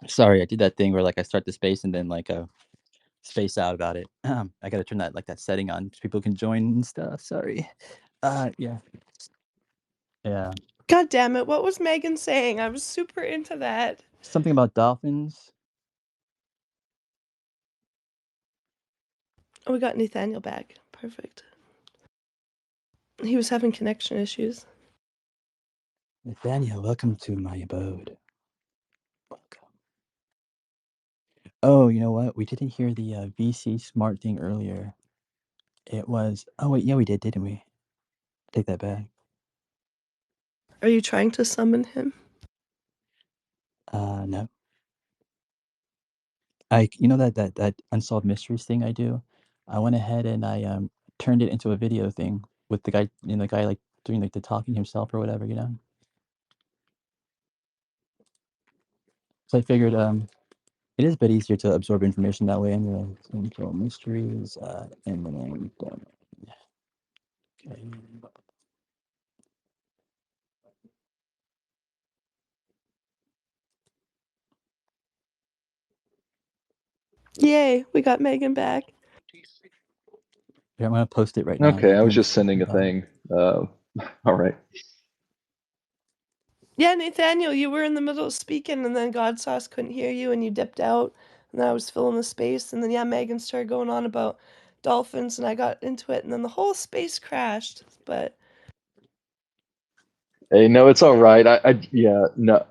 Sorry, I did that thing where, like, I start the space and then, like, space out about it. I gotta turn that, like, that setting on so people can join and stuff, sorry. Yeah, yeah. God damn it, what was Megan saying? I was super into that. Something about dolphins. Oh, we got Nathaniel back. Perfect. He was having connection issues. Nathaniel, welcome to my abode. Welcome. Oh, you know what? We didn't hear the, VC smart thing earlier. It was oh, wait, yeah, we did, didn't we? Take that back. Are you trying to summon him? No. You know that unsolved mysteries thing I do? I went ahead and turned it into a video thing with the guy, like, doing, like, the talking himself or whatever, you know? So I figured, it is a bit easier to absorb information that way anyway. Unsolved mysteries, and then, okay. Yay, we got Megan back. Yeah, I'm gonna post it right now, Okay, you I was can just sending a thing. All right. Yeah, Nathaniel, you were in the middle of speaking, and then God Sauce couldn't hear you, and you dipped out, and then I was filling the space, and then yeah, Megan started going on about dolphins, and I got into it, and then the whole space crashed. But Hey, no, it's all right. Yeah, no.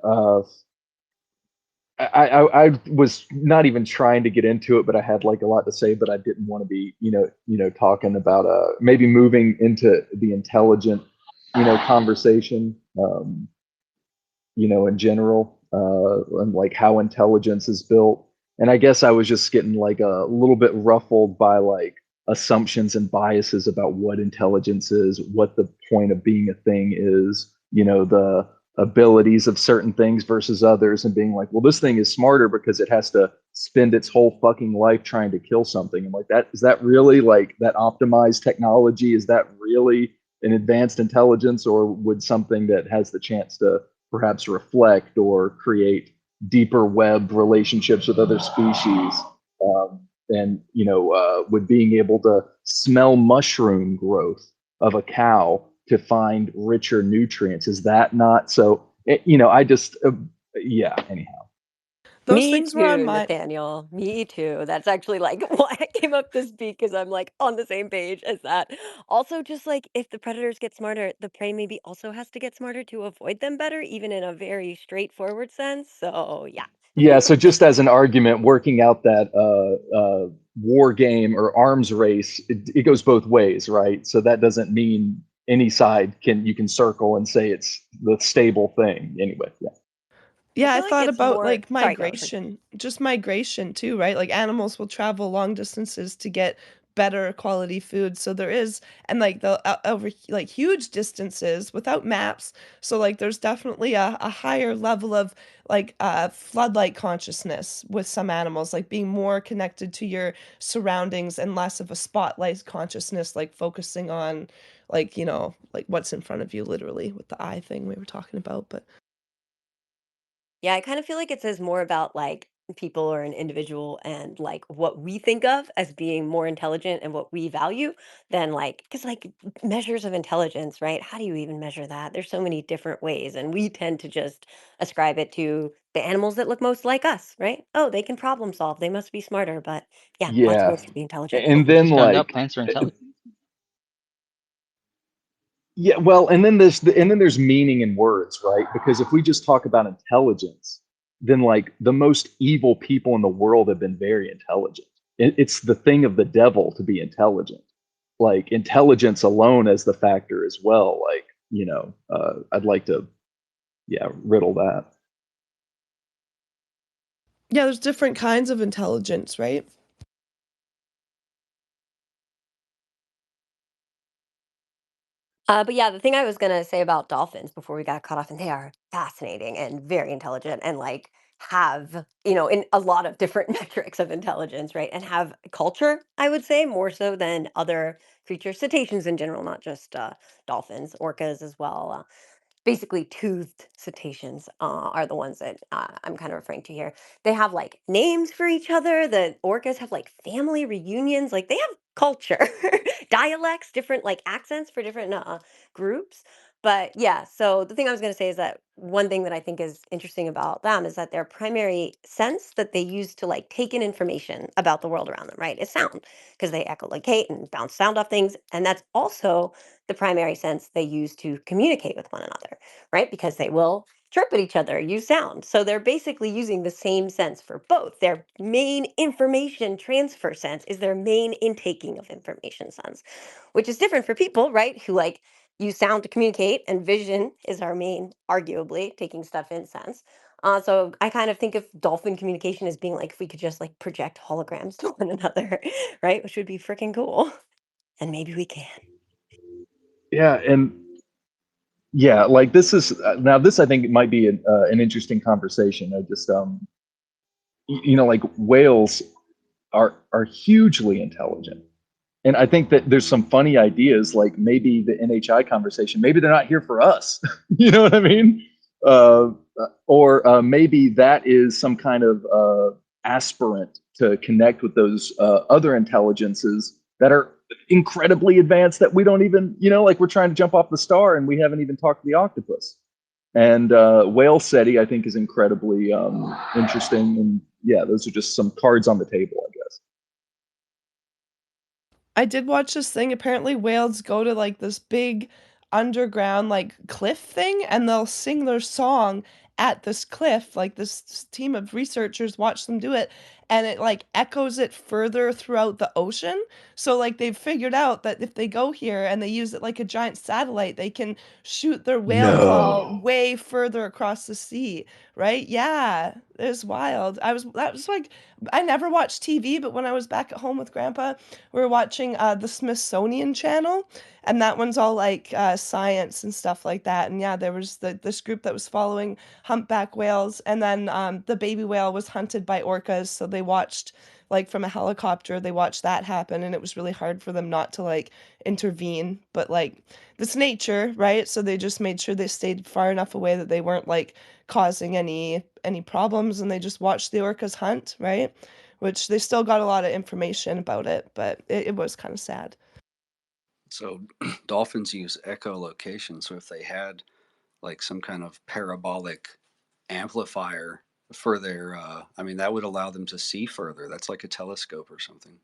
I was not even trying to get into it, but I had like a lot to say, but I didn't want to be, talking about maybe moving into the intelligent, conversation, in general, and like how intelligence is built. And I guess I was just getting like a little bit ruffled by like assumptions and biases about what intelligence is, what the point of being a thing is, the abilities of certain things versus others, and being like, well, this thing is smarter because it has to spend its whole fucking life trying to kill something. I'm like, that is that really like that optimized technology? Is that really an advanced intelligence, or would something that has the chance to perhaps reflect or create deeper web relationships with other species, and with being able to smell mushroom growth of a cow to find richer nutrients, is that not so? I just yeah. Anyhow, those Me things were on too, my Nathaniel. Me too. That's actually like why I came up to speak because I'm like on the same page as that. Also, just like if the predators get smarter, the prey maybe also has to get smarter to avoid them better, even in a very straightforward sense. So, yeah. yeah. So just as an argument, working out that war game or arms race, it goes both ways, right? So that doesn't mean any side you can circle and say it's the stable thing. Anyway, yeah. I Yeah, I feel like thought it's about more like sorry, go ahead. migration, just migration too, right? Like animals will travel long distances to get better quality food. So there is, and like the over like huge distances without maps. So like there's definitely a higher level of like floodlight consciousness with some animals, like being more connected to your surroundings and less of a spotlight consciousness, like focusing on like, like what's in front of you literally with the eye thing we were talking about. But Yeah, I kind of feel like it says more about like people or an individual and like what we think of as being more intelligent and what we value than like because like measures of intelligence, right? How do you even measure that? There's so many different ways, and we tend to just ascribe it to the animals that look most like us, right? Oh, they can problem solve. They must be smarter, but yeah, lots of Yeah. ways to be intelligent. And then Just found out like plants are intelligent. yeah, well, and then there's meaning in words, right? Because if we just talk about intelligence, then like the most evil people in the world have been very intelligent. It's the thing of the devil to be intelligent. Like intelligence alone as the factor as well. Like, I'd like to, yeah, riddle that. yeah, there's different kinds of intelligence, right? But yeah, the thing I was gonna say about dolphins before we got cut off, and they are fascinating and very intelligent, and like have in a lot of different metrics of intelligence, right? And have culture, I would say, more so than other creatures, cetaceans in general, not just dolphins, orcas as well. basically toothed cetaceans are the ones that I'm kind of referring to here. They have like names for each other. The orcas have like family reunions. Like they have culture, dialects, different like accents for different groups. But yeah, so the thing I was going to say is that one thing that I think is interesting about them is that their primary sense that they use to like take in information about the world around them, right, is sound, because they echolocate and bounce sound off things. And that's also the primary sense they use to communicate with one another, right? Because they will chirp at each other, use sound. So they're basically using the same sense for both. Their main information transfer sense is their main intaking of information sense, which is different for people, right? Who like use sound to communicate, and vision is our main, arguably, taking stuff in sense. So I kind of think of dolphin communication as being like if we could just like project holograms to one another, right? Which would be freaking cool. And maybe we can. Yeah, and yeah, like this is now this I think might be an interesting conversation. I just like whales are hugely intelligent. And I think that there's some funny ideas, like maybe the NHI conversation, maybe they're not here for us. You know what I mean? Uh, or maybe that is some kind of aspirant to connect with those other intelligences that are incredibly advanced that we don't even, like we're trying to jump off the star and we haven't even talked to the octopus. And whale SETI, I think, is incredibly interesting. And yeah, those are just some cards on the table, I guess. I did watch this thing. Apparently, whales go to like this big underground like cliff thing, and they'll sing their song at this cliff. Like this team of researchers watch them do it, and it like echoes it further throughout the ocean. So like they've figured out that if they go here and they use it like a giant satellite, they can shoot their whale call No. way further across the sea. Right? Yeah, it was wild. That was like I never watched TV, but when I was back at home with Grandpa, we were watching the Smithsonian Channel, and that one's all like science and stuff like that. And yeah, there was this group that was following humpback whales, and then the baby whale was hunted by orcas, so they watched like from a helicopter, they watched that happen, and it was really hard for them not to like intervene. But like it's nature, right? So they just made sure they stayed far enough away that they weren't like causing any problems, and they just watched the orcas hunt, right? Which they still got a lot of information about it, but it was kind of sad. So dolphins use echolocation. So if they had like some kind of parabolic amplifier for their, I mean, that would allow them to see further. That's like a telescope or something.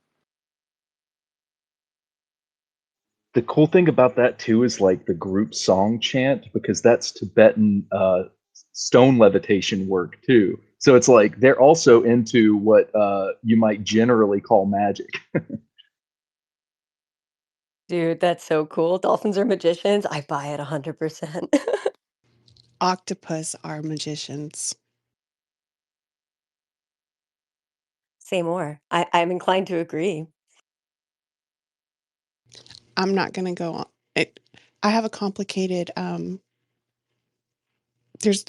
The cool thing about that too is like the group song chant, because that's Tibetan stone levitation work too. So it's like they're also into what you might generally call magic. Dude, that's so cool. Dolphins are magicians. I buy it 100%. Octopus are magicians. Say more. I'm inclined to agree. I'm not gonna go on it. I have a complicated there's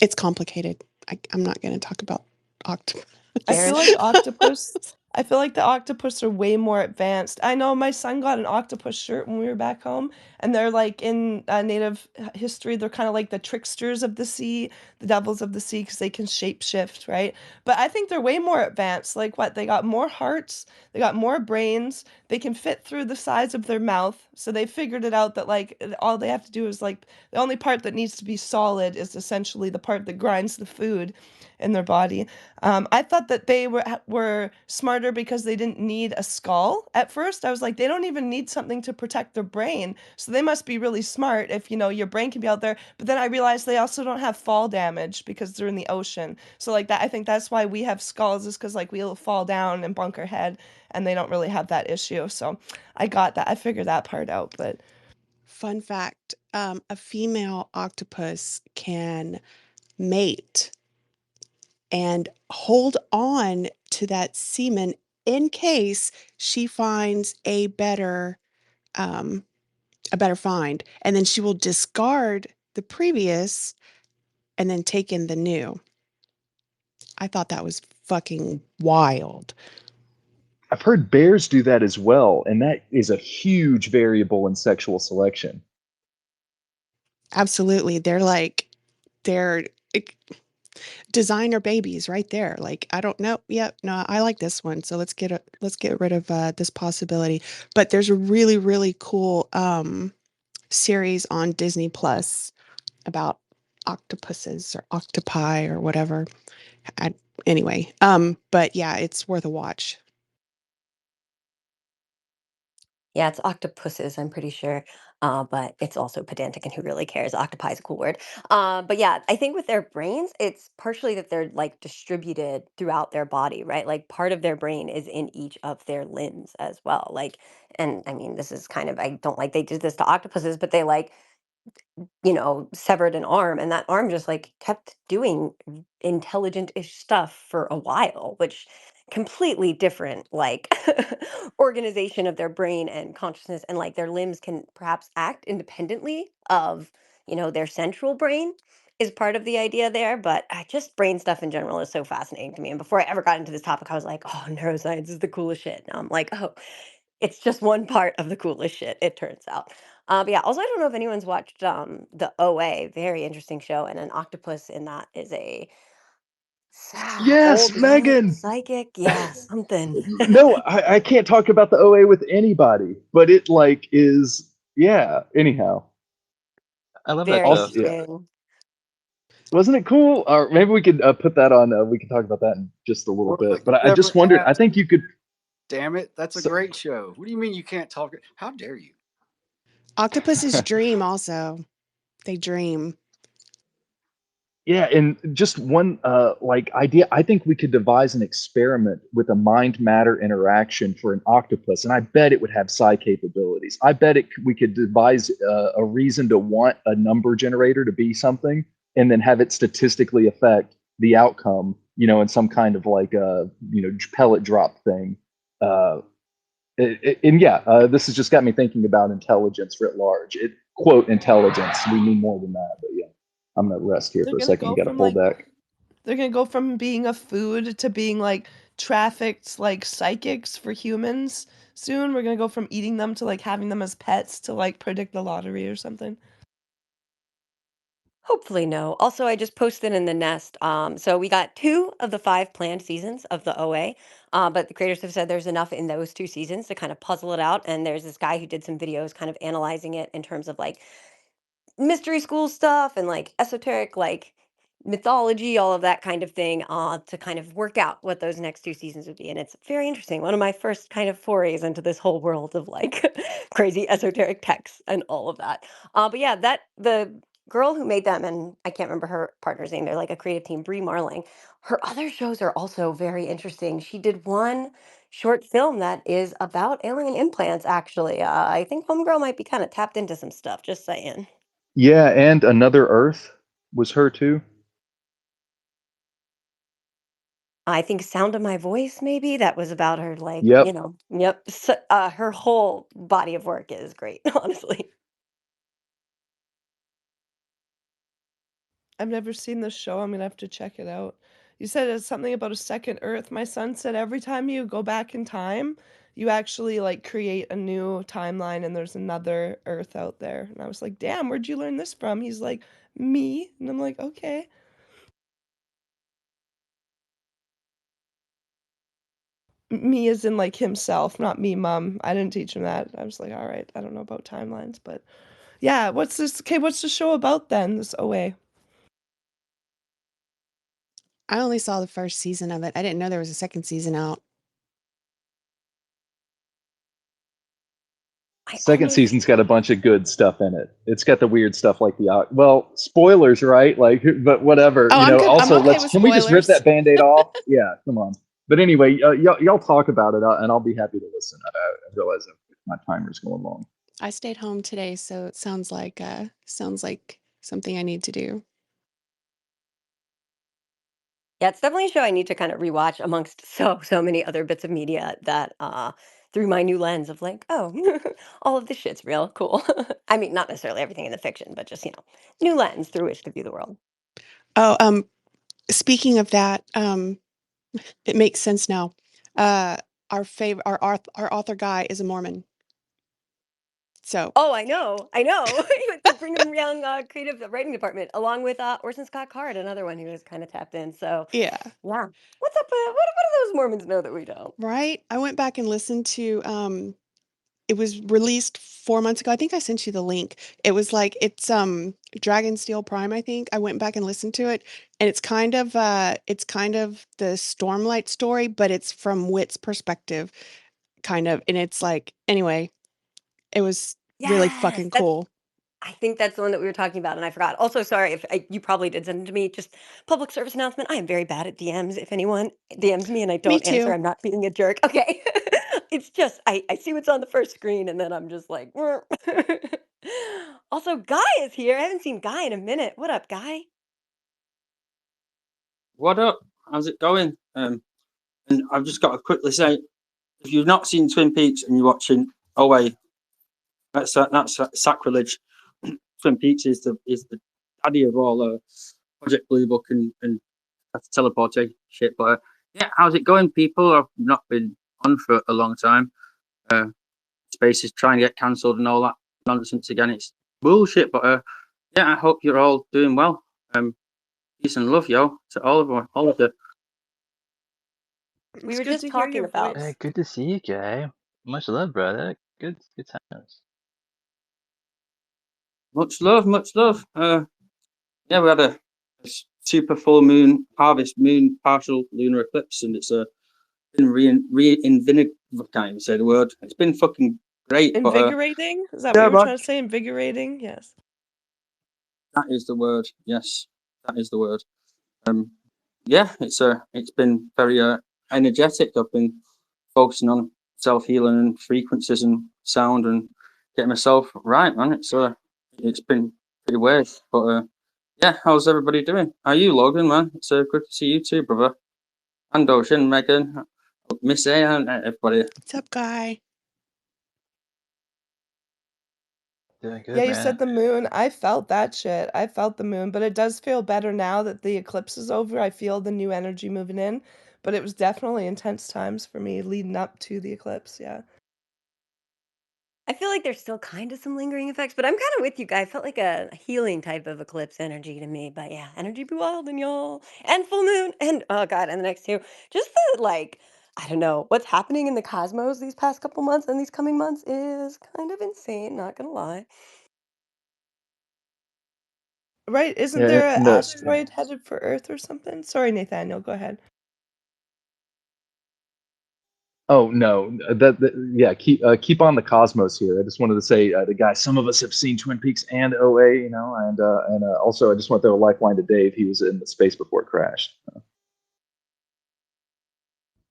it's complicated. I'm not gonna talk about octopus. I feel Fair. like octopus I feel like the octopus are way more advanced. I know my son got an octopus shirt when we were back home, and they're like in native history, they're kind of like the tricksters of the sea, the devils of the sea, because they can shapeshift, right? But I think they're way more advanced. Like what? They got more hearts, they got more brains, they can fit through the size of their mouth. So they figured it out that like all they have to do is like the only part that needs to be solid is essentially the part that grinds the food in their body. I thought that they were smarter because they didn't need a skull. At first, I was like, they don't even need something to protect their brain, so they must be really smart if your brain can be out there. But then I realized they also don't have fall damage because they're in the ocean. So like that, I think that's why we have skulls, is because like we'll fall down and bunk our head, and they don't really have that issue. So I got that. I figured that part out. But Fun fact, a female octopus can mate and hold on to that semen in case she finds a better find, and then she will discard the previous and then take in the new. I thought that was fucking wild. I've heard bears do that as well, and that is a huge variable in sexual selection. Absolutely. They're designer babies right there. Like, I don't know. Yep. No, I like this one. So let's get rid of this possibility. But there's a really, really cool series on Disney Plus about octopuses or octopi or whatever. Anyway, but yeah, it's worth a watch. Yeah, it's octopuses, I'm pretty sure. But it's also pedantic, and who really cares? Octopi is a cool word. But yeah, I think with their brains, it's partially that they're like distributed throughout their body, right? Like part of their brain is in each of their limbs as well. Like, and I mean, this is kind of, I don't like they did this to octopuses, but they like severed an arm, and that arm just like kept doing intelligent-ish stuff for a while, which completely different like organization of their brain and consciousness, and like their limbs can perhaps act independently of, their central brain is part of the idea there. But I just brain stuff in general is so fascinating to me. And before I ever got into this topic, I was like, oh, neuroscience is the coolest shit. Now I'm like, oh, it's just one part of the coolest shit, it turns out. But yeah, also I don't know if anyone's watched the OA, very interesting show, and an octopus in that is a Yes, old man Megan. psychic, yeah, something. No, I can't talk about the OA with anybody, but it like is yeah. Anyhow, I love that Very show. yeah, interesting. wasn't it cool? Or maybe we could put that on. We can talk about that in just a little We're bit. like But I never just wondered. I asked. think you could. Damn it, that's a So, great show. What do you mean you can't talk? How dare you? Octopuses dream also. They dream. yeah, and just one like idea. I think we could devise an experiment with a mind matter interaction for an octopus, and I bet it would have psi capabilities. I bet we could devise a reason to want a number generator to be something, and then have it statistically affect the outcome. In some kind of like pellet drop thing. Uh, and yeah, this has just got me thinking about intelligence writ large. Quote intelligence. We need more than that, but yeah. I'm gonna rest here They're for a gonna second. go We got a from full like deck. they're gonna go from being a food to being like trafficked like psychics for humans soon. We're gonna go from eating them to like having them as pets to like predict the lottery or something. Hopefully no. Also, I just posted in the nest. So we got 2 of the 5 planned seasons of the OA. But the creators have said there's enough in those 2 seasons to kind of puzzle it out. And there's this guy who did some videos kind of analyzing it in terms of like mystery school stuff and like esoteric like mythology, all of that kind of thing, to kind of work out what those next 2 seasons would be. And it's very interesting. One of my first kind of forays into this whole world of like crazy esoteric texts and all of that. But yeah, that the girl who made them, and I can't remember her partner's name, they're like a creative team, Brie Marling. Her other shows are also very interesting. She did one short film that is about alien implants, actually. I think Homegirl might be kind of tapped into some stuff, just saying. Yeah, and Another Earth was her too. I think Sound of My Voice, maybe that was about her, like, Yep. yep. So, her whole body of work is great, honestly. I've never seen this show. I'm gonna have to check it out. You said it's something about a second Earth. My son said every time you go back in time, you actually like create a new timeline and there's another Earth out there. And I was like, damn, where'd you learn this from? He's like, me. And I'm like, okay. Me as in like himself, not me, mom. I didn't teach him that. I was like, all right, I don't know about timelines, but yeah, what's this? Okay, what's the show about then? This OA. I only saw the first season of it. I didn't know there was a second season out. I Second almost season's got a bunch of good stuff in it. It's got the weird stuff like well, spoilers, right? Like, but whatever. Oh, I'm good. I'm Also, okay with can we just rip spoilers. that Band-Aid off? Yeah, come on. But anyway, y'all talk about it, and I'll be happy to listen. I realize that my timer's going long. I stayed home today, so it sounds like something I need to do. Yeah, it's definitely a show I need to kind of rewatch amongst so many other bits of media that, through my new lens of like, "Oh, all of this shit's real, cool." I mean, not necessarily everything in the fiction, but just, new lens through which to view the world. Oh, speaking of that, it makes sense now. Our author guy is a Mormon. So Oh, I know. I know. With the Brigham Young creative writing department, along with Orson Scott Card, another one who was kind of tapped in. So, yeah, yeah. What's up? What do those Mormons know that we don't? right. I went back and listened to it was released 4 months ago. I think I sent you the link. It was like it's Dragonsteel Prime, I think. I went back and listened to it, and it's kind of the Stormlight story, but it's from Wit's perspective, kind of. And it's like anyway, it was really Yes, fucking cool. I think that's the one that we were talking about, and I forgot. Also, sorry if you probably did send it to me. Just public service announcement. I am very bad at DMs. If anyone DMs me and I Me don't answer, too. I'm not being a jerk. Okay. It's just I see what's on the first screen and then I'm just like, "Mwah." Also, Guy is here. I haven't seen Guy in a minute. What up, Guy? What up? How's it going? And I've just got to quickly say, if you've not seen Twin Peaks and you're watching OA, that's sacrilege. Twin Peaks is the daddy of all Project Blue Book and that's teleportation shit. But yeah, how's it going, people? I've not been on for a long time. Space is trying to get cancelled and all that nonsense again. It's bullshit. But yeah, I hope you're all doing well. Peace and love, yo, to all of you. We It's were good just to hear talking your about Hey, voice. good to see you, Guy. Much love, brother. Good times. Much love, much love. Yeah, we had a super full moon, harvest moon, partial lunar eclipse, and it's been I can't even say the word. It's been fucking great. But Invigorating? Is that what yeah, you were man, trying to say? Invigorating? Yes. that is the word. Yes, that is the word. Yeah, it's been very energetic. I've been focusing on self healing and frequencies and sound and getting myself right, man. It's been pretty weird, but yeah, how's everybody doing? How are you, Logan, man? It's good to see you too, brother. And Ocean, Megan, Miss A, and everybody. What's up, Guy? Doing good, Yeah, you man. said the moon. I felt that shit. I felt the moon, but it does feel better now that the eclipse is over. I feel the new energy moving in, but it was definitely intense times for me leading up to the eclipse. Yeah. I feel like there's still kind of some lingering effects, but I'm kind of with you, Guy. I felt like a healing type of eclipse energy to me. But yeah, energy be wild and y'all. And full moon. And oh god, and the next two. Just the like, I don't know, what's happening in the cosmos these past couple months and these coming months is kind of insane, not gonna lie. Right? Isn't Yeah, there an and asteroid headed for Earth or something? Sorry, Nathaniel, go ahead. oh no, yeah, keep on the cosmos here. I just wanted to say the guy. Some of us have seen Twin Peaks and OA, you know, and also I just want to throw a lifeline to Dave. He was in the space before it crashed.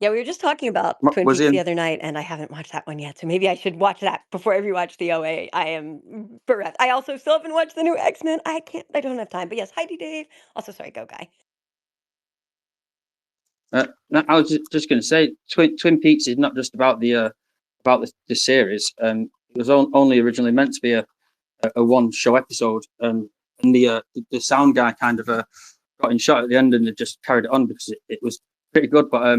Yeah, we were just talking about Twin Was Peaks the in other night, and I haven't watched that one yet, so maybe I should watch that before I rewatch the OA. I am bereft. I also still haven't watched the new X-Men. I don't have time. But yes, Heidi Dave. Also, sorry, go Guy. no, I was just going to say, Twin Peaks is not just about the series. It was only originally meant to be a one show episode. And the sound guy kind of got in shot at the end, and they just carried it on because it was pretty good. But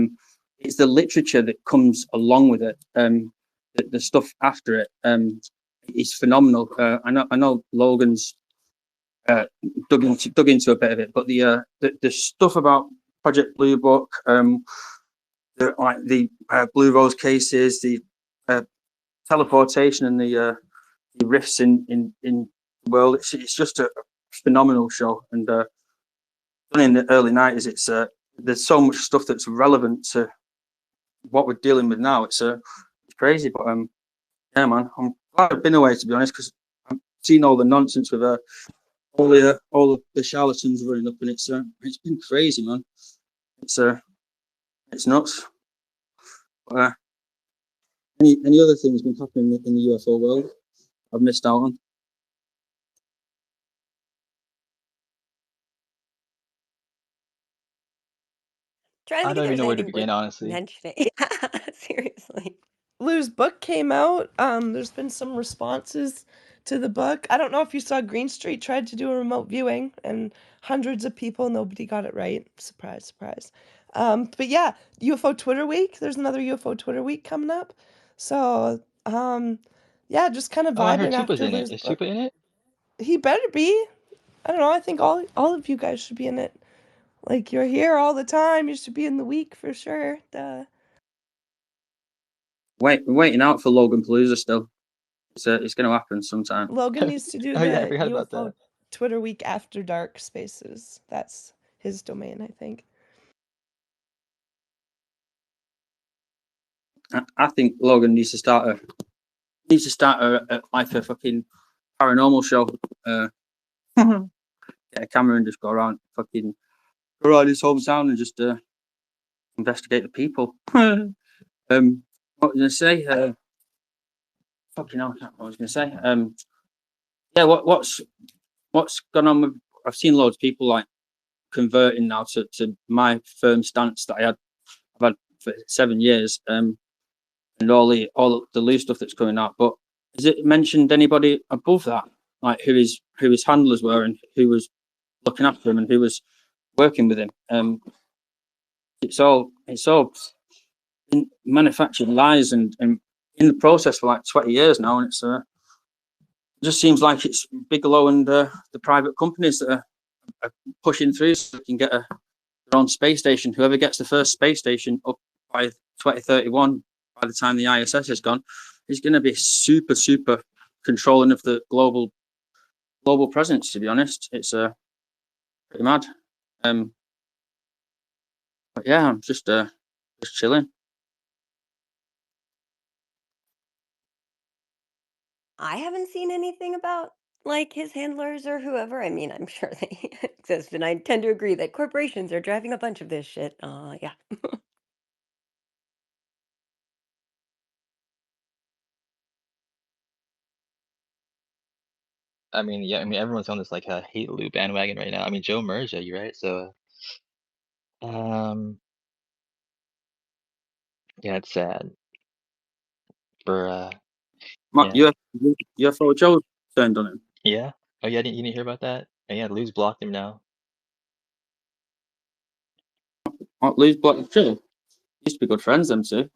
it's the literature that comes along with it. The stuff after it is phenomenal. I know Logan's dug into a bit of it, but the stuff about Project Blue Book, the Blue Rose cases, the teleportation, and the rifts in the world. It's just a phenomenal show, and done in the early 90s. It's there's so much stuff that's relevant to what we're dealing with now. It's crazy, but yeah, man, I'm glad I've been away, to be honest, because I've seen all the nonsense with all the charlatans running up, and it's been crazy, man. It's nuts. But, any other things been happening in the UFO world I've missed out on? Trying to I think if don't even there's know where to anything worth begin, honestly. mentioning. Yeah, seriously. Lou's book came out. There's been some responses to the book. I don't know if you saw Green Street tried to do a remote viewing and hundreds of people, nobody got it right. Surprise, surprise. But yeah, UFO Twitter Week. There's another UFO Twitter Week coming up. So Yeah, just kind of Oh, I heard vibing Tupa's after in it. there's Is Tupa in it? he better be. I don't know. I think all of you guys should be in it. Like you're here all the time. You should be in the week for sure. Duh. Waiting out for Logan Palooza still. It's going to happen sometime. Logan needs to do Oh yeah, I the forgot about UFO that. Twitter week after dark spaces. That's his domain, I think. I think Logan needs to start like a fucking paranormal show. Get a camera and just go around his hometown and just investigate the people. What was I gonna say? Fucking hell, I can't remember what I was gonna say. Yeah, what's gone on with? I've seen loads of people like converting now to my firm stance that I've had for 7 years. And all the loose stuff that's coming out. But has it mentioned anybody above that, like who his handlers were and who was looking after him and who was working with him? It's all in manufactured lies and in the process for like 20 years now, and it just seems like it's Bigelow and the private companies that are pushing through so they can get their own space station. Whoever gets the first space station up by 2031, by the time the ISS is gone, is going to be super controlling of the global presence. To be honest, it's pretty mad. But yeah, I'm just chilling. I haven't seen anything about like his handlers or whoever. I mean, I'm sure they exist, and I tend to agree that corporations are driving a bunch of this shit. Yeah. I mean, yeah, I mean everyone's on this like hate loop bandwagon right now. I mean Joe Merja, you right? So yeah, it's sad. For yeah. UFO Joe turned on him. Yeah. Oh yeah, you didn't hear about that? And yeah, Lou's blocked him now. Lou's blocked Joe. Used to be good friends, them two.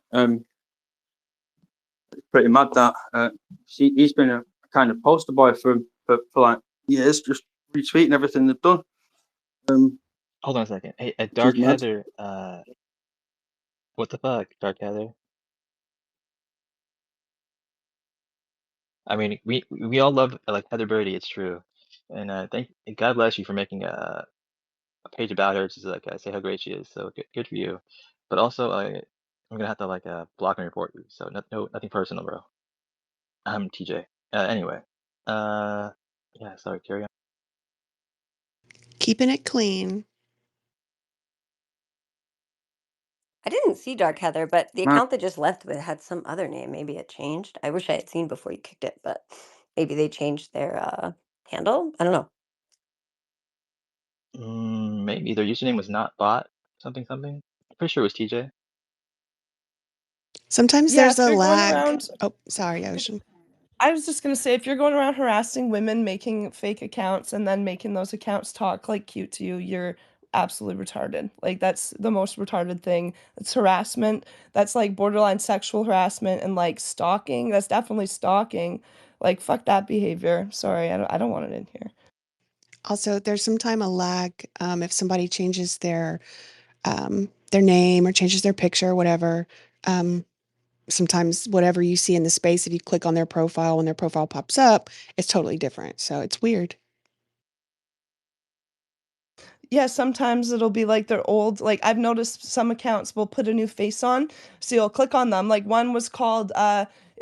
Pretty mad that he's been a kind of poster boy for like years, just retweeting everything they've done. Hold on a second. Hey, Dark Heather, what the fuck, Dark Heather? I mean, we all love like Heather Birdie, it's true. And thank God bless you for making a page about her to like say how great she is. So good for you. But also, I'm gonna have to like block and report you. So nothing personal, bro. I'm TJ. Anyway, yeah. Sorry, carry on. Keeping it clean. I didn't see Dark Heather, but the Right. account that just left with had some other name. Maybe it changed. I wish I had seen before you kicked it, but maybe they changed their handle. I don't know. Maybe their username was not bot something. I'm pretty sure it was TJ. Sometimes Yeah, there's if a you're going lag. around, Oh, sorry, Ocean. I was just gonna say, if you're going around harassing women, making fake accounts, and then making those accounts talk like cute to you, you're absolutely retarded. Like that's the most retarded thing. It's harassment. That's like borderline sexual harassment and like stalking. That's definitely stalking. Like fuck that behavior. Sorry, I don't want it in here. Also, there's sometimes a lag if somebody changes their name or changes their picture or whatever. Sometimes whatever you see in the space, if you click on their profile, when their profile pops up, it's totally different. So it's weird. Yeah, sometimes it'll be like they're old. Like I've noticed some accounts will put a new face on, so you'll click on them. Like one was called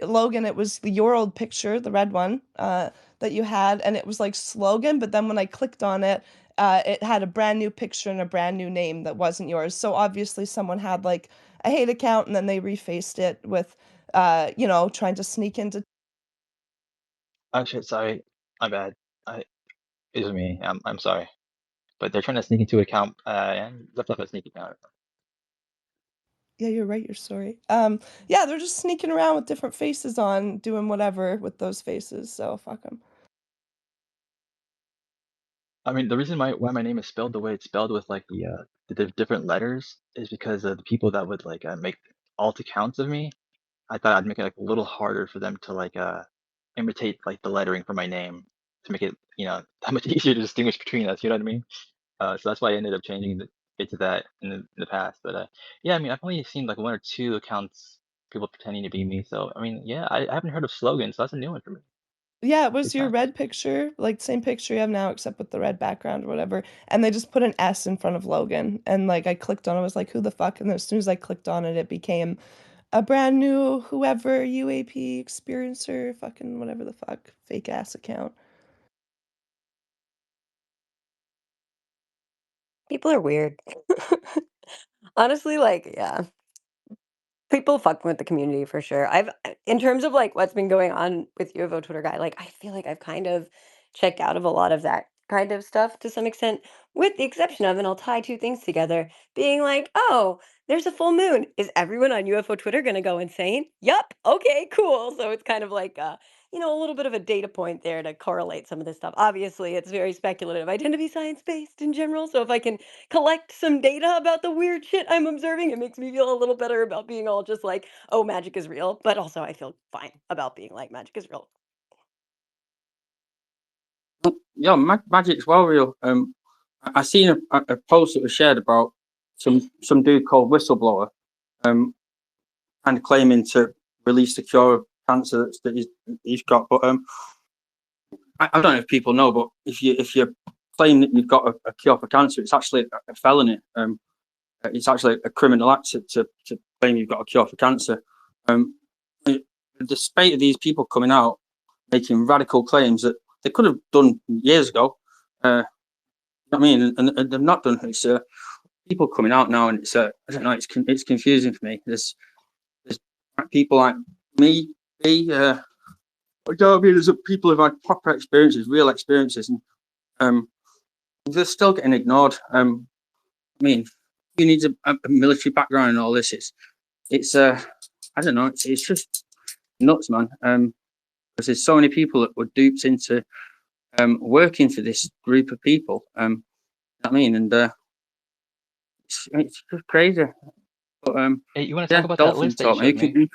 Logan. It was your old picture, the red one that you had, and it was like slogan. But then when I clicked on it, it had a brand new picture and a brand new name that wasn't yours. So obviously someone had like a hate account, and then they refaced it with, trying to sneak into. Oh shit, sorry, my bad. It was me. I'm sorry. But they're trying to sneak into account and left off a sneak account. Yeah, you're right. You're sorry. Yeah, they're just sneaking around with different faces on, doing whatever with those faces. So fuck them. I mean, the reason why my name is spelled the way it's spelled with like the different letters is because of the people that would like make alt accounts of me. I thought I'd make it like a little harder for them to like imitate like the lettering for my name to make it, that much easier to distinguish between us. You know what I mean? So that's why I ended up changing it to that in the past. But yeah, I mean, I've only seen like one or two accounts, people pretending to be me. So I mean, yeah, I haven't heard of Slogan, so that's a new one for me. Yeah, it was Good your time. red picture, like same picture you have now, except with the red background or whatever. And they just put an S in front of Logan. And like I clicked on it, I was like, who the fuck? And then as soon as I clicked on it, it became a brand new whoever UAP experiencer, fucking whatever the fuck, fake ass account. People are weird. Honestly, like, yeah. People fuck with the community for sure. In terms of like what's been going on with UFO Twitter guy, like I feel like I've kind of checked out of a lot of that kind of stuff to some extent, with the exception of, and I'll tie two things together, being like, oh, there's a full moon. Is everyone on UFO Twitter gonna go insane? Yup. Okay, cool. So it's kind of like a little bit of a data point there to correlate some of this stuff. Obviously, it's very speculative. I tend to be science-based in general, so if I can collect some data about the weird shit I'm observing, it makes me feel a little better about being all just like, oh, magic is real. But also, I feel fine about being like, magic is real. Yeah, magic's well real. I seen a post that was shared about some dude called Whistleblower, and claiming to release the cure of cancer that he's got. But I don't know if people know, but if you claim that you've got a cure for cancer, it's actually a felony. It's actually a criminal act to claim you've got a cure for cancer. The spate of these people coming out making radical claims that they could have done years ago. I mean, and they've not done. It's people coming out now, and it's I don't know. It's confusing for me. There's people like me. I don't mean there's people who've had proper experiences, real experiences, and they're still getting ignored. I mean, you need a military background and all this. It's I don't know. It's just nuts, man. Because there's so many people that were duped into working for this group of people. I mean, and it's just crazy. But Hey, you want to talk about that Dolphin list that you talk, man. showed me?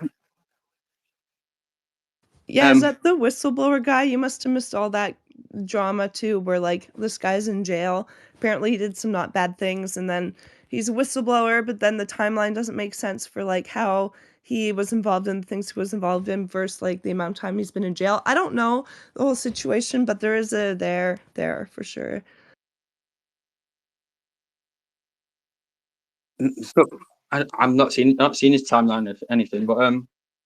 Yeah, is that the whistleblower guy? You must have missed all that drama too, where like this guy's in jail. Apparently he did some not bad things and then he's a whistleblower, but then the timeline doesn't make sense for like how he was involved in the things he was involved in versus like the amount of time he's been in jail. I don't know the whole situation, but there is a there for sure. So, I'm not seen his timeline of anything, but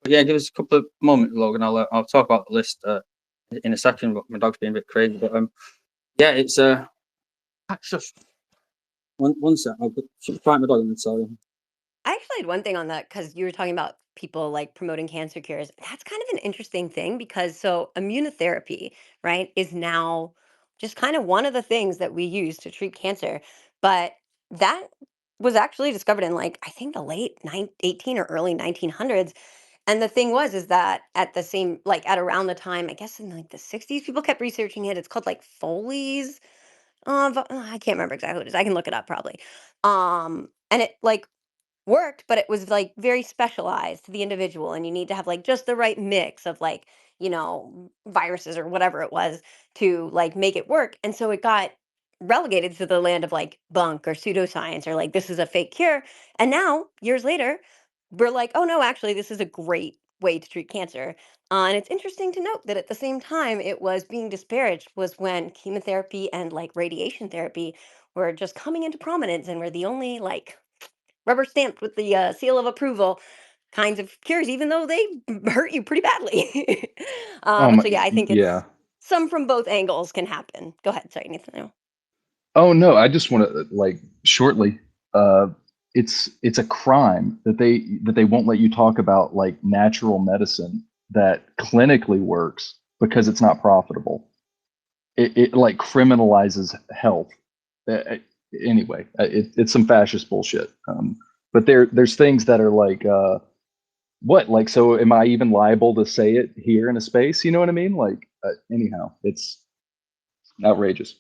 yeah, give us a couple of moments, Logan. I'll talk about the list in a second. But my dog's being a bit crazy. But yeah, it's just one sec. I'll find my dog and tell you. I actually had one thing on that because you were talking about people like promoting cancer cures. That's kind of an interesting thing because so immunotherapy, right, is now just kind of one of the things that we use to treat cancer. But that was actually discovered in like I think the late 18 or early 1900s. And the thing was is that at the same like at around the time, I guess in like the 60s, people kept researching it. It's called like Foley's. I can't remember exactly what it is. I can look it up probably. And it like worked, but it was like very specialized to the individual, and you need to have like just the right mix of like, viruses or whatever it was to like make it work. And so it got relegated to the land of like bunk or pseudoscience or like this is a fake cure. And now, years later, we're like, oh no, actually, this is a great way to treat cancer. And it's interesting to note that at the same time it was being disparaged was when chemotherapy and like radiation therapy were just coming into prominence and were the only like rubber stamped with the seal of approval kinds of cures, even though they hurt you pretty badly. Oh my, So yeah, I think yeah. it's some from both angles can happen. Go ahead. Sorry, Nathan. Oh no, I just want to like shortly. Uh, it's a crime that they won't let you talk about like natural medicine that clinically works because it's not profitable. It like criminalizes health. Anyway, it's some fascist bullshit. But there's things that are like what like so am I even liable to say it here in a space? You know what I mean? Like anyhow, it's outrageous.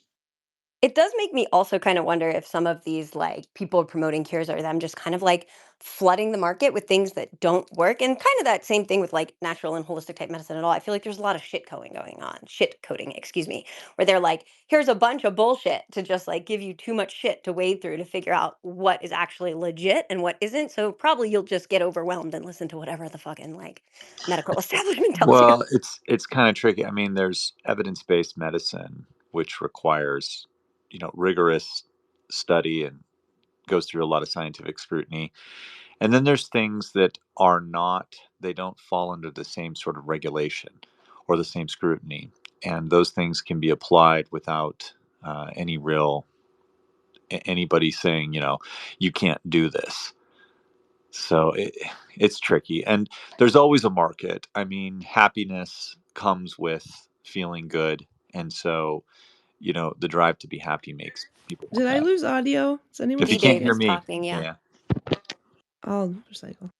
It does make me also kind of wonder if some of these like people promoting cures are them just kind of like flooding the market with things that don't work, and kind of that same thing with like natural and holistic type medicine at all. I feel like there's a lot of shit coding going on, shit coding, excuse me, where they're like, here's a bunch of bullshit to just like give you too much shit to wade through to figure out what is actually legit and what isn't. So probably you'll just get overwhelmed and listen to whatever the fucking like medical establishment tells you. Well, it's kind of tricky. I mean, there's evidence-based medicine, which requires, rigorous study and goes through a lot of scientific scrutiny. And then there's things that are not, they don't fall under the same sort of regulation or the same scrutiny. And those things can be applied without any real, anybody saying, you can't do this. So it's tricky. And there's always a market. I mean, happiness comes with feeling good. And so, the drive to be happy makes people want Did I that. lose audio? Is anyone? If you D-Dave can't hear is me, talking, yeah. yeah. I'll recycle.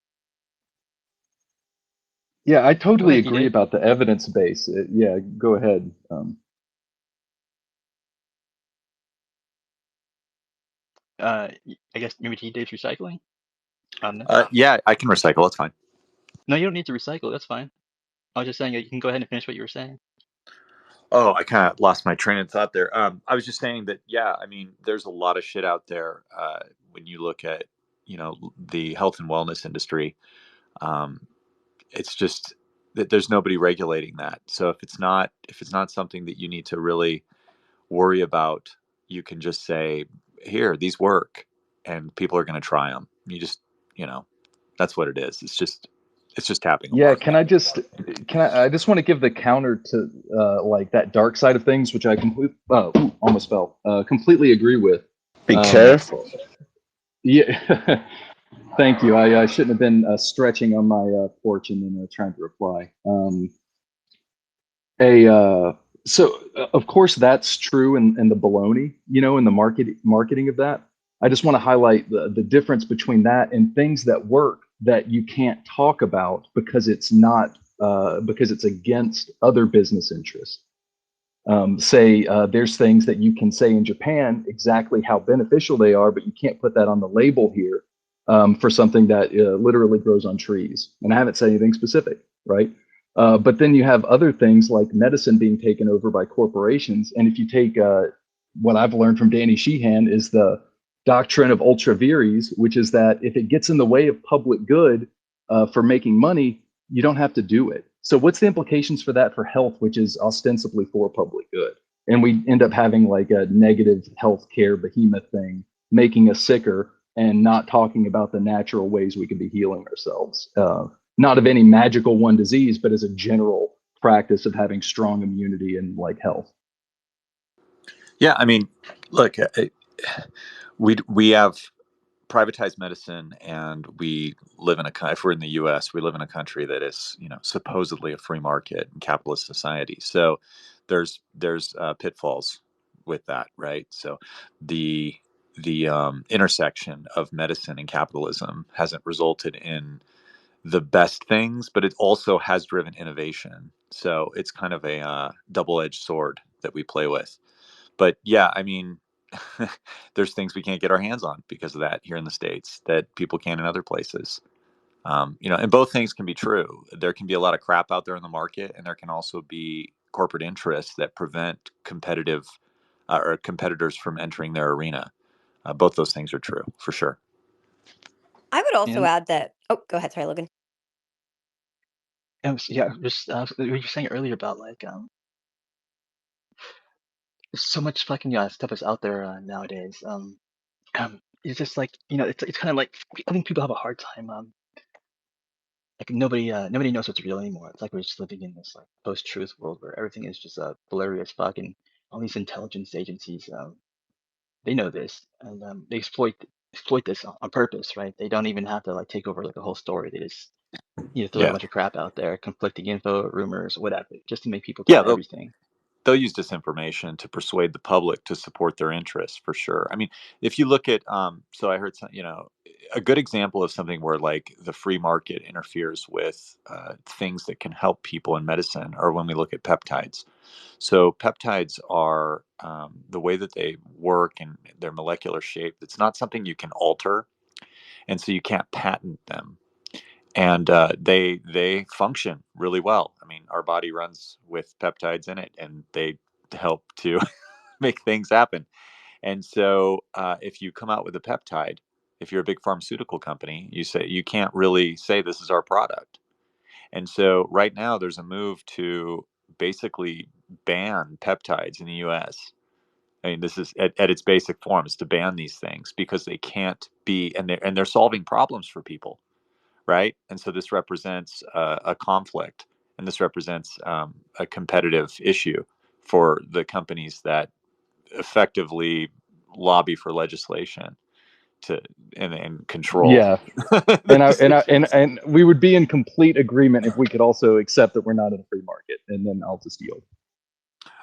Yeah, I totally ahead, agree DJ. about the evidence base. Yeah, go ahead. I guess maybe T-Dave's recycling? Yeah, I can recycle. It's fine. No, you don't need to recycle. That's fine. I was just saying you can go ahead and finish what you were saying. Oh, I kind of lost my train of thought there. I was just saying that, yeah, I mean, there's a lot of shit out there when you look at, the health and wellness industry. Um, it's just that there's nobody regulating that. So if it's not something that you need to really worry about, you can just say, here, these work, and people are going to try them. You just, that's what it is. It's just tapping a Yeah, market. I just want to give the counter to like that dark side of things, which I almost fell. Completely agree with. Be careful. Yeah, thank you. I shouldn't have been stretching on my porch and then trying to reply. So of course that's true in the baloney, in the marketing of that. I just want to highlight the difference between that and things that work that you can't talk about because it's not because it's against other business interests. Say there's things that you can say in Japan exactly how beneficial they are, but you can't put that on the label here for something that literally grows on trees. And I haven't said anything specific, right? But then you have other things like medicine being taken over by corporations. And if you take what I've learned from Danny Sheehan is the doctrine of ultra vires, which is that if it gets in the way of public good for making money, you don't have to do it. So what's the implications for that for health, which is ostensibly for public good? And we end up having like a negative healthcare behemoth thing, making us sicker and not talking about the natural ways we can be healing ourselves. Not of any magical one disease, but as a general practice of having strong immunity and like health. Yeah, I mean, look, we have privatized medicine, and we live in if we're in the U.S., we live in a country that is, supposedly a free market and capitalist society. So there's pitfalls with that, right? So the intersection of medicine and capitalism hasn't resulted in the best things, but it also has driven innovation. So it's kind of a double-edged sword that we play with. But yeah, I mean, there's things we can't get our hands on because of that here in the States that people can in other places. And both things can be true. There can be a lot of crap out there in the market, and there can also be corporate interests that prevent competitive or competitors from entering their arena. Both those things are true for sure. I would also And add that. Oh, go ahead. Sorry, Logan. yeah, just what you were saying earlier about like there's so much fucking stuff is out there nowadays. It's just like it's kind of like I think people have a hard time. Like nobody knows what's real anymore. It's like we're just living in this like post-truth world where everything is just blurry as fuck, and all these intelligence agencies they know this, and they exploit this on purpose, right? They don't even have to like take over like a whole story. They just throw a Yeah. bunch of crap out there, conflicting info, rumors, whatever, just to make people Yeah, doubt everything. they'll use disinformation to persuade the public to support their interests for sure. I mean, if you look at, so I heard some, a good example of something where like the free market interferes with things that can help people in medicine, or when we look at peptides. So peptides are the way that they work and their molecular shape. It's not something you can alter, and so you can't patent them. And they function really well. I mean, our body runs with peptides in it, and they help to make things happen. And so, if you come out with a peptide, if you're a big pharmaceutical company, you can't really say this is our product. And so, right now, there's a move to basically ban peptides in the U.S. I mean, this is at its basic form is to ban these things because they can't be, and they're solving problems for people, right? And so this represents a conflict, and this represents a competitive issue for the companies that effectively lobby for legislation to and control Yeah, the and decisions. and we would be in complete agreement if we could also accept that we're not in a free market, and then I'll just yield.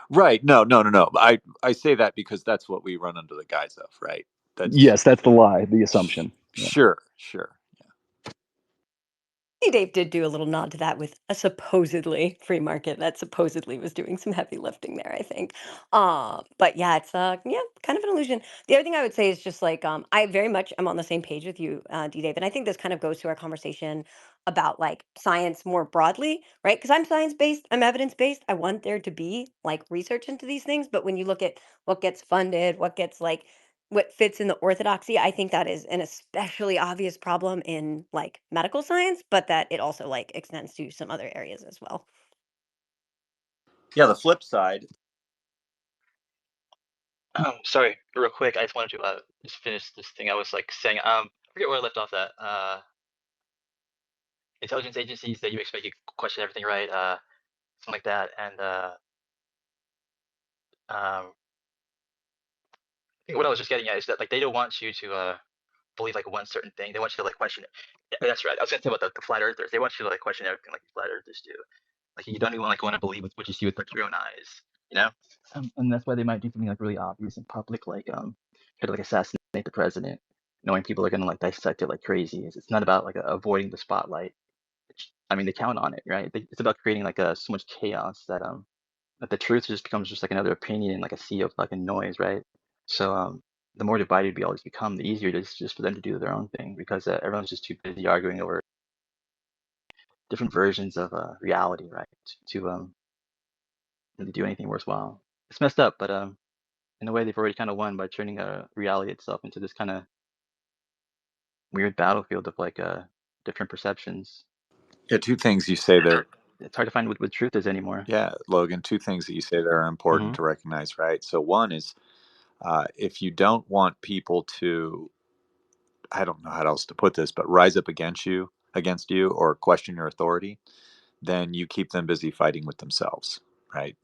Right? No, no, no, no. I say that because that's what we run under the guise of, right? That's Yes, that's the lie, the assumption. Yeah. sure, sure. Dave did do a little nod to that with a supposedly free market that supposedly was doing some heavy lifting there, I think. But yeah, it's yeah, kind of an illusion. The other thing I would say is just like I very much am on the same page with you, D Dave, and I think this kind of goes to our conversation about like science more broadly, right? Because I'm science based, I'm evidence based. I want there to be like research into these things, but when you look at what gets funded, what gets like what fits in the orthodoxy, I think that is an especially obvious problem in like medical science, but that it also like extends to some other areas as well. Yeah, the flip side. Sorry, real quick, I just wanted to just finish this thing I was like saying. I forget where I left off at. Intelligence agencies that you expect you question everything, right? Something like that. And I think what I was just getting at is that like they don't want you to believe like one certain thing. They want you to like question it. Yeah, that's right. I was gonna say about the flat earthers. They want you to like question everything like the flat earthers do. Like you don't even like want to believe what you see with like your own eyes, you know? And that's why they might do something like really obvious in public, like try to like assassinate the president, knowing people are gonna like dissect it like crazy. It's not about like avoiding the spotlight. I mean, they count on it, right? It's about creating like so much chaos that the truth just becomes just like another opinion in like a sea of fucking noise, right? So the more divided we always become, the easier it is just for them to do their own thing because everyone's just too busy arguing over different versions of reality, right? To really do anything worthwhile. It's messed up, but in a way they've already kind of won by turning reality itself into this kind of weird battlefield of like different perceptions. Yeah, two things you say there. It's hard to find what truth is anymore. Yeah, Logan, two things that you say there are important to recognize, right? So one is if you don't want people to, I don't know how else to put this, but rise up against you or question your authority, then you keep them busy fighting with themselves, right?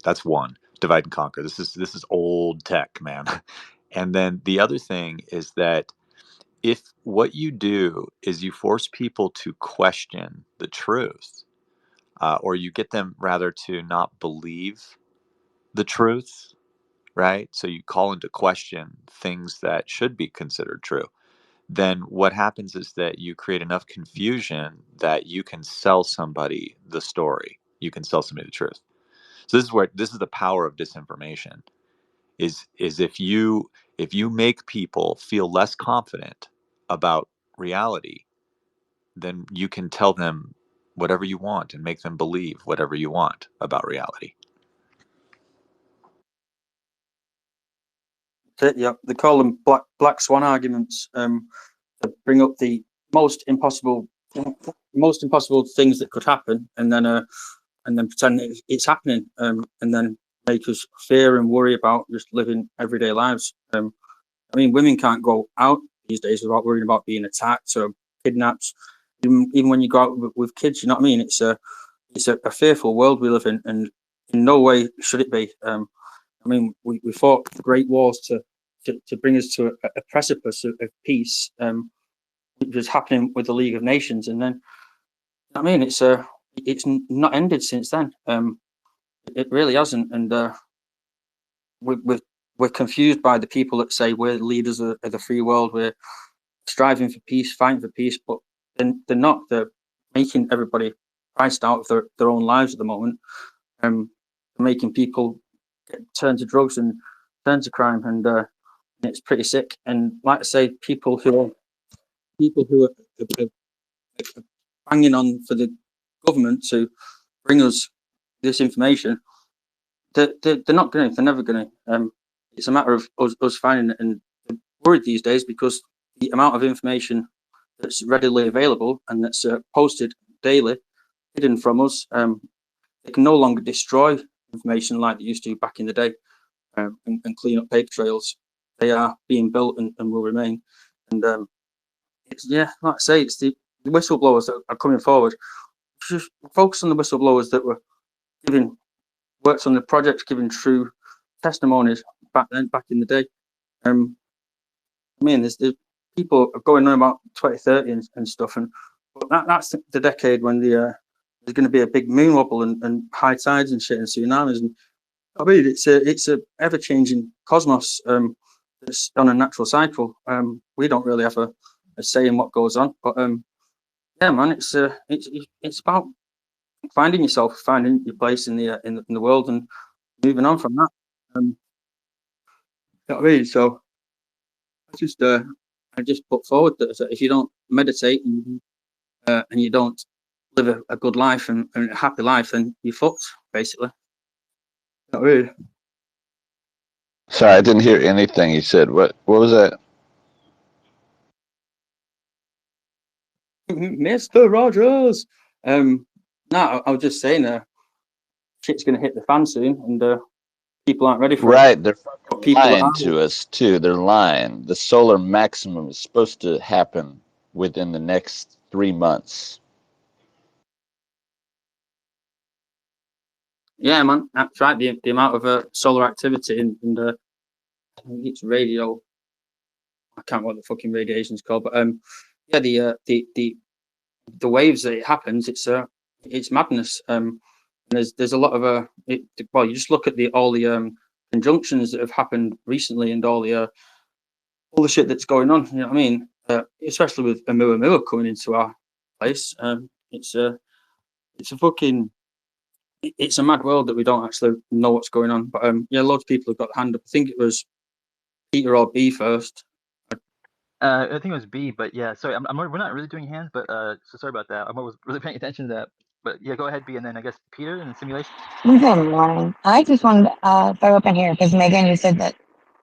That's one. Divide and conquer. This is old tech, man. And then the other thing is that if what you do is you force people to question the truth, or you get them rather to not believe the truth, right? So you call into question things that should be considered true. Then what happens is that you create enough confusion that you can sell somebody the story. You can sell somebody the truth. So this is the power of disinformation. Is if you make people feel less confident about reality, then you can tell them whatever you want and make them believe whatever you want about reality. Yeah, they call them black swan arguments. That bring up the most impossible things that could happen, and then pretend it's happening, and then make us fear and worry about just living everyday lives. I mean, women can't go out these days without worrying about being attacked or kidnapped. Even when you go out with kids, you know what I mean? It's a fearful world we live in, and in no way should it be. I mean, we fought great wars to bring us to a precipice of peace, which was happening with the League of Nations, and then I mean, it's not ended since then. It really hasn't, and we're confused by the people that say we're the leaders of the free world. We're striving for peace, fighting for peace, but then they're not. They're making everybody priced out of their own lives at the moment. making people turn to drugs and turn to crime, and it's pretty sick. And like I say, people who are banging on for the government to bring us this information, they're not going to. They're never going to. It's a matter of us finding it, and I'm worried these days because the amount of information that's readily available and that's posted daily, hidden from us, they can no longer destroy information like they used to back in the day, and clean up paper trails. They are being built and will remain. And it's, yeah, like I say, it's the whistleblowers that are coming forward. Just focus on the whistleblowers that were worked on the project, giving true testimonies back in the day. I mean, there's people are going on about 2030 and stuff, but that's the decade when there's going to be a big moon wobble and high tides and shit and tsunamis. And I mean, it's a ever changing cosmos that's on a natural cycle. We don't really have a say in what goes on, but yeah, man, it's about finding yourself, finding your place in the world, and moving on from that. You know what I mean? So I just put forward that if you don't meditate and you don't live a good life and a happy life, then you're fucked, basically. You know what I mean? Sorry, I didn't hear anything you said. What was that? Mr. Rogers. No, I was just saying shit's gonna hit the fan soon, and people aren't ready for it. Right, they're fucking lying to us too. They're lying. The solar maximum is supposed to happen within the next 3 months. Yeah, man, that's right. The amount of solar activity and I think it's radio. I can't remember what the fucking radiation's called, but yeah, the waves that it happens, it's madness. And there's a lot of well, you just look at all the conjunctions that have happened recently and all the shit that's going on. You know what I mean? Especially with Oumuamua coming into our place. It's a fucking. It's a mad world that we don't actually know what's going on. But yeah, loads of people have got hand up. I think it was Peter or B first. I think it was B, but yeah, sorry, we're not really doing hands, but so sorry about that. I was really paying attention to that. But yeah, go ahead, B, and then I guess Peter in the simulation. Good morning. I just wanted to throw up in here because Megan, you said that.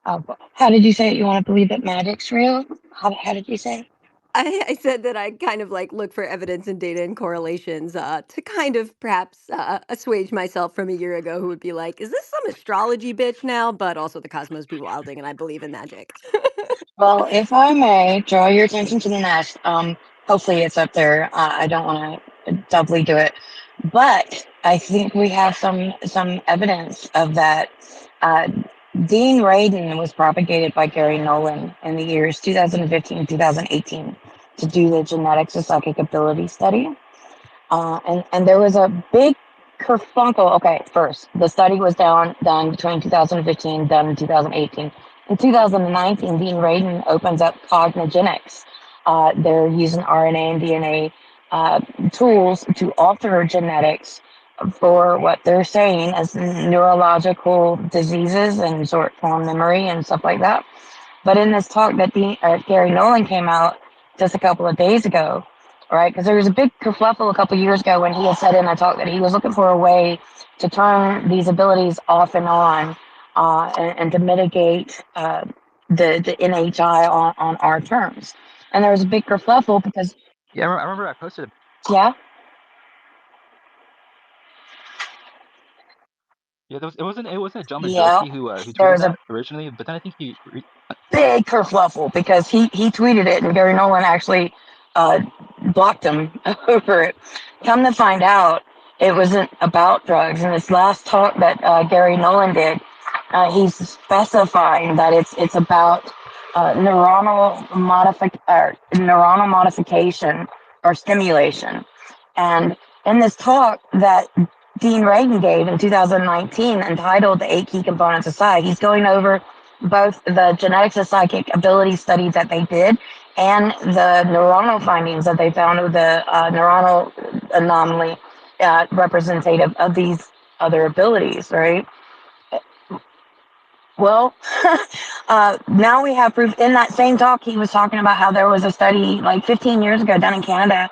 How did you say it? You want to believe that magic's real? How did you say? I said that I kind of like look for evidence and data and correlations to kind of perhaps assuage myself from a year ago who would be like, is this some astrology bitch now? But also the cosmos be wilding and I believe in magic. Well, if I may draw your attention to the nest, hopefully it's up there. I don't want to doubly do it, but I think we have some evidence of that. Dean Radin was propagated by Gary Nolan in the years 2015 and 2018 to do the genetics of psychic ability study. And there was a big kerfunkel. Okay, first, the study was done between 2015, done in 2018. In 2019, Dean Radin opens up Cognogenics. They're using RNA and DNA tools to alter genetics for what they're saying as neurological diseases and short-form memory and stuff like that. But in this talk that Gary Nolan came out just a couple of days ago, right? Because there was a big kerfuffle a couple of years ago when he had said in a talk that he was looking for a way to turn these abilities off and on and to mitigate the NHI on our terms. And there was a big kerfuffle because... Yeah, I remember I posted it. Yeah? Yeah, it wasn't a gentleman Yeah, Joshi who there tweeted was a that originally, but then I think he big kerfluffle because he tweeted it and Gary Nolan actually blocked him over it. Come to find out, it wasn't about drugs. In this last talk that Gary Nolan did, he's specifying that it's about neuronal modification or stimulation. And in this talk that Dean Radin gave in 2019 entitled The 8 Key Components of Psych, he's going over both the genetics of psychic ability studies that they did and the neuronal findings that they found with the neuronal anomaly representative of these other abilities, right? Well, now we have proof. In that same talk, he was talking about how there was a study like 15 years ago done in Canada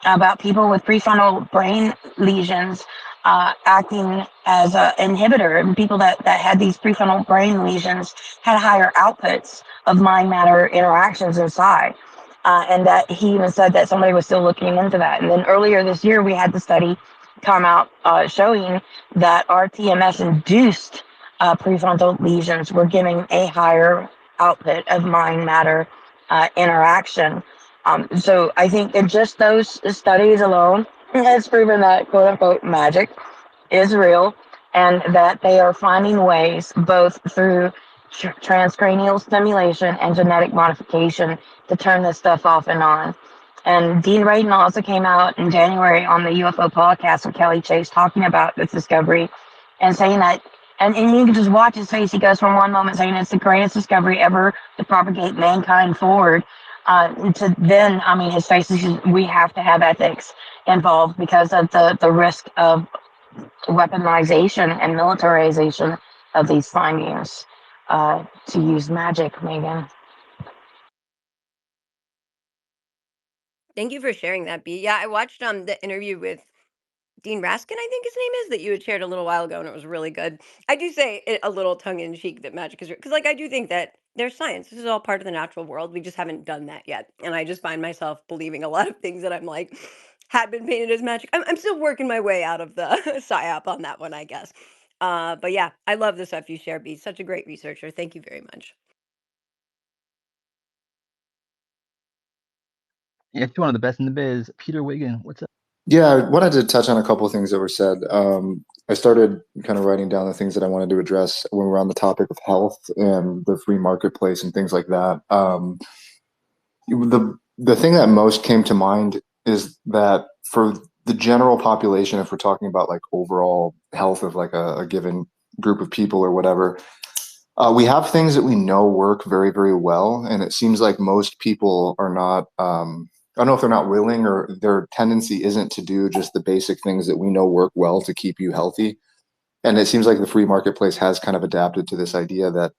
about people with prefrontal brain lesions acting as an inhibitor. And people that had these prefrontal brain lesions had higher outputs of mind matter interactions inside. And that he even said that somebody was still looking into that. And then earlier this year, we had the study come out showing that RTMS induced prefrontal lesions were giving a higher output of mind matter interaction. So I think in just those studies alone has proven that quote unquote magic is real, and that they are finding ways both through transcranial stimulation and genetic modification to turn this stuff off and on. And Dean Radin also came out in January on the UFO podcast with Kelly Chase talking about this discovery and saying that, and you can just watch his face. He goes from one moment saying it's the greatest discovery ever to propagate mankind forward to then, I mean, his face is just, we have to have ethics involved because of the risk of weaponization and militarization of these findings. To use magic, Megan. Thank you for sharing that, B. Yeah, I watched the interview with Dean Raskin, I think his name is, that you had shared a little while ago, and it was really good. I do say it a little tongue in cheek that magic is real, because like I do think that there's science. This is all part of the natural world. We just haven't done that yet, and I just find myself believing a lot of things that I'm like had been painted as magic. I'm still working my way out of the psyop on that one, I guess. But yeah, I love the stuff you share, B. Such a great researcher. Thank you very much. Yeah, she's one of the best in the biz. Peter Wiggin, what's up? Yeah, I wanted to touch on a couple of things that were said. I started kind of writing down the things that I wanted to address when we were on the topic of health and the free marketplace and things like that. The thing that most came to mind is that for the general population, if we're talking about like overall health of like a given group of people or whatever, we have things that we know work very, very well. And it seems like most people are not, I don't know if they're not willing or their tendency isn't to do just the basic things that we know work well to keep you healthy. And it seems like the free marketplace has kind of adapted to this idea that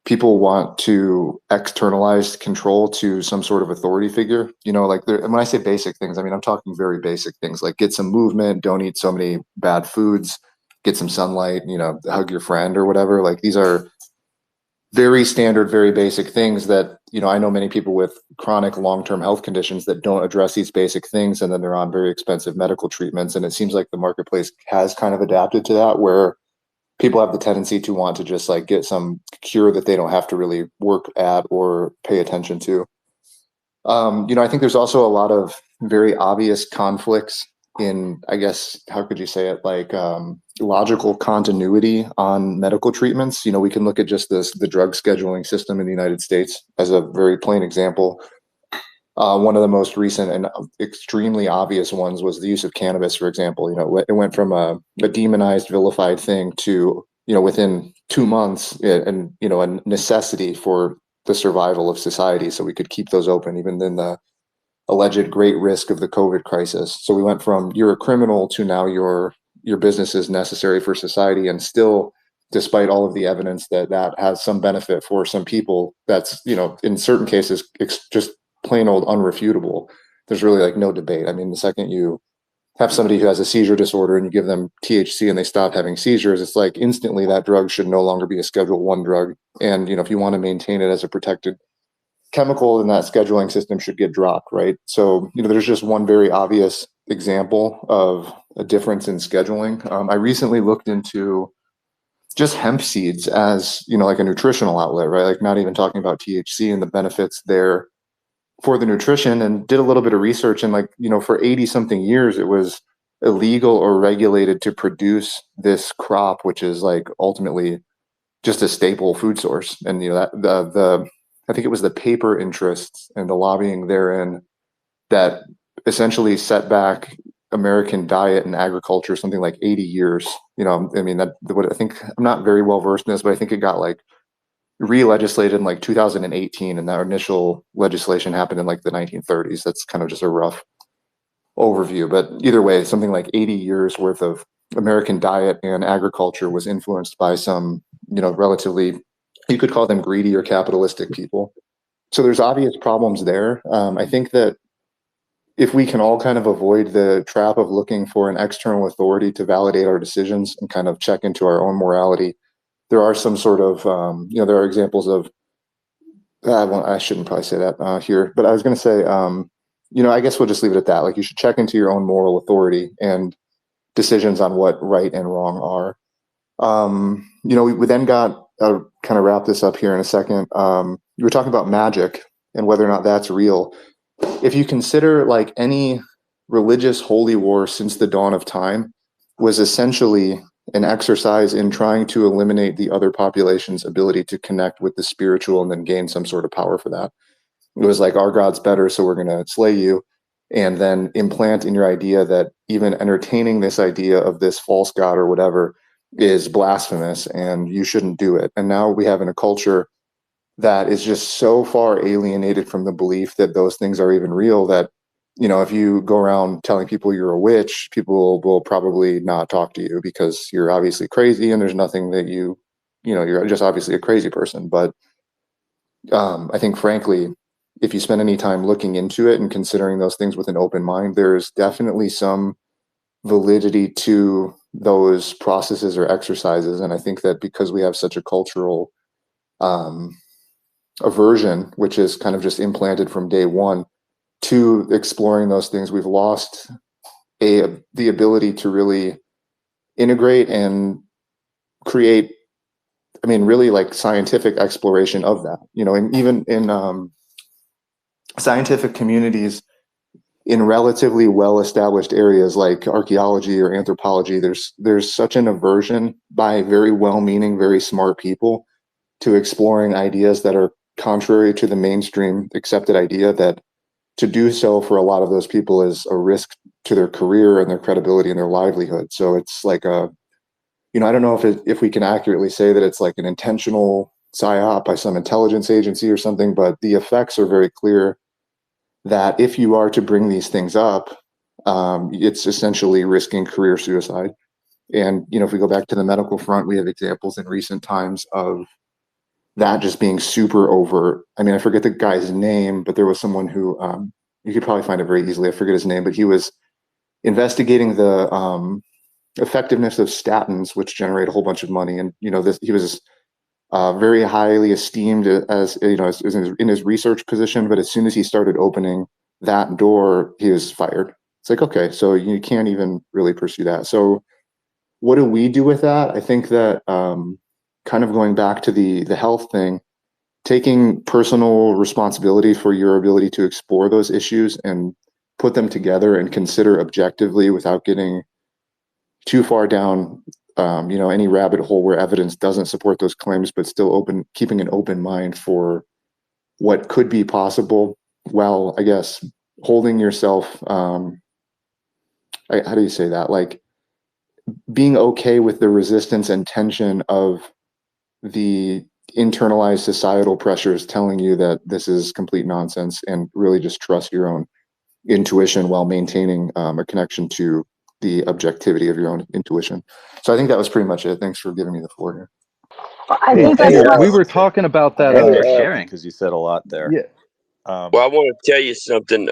people want to externalize control to some sort of authority figure. You know, like when I say basic things, I mean, I'm talking very basic things like get some movement, don't eat so many bad foods, get some sunlight, you know, hug your friend or whatever. Like these are very standard, very basic things that, you know, I know many people with chronic long-term health conditions that don't address these basic things, and then they're on very expensive medical treatments. And it seems like the marketplace has kind of adapted to that, where people have the tendency to want to just like get some cure that they don't have to really work at or pay attention to. You know, I think there's also a lot of very obvious conflicts in, I guess, how could you say it, like logical continuity on medical treatments. You know, we can look at just the drug scheduling system in the United States as a very plain example. One of the most recent and extremely obvious ones was the use of cannabis, for example. You know, it went from a demonized, vilified thing to, you know, within 2 months, and, you know, a necessity for the survival of society. So we could keep those open, even in the alleged great risk of the COVID crisis. So we went from you're a criminal to now your business is necessary for society. And still, despite all of the evidence that has some benefit for some people, that's, you know, in certain cases, it's just plain old unrefutable. There's really like no debate. I mean, the second you have somebody who has a seizure disorder and you give them THC and they stop having seizures, it's like instantly that drug should no longer be a Schedule I drug. And, you know, if you want to maintain it as a protected chemical, then that scheduling system should get dropped, right? So, you know, there's just one very obvious example of a difference in scheduling. I recently looked into just hemp seeds as, you know, like a nutritional outlet, right? Like not even talking about THC and the benefits there for the nutrition, and did a little bit of research. And like, you know, for 80 something years, it was illegal or regulated to produce this crop, which is like ultimately just a staple food source. And, you know, that I think it was the paper interests and the lobbying therein that essentially set back American diet and agriculture something like 80 years. You know, I mean, that what I think, I'm not very well versed in this, but I think it got like re-legislated in like 2018, and that initial legislation happened in like the 1930s. That's kind of just a rough overview, but either way, something like 80 years worth of American diet and agriculture was influenced by some, relatively, you could call them greedy or capitalistic people. So there's obvious problems there. I think that if we can all kind of avoid the trap of looking for an external authority to validate our decisions and kind of check into our own morality, there are some sort of, there are examples of, I shouldn't probably say that here, but I was going to say, I guess we'll just leave it at that. Like, you should check into your own moral authority and decisions on what right and wrong are. We then got, I'll kind of wrap this up here in a second. You were talking about magic and whether or not that's real. If you consider, like, any religious holy war since the dawn of time was essentially an exercise in trying to eliminate the other population's ability to connect with the spiritual and then gain some sort of power for that. It was like, our God's better, so we're going to slay you, and then implant in your idea that even entertaining this idea of this false God or whatever is blasphemous and you shouldn't do it. And now we have in a culture that is just so far alienated from the belief that those things are even real that, if you go around telling people you're a witch, people will probably not talk to you because you're obviously crazy and there's nothing that you're just obviously a crazy person. But I think, frankly, if you spend any time looking into it and considering those things with an open mind, there's definitely some validity to those processes or exercises. And I think that because we have such a cultural aversion, which is kind of just implanted from day one, to exploring those things, we've lost the ability to really integrate and create, really, like, scientific exploration of that. And even in scientific communities in relatively well-established areas like archaeology or anthropology, there's such an aversion by very well-meaning, very smart people to exploring ideas that are contrary to the mainstream accepted idea, that to do so for a lot of those people is a risk to their career and their credibility and their livelihood. So it's like I don't know if we can accurately say that it's like an intentional psyop by some intelligence agency or something, but the effects are very clear that if you are to bring these things up, it's essentially risking career suicide. And, if we go back to the medical front, we have examples in recent times of that just being super overt. I forget the guy's name, but there was someone who, you could probably find it very easily. I forget his name, but he was investigating the effectiveness of statins, which generate a whole bunch of money. And, he was very highly esteemed as in his research position. But as soon as he started opening that door, he was fired. It's like, okay, so you can't even really pursue that. So what do we do with that? I think that kind of going back to the health thing, taking personal responsibility for your ability to explore those issues and put them together and consider objectively without getting too far down any rabbit hole where evidence doesn't support those claims, but still keeping an open mind for what could be possible, while, I guess, holding yourself, how do you say that? Like, being okay with the resistance and tension of the internalized societal pressures telling you that this is complete nonsense, and really just trust your own intuition while maintaining a connection to the objectivity of your own intuition. So I think that was pretty much it. Thanks for giving me the floor here. I think that's Hey, what we were talking about that. Thanks for sharing, because you said a lot there. Yeah. Well, I want to tell you something.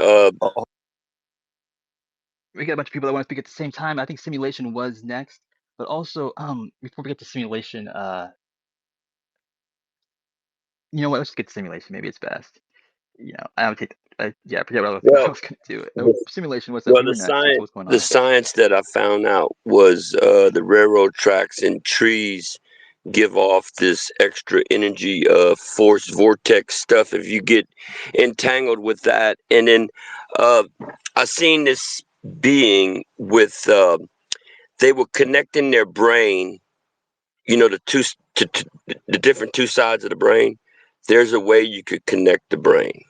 We got a bunch of people that want to speak at the same time. I think simulation was next, but also before we get to simulation, you know what? Let's just get to simulation. Maybe it's best. I would take. Yeah, forget what I was going to do. Simulation. What's up? Well, You were next. What's going on? the science that I found out was the railroad tracks and trees give off this extra energy, force vortex stuff if you get entangled with that. And then I seen this being with they were connecting their brain, the different two sides of the brain. There's a way you could connect the brain,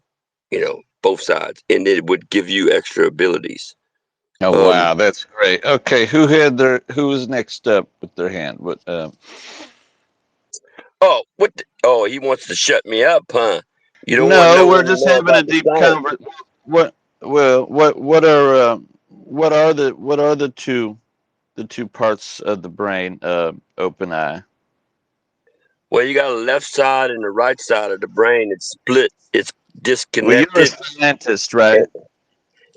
both sides, and it would give you extra abilities. Oh wow, that's great. Okay, who was next up with their hand? What he wants to shut me up, huh? You don't No, want to know we're just having a deep conversation. What are the the two parts of the brain, open eye? Well, you got a left side and the right side of the brain. It's split. It's Well, you're a disconnected. scientist, right?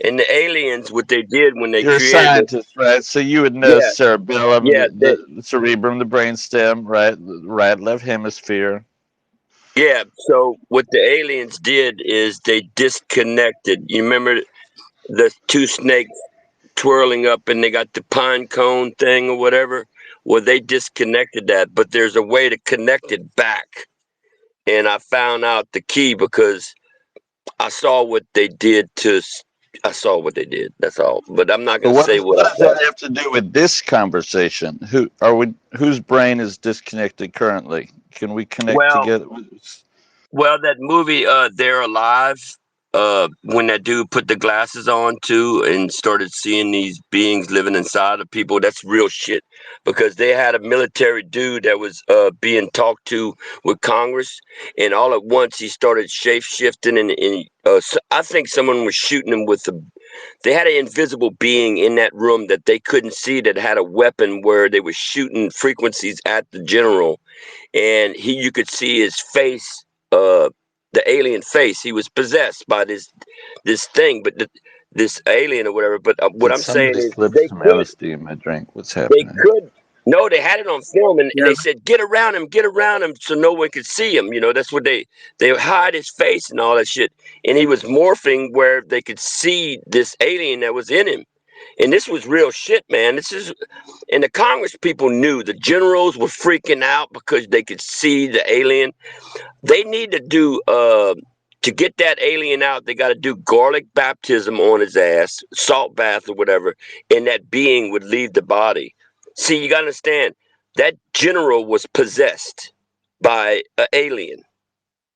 And the aliens, what they did when they You're a created it, scientist, right? So you would know yeah, cerebellum, yeah, the cerebrum, the brainstem, right? Right, left hemisphere. yeah. So what the aliens did is they disconnected. You remember the two snakes twirling up and they got the pine cone thing or whatever? Well, they disconnected that, but there's a way to connect it back. And I found out the key because I saw what they did to. I saw what they did. That's all. But I'm not But going to say what what I does saw. that have to do with this conversation? Whose brain is disconnected currently? Can we connect Well, together? Well, that movie, They're Alive, when that dude put the glasses on too and started seeing these beings living inside of people, that's real shit. Because they had a military dude that was being talked to with Congress, and all at once he started shape shifting, and so I think someone was shooting him with they had an invisible being in that room that they couldn't see that had a weapon where they were shooting frequencies at the general, and you could see his face, the alien face. He was possessed by this thing, but this alien or whatever. But what Did I'm saying somebody is slip some LSD in my drink? What's they happening? could. No, they had it on film, and Yeah. they said, get around him, so no one could see him. You know, that's what they hide his face and all that shit. And he was morphing where they could see this alien that was in him. And this was real shit, man. And the Congress people knew. The generals were freaking out because they could see the alien. They need to do to get that alien out. They got to do garlic baptism on his ass, salt bath or whatever, and that being would leave the body. See, you got to understand that general was possessed by an alien,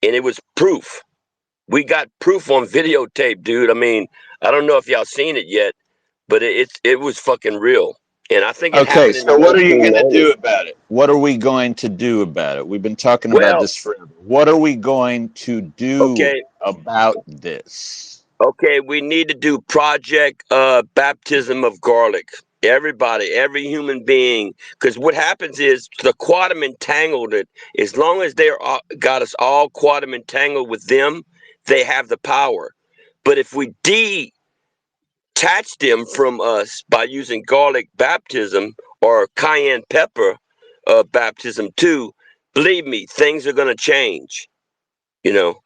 and it was proof. We got proof on videotape, dude. I mean, I don't know if y'all seen it yet, but it was fucking real, and I think it Okay, happened in the so what are you going to 1990s. do about it? What are we going to do about it? We've been talking about Well, this forever. What are we going to do okay. about this? Okay, we need to do project baptism of garlic. Everybody, every human being, because what happens is the quantum entangled it. As long as they're got us all quantum entangled with them, they have the power. But if we detach them from us by using garlic baptism or cayenne pepper baptism too, believe me, things are going to change. You know,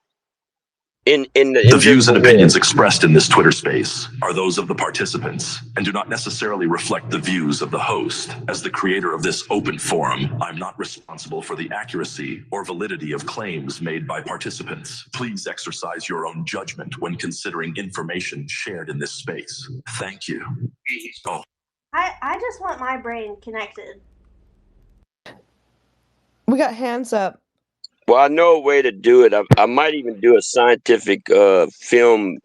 in the The views and invisible opinions world. expressed in this Twitter space are those of the participants and do not necessarily reflect the views of the host. As the creator of this open forum, I'm not responsible for the accuracy or validity of claims made by participants. Please exercise your own judgment when considering information shared in this space. Thank you. Oh. I just want my brain connected. We got hands up. Well, I know a way to do it. I might even do a scientific film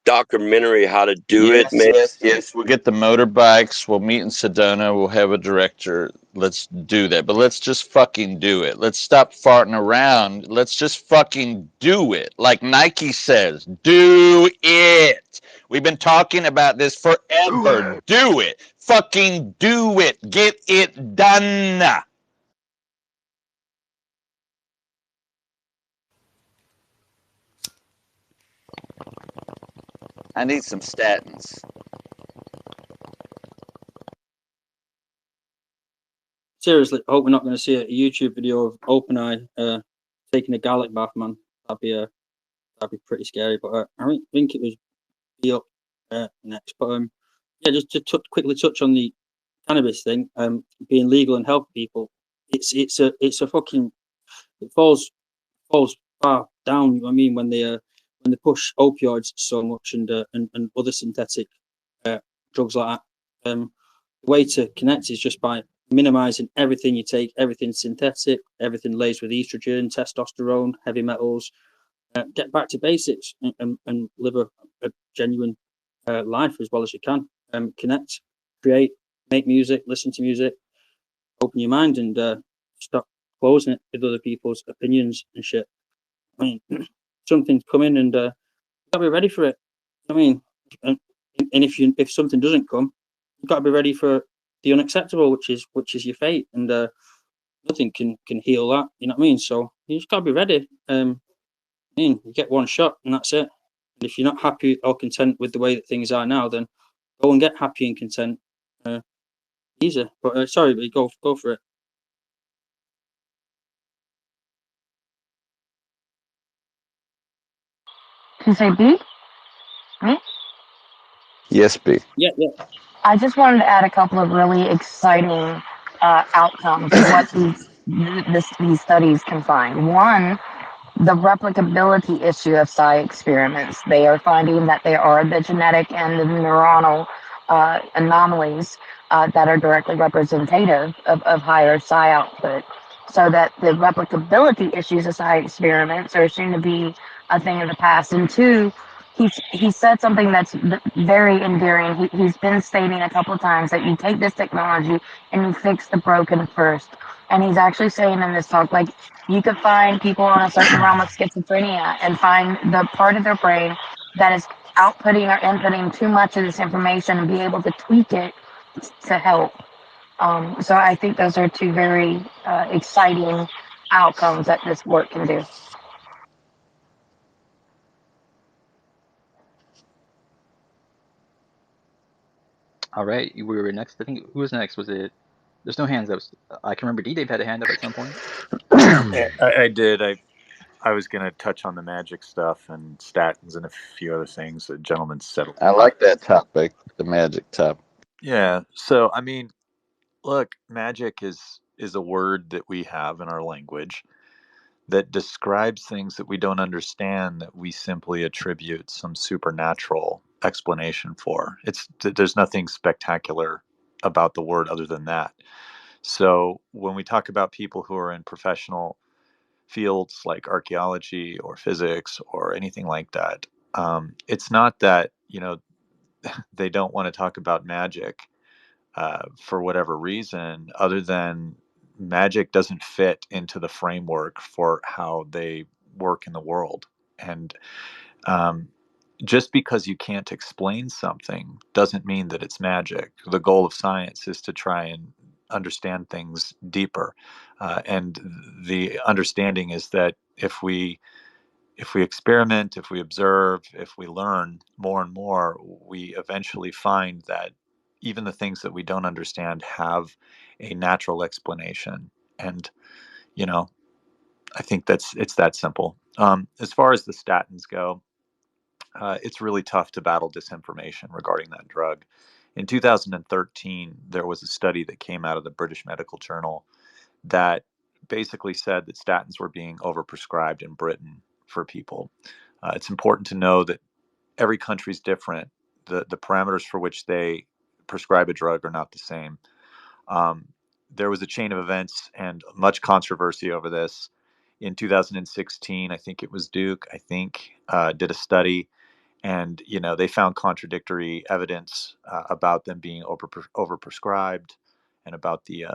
documentary how to do it, man. Yes. We'll get the motorbikes. We'll meet in Sedona. We'll have a director. Let's do that. But let's just fucking do it. Let's stop farting around. Let's just fucking do it. Like Nike says, do it. We've been talking about this forever. Do it. Fucking do it. Get it done. I need some statins. Seriously, I hope we're not going to see a YouTube video of OpenEye taking a garlic bath, man. That'd be pretty scary. But I think it was be up next. But yeah, just to quickly touch on the cannabis thing, being legal and help people. It's a fucking, it falls far down. You know what I mean, when they push opioids so much and other synthetic drugs like that. The way to connect is just by minimizing everything you take, everything synthetic, everything laced with estrogen, testosterone, heavy metals. Get back to basics and live a genuine life as well as you can. Connect, create, make music, listen to music, open your mind, and stop closing it with other people's opinions and shit. I mean, something's coming, and you gotta be ready for it. I mean, and if something doesn't come, you gotta be ready for the unacceptable, which is your fate, and nothing can heal that. You know what I mean? So you just gotta be ready. You get one shot, and that's it. And if you're not happy or content with the way that things are now, then go and get happy and content. Easy. But sorry, but go for it. Can you say B? Me? Yes, B. Yeah. I just wanted to add a couple of really exciting outcomes of what these studies can find. One, the replicability issue of psi experiments. They are finding that there are the genetic and the neuronal anomalies that are directly representative of higher psi output. So that the replicability issues of psi experiments are soon to be a thing of the past. And two, he said something that's very endearing. He's been stating a couple of times that you take this technology and you fix the broken first. And he's actually saying in this talk, like, you could find people on a certain realm of schizophrenia and find the part of their brain that is outputting or inputting too much of this information and be able to tweak it to help. So I think those are two very exciting outcomes that this work can do. All right, we were next. I think who was next? Was it? There's no hands up. I can remember D-Dave had a hand up at some point. I did. I was going to touch on the magic stuff and statins and a few other things. The gentleman settled. I like that topic, the magic topic. Yeah. So, I mean, look, magic is a word that we have in our language that describes things that we don't understand, that we simply attribute some supernatural explanation for. There's nothing spectacular about the word other than that. So when we talk about people who are in professional fields like archaeology or physics or anything like that, it's not that, they don't want to talk about magic for whatever reason, other than magic doesn't fit into the framework for how they work in the world. And just because you can't explain something doesn't mean that it's magic. The goal of science is to try and understand things deeper. And the understanding is that if we experiment, if we observe, if we learn more and more, we eventually find that even the things that we don't understand have a natural explanation. And, I think it's that simple. As far as the statins go, it's really tough to battle disinformation regarding that drug. In 2013, there was a study that came out of the British Medical Journal that basically said that statins were being overprescribed in Britain for people. It's important to know that every country is different. The parameters for which they prescribe a drug are not the same. There was a chain of events and much controversy over this. In 2016, I think it was Duke, did a study, and they found contradictory evidence about them being overprescribed and about the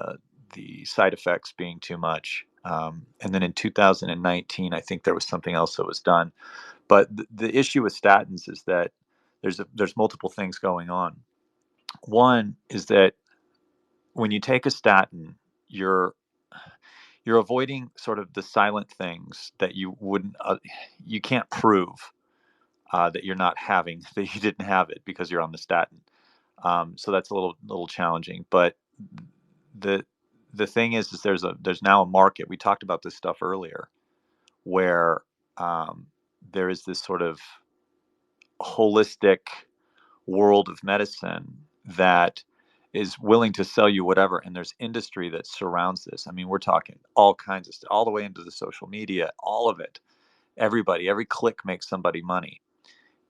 side effects being too much. And then in 2019, I think there was something else that was done. But the issue with statins is that there's multiple things going on. One is that when you take a statin, you're avoiding sort of the silent things that you can't prove that you're not having, that you didn't have it because you're on the statin. So that's a little challenging. But the thing is there's now a market. We talked about this stuff earlier, where there is this sort of holistic world of medicine that is willing to sell you whatever, and there's industry that surrounds this. I mean, we're talking all kinds of stuff, all the way into the social media, all of it. Every click makes somebody money,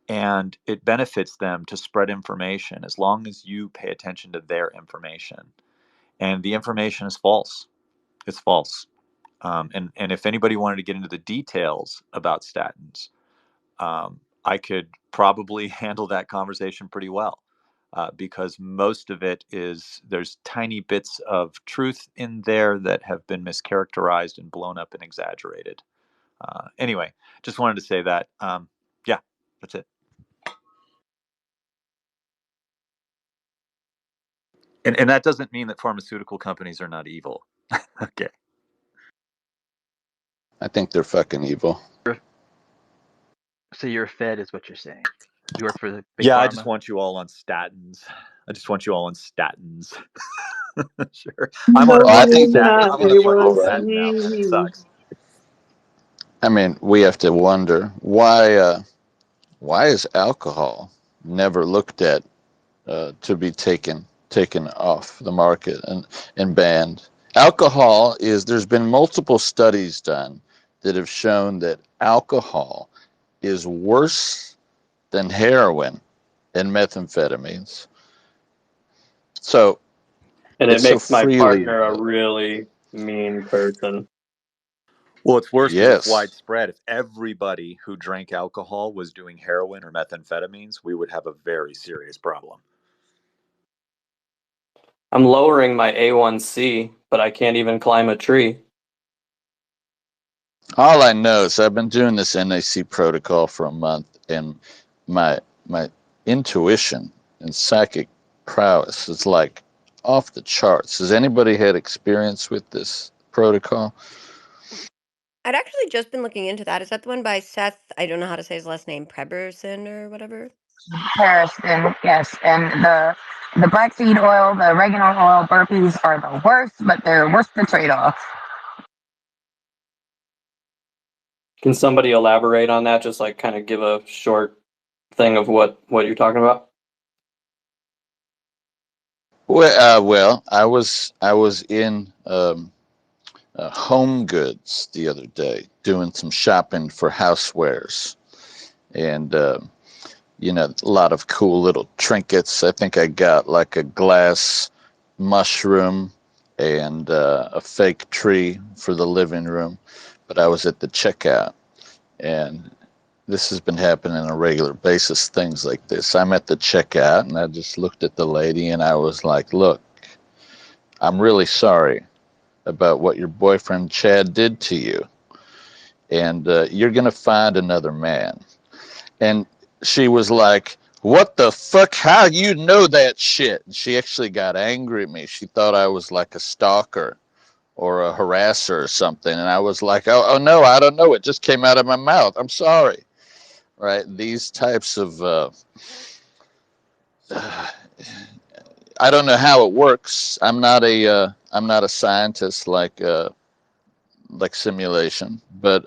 and it benefits them to spread information as long as you pay attention to their information. And the information is false. It's false. And if anybody wanted to get into the details about statins, I could probably handle that conversation pretty well, because most of it there's tiny bits of truth in there that have been mischaracterized and blown up and exaggerated. Anyway, just wanted to say that. Yeah, that's it. And that doesn't mean that pharmaceutical companies are not evil. Okay. I think they're fucking evil. So you're fed, is what you're saying. You work for the big Yeah, pharma? I just want you all on statins. Sure. I'm on a fucking statin now. It sucks. I mean, we have to wonder why is alcohol never looked at to be taken off the market and banned? Alcohol is, there's been multiple studies done that have shown that alcohol is worse than heroin and methamphetamines. So, and it it's so makes my freely. partner a really mean person. Well, it's worse because Yes. it's widespread. If everybody who drank alcohol was doing heroin or methamphetamines, we would have a very serious problem. I'm lowering my A1C, but I can't even climb a tree. All I know is I've been doing this NAC protocol for a month, and my intuition and psychic prowess is like off the charts. Has anybody had experience with this protocol? I'd actually just been looking into that. Is that the one by Seth? I don't know how to say his last name, Preberson or whatever. Harrison, yes, and the black seed oil, the oregano oil burpees are the worst, but they're worth the trade-off. Can somebody elaborate on that? Just like kind of give a short thing of what you're talking about. Well, I was in Home Goods the other day doing some shopping for housewares, and you know, a lot of cool little trinkets. I think I got like a glass mushroom and a fake tree for the living room. But I was at the checkout, and this has been happening on a regular basis, things like this. I'm at the checkout, and I just looked at the lady, and I was like, look, I'm really sorry about what your boyfriend Chad did to you, and you're going to find another man. And she was like, what the fuck? How you know that shit? And she actually got angry at me. She thought I was like a stalker or a harasser or something. And I was like, oh no, I don't know. It just came out of my mouth. I'm sorry. Right? These types of, I don't know how it works. I'm not a scientist like simulation, but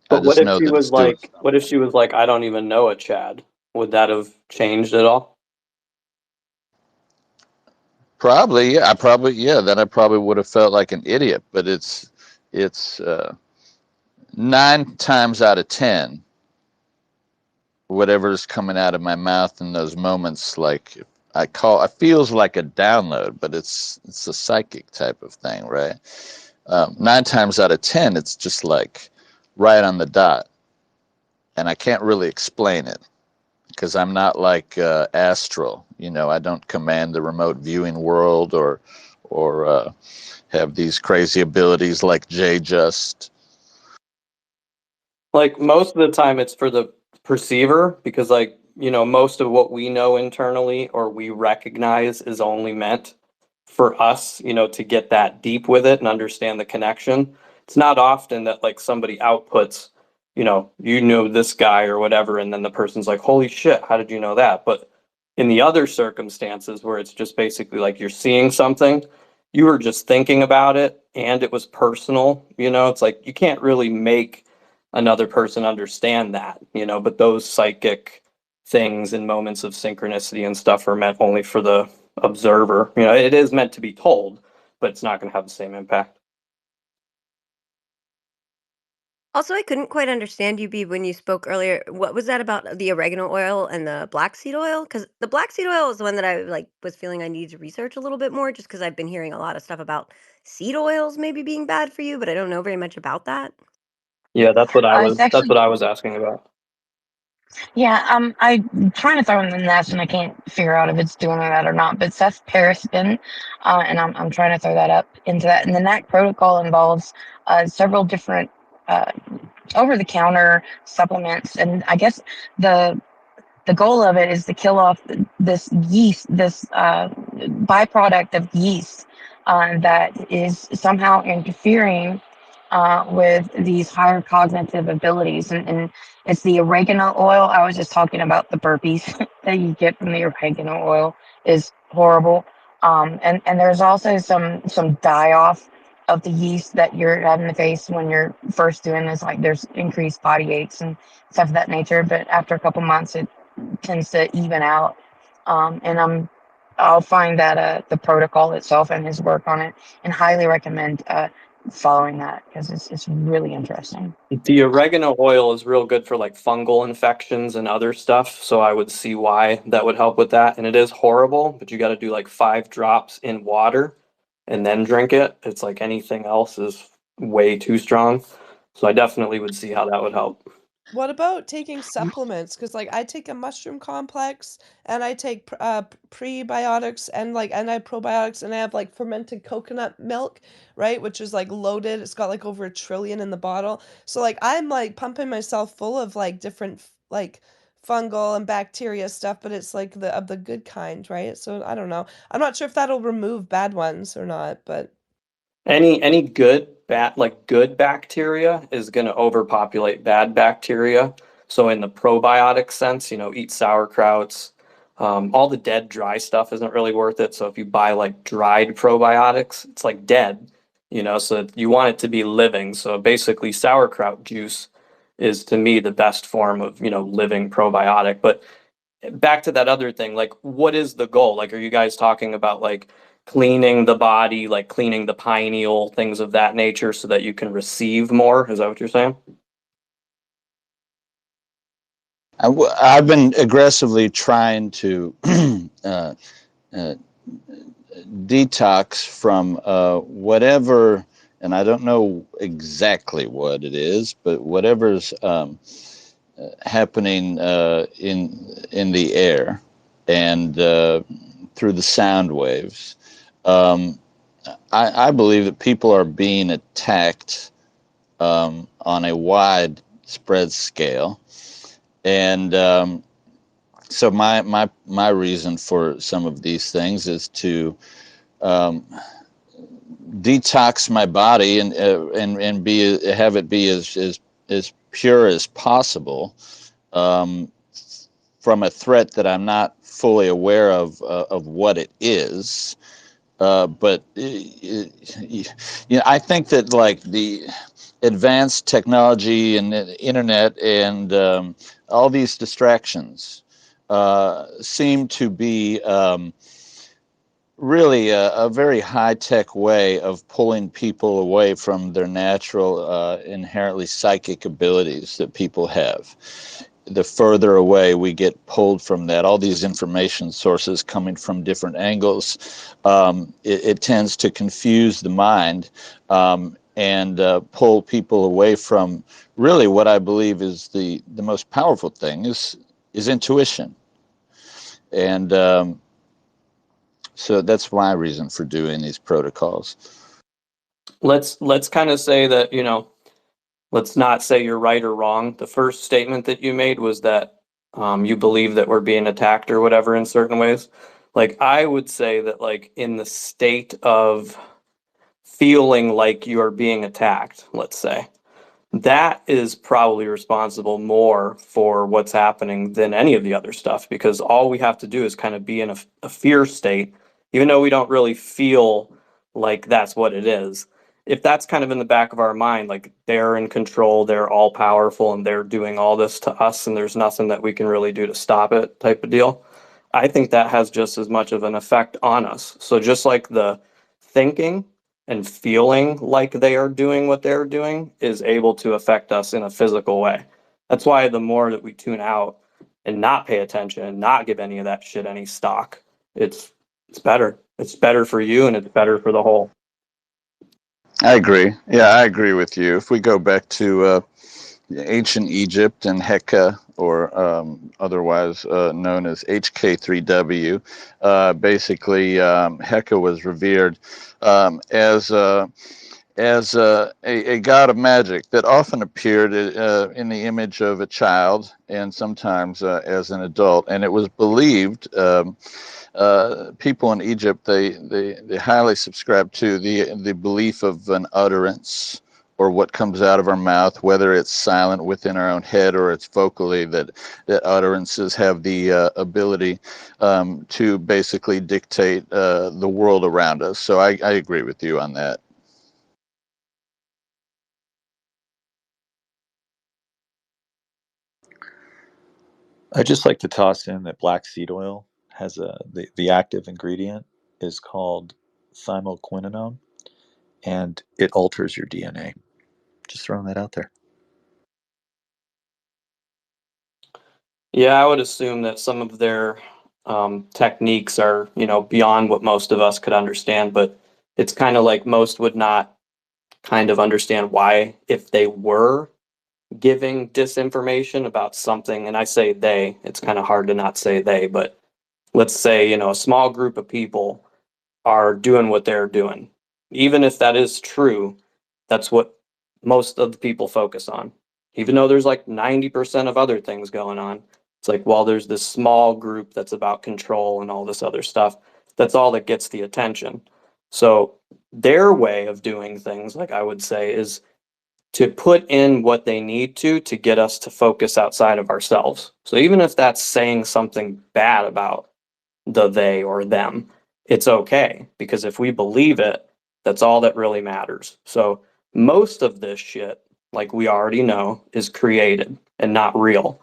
But what if she was like, I don't even know a Chad? Would that have changed at all? Probably, yeah. Then I probably would have felt like an idiot. But it's 9 times out of 10, whatever's coming out of my mouth in those moments, like it feels like a download, but it's a psychic type of thing, right? 9 times out of 10, it's just like right on the dot, and I can't really explain it because I'm not like astral. You know, I don't command the remote viewing world or have these crazy abilities like Jay just. Like most of the time it's for the perceiver, because like, you know, most of what we know internally or we recognize is only meant for us, you know, to get that deep with it and understand the connection. It's not often that like somebody outputs, you know this guy or whatever, and then the person's like, holy shit, how did you know that? But in the other circumstances where it's just basically like you're seeing something, you were just thinking about it and it was personal, you know, it's like you can't really make another person understand that, you know, but those psychic things and moments of synchronicity and stuff are meant only for the observer. You know, it is meant to be told, but it's not going to have the same impact. Also, I couldn't quite understand you, B, when you spoke earlier. What was that about the oregano oil and the black seed oil? Because the black seed oil is the one that I like was feeling I needed to research a little bit more, just because I've been hearing a lot of stuff about seed oils maybe being bad for you, but I don't know very much about that. Yeah, that's what It's that's actually, what I was asking about. yeah, I'm trying to throw in the nest and I can't figure out if it's doing that or not. But Seth Pariston, and I'm trying to throw that up into that. And the NAC protocol involves several different over-the-counter supplements, and I guess the the goal of it is to kill off this yeast, this byproduct of yeast that is somehow interfering with these higher cognitive abilities. And it's the oregano oil. I was just talking about the burpees that you get from the oregano oil is horrible. And there's also some die off of the yeast that you're having to face when you're first doing this. Like there's increased body aches and stuff of that nature, but after a couple months, it tends to even out. And I'll find that the protocol itself and his work on it, and highly recommend following that because it's really interesting. The oregano oil is real good for like fungal infections and other stuff. So I would see why that would help with that. And it is horrible, but you got to do like 5 drops in water and then drink it. It's like anything else is way too strong. So I definitely would see how that would help. What about taking supplements? Because like I take a mushroom complex and I take prebiotics and I probiotics and I have like fermented coconut milk, right? Which is like loaded. It's got like over 1 trillion in the bottle. So like I'm like pumping myself full of like different like fungal and bacteria stuff, but it's like the good kind, right? So I don't know. I'm not sure if that'll remove bad ones or not, but Any good good bacteria is going to overpopulate bad bacteria. So in the probiotic sense, eat sauerkrauts. All the dead dry stuff isn't really worth it. So if you buy like dried probiotics, it's like dead, so you want it to be living. So basically sauerkraut juice is to me the best form of, living probiotic. But back to that other thing, like what is the goal? Like, are you guys talking about like cleaning the body, like cleaning the pineal, things of that nature so that you can receive more? Is that what you're saying? I've been aggressively trying to detox from whatever, and I don't know exactly what it is, but whatever's happening in the air and through the sound waves. I believe that people are being attacked on a widespread scale, and so my reason for some of these things is to detox my body and have it be as pure as possible from a threat that I'm not fully aware of what it is. But I think that like the advanced technology and the internet and all these distractions seem to be really a very high-tech way of pulling people away from their natural, inherently psychic abilities that people have. The further away we get pulled from that, all these information sources coming from different angles, it tends to confuse the mind and pull people away from really what I believe is the most powerful thing is intuition. And so that's my reason for doing these protocols. Let's kind of say that, let's not say you're right or wrong. The first statement that you made was that you believe that we're being attacked or whatever in certain ways. Like I would say that like in the state of feeling like you're being attacked, let's say, that is probably responsible more for what's happening than any of the other stuff, because all we have to do is kind of be in a fear state, even though we don't really feel like that's what it is. If that's kind of in the back of our mind, like they're in control, they're all powerful, and they're doing all this to us, and there's nothing that we can really do to stop it type of deal, I think that has just as much of an effect on us. So just like the thinking and feeling like they are doing what they're doing is able to affect us in a physical way. That's why the more that we tune out and not pay attention and not give any of that shit any stock, it's better. It's better for you and it's better for the whole. I agree. Yeah, I agree with you. If we go back to ancient Egypt and Heka, or otherwise known as HK3W, basically Heka was revered as as a god of magic that often appeared in the image of a child and sometimes as an adult. And it was believed, people in Egypt, they highly subscribe to the belief of an utterance, or what comes out of our mouth, whether it's silent within our own head or it's vocally, that utterances have the ability to basically dictate the world around us. So I agree with you on that. I just like to toss in that black seed oil has the active ingredient is called thymolquinone, and it alters your DNA. Just throwing that out there. Yeah, I would assume that some of their techniques are, beyond what most of us could understand, but it's kind of like most would not kind of understand why, if they were giving disinformation about something, and I say they, it's kind of hard to not say they, but let's say, a small group of people are doing what they're doing. Even if that is true, that's what most of the people focus on. Even though there's like 90% of other things going on, it's like, well, there's this small group that's about control and all this other stuff. That's all that gets the attention. So their way of doing things, like I would say, is to put in what they need to get us to focus outside of ourselves. So even if that's saying something bad about the they or them, it's okay, because if we believe it, that's all that really matters. So most of this shit, like we already know, is created and not real.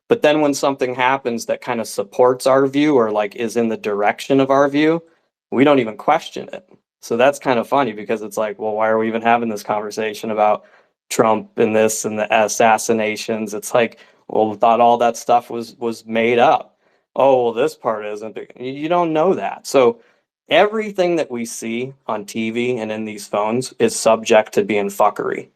But then when something happens that kind of supports our view or like is in the direction of our view, we don't even question it. So that's kind of funny, because it's like, well, why are we even having this conversation about Trump and this and the assassinations? It's like, well, we thought all that stuff was made up. Oh, well, this part isn't. You don't know that. So everything that we see on TV and in these phones is subject to being fuckery.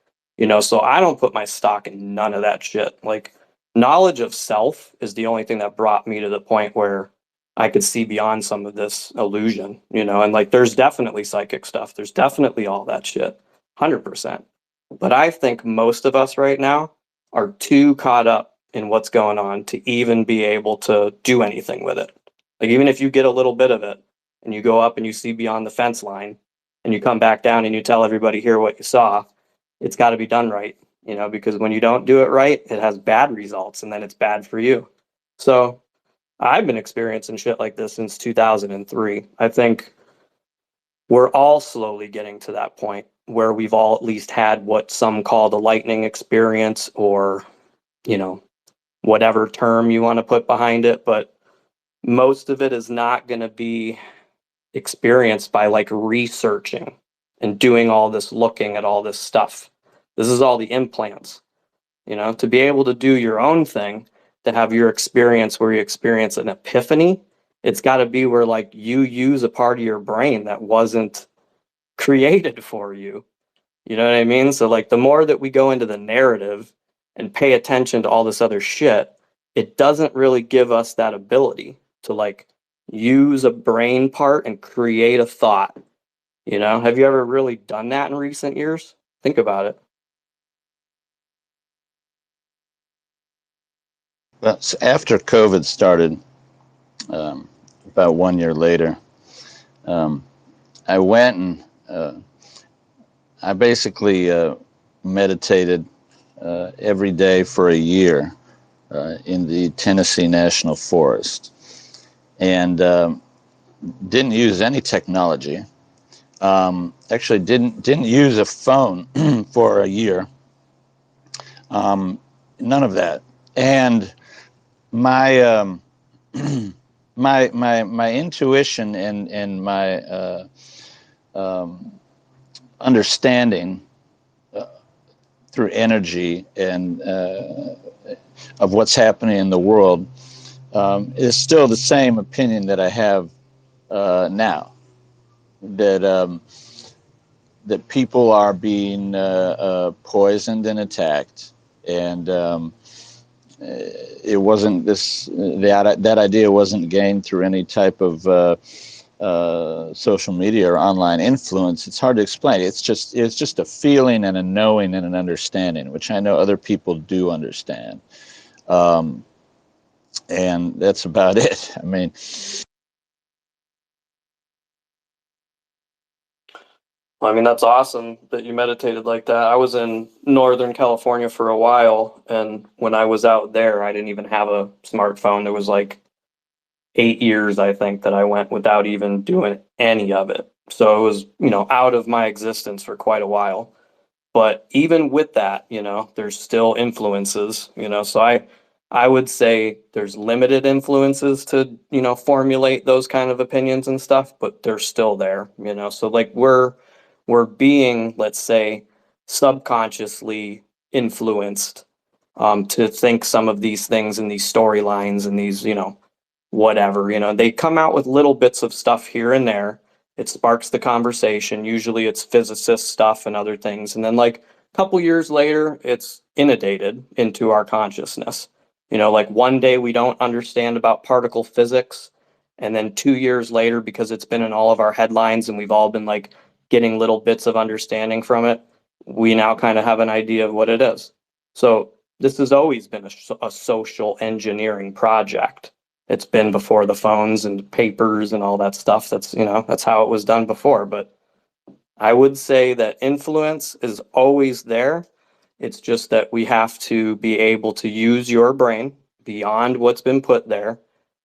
So I don't put my stock in none of that shit. Like, knowledge of self is the only thing that brought me to the point where I could see beyond some of this illusion, and like there's definitely psychic stuff. There's definitely all that shit, 100%. But I think most of us right now are too caught up in what's going on to even be able to do anything with it. Like, even if you get a little bit of it and you go up and you see beyond the fence line and you come back down and you tell everybody here what you saw, it's got to be done right, because when you don't do it right, it has bad results and then it's bad for you. So I've been experiencing shit like this since 2003. I think we're all slowly getting to that point where we've all at least had what some call the lightning experience, or, whatever term you want to put behind it. But most of it is not going to be experienced by like researching and doing all this looking at all this stuff. This is all the implants, to be able to do your own thing, to have your experience where you experience an epiphany. It's got to be where like you use a part of your brain that wasn't created for you. You know what I mean? So like the more that we go into the narrative and pay attention to all this other shit, it doesn't really give us that ability to like use a brain part and create a thought. Have you ever really done that in recent years? Think about it. But after COVID started, about 1 year later, I went and I basically meditated every day for a year in the Tennessee National Forest, and didn't use any technology. Actually, didn't use a phone for a year. None of that, and my my intuition and my understanding through energy and of what's happening in the world is still the same opinion that I have now, that that people are being poisoned and attacked, and it wasn't that idea wasn't gained through any type of social media or online influence, it's hard to explain. It's just a feeling and a knowing and an understanding, which I know other people do understand. And that's about it. I mean, that's awesome that you meditated like that. I was in Northern California for a while, and when I was out there, I didn't even have a smartphone. There was like 8 years, I think, that I went without even doing any of it. So it was, out of my existence for quite a while. But even with that, there's still influences, so I would say there's limited influences to, formulate those kind of opinions and stuff, but they're still there, so like we're being, let's say, subconsciously influenced to think some of these things and these storylines and these, whatever, they come out with little bits of stuff here and there. It sparks the conversation. Usually it's physicist stuff and other things. And then like a couple years later, it's inundated into our consciousness. Like one day we don't understand about particle physics. And then 2 years later, because it's been in all of our headlines and we've all been like getting little bits of understanding from it, we now kind of have an idea of what it is. So this has always been a social engineering project. It's been before the phones and papers and all that stuff. That's how it was done before. But I would say that influence is always there. It's just that we have to be able to use your brain beyond what's been put there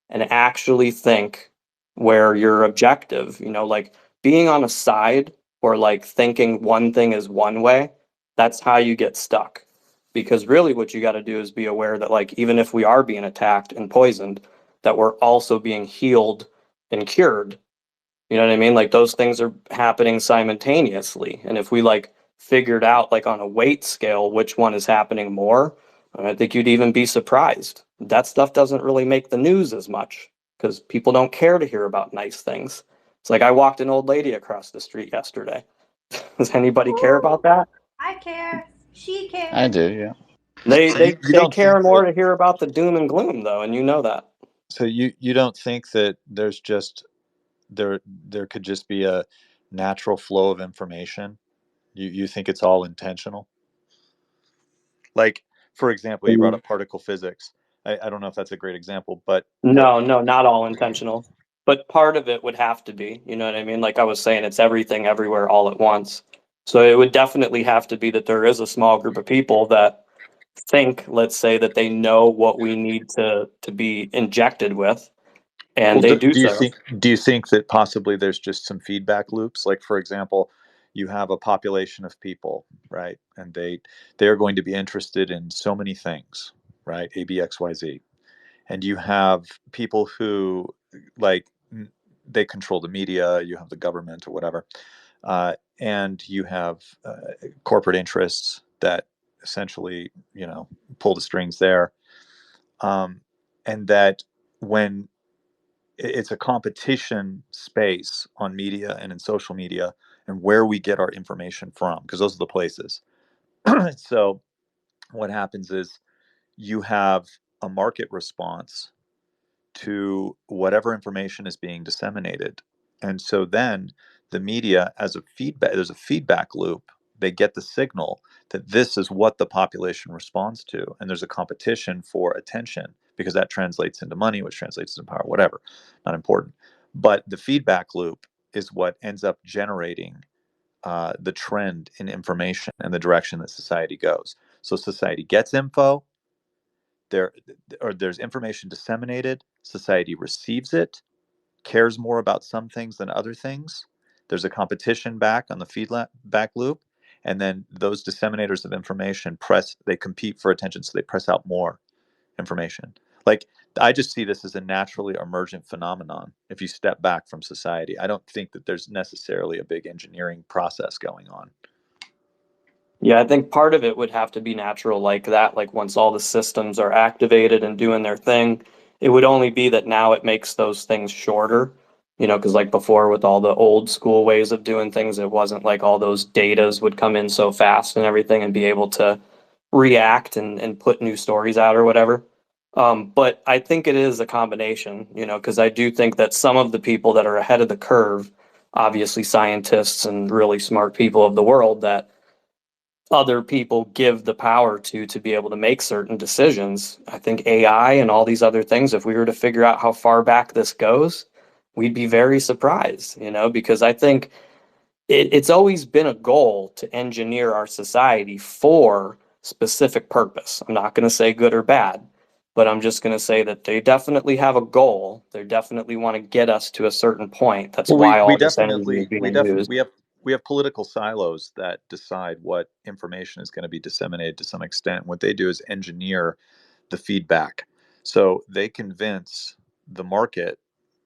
and actually think where you're objective, like being on a side or like thinking one thing is one way. That's how you get stuck. Because really what you got to do is be aware that like, even if we are being attacked and poisoned, that we're also being healed and cured. You know what I mean? Like those things are happening simultaneously. And if we like figured out like on a weight scale, which one is happening more, I think you'd even be surprised. That stuff doesn't really make the news as much because people don't care to hear about nice things. It's like I walked an old lady across the street yesterday. Does anybody care about that? I care. She cares. I do, yeah. They don't care think more that- to hear about the doom and gloom though, and you know that. So you don't think that there's just there could just be a natural flow of information? You think it's all intentional? Like, for example, you brought up particle physics. I don't know if that's a great example, but No, not all intentional. But part of it would have to be, you know what I mean? Like I was saying, it's everything everywhere all at once. So it would definitely have to be that there is a small group of people that think, let's say, that they know what we need to be injected with, and well, they do do you so. think that possibly there's just some feedback loops? Like, for example, you have a population of people, right? And they're going to be interested in so many things, right? A, B, X, Y, Z. And you have people who like they control the media, you have the government or whatever, and you have corporate interests that essentially pull the strings there, and that when it's a competition space on media and in social media and where we get our information from, because those are the places. So what happens is you have a market response to whatever information is being disseminated. And so then the media, as a feedback, there's a feedback loop. They get the signal that this is what the population responds to. And there's a competition for attention because that translates into money, which translates into power, whatever, not important. But the feedback loop is what ends up generating the trend in information and the direction that society goes. So society gets info, there's information disseminated, society receives it, cares more about some things than other things. There's a competition back on the feedback loop, and then those disseminators of information they compete for attention, so they press out more information. Like, I just see this as a naturally emergent phenomenon. If you step back from society, I don't think that there's necessarily a big engineering process going on. Yeah, I think part of it would have to be natural like that. Like once all the systems are activated and doing their thing, it would only be that now it makes those things shorter, because like before with all the old school ways of doing things, it wasn't like all those datas would come in so fast and everything and be able to react and put new stories out or whatever. But I think it is a combination, because I do think that some of the people that are ahead of the curve, obviously scientists and really smart people of the world that other people give the power to be able to make certain decisions. I think AI and all these other things, if we were to figure out how far back this goes, we'd be very surprised, because I think it's always been a goal to engineer our society for specific purpose. I'm not going to say good or bad, but I'm just going to say that they definitely have a goal. They definitely want to get us to a certain point. That's Well, why we all this energy is definitely being used. we have political silos that decide what information is going to be disseminated to some extent. What they do is engineer the feedback. So they convince the market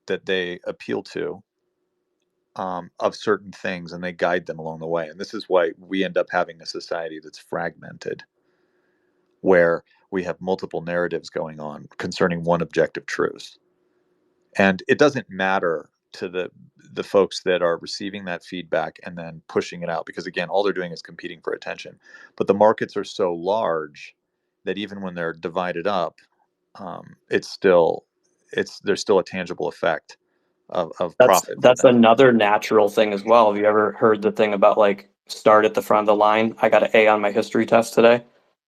that they appeal to of certain things, and they guide them along the way. And this is why we end up having a society that's fragmented, where we have multiple narratives going on concerning one objective truth. And it doesn't matter to the folks that are receiving that feedback and then pushing it out, because again, all they're doing is competing for attention. But the markets are so large that even when they're divided up, there's still a tangible effect of profit for That's them. another natural thing as well. Have you ever heard the thing about like start at the front of the line? I got an A on my history test today.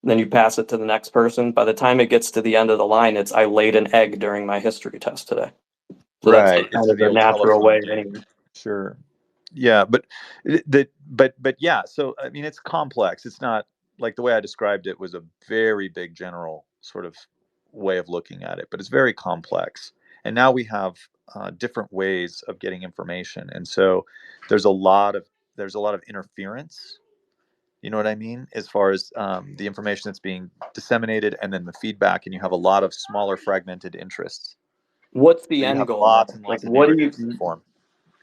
Then you pass it to the next person. By the time it gets to the end of the line, it's I laid an egg during my history test today. So that's Right. It's kind of the the old natural telephone way game. anyway. Sure. Yeah, but yeah. So I mean, it's complex. It's not like the way I described it was a very big general sort of way of looking at it, but it's very complex. And now we have different ways of getting information, and so there's a lot of interference. You know what I mean? As far as the information that's being disseminated, and then the feedback, and you have a lot of smaller fragmented interests. What's the So you end have goal lots though? and Like lots of what do narratives that you form.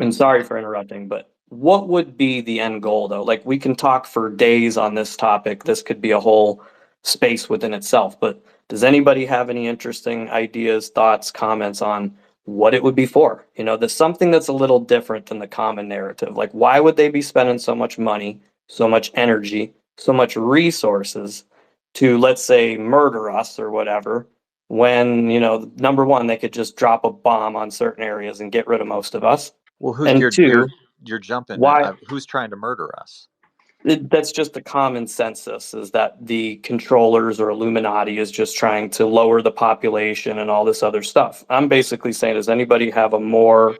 and sorry for interrupting, but what would be the end goal though? Like we can talk for days on this topic. This could be a whole space within itself, but does anybody have any interesting ideas, thoughts, comments on what it would be for? There's something that's a little different than the common narrative. Like why would they be spending so much money, so much energy, so much resources to, let's say, murder us or whatever, when, number one, they could just drop a bomb on certain areas and get rid of most of us. Well, And two, you're jumping. why Who's trying to murder us? that's just the common census is that the controllers or Illuminati is just trying to lower the population and all this other stuff. I'm basically saying, does anybody have a more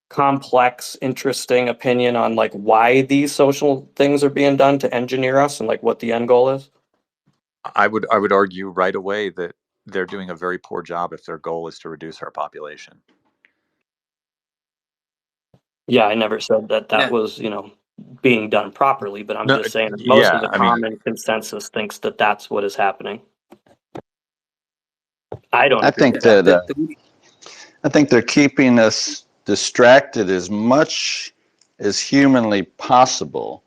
complex, interesting opinion on like why these social things are being done to engineer us and like what the end goal is? I would argue right away that they're doing a very poor job if their goal is to reduce our population. Yeah, I never said that Yeah. was, being done properly, but I'm No, just saying that most of yeah, the I mean, common consensus thinks that that's what is happening. I don't I agree think with that. that I think they're keeping us distracted as much as humanly possible,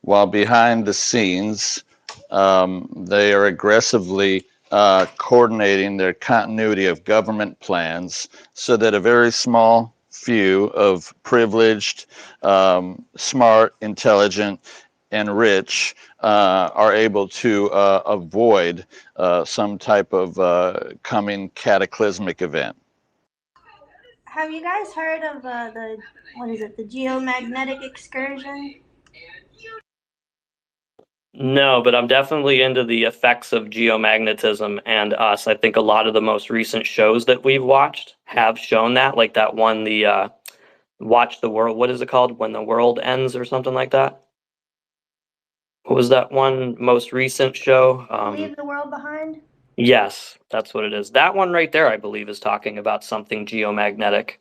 while behind the scenes, they are aggressively coordinating their continuity of government plans so that a very small few of privileged, smart, intelligent, and rich are able to avoid some type of coming cataclysmic event. Have you guys heard of the geomagnetic excursion? No, but I'm definitely into the effects of geomagnetism and us. I think a lot of the most recent shows that we've watched have shown that, like that one, the Watch the World. What is it called? When the World Ends or something like that? What was that one most recent show? Leave the world behind? Yes, that's what it is. That one right there, I believe, is talking about something geomagnetic.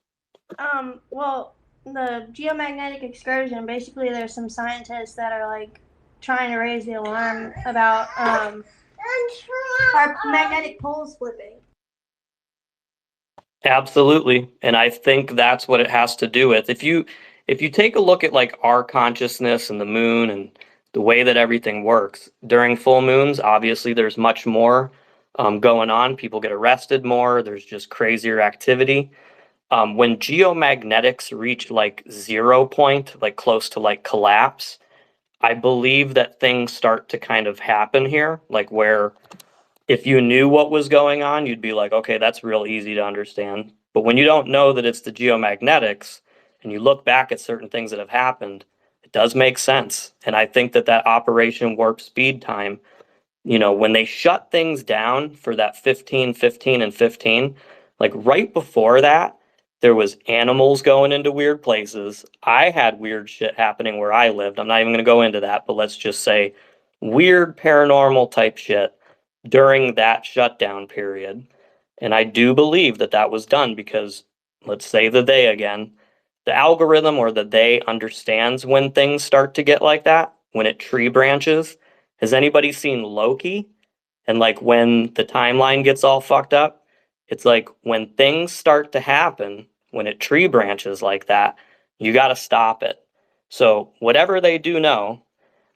Well, the geomagnetic excursion, basically there's some scientists that are like trying to raise the alarm about our magnetic poles flipping. Absolutely. And I think that's what it has to do with. If you take a look at like our consciousness and the moon and the way that everything works during full moons, obviously there's much more going on. People get arrested more. There's just crazier activity. When geomagnetics reach like 0 point, like close to like collapse, I believe that things start to kind of happen here, like where if you knew what was going on, you'd be like, okay, that's real easy to understand. But when you don't know that it's the geomagnetics and you look back at certain things that have happened, it does make sense. And I think that that Operation Warp Speed time, you know, when they shut things down for that 15, 15, and 15, like right before that, there was animals going into weird places. I had weird shit happening where I lived. I'm not even going to go into that, but let's just say weird paranormal type shit during that shutdown period. And I do believe that that was done because, let's say the they again, the algorithm or the they understands when things start to get like that, when it tree branches. Has anybody seen Loki? And like when the timeline gets all fucked up, it's like when things start to happen, when it tree branches like that, you got to stop it. So whatever they do know,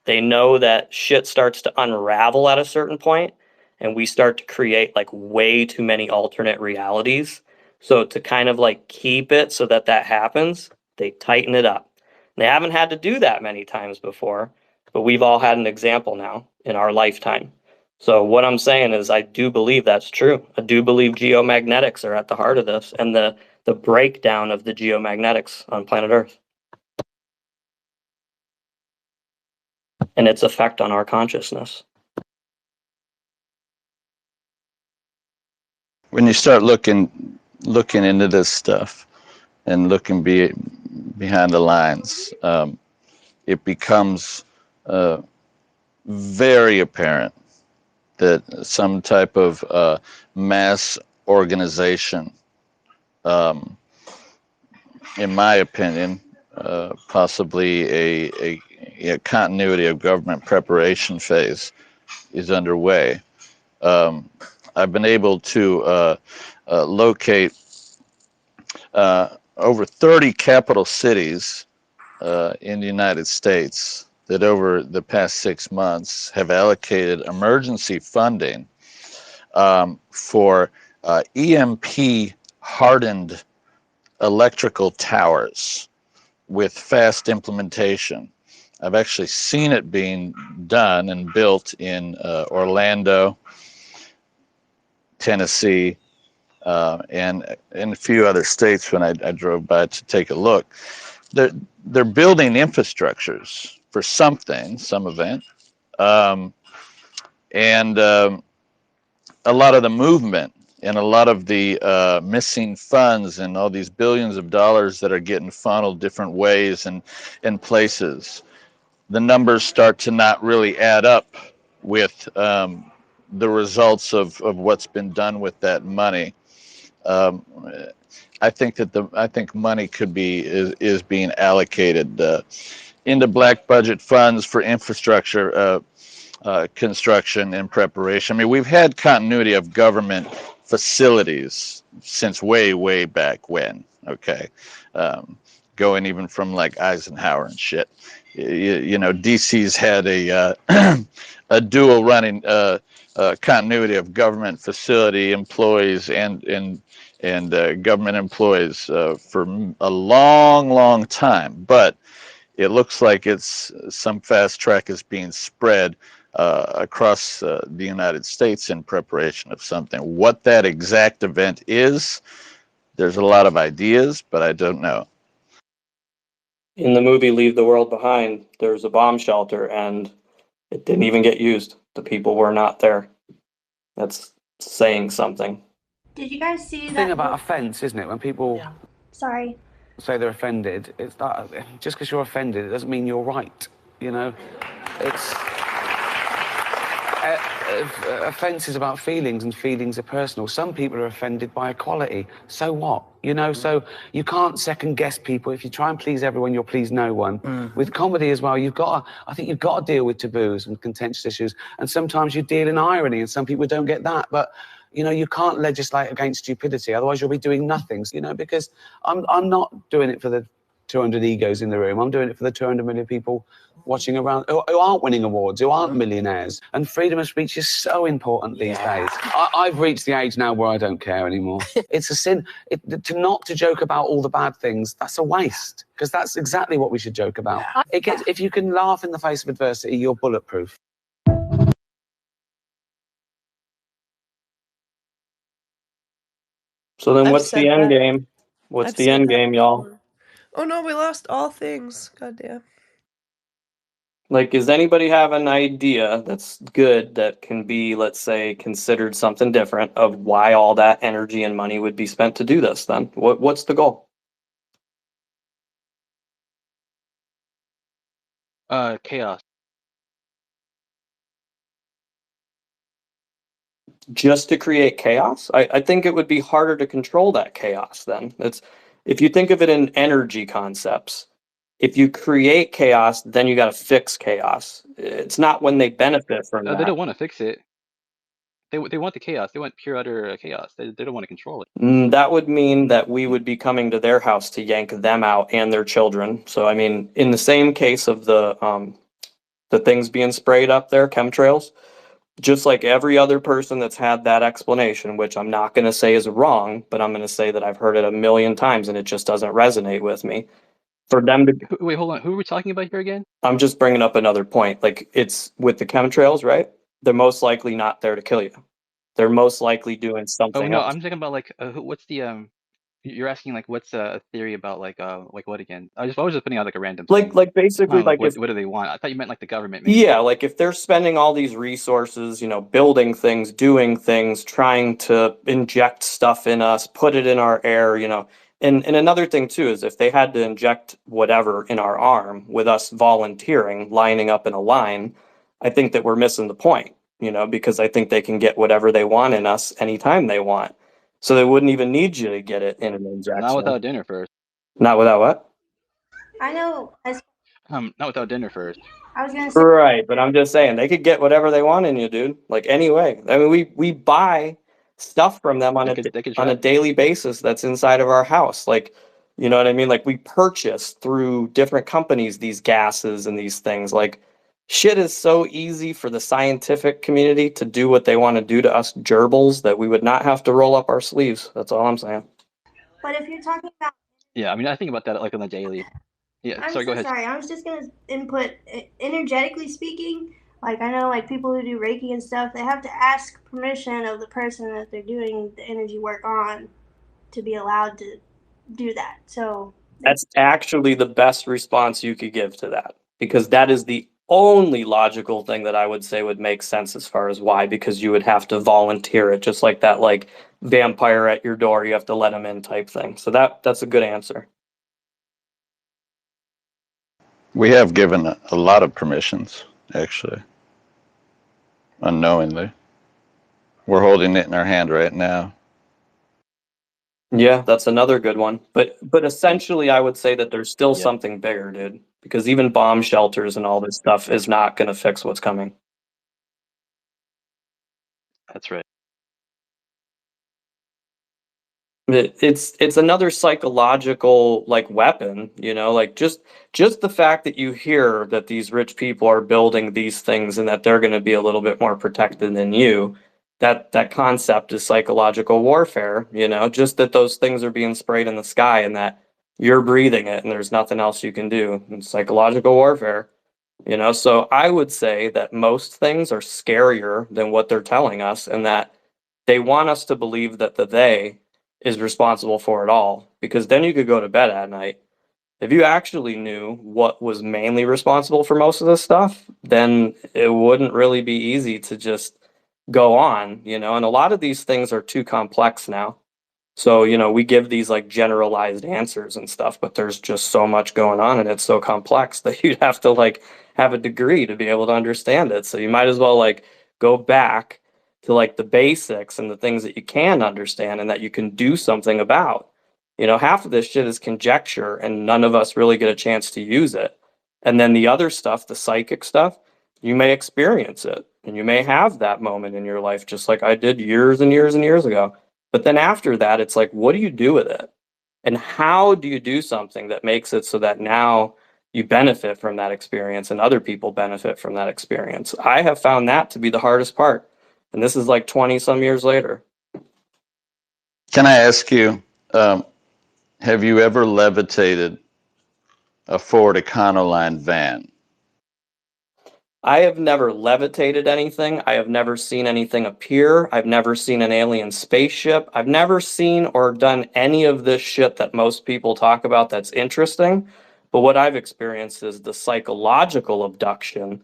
they know that shit starts to unravel at a certain point, and we start to create like way too many alternate realities. So to kind of like keep it so that that happens, they tighten it up. They haven't had to do that many times before, but we've all had an example now in our lifetime. So what I'm saying is I do believe that's true. I do believe geomagnetics are at the heart of this and the breakdown of the geomagnetics on planet Earth and its effect on our consciousness. When you start looking into this stuff and looking behind the lines, it becomes very apparent that some type of mass organization, in my opinion, possibly a continuity of government preparation phase is underway. I've been able to locate over 30 capital cities in the United States that over the past 6 months have allocated emergency funding for EMP hardened electrical towers with fast implementation. I've actually seen it being done and built in Orlando, Tennessee, and in a few other states when I drove by to take a look. They're building infrastructures for something, some event, and a lot of the movement and a lot of the missing funds and all these billions of dollars that are getting funneled different ways and places, the numbers start to not really add up with the results of what's been done with that money. I think money could be is being allocated into black budget funds for infrastructure construction and preparation. I mean, we've had continuity of government facilities since way back when. Okay, going even from like Eisenhower and shit. You know, DC's had a dual running continuity of government facility employees and government employees for a long time, but it looks like it's some fast track is being spread across the United States in preparation of something. What that exact event is, there's a lot of ideas, but I don't know. In the movie Leave the World Behind, there's a bomb shelter and it didn't even get used. The people were not there. That's saying something. Did you guys see The that? thing about offense, isn't it? When people Sorry. say they're offended, it's that just because you're offended, it doesn't mean you're right. You know, it's offense is about feelings, and feelings are personal. Some people are offended by equality. So what? You know, so you can't second guess people. If you try and please everyone, you'll please no one. With comedy as well, I think you've got to deal with taboos and contentious issues. And sometimes you deal in irony, and some people don't get that. But you know, you can't legislate against stupidity. Otherwise, you'll be doing nothing. You know, because I'm not doing it for the 200 egos in the room. I'm doing it for the 200 million people watching around who aren't winning awards, who aren't millionaires. And freedom of speech is so important these days. I've reached the age now where I don't care anymore. It's a sin. To joke about all the bad things, that's a waste, because that's exactly what we should joke about. If you can laugh in the face of adversity, you're bulletproof. So then I've what's the said end that. game? What's I've the said end that game, y'all? before. Oh no, we lost all things. Goddamn. Like, does anybody have an idea that's good that can be, let's say, considered something different of why all that energy and money would be spent to do this then? What's the goal? Chaos. Just to create chaos? I think it would be harder to control that chaos then. It's if you think of it in energy concepts, if you create chaos, then you got to fix chaos. It's not when they benefit from They that. don't want to fix it. They want the chaos. They want pure utter chaos. They don't want to control it. That would mean that we would be coming to their house to yank them out and their children. So I mean, in the same case of the things being sprayed up there, chemtrails, just like every other person that's had that explanation, which I'm not going to say is wrong, but I'm going to say that I've heard it a million times and it just doesn't resonate with me. For them to Wait, hold on. Who are we talking about here again? I'm just bringing up another point. Like, it's with the chemtrails, right? They're most likely not there to kill you. They're most likely doing Oh something no, else. I'm talking about like what's the you're asking like what's a theory about like what again? I was just putting out like a random thing. Like basically, Like like if what do they want? I thought you meant like the government. Maybe. yeah, like if they're spending all these resources, you know, building things, doing things, trying to inject stuff in us, put it in our air, you know. And another thing too is if they had to inject whatever in our arm with us volunteering, lining up in a line, I think that we're missing the point, you know, because I think they can get whatever they want in us anytime they want. So they wouldn't even need you to get it in an injection. Not without dinner first. Not without what? I know. Not without dinner first. I was gonna say. Right, but I'm just saying they could get whatever they want in you, dude. Like anyway. I mean, we buy stuff from them on They a could on a try. daily basis that's inside of our house. Like, you know what I mean? Like we purchase through different companies these gases and these things. Like shit is so easy for the scientific community to do what they want to do to us gerbils that we would not have to roll up our sleeves. That's all I'm saying. But if you're talking about, Yeah, I mean I think about that like on the daily. Yeah, I'm sorry, go so ahead. sorry. I was just gonna input energetically speaking. Like I know, like people who do Reiki and stuff, they have to ask permission of the person that they're doing the energy work on to be allowed to do that. So That's actually the best response you could give to that, because that is the only logical thing that I would say would make sense as far as why, because you would have to volunteer it, just like that, like vampire at your door, you have to let them in type thing. So that's a good answer. We have given a lot of permissions, actually, unknowingly. We're holding it in our hand right now. Yeah, that's another good one. But essentially, I would say that there's still Yep. something bigger, dude, because even bomb shelters and all this stuff is not going to fix what's coming. That's right. It's another psychological like weapon, you know, like just the fact that you hear that these rich people are building these things and that they're going to be a little bit more protected than you, that concept is psychological warfare, you know, just that those things are being sprayed in the sky and that you're breathing it and there's nothing else you can do. It's psychological warfare, you know. So I would say that most things are scarier than what they're telling us, and that they want us to believe that the they is responsible for it all, because then you could go to bed at night. If you actually knew what was mainly responsible for most of this stuff, then it wouldn't really be easy to just go on, you know. And a lot of these things are too complex now. So, you know, we give these like generalized answers and stuff, but there's just so much going on and it's so complex that you'd have to like have a degree to be able to understand it. So you might as well like go back to like the basics and the things that you can understand and that you can do something about. You know, half of this shit is conjecture and none of us really get a chance to use it. And then the other stuff, the psychic stuff, you may experience it and you may have that moment in your life, just like I did years and years and years ago. But then after that, it's like, what do you do with it? And how do you do something that makes it so that now you benefit from that experience and other people benefit from that experience? I have found that to be the hardest part. And this is like 20 some years later. Can I ask you, have you ever levitated a Ford Econoline van? I have never levitated anything. I have never seen anything appear. I've never seen an alien spaceship. I've never seen or done any of this shit that most people talk about that's interesting. But what I've experienced is the psychological abduction,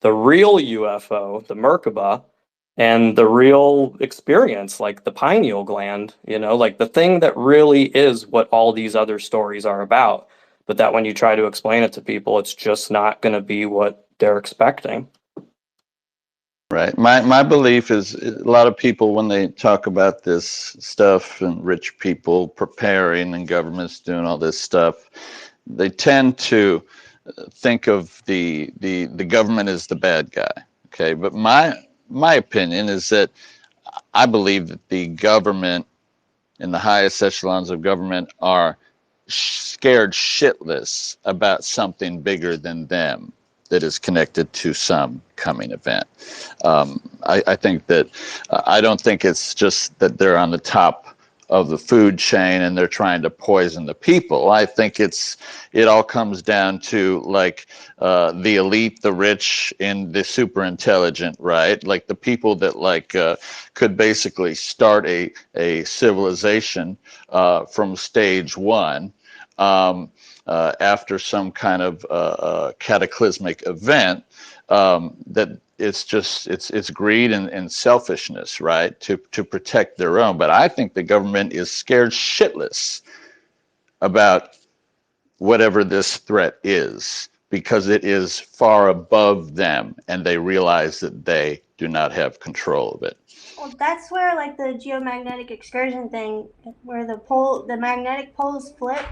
the real UFO, the Merkaba, and the real experience, like the pineal gland, like the thing that really is what all these other stories are about. But that when you try to explain it to people, it's just not going to be what they're expecting. Right. My belief is a lot of people, when they talk about this stuff and rich people preparing and governments doing all this stuff, they tend to think of the government as the bad guy. Okay. But my opinion is that I believe that the government and the highest echelons of government are scared shitless about something bigger than them that is connected to some coming event. I think that I don't think it's just that they're on the top of the food chain and they're trying to poison the people. I think it all comes down to like the elite, the rich, and the super intelligent, right? Like the people that like could basically start a civilization from stage one. After some kind of cataclysmic event, that it's greed and selfishness, right? To protect their own. But I think the government is scared shitless about whatever this threat is, because it is far above them and they realize that they do not have control of it. Well, that's where like the geomagnetic excursion thing, where the magnetic poles flip.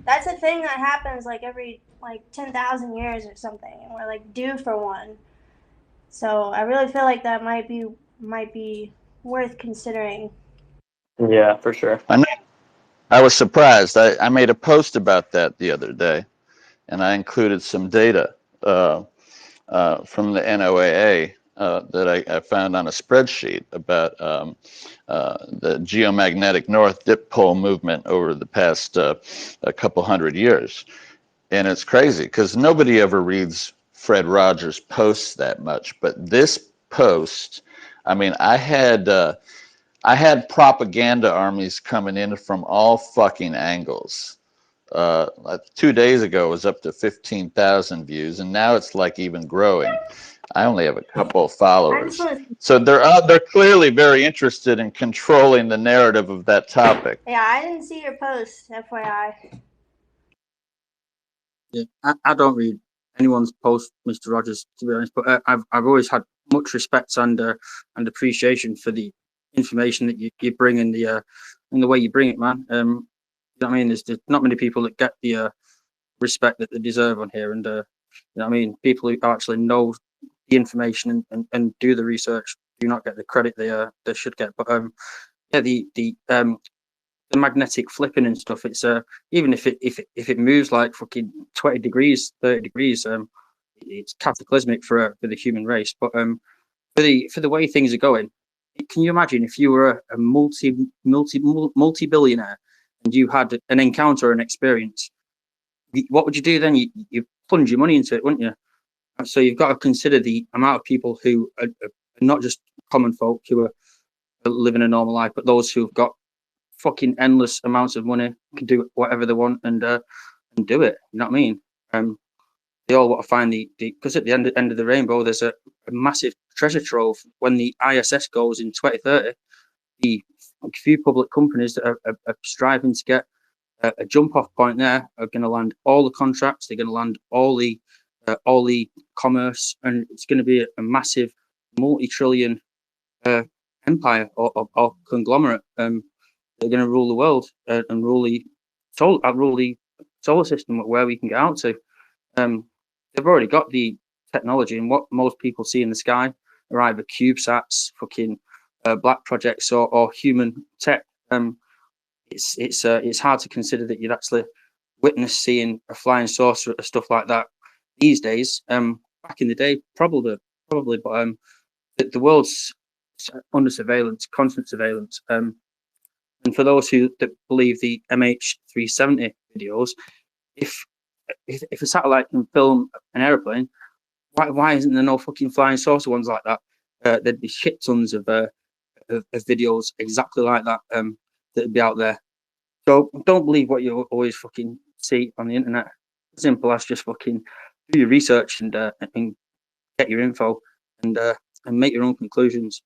That's a thing that happens like every 10,000 years or something, and we're like due for one. So I really feel like that might be worth considering. Yeah, for sure. I was surprised. I made a post about that the other day, and I included some data from the NOAA that I found on a spreadsheet about the geomagnetic North Dipole movement over the past a couple hundred years. And it's crazy because nobody ever reads Fred Rogers' posts that much. But this post, I mean, I had propaganda armies coming in from all fucking angles. 2 days ago it was up to 15,000 views, and now it's like even growing. I only have a couple of followers. So they're clearly very interested in controlling the narrative of that topic. Yeah, I didn't see your post, FYI. Yeah, I don't read anyone's post, Mr. Rogers, to be honest. But I've always had much respect and appreciation for the information that you bring in the way you bring it, man. You know what I mean? There's not many people that get the respect that they deserve on here, and you know what I mean. People who actually know the information and do the research do not get the credit they should get. But yeah, the magnetic flipping and stuff, it's even if it moves like fucking 20 degrees, 30 degrees, it's cataclysmic for the human race. But for the way things are going, can you imagine if you were a multi-billionaire and you had an encounter, an experience? What would you do then? You plunge your money into it, wouldn't you? So you've got to consider the amount of people who are not just common folk who are living a normal life, but those who've got fucking endless amounts of money, can do whatever they want and do it. You know what I mean? They all want to find because at the end of the rainbow, there's a massive treasure trove. When the ISS goes in 2030, the few public companies that are striving to get a jump off point there are going to land all the contracts. They're going to land all the commerce, and it's going to be a massive multi-trillion empire or conglomerate. They're going to rule the world and rule the solar system, where we can get out to. They've already got the technology, and what most people see in the sky are either CubeSats, fucking black projects, or human tech. It's hard to consider that you'd actually witness seeing a flying saucer or stuff like that these days. Back in the day, probably, but the world's under surveillance, constant surveillance. And for those that believe the MH370 videos, if a satellite can film an airplane, Why isn't there no fucking flying saucer ones like that? There'd be shit tons of videos exactly like that that'd be out there. So don't believe what you always fucking see on the internet. Simple as just fucking do your research and get your info and make your own conclusions.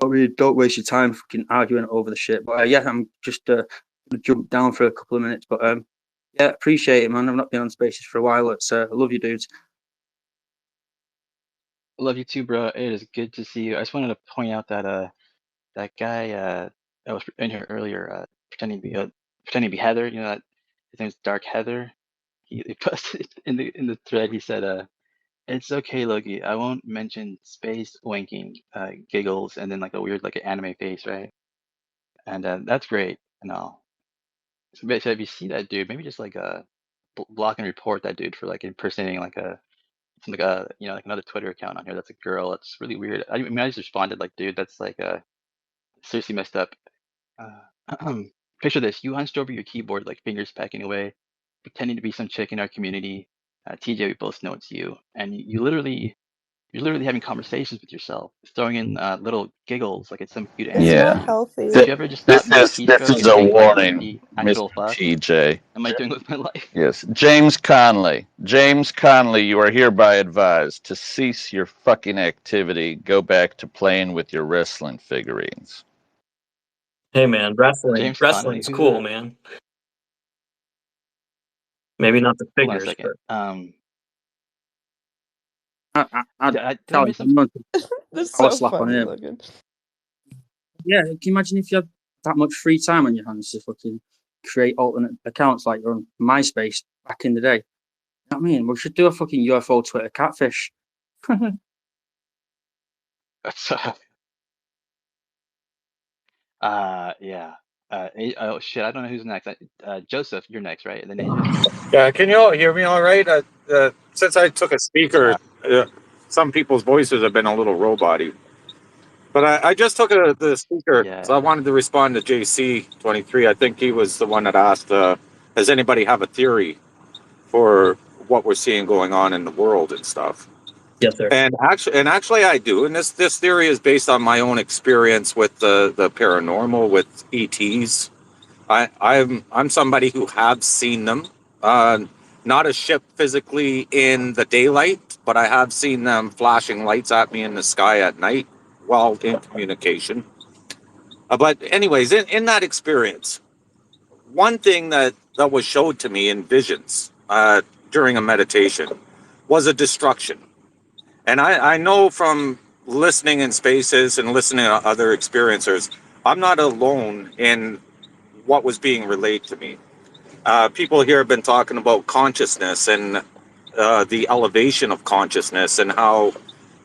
Don't waste your time fucking arguing over the shit. But yeah, I'm just gonna jump down for a couple of minutes. But yeah, appreciate it, man. I've not been on Spaces for a while. It's I love you, dudes. Love you too, bro. It is good to see you. I just wanted to point out that that guy that was in here earlier, pretending to be Heather. You know that his name's Dark Heather. He posted in the thread. He said, "It's okay, Loki. I won't mention space winking, giggles, and then like a weird like an anime face, right?" And that's great and all. So if you see that dude, maybe just like block and report that dude for like impersonating like a you know like another Twitter account on here that's a girl. It's really weird. I mean, I just responded like, dude, that's like seriously messed up. Picture this: you hunched over your keyboard, like fingers pecking away, pretending to be some chick in our community. TJ, we both know it's you, and you're literally having conversations with yourself, throwing in little giggles like it's some cute It's anime not Yeah. scene. healthy. Would you ever just This not take a is this keystroke is and a think like, warning, the Mr. actual fuck TJ. am I doing with my life? Yes, James Conley. James Conley, you are hereby advised to cease your fucking activity. Go back to playing with your wrestling figurines. Hey man, James Connolly, wrestling's who's cool, that? man. Maybe not the Hold on a figures, second. I'd Did I tell miss you, something? That's power so slap on funny, him. Logan. Yeah, can you imagine if you had that much free time on your hands to fucking create alternate accounts like you're on MySpace back in the day? You know what I mean? We should do a fucking UFO Twitter catfish. Yeah. Oh shit, I don't know who's next. Joseph, you're next, right? And then Asian. Yeah, can you all hear me all right? Since I took a speaker, some people's voices have been a little robot-y. But I just took the speaker, so I wanted to respond to JC23. I think he was the one that asked, does anybody have a theory for what we're seeing going on in the world and stuff? Yes, sir. And actually, I do. And this theory is based on my own experience with the paranormal, with ETs. I'm somebody who have seen them. Not a ship physically in the daylight, but I have seen them flashing lights at me in the sky at night while in communication. But anyways, in that experience, one thing that was showed to me in visions during a meditation was a destruction. And I know from listening in spaces and listening to other experiencers, I'm not alone in what was being relayed to me. People here have been talking about consciousness and the elevation of consciousness and how,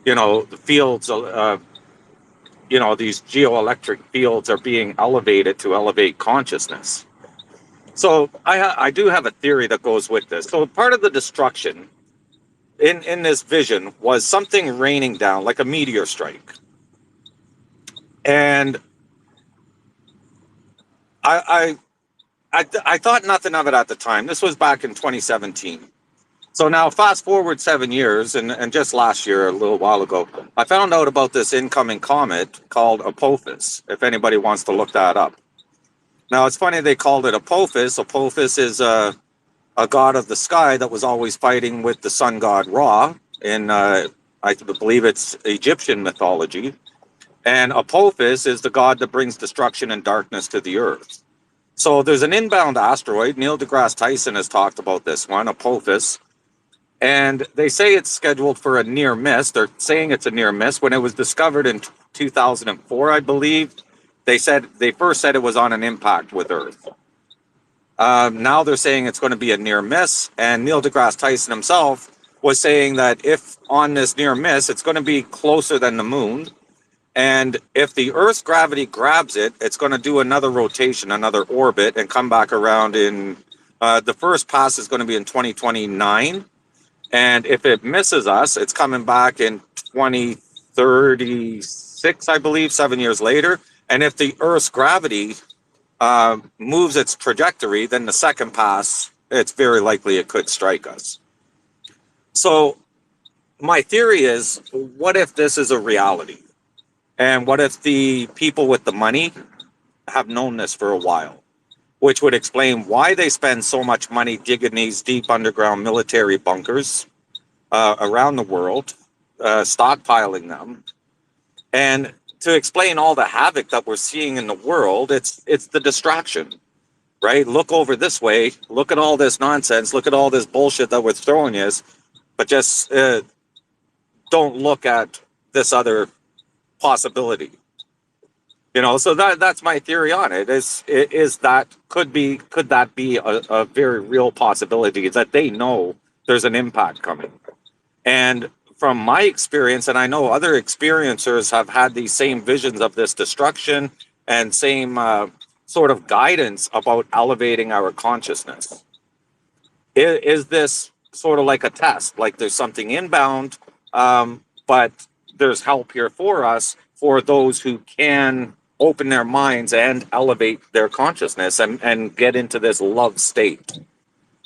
the fields, these geoelectric fields are being elevated to elevate consciousness. So I do have a theory that goes with this. So part of the destruction in this vision was something raining down like a meteor strike. And I thought nothing of it at the time. This was back in 2017. So now fast forward 7 years, and just last year, a little while ago, I found out about this incoming comet called Apophis, if anybody wants to look that up. Now, it's funny they called it Apophis. Apophis is a god of the sky that was always fighting with the sun god Ra in, I believe it's Egyptian mythology. And Apophis is the god that brings destruction and darkness to the earth. So there's an inbound asteroid. Neil deGrasse Tyson has talked about this one, Apophis. And they say it's scheduled for a near miss. They're saying it's a near miss. When it was discovered in 2004, I believe, they first said it was on an impact with Earth. Now they're saying it's going to be a near miss. And Neil deGrasse Tyson himself was saying that if on this near miss, it's going to be closer than the moon. And if the Earth's gravity grabs it, it's going to do another rotation, another orbit, and come back around in, the first pass is going to be in 2029. And if it misses us, it's coming back in 2036, I believe, 7 years later. And if the Earth's gravity moves its trajectory, then the second pass, it's very likely it could strike us. So my theory is, what if this is a reality? And what if the people with the money have known this for a while? Which would explain why they spend so much money digging these deep underground military bunkers around the world, stockpiling them. And to explain all the havoc that we're seeing in the world, it's the distraction, right? Look over this way, look at all this nonsense, look at all this bullshit that we're throwing you, but just don't look at this other possibility. You know, so that's my theory on it. Is that could that be a very real possibility that they know there's an impact coming? And from my experience, and I know other experiencers have had these same visions of this destruction and same sort of guidance about elevating our consciousness. Is this sort of like a test? Like there's something inbound, but there's help here for us, for those who can open their minds and elevate their consciousness and get into this love state,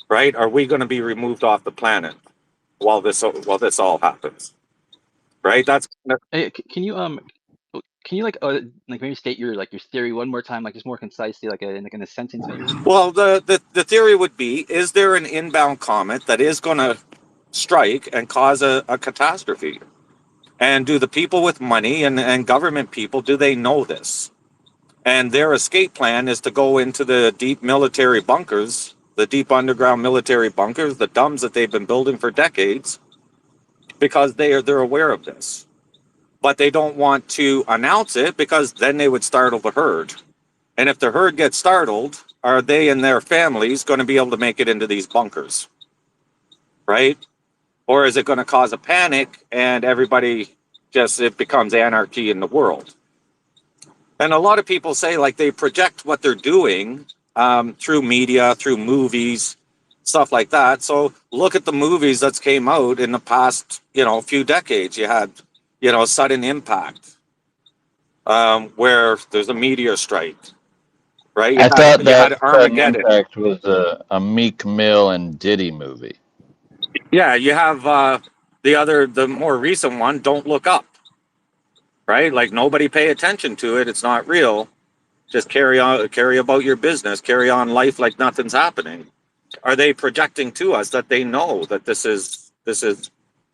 right? Are we going to be removed off the planet while this all happens, right? That's Hey, can you like maybe state your theory one more time, like just more concisely, like in a sentence maybe? well, the theory would be: is there an inbound comet that is going to strike and cause a catastrophe? And do the people with money and government people, do they know this? And their escape plan is to go into the deep military bunkers, the deep underground military bunkers, the DUMBs that they've been building for decades, because they're aware of this. But they don't want to announce it because then they would startle the herd. And if the herd gets startled, are they and their families going to be able to make it into these bunkers? Right? Or is it going to cause a panic and everybody it becomes anarchy in the world? And a lot of people say like they project what they're doing through media, through movies, stuff like that. So look at the movies that came out in the past, few decades. You had, Sudden Impact, where there's a meteor strike, right? I thought You had that Sudden Armageddon. Impact was a Meek Mill and Diddy movie. Yeah, you have the more recent one, Don't Look Up, right? Like nobody pay attention to it. It's not real. Just carry about your business, carry on life like nothing's happening. Are they projecting to us that they know that this is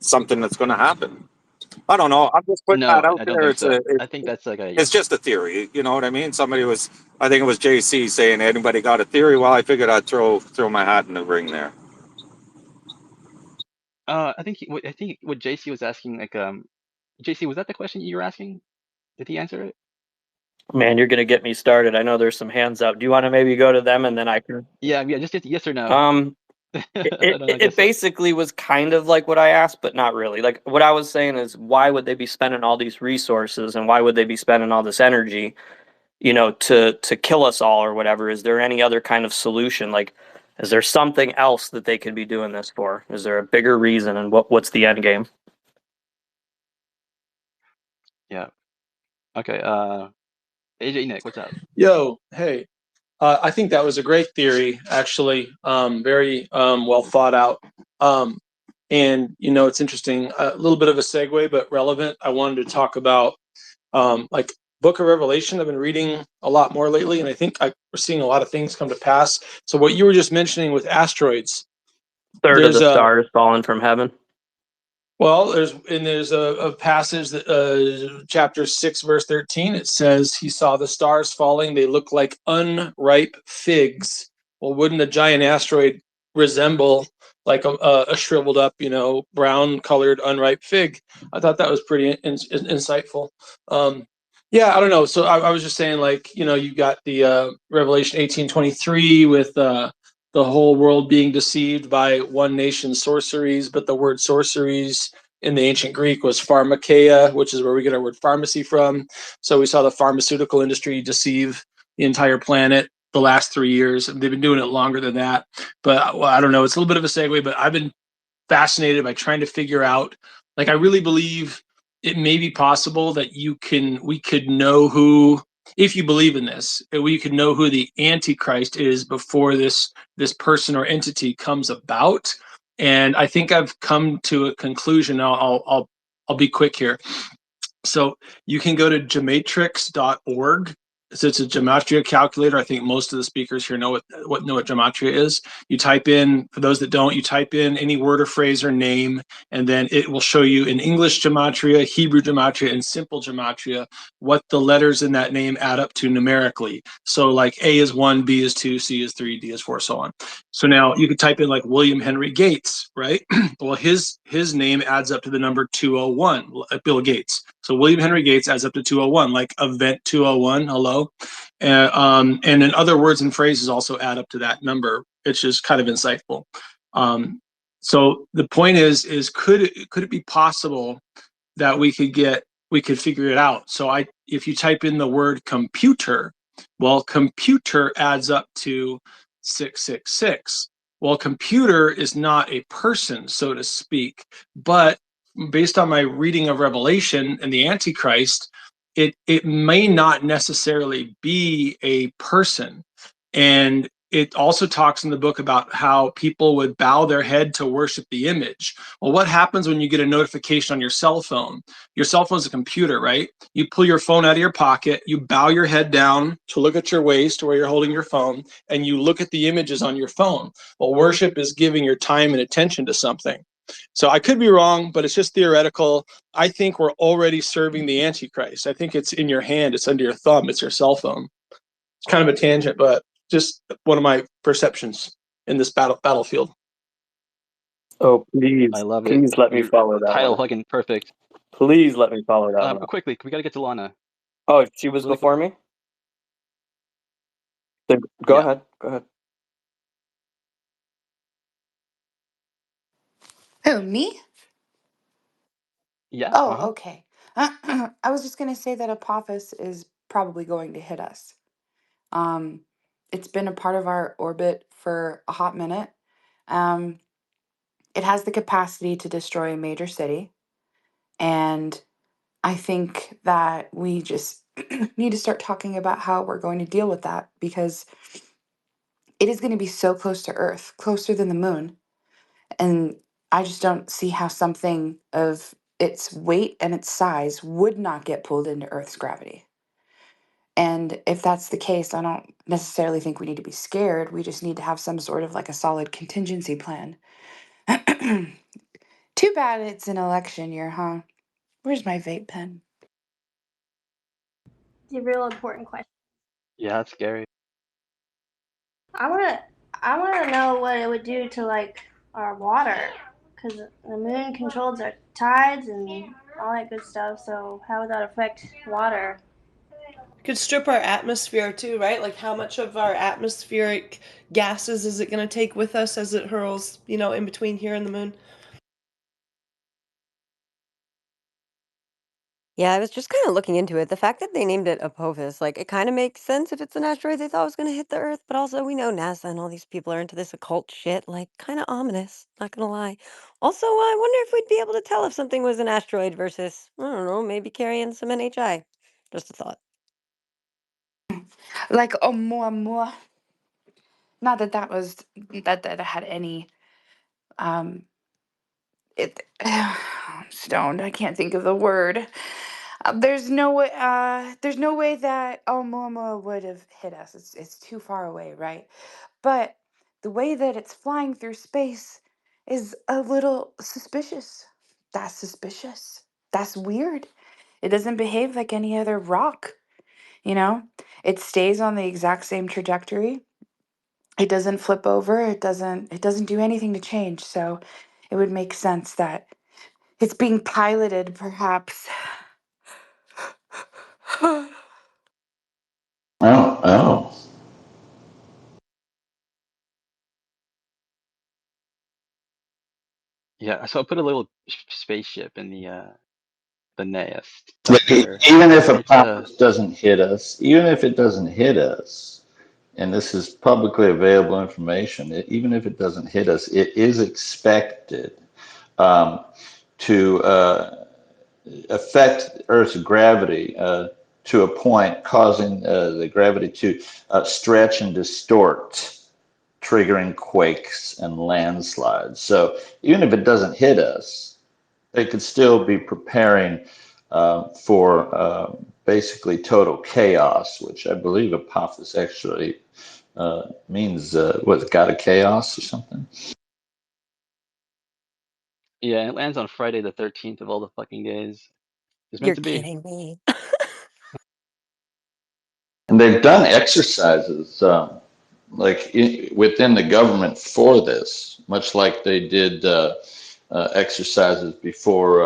something that's going to happen? I don't know. I'm just putting that No, out I don't there. think so. I think that's like It's just a theory. You know what I mean? I think it was JC saying, anybody got a theory? Well, I figured I'd throw my hat in the ring there. I think what JC was asking, JC, was that the question you were asking? Did he answer it? Man, you're gonna get me started. I know there's some hands up. Do you want to maybe go to them and then I can? Yeah, just yes or no. It basically was kind of like what I asked, but not really. Like what I was saying is, why would they be spending all these resources and why would they be spending all this energy, to kill us all or whatever? Is there any other kind of solution? Like, is there something else that they could be doing this for? Is there a bigger reason, and what's the end game? Yeah. Okay. AJ Nick, what's up? Yo, hey. I think that was a great theory, actually. Very well thought out. And it's interesting. A little bit of a segue, but relevant. I wanted to talk about like Book of Revelation. I've been reading a lot more lately, and I think we're seeing a lot of things come to pass. So what you were just mentioning with asteroids, Third of the stars fallen from heaven. Well, there's a passage that chapter 6 verse 13. It says he saw the stars falling. They look like unripe figs. Well, wouldn't a giant asteroid resemble like a shriveled up, brown colored unripe fig? I thought that was pretty insightful. Yeah, I don't know. So I was just saying, like, you got the Revelation 18:23 with the whole world being deceived by one nation's sorceries, but the word sorceries in the ancient Greek was pharmakeia, which is where we get our word pharmacy from. So we saw the pharmaceutical industry deceive the entire planet the last 3 years. They've been doing it longer than that. But I don't know. It's a little bit of a segue, but I've been fascinated by trying to figure out, like, I really believe it may be possible that we could know who, if you believe in this, we could know who the Antichrist is before this person or entity comes about. And I think I've come to a conclusion. I'll be quick here. So you can go to gematrix.org. So it's a gematria calculator. I think most of the speakers here know what gematria is. You type in, for those that don't, you type in any word or phrase or name, and then it will show you in English gematria, Hebrew gematria, and simple gematria what the letters in that name add up to numerically. So like A is 1, B is 2, C is 3, D is 4, so on. So now you could type in like William Henry Gates, right? Well, his name adds up to the number 201, Bill Gates. So William Henry Gates adds up to 201, like event 201, hello. And then other words and phrases also add up to that number. It's just kind of insightful. So the point is could it be possible that we could figure it out? So if you type in the word computer, well, computer adds up to 666. Well, computer is not a person, so to speak, but based on my reading of Revelation and the Antichrist, it may not necessarily be a person. And it also talks in the book about how people would bow their head to worship the image. Well, what happens when you get a notification on your cell phone? Your cell phone is a computer, right? You pull your phone out of your pocket, you bow your head down to look at your waist where you're holding your phone, and you look at the images on your phone. Well, worship is giving your time and attention to something. So I could be wrong, but it's just theoretical. I think we're already serving the Antichrist. I think it's in your hand. It's under your thumb. It's your cell phone. It's kind of a tangent, but just one of my perceptions in this battlefield. Oh, please, I love it. please let me follow that Title one. fucking perfect. Please let me follow that one. Quickly, we gotta get to Lana. Oh, she was Really before me? Then go Yeah. ahead. Go ahead. Who, me? Yeah. Oh, okay. I was just gonna say that Apophis is probably going to hit us. Um, it's been a part of our orbit for a hot minute. Um, it has the capacity to destroy a major city, and I think that we just need to start talking about how we're going to deal with that because it is going to be so close to Earth, closer than the moon. And I just don't see how something of its weight and its size would not get pulled into Earth's gravity. And if that's the case, I don't necessarily think we need to be scared. We just need to have some sort of like a solid contingency plan. Too bad it's an election year, huh? Where's my vape pen? It's a real important question. Yeah, that's scary. I wanna know what it would do to like our water, because the moon controls our tides and all that good stuff. So how would that affect water? Could strip our atmosphere too, right? Like how much of our atmospheric gases is it going to take with us as it hurls, in between here and the moon? Yeah, I was just kind of looking into it. The fact that they named it Apophis, like it kind of makes sense if it's an asteroid they thought was going to hit the Earth, but also we know NASA and all these people are into this occult shit, like kind of ominous, not gonna lie. Also, I wonder if we'd be able to tell if something was an asteroid versus, I don't know, maybe carrying some NHI. Just a thought. Like Oumuamua. Not that that was that had any um it I'm stoned. I can't think of the word. There's no way that Oumuamua would have hit us. It's too far away, right? But the way that it's flying through space is a little suspicious. That's suspicious. That's weird. It doesn't behave like any other rock, you know? It stays on the exact same trajectory. It doesn't flip over. It doesn't do anything to change. So it would make sense that it's being piloted perhaps. Oh. Yeah. So I put a little spaceship in the nest But up there. even if It's Apophis doesn't hit us, even if it doesn't hit us, and this is publicly available information, even if it doesn't hit us, it is expected to affect Earth's gravity to a point, causing the gravity to stretch and distort. triggering quakes and landslides. So even if it doesn't hit us, they could still be preparing for basically total chaos, which I believe Apophis actually means, God of chaos or something? Yeah, it lands on Friday the 13th of all the fucking days. It's meant You're to be. kidding me. And they've done exercises within the government for this, much like they did exercises before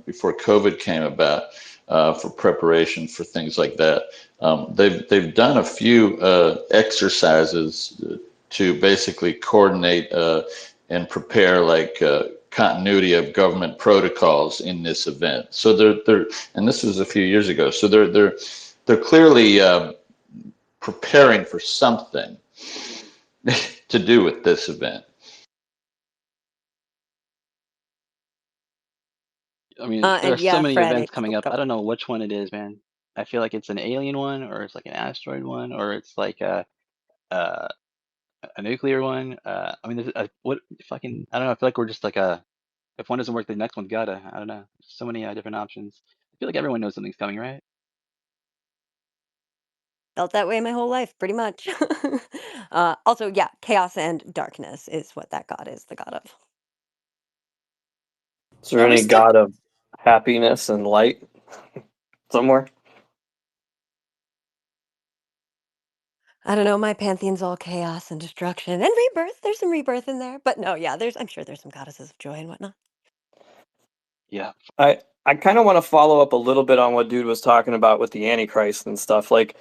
COVID came about for preparation for things like that. They've done a few exercises to basically coordinate and prepare continuity of government protocols in this event. So they're and this was a few years ago. So they're clearly preparing for something to do with this event. I mean, there And are so yeah, many Fred, events coming up. go. I don't know which one it is, man. I feel like it's an alien one, or it's like an asteroid one, or it's like a nuclear one. I mean, what fucking I don't know. I feel like we're just like if one doesn't work, the next one's gotta. I don't know. So many different options. I feel like everyone knows something's coming, right? Felt that way my whole life, pretty much. Also, yeah, chaos and darkness is what that god is, the god of. Is there Yeah, we're any stuck. god of happiness and light somewhere? I don't know, my pantheon's all chaos and destruction and rebirth. There's some rebirth in there. But no, yeah, I'm sure there's some goddesses of joy and whatnot. Yeah. I kind of want to follow up a little bit on what dude was talking about with the Antichrist and stuff. Like,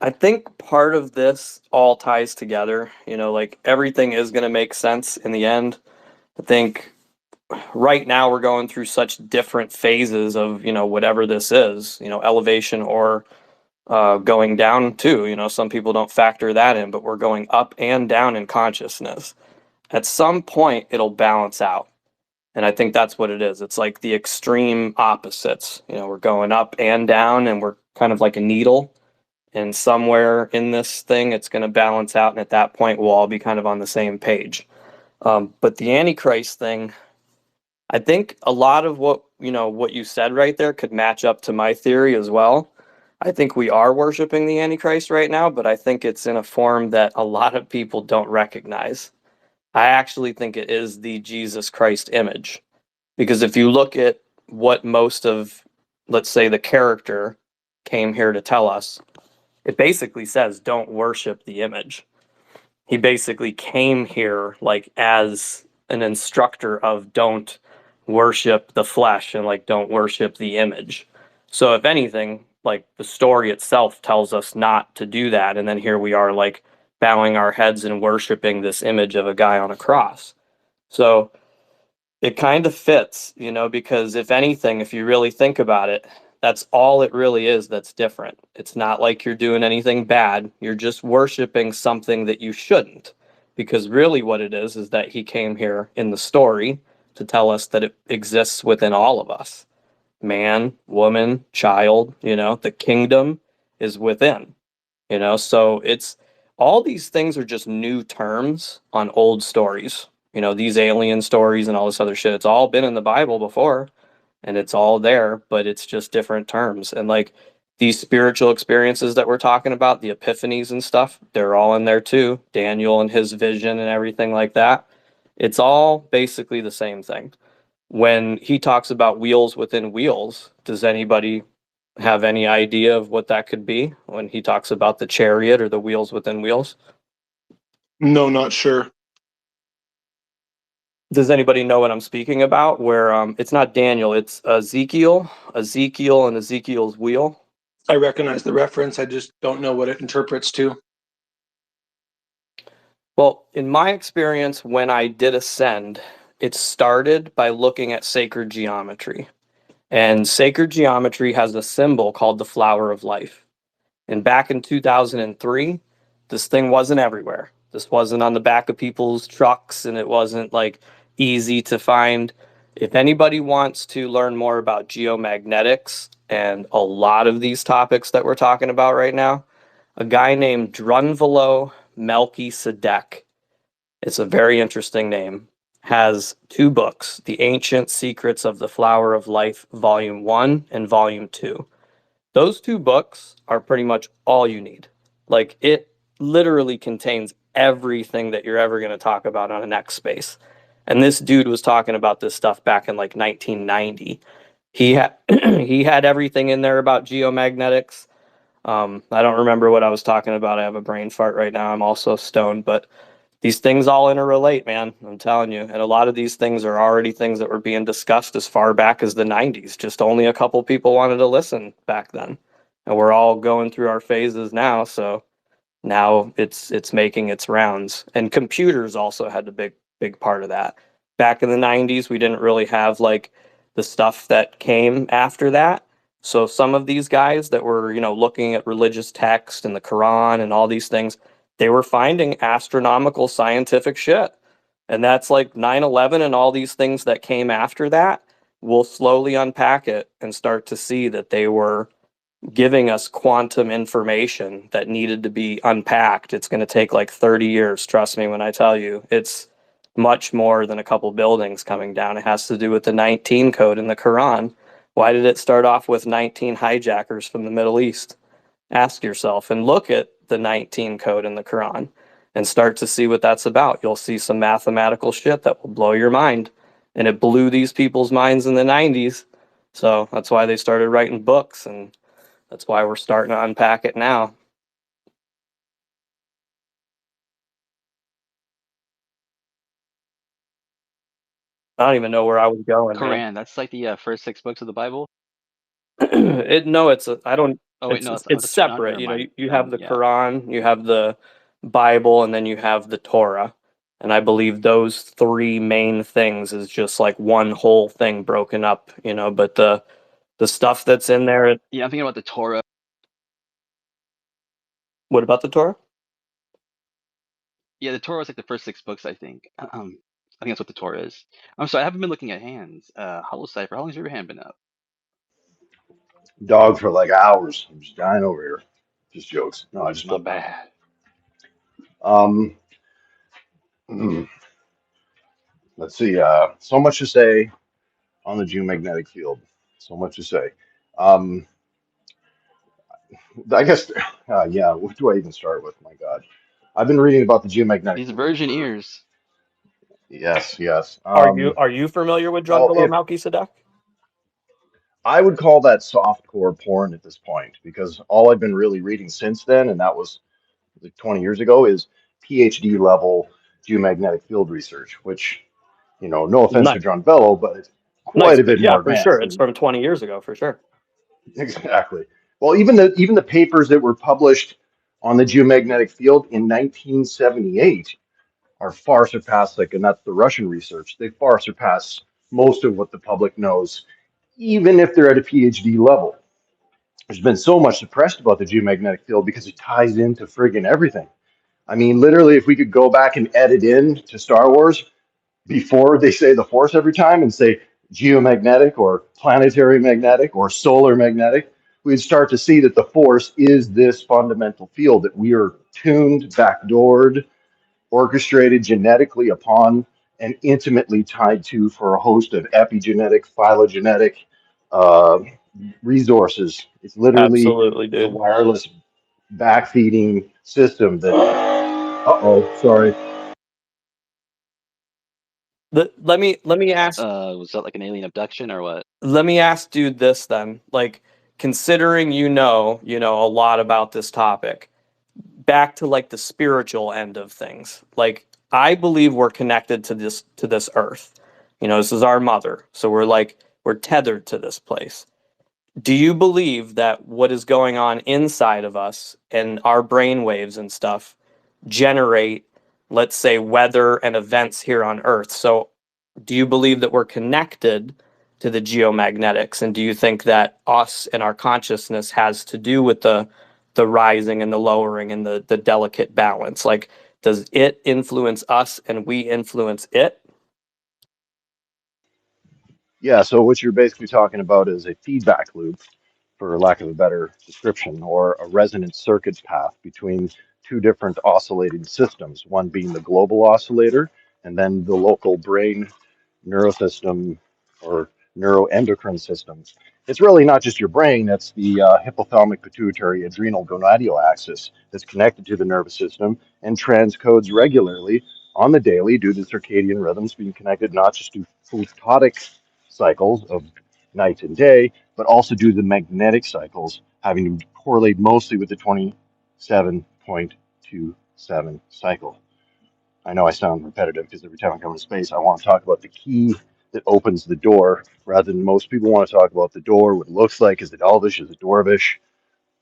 I think part of this all ties together. Like everything is going to make sense in the end. I think right now we're going through such different phases of, whatever this is, elevation or going down too. Some people don't factor that in, but we're going up and down in consciousness. At some point, it'll balance out. And I think that's what it is. It's like the extreme opposites. We're going up and down, and we're kind of like a needle. And somewhere in this thing, it's going to balance out. And at that point, we'll all be kind of on the same page. But the Antichrist thing, I think a lot of what you said right there could match up to my theory as well. I think we are worshiping the Antichrist right now, but I think it's in a form that a lot of people don't recognize. I actually think it is the Jesus Christ image. Because if you look at what most of, let's say, the character came here to tell us, it basically says, don't worship the image. He basically came here like as an instructor of don't worship the flesh and like don't worship the image. So if anything, like the story itself tells us not to do that. And then here we are like bowing our heads and worshiping this image of a guy on a cross. So it kind of fits, because if anything, if you really think about it, that's all it really is that's different. It's not like you're doing anything bad. You're just worshiping something that you shouldn't. Because really what it is that he came here in the story to tell us that it exists within all of us. Man, woman, child, the kingdom is within. So it's all these things are just new terms on old stories. These alien stories and all this other shit. It's all been in the Bible before and it's all there, but it's just different terms. And like these spiritual experiences that we're talking about, the epiphanies and stuff, they're all in there too. Daniel and his vision and everything like that. It's all basically the same thing. When he talks about wheels within wheels, does anybody have any idea of what that could be when he talks about the chariot or the wheels within wheels? No, not sure. Does anybody know what I'm speaking about? Where it's not Daniel, it's Ezekiel and Ezekiel's wheel. I recognize the reference. I just don't know what it interprets to. Well, in my experience, when I did ascend, it started by looking at sacred geometry. And sacred geometry has a symbol called the flower of life. And back in 2003, this thing wasn't everywhere. This wasn't on the back of people's trucks, and it wasn't like easy to find. If anybody wants to learn more about geomagnetics and a lot of these topics that we're talking about right now, a guy named Drunvalo Melchizedek It's a very interesting name. Has 2 books, The Ancient Secrets of the Flower of Life, Volume 1 and Volume 2. Those 2 books are pretty much all you need. Like, it literally contains everything that you're ever going to talk about on a next space. And this dude was talking about this stuff back in like 1990. He had he had everything in there about geomagnetics. I don't remember what I was talking about. I have a brain fart right now. I'm also stoned, but these things all interrelate, man. I'm telling you. And a lot of these things are already things that were being discussed as far back as the 90s. Just only a couple people wanted to listen back then. And we're all going through our phases now, so now it's making its rounds. And computers also had a big part of that. Back in the 90s, we didn't really have like the stuff that came after that. So some of these guys that were, looking at religious text and the Quran and all these things, they were finding astronomical scientific shit. And that's like 9/11 and all these things that came after that. We'll slowly unpack it and start to see that they were giving us quantum information that needed to be unpacked. It's going to take like 30 years, trust me when I tell you. It's much more than a couple buildings coming down. It has to do with the 19 code in the Quran. Why did it start off with 19 hijackers from the Middle East? Ask yourself and look at the 19 code in the Quran and start to see what that's about. You'll see some mathematical shit that will blow your mind. And it blew these people's minds in the 90s. So that's why they started writing books, and that's why we're starting to unpack it now. I don't even know where I was going, man. Quran, that's like the first 6 books of the Bible. I don't. Oh wait, no, It's that's separate. never mind. You have the Yeah. Quran, you have the Bible, and then you have the Torah. And I believe those 3 main things is just like one whole thing broken up, but the stuff that's in there. Yeah, I'm thinking about the Torah. What about the Torah? Yeah, the Torah was like the first 6 books, I think. I think that's what the Torah is. I'm sorry, I haven't been looking at hands. Hollow Cypher, how long's your hand been up? Dog for like hours. I'm just dying over here. Just jokes. No, I just Not bad. Let's see. So much to say on the geomagnetic field. So much to say. I guess. Yeah. What do I even start with? My God, I've been reading about the geomagnetic. These virgin ears. Yes. Yes. Are you familiar with Drug Below Melchizedek? I would call that softcore porn at this point, because all I've been really reading since then, and that was like 20 years ago, is PhD level geomagnetic field research, which, no offense to John Bello, but it's quite a bit more for advanced. sure. It's from 20 years ago, for sure. Exactly. Well, even the papers that were published on the geomagnetic field in 1978 are far surpassed, and that's the Russian research. They far surpass most of what the public knows, even if they're at a PhD level. There's been so much suppressed about the geomagnetic field because it ties into friggin' everything. I mean, literally, if we could go back and edit in to Star Wars before they say the Force every time and say geomagnetic or planetary magnetic or solar magnetic, we'd start to see that the Force is this fundamental field that we are tuned, backdoored, orchestrated genetically upon, and intimately tied to for a host of epigenetic, phylogenetic resources. It's literally Absolutely, dude. the wireless backfeeding system that. Sorry. Let me ask. Was that like an alien abduction or what? Let me ask dude this then. Like, considering a lot about this topic, back to like the spiritual end of things. Like, I believe we're connected to this earth. This is our mother. So we're tethered to this place. Do you believe that what is going on inside of us and our brain waves and stuff generate, let's say, weather and events here on Earth? So do you believe that we're connected to the geomagnetics? And do you think that us and our consciousness has to do with the rising and the lowering and the delicate balance? Like, does it influence us and we influence it? Yeah, so what you're basically talking about is a feedback loop, for lack of a better description, or a resonant circuit path between two different oscillating systems, one being the global oscillator and then the local brain neurosystem or neuroendocrine system. It's really not just your brain, it's the hypothalamic pituitary adrenal gonadal axis that's connected to the nervous system and transcodes regularly on the daily due to circadian rhythms being connected not just to photonic cycles of night and day, but also due to the magnetic cycles having to correlate mostly with the 27.27 cycle. I know I sound repetitive because every time I come to space, I want to talk about the key that opens the door rather than most people want to talk about the door, what it looks like, is it elvish, is it dwarvish?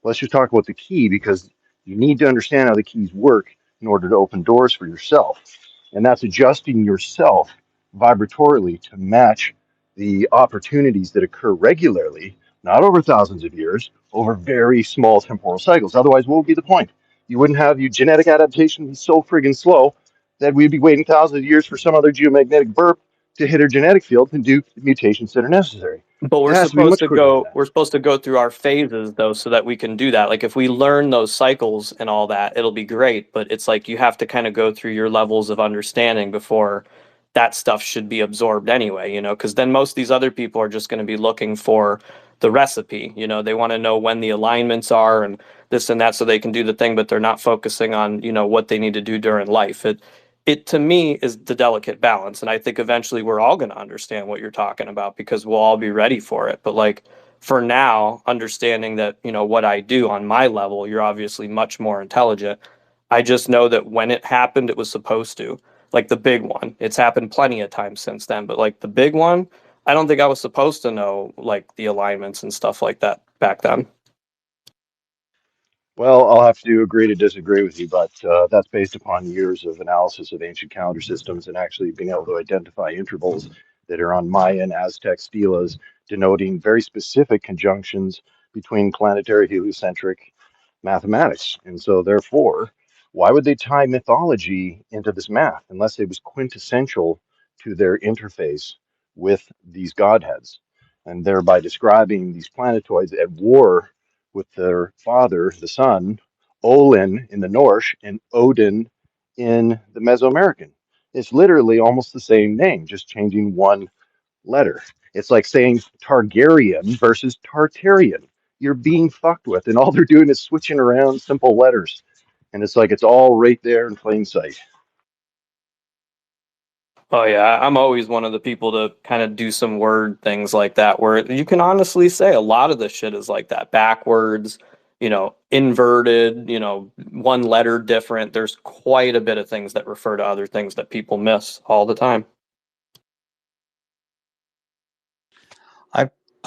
Let's just talk about the key because you need to understand how the keys work in order to open doors for yourself. And that's adjusting yourself vibratorily to match the opportunities that occur regularly, not over thousands of years, over very small temporal cycles. Otherwise, what would be the point? You wouldn't have your genetic adaptation be so friggin' slow that we'd be waiting thousands of years for some other geomagnetic burp to hit our genetic field and do the mutations that are necessary. But It has to be much quicker than that. we're supposed to go through our phases though so that we can do that. Like if we learn those cycles and all that, it'll be great, but it's like you have to kind of go through your levels of understanding before that stuff should be absorbed anyway, you know, because then most of these other people are just going to be looking for the recipe, you know, they want to know when the alignments are and this and that so they can do the thing, but they're not focusing on, you know, what they need to do during life. It to me is the delicate balance, and I think eventually we're all going to understand what you're talking about because we'll all be ready for it. But like for now, understanding that, you know, what I do on my level, you're obviously much more intelligent. I just know that when it happened, it was supposed to. Like the big one, it's happened plenty of times since then, but like the big one, I don't think I was supposed to know like the alignments and stuff like that back then. Well, I'll have to agree to disagree with you, but that's based upon years of analysis of ancient calendar systems and actually being able to identify intervals that are on Mayan, Aztec stelas, denoting very specific conjunctions between planetary heliocentric mathematics. And so, therefore, why would they tie mythology into this math unless it was quintessential to their interface with these godheads? And thereby describing these planetoids at war with their father, the sun, Olin in the Norse, and Odin in the Mesoamerican. It's literally almost the same name, just changing one letter. It's like saying Targaryen versus Tartarian. You're being fucked with, and all they're doing is switching around simple letters. And it's like it's all right there in plain sight. Oh yeah, I'm always one of the people to kind of do some word things like that where you can honestly say a lot of the shit is like that backwards, you know, inverted, you know, one letter different. There's quite a bit of things that refer to other things that people miss all the time.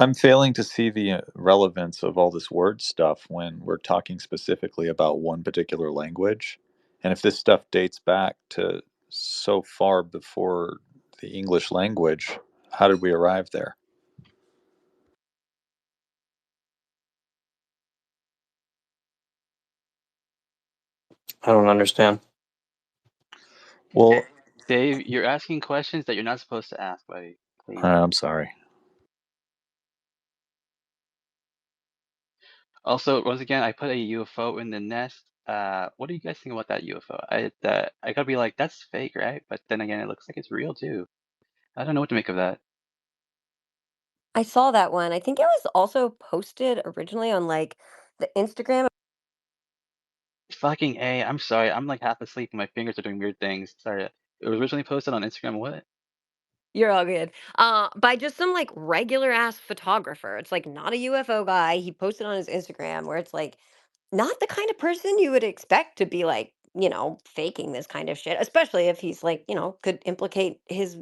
I'm failing to see the relevance of all this word stuff when we're talking specifically about one particular language. And if this stuff dates back to so far before the English language, how did we arrive there? I don't understand. Well, Dave, you're asking questions that you're not supposed to ask, buddy. Please. I'm sorry. Also, once again, I put a UFO in the nest. What do you guys think about that UFO? I gotta be like, that's fake, right? But then again, it looks like it's real too. I don't know what to make of that. I saw that one. I think it was also posted originally on like the Instagram. Fucking A, I'm sorry. I'm like half asleep and my fingers are doing weird things. Sorry. It was originally posted on Instagram. What? You're all good. By just some like regular ass photographer. It's like not a UFO guy. He posted on his Instagram where it's like not the kind of person you would expect to be like, you know, faking this kind of shit, especially if he's like, you know, could implicate his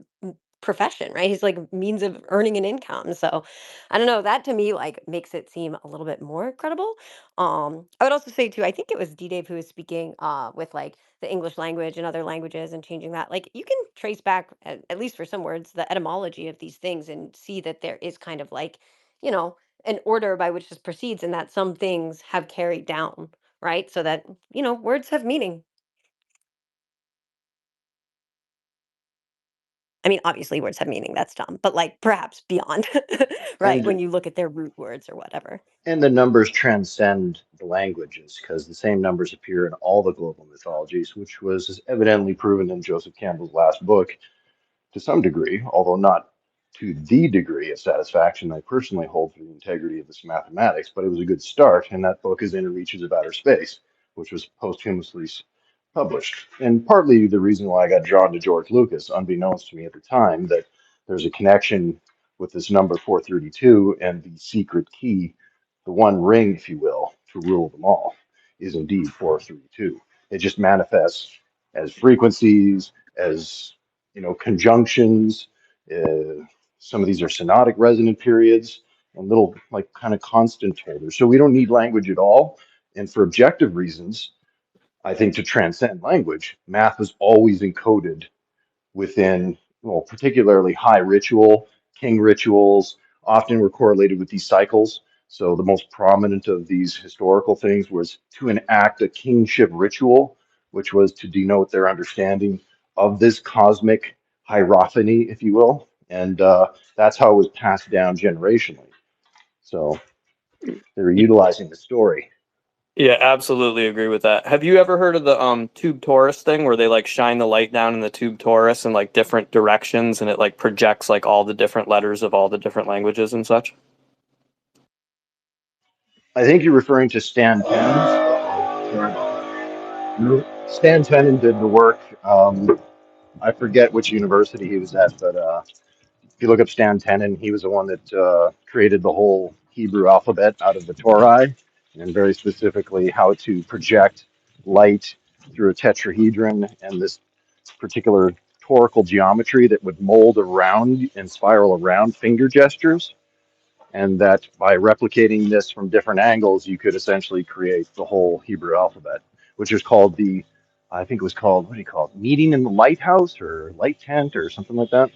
profession, right? He's like means of earning an income. So I don't know, that to me like makes it seem a little bit more credible. I would also say too, I think it was D Dave who was speaking with like the English language and other languages and changing that. Like you can trace back at least for some words the etymology of these things and see that there is kind of like, you know, an order by which this proceeds and that some things have carried down, right? So that, you know, words have meaning. I mean, obviously words have meaning, that's dumb, but like perhaps beyond, right? And When you look at their root words or whatever. and the numbers transcend the languages because the same numbers appear in all the global mythologies, which was evidently proven in Joseph Campbell's last book to some degree, although not to the degree of satisfaction I personally hold for the integrity of this mathematics, but it was a good start, and that book is Inner Reaches of Outer Space, which was posthumously published. And partly the reason why I got drawn to George Lucas, unbeknownst to me at the time, that there's a connection with this number 432 and the secret key, the one ring, if you will, to rule them all, is indeed 432. It just manifests as frequencies, as conjunctions. Some of these are synodic resonant periods and little like kind of constant holders. So we don't need language at all. And for objective reasons, I think to transcend language, math was always encoded within, well, particularly high ritual, king rituals, often were correlated with these cycles. So the most prominent of these historical things was to enact a kingship ritual, which was to denote their understanding of this cosmic hierophany, if you will. And that's how it was passed down generationally. So they were utilizing the story. Yeah, absolutely agree with that. Have you ever heard of the tube torus thing where they like shine the light down in the tube torus in like different directions and it like projects like all the different letters of all the different languages and such? I think you're referring to Stan Tenen. Stan Tenen did the work. I forget which university he was at, but if you look up Stan Tenen, he was the one that created the whole Hebrew alphabet out of the Torah, and very specifically how to project light through a tetrahedron and this particular torical geometry that would mold around and spiral around finger gestures. And that by replicating this from different angles, you could essentially create the whole Hebrew alphabet, which is called I think it was called, what do you call it? Meeting in the lighthouse or light tent or something like that,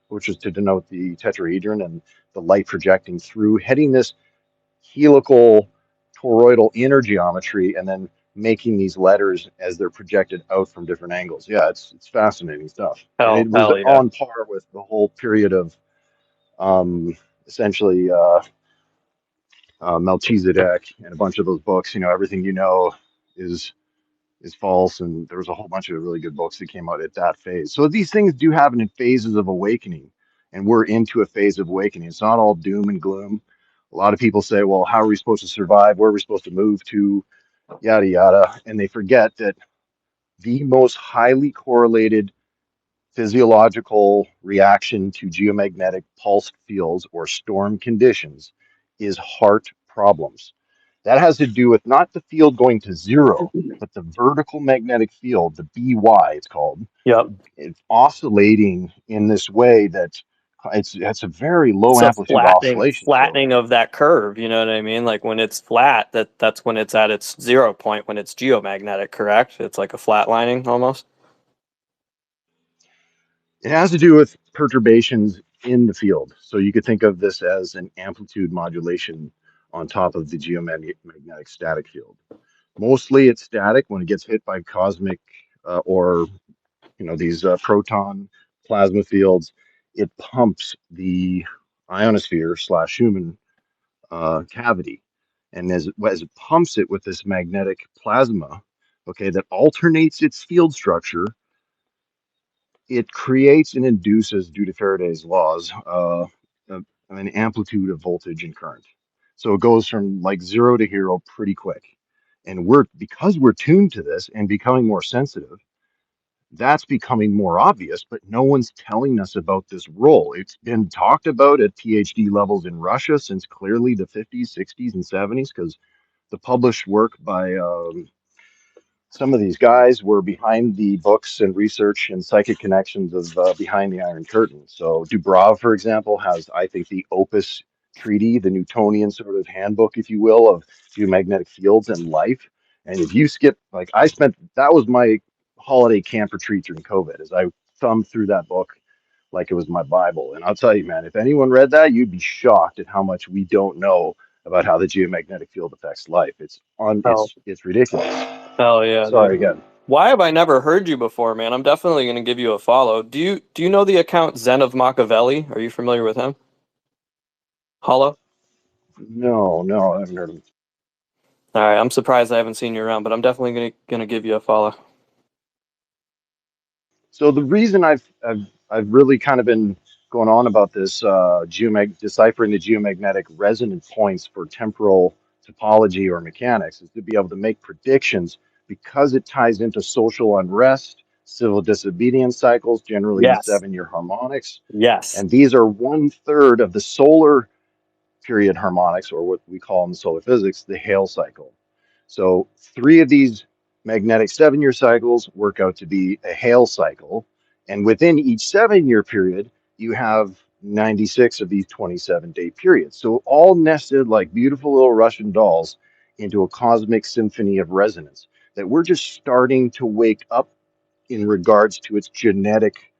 which is to denote the tetrahedron and the light projecting through, heading this helical toroidal inner geometry and then making these letters as they're projected out from different angles. Yeah, it's fascinating stuff. And it was Hell yeah. on par with the whole period of essentially Melchizedek and a bunch of those books. Everything is false, and there was a whole bunch of really good books that came out at that phase. So these things do happen in phases of awakening, and we're into a phase of awakening. It's not all doom and gloom. A lot of people say, well, how are we supposed to survive? Where are we supposed to move to? Yada, yada. And they forget that the most highly correlated physiological reaction to geomagnetic pulse fields or storm conditions is heart problems. That has to do with not the field going to zero, but the vertical magnetic field, the BY it's called. Yep. It's oscillating in this way that it's a very low It's a amplitude oscillation. flattening of that curve, you know what I mean? Like when it's flat, that's when it's at its 0 point when it's geomagnetic, correct? It's like a flatlining almost. It has to do with perturbations in the field. So you could think of this as an amplitude modulation on top of the geomagnetic static field. Mostly it's static when it gets hit by cosmic or these proton plasma fields. It pumps the ionosphere / human cavity, and as it pumps it with this magnetic plasma, that alternates its field structure, it creates and induces, due to Faraday's laws, an amplitude of voltage and current. So it goes from like 0 to hero pretty quick. And because we're tuned to this and becoming more sensitive, that's becoming more obvious, but no one's telling us about this role. It's been talked about at PhD levels in Russia since clearly the 50s, 60s, and 70s, because the published work by some of these guys were behind the books and research and psychic connections of Behind the Iron Curtain. So Dubrov, for example, has, I think, the Opus Treaty, the Newtonian sort of handbook, if you will, of geomagnetic fields and life. And if you skip, like that was my holiday camp retreat during COVID, as I thumbed through that book like it was my Bible. And I'll tell you, man, if anyone read that, you'd be shocked at how much we don't know about how the geomagnetic field affects life. It's ridiculous. Hell yeah. Sorry again. Why have I never heard you before, man? I'm definitely going to give you a follow. Do you know the account Zen of Machiavelli? Are you familiar with him? Hollow? No, I haven't heard of him. All right, I'm surprised I haven't seen you around, but I'm definitely gonna give you a follow. So the reason I've really kind of been going on about this deciphering the geomagnetic resonance points for temporal topology or mechanics is to be able to make predictions because it ties into social unrest, civil disobedience cycles, generally in Yes. 7-year harmonics. Yes. And these are 1/3 of the solar period harmonics, or what we call in solar physics, the Hale cycle. So 3 of these magnetic 7-year cycles work out to be a Hale cycle. And within each 7-year period, you have 96 of these 27-day periods. So all nested like beautiful little Russian dolls into a cosmic symphony of resonance that we're just starting to wake up in regards to its genetic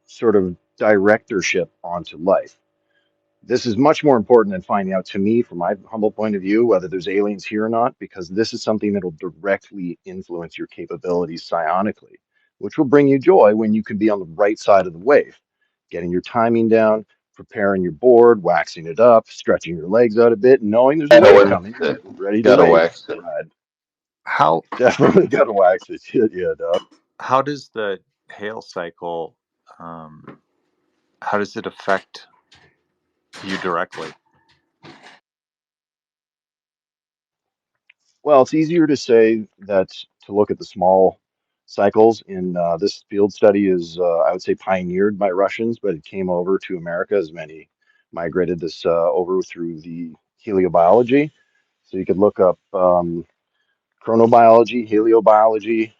sort of directorship onto life. This is much more important than finding out, to me, from my humble point of view, whether there's aliens here or not, because this is something that will directly influence your capabilities psionically, which will bring you joy when you can be on the right side of the wave, getting your timing down, preparing your board, waxing it up, stretching your legs out a bit, and knowing there's a wave coming, ready to Gotta ride. wax it. How Definitely gotta wax it. Yeah, dog. how does the Hale cycle how does it affect you directly? Well, it's easier to say that to look at the small cycles in this field study is, I would say, pioneered by Russians, but it came over to America as many migrated this over through the heliobiology. So you could look up chronobiology, heliobiology,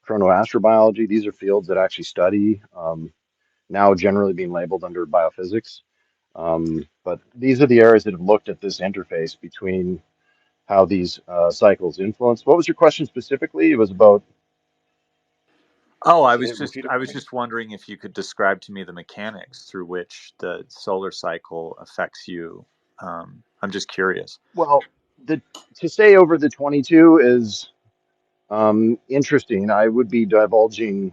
chronoastrobiology. These are fields that actually study now generally being labeled under biophysics. But these are the areas that have looked at this interface between how these cycles influence. What was your question specifically? It was about. Oh, Repeat it I for was me. just wondering if you could describe to me the mechanics through which the solar cycle affects you. I'm just curious. Well, to say over the 22 is interesting. I would be divulging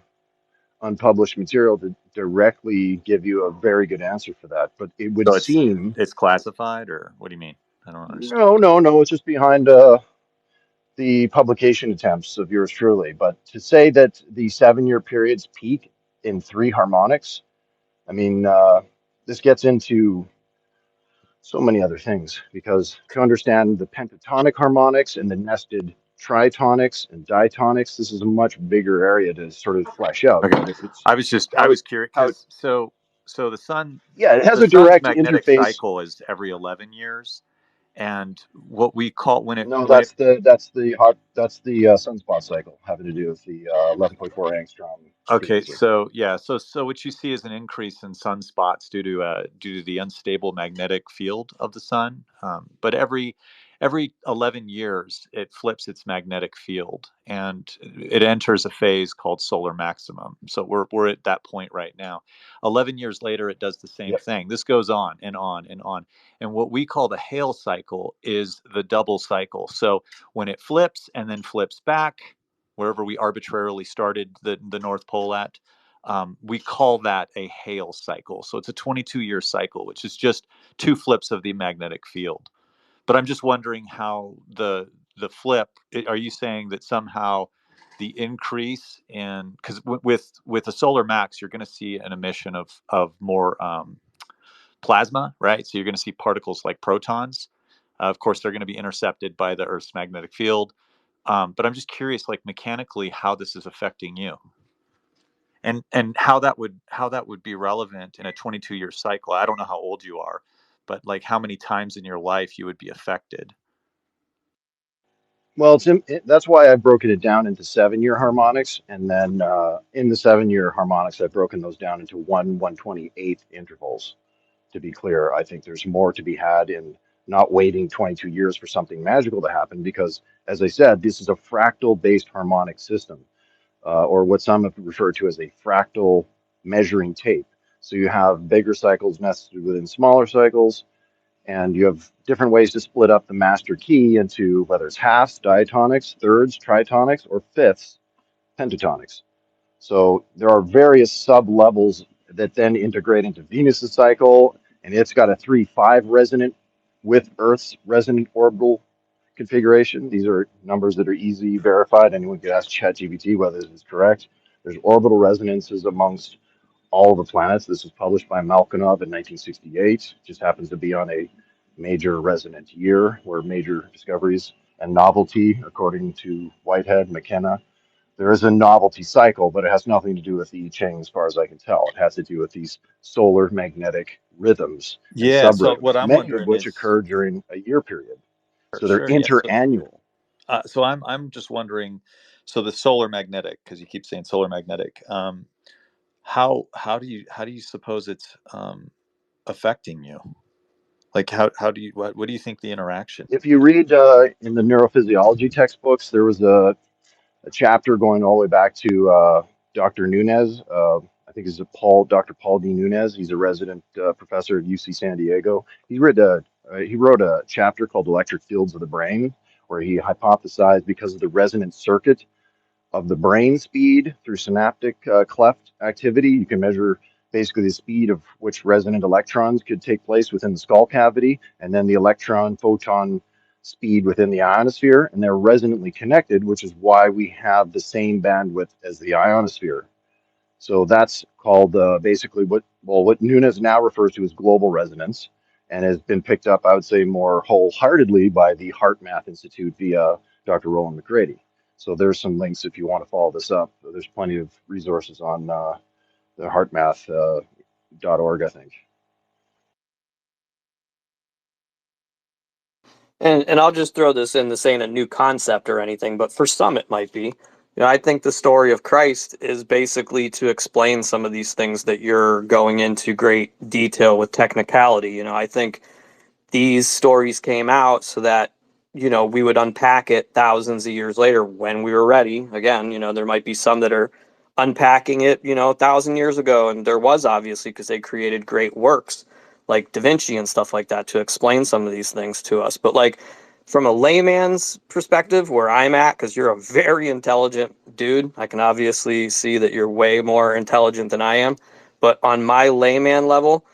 unpublished material to directly give you a very good answer for that, but it would So seem. it's classified, or what do you mean? I don't understand. No. It's just behind the publication attempts of yours truly. But to say that the 7-year periods peak in 3 harmonics, I mean, this gets into so many other things, because to understand the pentatonic harmonics and the nested tritonics and ditonics, this is a much bigger area to sort of flesh out. Okay. But if it's I how it was curious how it, because so the sun yeah, it has the a sun's direct magnetic interface. cycle is every 11 years, and what we call No, when it that's the sunspot cycle, having to do with the 11.4 angstrom okay, frequency. so yeah, so what you see is an increase in sunspots due to the unstable magnetic field of the sun. But every 11 years, it flips its magnetic field and it enters a phase called solar maximum. So we're at that point right now. 11 years later, it does the same Yep. thing. This goes on and on and on. And what we call the Hale cycle is the double cycle. So when it flips and then flips back wherever we arbitrarily started the North Pole at. We call that a Hale cycle. So it's a 22-year cycle, which is just 2 flips of the magnetic field. But I'm just wondering how the flip. Are you saying that somehow the increase in, because with a solar max, you're going to see an emission of more plasma, right? So you're going to see particles like protons. Of course, they're going to be intercepted by the Earth's magnetic field. But I'm just curious, like mechanically, how this is affecting you, and how that would be relevant in a 22-year cycle. I don't know how old you are, but like how many times in your life you would be affected. Well, that's why I've broken it down into 7-year harmonics, and then in the 7-year harmonics, I've broken those down into 1/128th intervals. To be clear, I think there's more to be had in not waiting 22 years for something magical to happen, because, as I said, this is a fractal-based harmonic system, or what some have referred to as a fractal measuring tape. So you have bigger cycles nested within smaller cycles, And you have different ways to split up the master key into whether it's halves, diatonics, thirds, tritonics, or fifths, pentatonics. So there are various sub levels that then integrate into Venus's cycle, and it's got a 3-5 resonant with Earth's resonant orbital configuration. These are numbers that are easy verified. Anyone could ask ChatGPT whether this is correct. There's orbital resonances amongst all the planets. This was published by Malkinov in 1968. Just happens to be on a major resonant year where major discoveries and novelty, according to Whitehead, McKenna. There is a novelty cycle, but it has nothing to do with the I Ching as far as I can tell. It has to do with these solar magnetic rhythms and Yeah. So what subrhythms, I'm many of wondering which is, occur during a year period. So they're sure, yeah. interannual. So I'm just wondering. So the solar magnetic, because you keep saying solar magnetic. How do you suppose it's affecting you? Like how do you what do you think the interaction? If you read in the neurophysiology textbooks, there was a chapter going all the way back to Dr. Nunez. I think it's Dr. Paul D. Nunez. He's a resident professor at UC San Diego. He wrote a chapter called Electric Fields of the Brain, where he hypothesized because of the resonant circuit of the brain speed through synaptic cleft activity, you can measure basically the speed of which resonant electrons could take place within the skull cavity, and then the electron photon speed within the ionosphere, and they're resonantly connected, which is why we have the same bandwidth as the ionosphere. So that's called basically what Nunez now refers to as global resonance, and has been picked up, I would say, more wholeheartedly by the HeartMath Institute via Dr. Roland McCready. So there's some links if you want to follow this up. There's plenty of resources on the heartmath.org, I think. And I'll just throw this in. This ain't a new concept or anything, but for some it might be. I think the story of Christ is basically to explain some of these things that you're going into great detail with technicality. I think these stories came out so that, we would unpack it thousands of years later when we were ready. Again, there might be some that are unpacking it, 1,000 years ago, and there was obviously because they created great works like Da Vinci and stuff like that to explain some of these things to us. But like from a layman's perspective, where I'm at, because you're a very intelligent dude, I can obviously see that you're way more intelligent than I am. But on my layman level,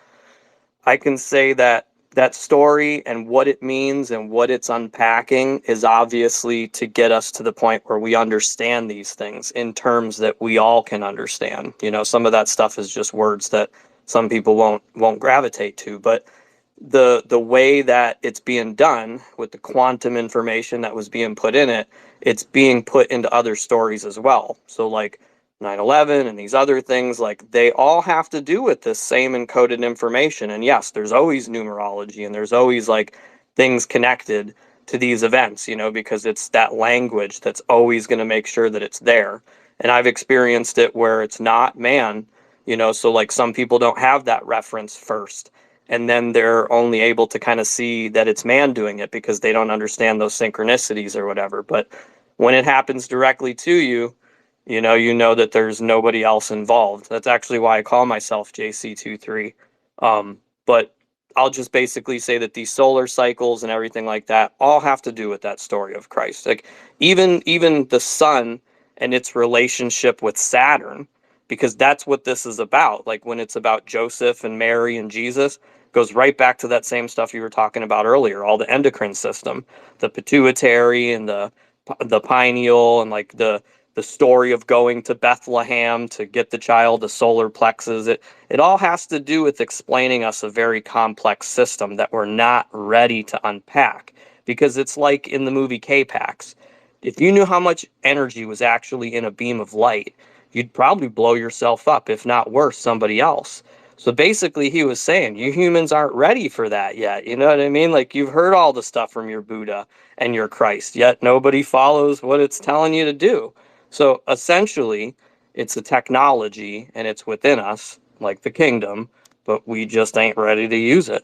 I can say that that story and what it means and what it's unpacking is obviously to get us to the point where we understand these things in terms that we all can understand. Some of that stuff is just words that some people won't gravitate to, but the way that it's being done with the quantum information that was being put in it, it's being put into other stories as well. So like 9/11 and these other things, like they all have to do with this same encoded information. And yes, there's always numerology and there's always like things connected to these events, because it's that language that's always going to make sure that it's there. And I've experienced it where it's not man, so like some people don't have that reference first. And then they're only able to kind of see that it's man doing it because they don't understand those synchronicities or whatever. But when it happens directly to you, you know that there's nobody else involved. That's actually why I call myself JC23. But I'll just basically say that these solar cycles and everything like that all have to do with that story of Christ. Like even the sun and its relationship with Saturn, because that's what this is about. Like when it's about Joseph and Mary and Jesus, goes right back to that same stuff you were talking about earlier, all the endocrine system, the pituitary and the pineal, and like the story of going to Bethlehem to get the child, the solar plexus. It all has to do with explaining us a very complex system that we're not ready to unpack, because it's like in the movie K-Pax. If you knew how much energy was actually in a beam of light, you'd probably blow yourself up, if not worse, somebody else. So basically he was saying, you humans aren't ready for that yet. You know what I mean? Like you've heard all the stuff from your Buddha and your Christ, yet nobody follows what it's telling you to do. So essentially it's a technology and it's within us, like the kingdom, but we just ain't ready to use it,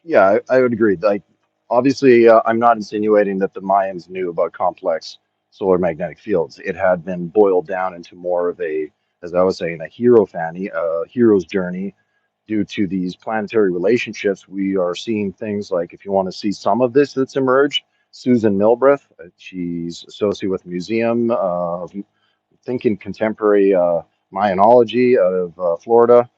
Yeah, I would agree. Like, obviously, I'm not insinuating that the Mayans knew about complex solar magnetic fields. It had been boiled down into more of a, as I was saying, a hero fanny, a hero's journey due to these planetary relationships, we are seeing things like, if you want to see some of this that's emerged, Susan Milbreth, she's associated with Museum of Thinking Contemporary Mayanology out of Florida.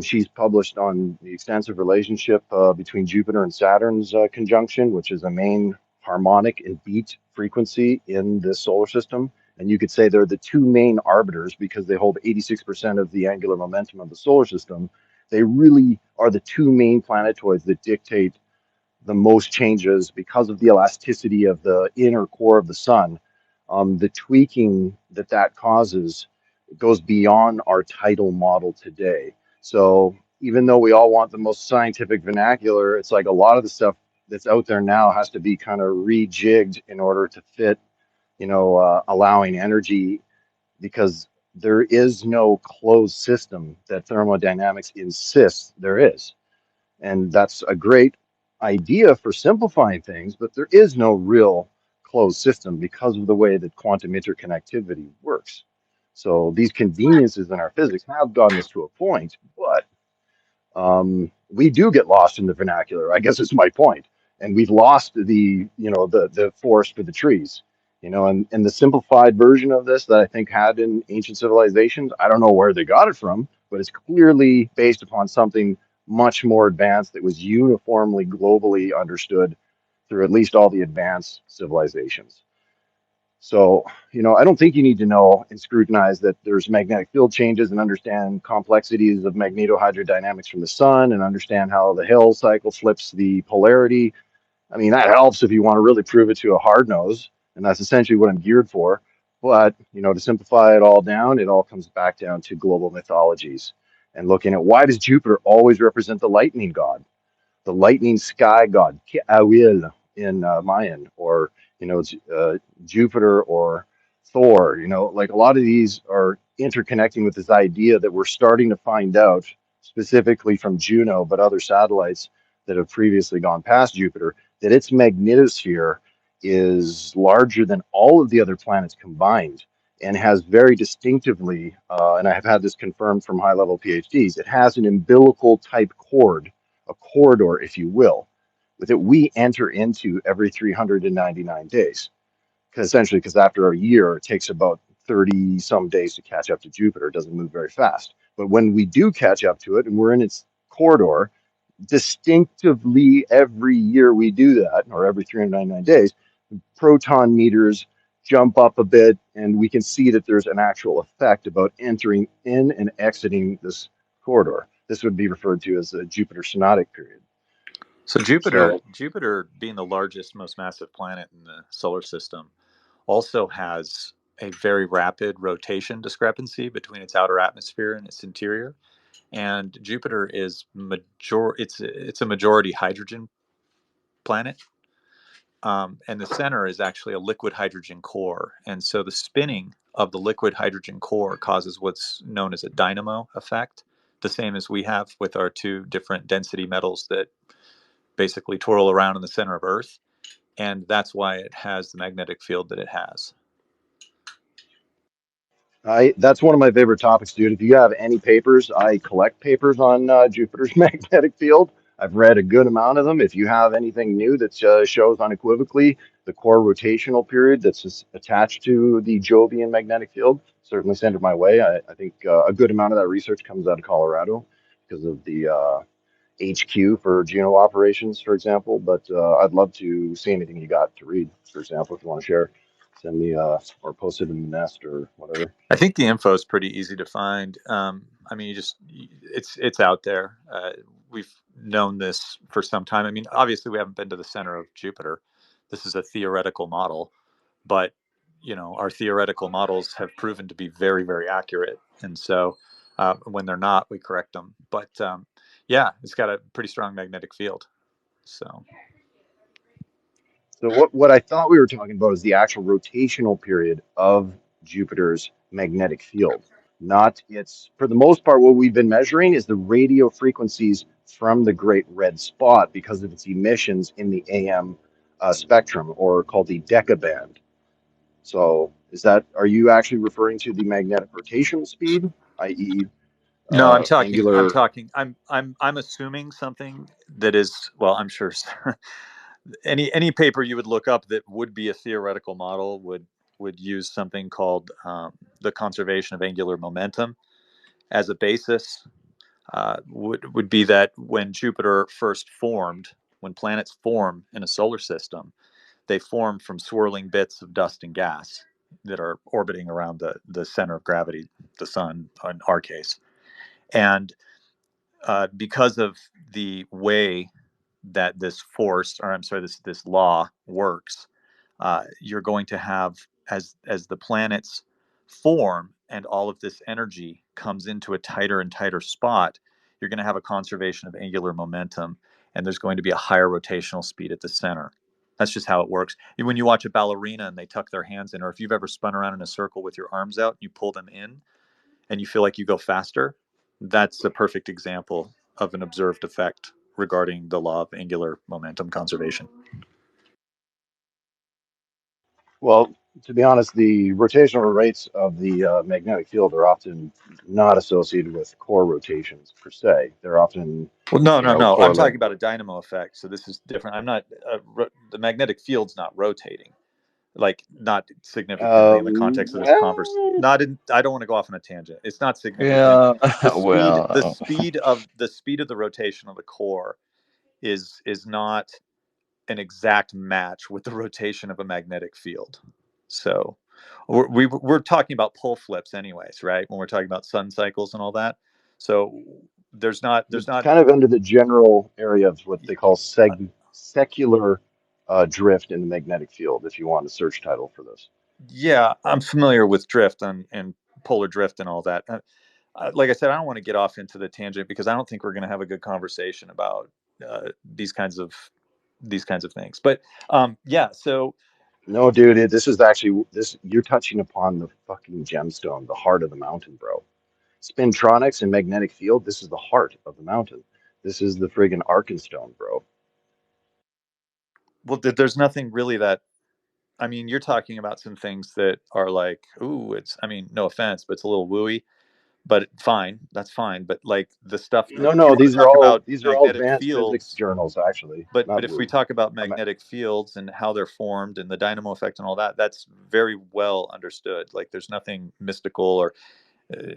She's published on the extensive relationship between Jupiter and Saturn's conjunction, which is a main harmonic and beat frequency in this solar system. And you could say they're the two main arbiters because they hold 86% of the angular momentum of the solar system. They really are the two main planetoids that dictate the most changes because of the elasticity of the inner core of the sun. The tweaking that causes goes beyond our tidal model today. So even though we all want the most scientific vernacular, it's like a lot of the stuff that's out there now has to be kind of rejigged in order to fit, allowing energy, because there is no closed system that thermodynamics insists there is. And that's a great idea for simplifying things, but there is no real closed system because of the way that quantum interconnectivity works. So these conveniences in our physics have gotten us to a point, but we do get lost in the vernacular. I guess is my point. And we've lost the forest for the trees. And the simplified version of this that I think had in ancient civilizations, I don't know where they got it from, but it's clearly based upon something much more advanced that was uniformly globally understood through at least all the advanced civilizations. So, I don't think you need to know and scrutinize that there's magnetic field changes and understand complexities of magnetohydrodynamics from the sun and understand how the Hale cycle flips the polarity. I mean, that helps if you want to really prove it to a hard nose, and that's essentially what I'm geared for. But, to simplify it all down, it all comes back down to global mythologies and looking at why does Jupiter always represent the lightning god? The lightning sky god, Ki'awil in Mayan, or Jupiter or Thor. Like a lot of these are interconnecting with this idea that we're starting to find out, specifically from Juno, but other satellites that have previously gone past Jupiter, that its magnetosphere is larger than all of the other planets combined and has very distinctively, and I have had this confirmed from high-level PhDs, it has an umbilical type cord, a corridor, if you will, that we enter into every 399 days. Because after a year, it takes about 30 some days to catch up to Jupiter. It doesn't move very fast. But when we do catch up to it and we're in its corridor, distinctively every year we do that, or every 399 days, proton meters jump up a bit, and we can see that there's an actual effect about entering in and exiting this corridor. This would be referred to as a Jupiter synodic period. So Jupiter being the largest, most massive planet in the solar system, also has a very rapid rotation discrepancy between its outer atmosphere and its interior. And Jupiter is it's a majority hydrogen planet. And the center is actually a liquid hydrogen core. And so the spinning of the liquid hydrogen core causes what's known as a dynamo effect, the same as we have with our two different density metals that basically twirl around in the center of Earth. And that's why it has the magnetic field that it has. That's one of my favorite topics, dude. If you have any papers, I collect papers on Jupiter's magnetic field. I've read a good amount of them. If you have anything new that shows unequivocally the core rotational period that's attached to the Jovian magnetic field, certainly send it my way. I think a good amount of that research comes out of Colorado because of the HQ for Juno operations, for example. But I'd love to see anything you got to read, for example, if you want to share. Send me or post it in the nest or whatever. I think the info is pretty easy to find. I mean, it's out there. We've known this for some time. I mean, obviously we haven't been to the center of Jupiter. This is a theoretical model, but our theoretical models have proven to be very, very accurate. And so when they're not, we correct them. But yeah, it's got a pretty strong magnetic field. So what I thought we were talking about is the actual rotational period of Jupiter's magnetic field. Not its, for the most part, what we've been measuring is the radio frequencies from the Great Red Spot because of its emissions in the AM spectrum, or called the decaband. So are you actually referring to the magnetic rotational speed, i.e. No, I'm angular. talking. I'm assuming something that is, well, I'm sure any paper you would look up that would be a theoretical model would use something called the conservation of angular momentum as a basis. Would be that when Jupiter first formed, when planets form in a solar system, they form from swirling bits of dust and gas that are orbiting around the center of gravity, the sun, in our case. And because of the way that this force, or I'm sorry, this law works, you're going to have, as the planets form and all of this energy comes into a tighter and tighter spot, you're going to have a conservation of angular momentum, and there's going to be a higher rotational speed at the center. That's just how it works. When you watch a ballerina and they tuck their hands in, or if you've ever spun around in a circle with your arms out, you pull them in, and you feel like you go faster, that's a perfect example of an observed effect regarding the law of angular momentum conservation. Well, to be honest, the rotational rates of the magnetic field are often not associated with core rotations per se. They're often, Well, no. I'm correlate talking about a with. dynamo effect. So this is different. I'm not, the magnetic field's not rotating, like not significantly in the context of this converse. Well, I don't want to go off on a tangent. It's not significant. Yeah. The Well, speed of the rotation of the core is not an exact match with the rotation of a magnetic field. So we're talking about pole flips anyways, right? When we're talking about sun cycles and all that. So there's not it's kind of under the general area of what they call uh, secular drift in the magnetic field, if you want a search title for this. yeah, I'm familiar with drift and polar drift and all that. Like I said, I don't want to get off into the tangent because I don't think we're going to have a good conversation about these kinds of things. But yeah, so No, dude, this is actually this. You're touching upon the fucking gemstone, the heart of the mountain, bro. Spintronics and magnetic field. This is the heart of the mountain. This is the friggin' Arkenstone, bro. well, there's nothing really that. I mean, you're talking about some things that are like, ooh, it's. I mean, no offense, but it's a little wooey. But fine, that's fine. But like the stuff, No, if you no, want to talk about these are all magnetic advanced physics fields, journals, actually, but not if we woo. talk about I'm magnetic fields and how they're formed and the dynamo effect and all that, that's very well understood. Like there's nothing mystical or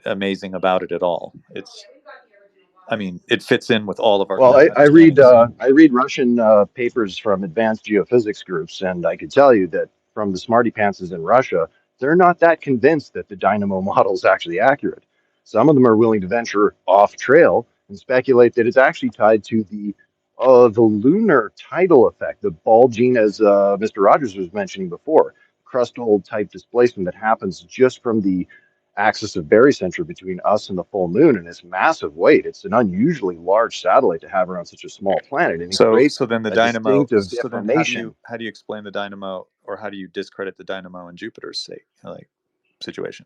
amazing about it at all. I mean, it fits in with all of our Well, current understandings. I read Russian papers from advanced geophysics groups, and I can tell you that from the smarty pantses in Russia, they're not that convinced that the dynamo model is actually accurate. Some of them are willing to venture off trail and speculate that it's actually tied to the lunar tidal effect, the bulging, as Mr. Rogers was mentioning before, crustal type displacement that happens just from the axis of barycenter between us and the full moon and its massive weight. It's an unusually large satellite to have around such a small planet, and it creates So then the a dynamo. distinctive So then how do deformation. you explain the dynamo, or how do you discredit the dynamo in Jupiter's sake, like situation?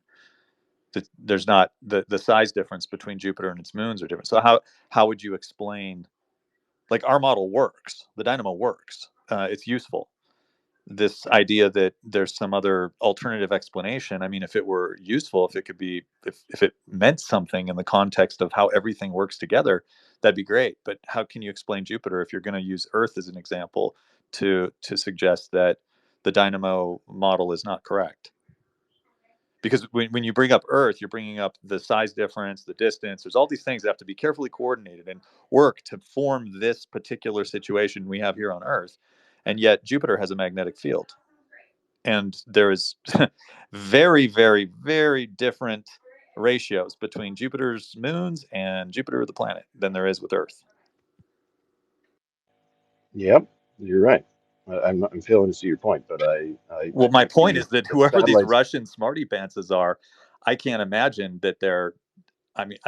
There's not the size difference between Jupiter and its moons are different. So how would you explain? Like our model works, the dynamo works. It's useful. This idea that there's some other alternative explanation. I mean, if it were useful, if it could be, if it meant something in the context of how everything works together, that'd be great. But how can you explain Jupiter if you're going to use Earth as an example to suggest that the dynamo model is not correct? Because when you bring up Earth, you're bringing up the size difference, the distance. There's all these things that have to be carefully coordinated and work to form this particular situation we have here on Earth. And yet Jupiter has a magnetic field. And there is very, very, very different ratios between Jupiter's moons and Jupiter the planet than there is with Earth. Yep, you're right. I'm failing to see your point, but Well, I my think point is that the whoever these satellites. Russian smarty pantses are, I can't imagine that they're. I mean,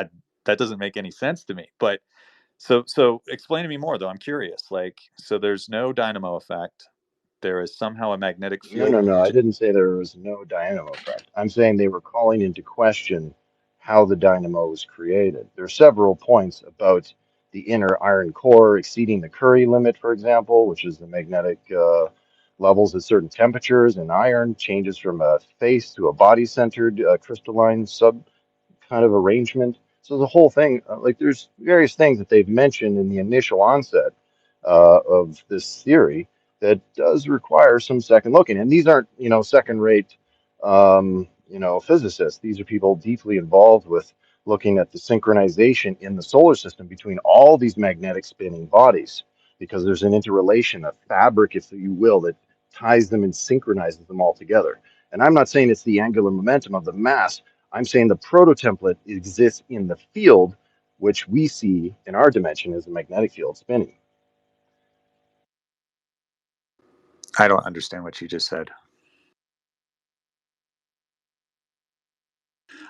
that doesn't make any sense to me. But so explain to me more, though. I'm curious. Like, so there's no dynamo effect. There is somehow a magnetic No, field. no, no. I didn't say there was no dynamo effect. I'm saying they were calling into question how the dynamo was created. There are several points about the inner iron core exceeding the Curie limit, for example, which is the magnetic levels at certain temperatures, and iron changes from a face to a body-centered crystalline sub kind of arrangement. So the whole thing, like there's various things that they've mentioned in the initial onset of this theory that does require some second looking. And these aren't, second rate, physicists. These are people deeply involved with looking at the synchronization in the solar system between all these magnetic spinning bodies, because there's an interrelation, a fabric, if you will, that ties them and synchronizes them all together. And I'm not saying it's the angular momentum of the mass. I'm saying the prototemplate exists in the field, which we see in our dimension as a magnetic field spinning. I don't understand what you just said.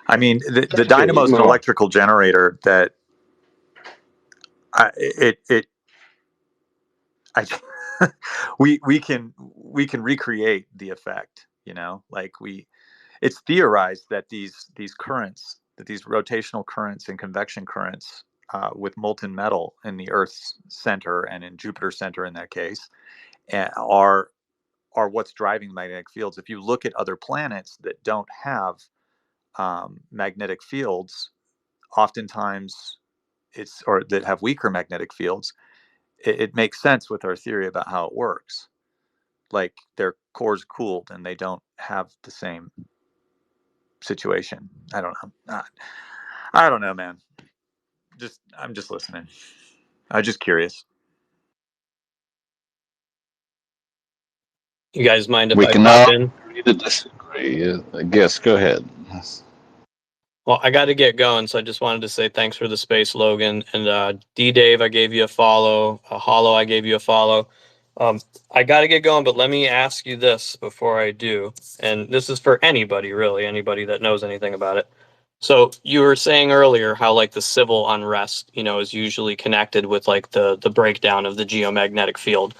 I mean, the dynamos electrical generator that we can recreate the effect. It's theorized that these currents, that these rotational currents and convection currents with molten metal in the Earth's center and in Jupiter's center in that case are what's driving magnetic fields. If you look at other planets that don't have magnetic fields, oftentimes or that have weaker magnetic fields, it makes sense with our theory about how it works. Like their core's cooled and they don't have the same situation. I don't know. I don't know, man. I'm just listening. I'm just curious. You guys mind if We I can pop all in? agree to disagree. I guess. Go ahead. Well, I got to get going, so I just wanted to say thanks for the space, Logan. And D-Dave, I gave you a follow. Hollow, I gave you a follow. I got to get going, but let me ask you this before I do. And this is for anybody, really, anybody that knows anything about it. So you were saying earlier how like the civil unrest, is usually connected with like the breakdown of the geomagnetic field.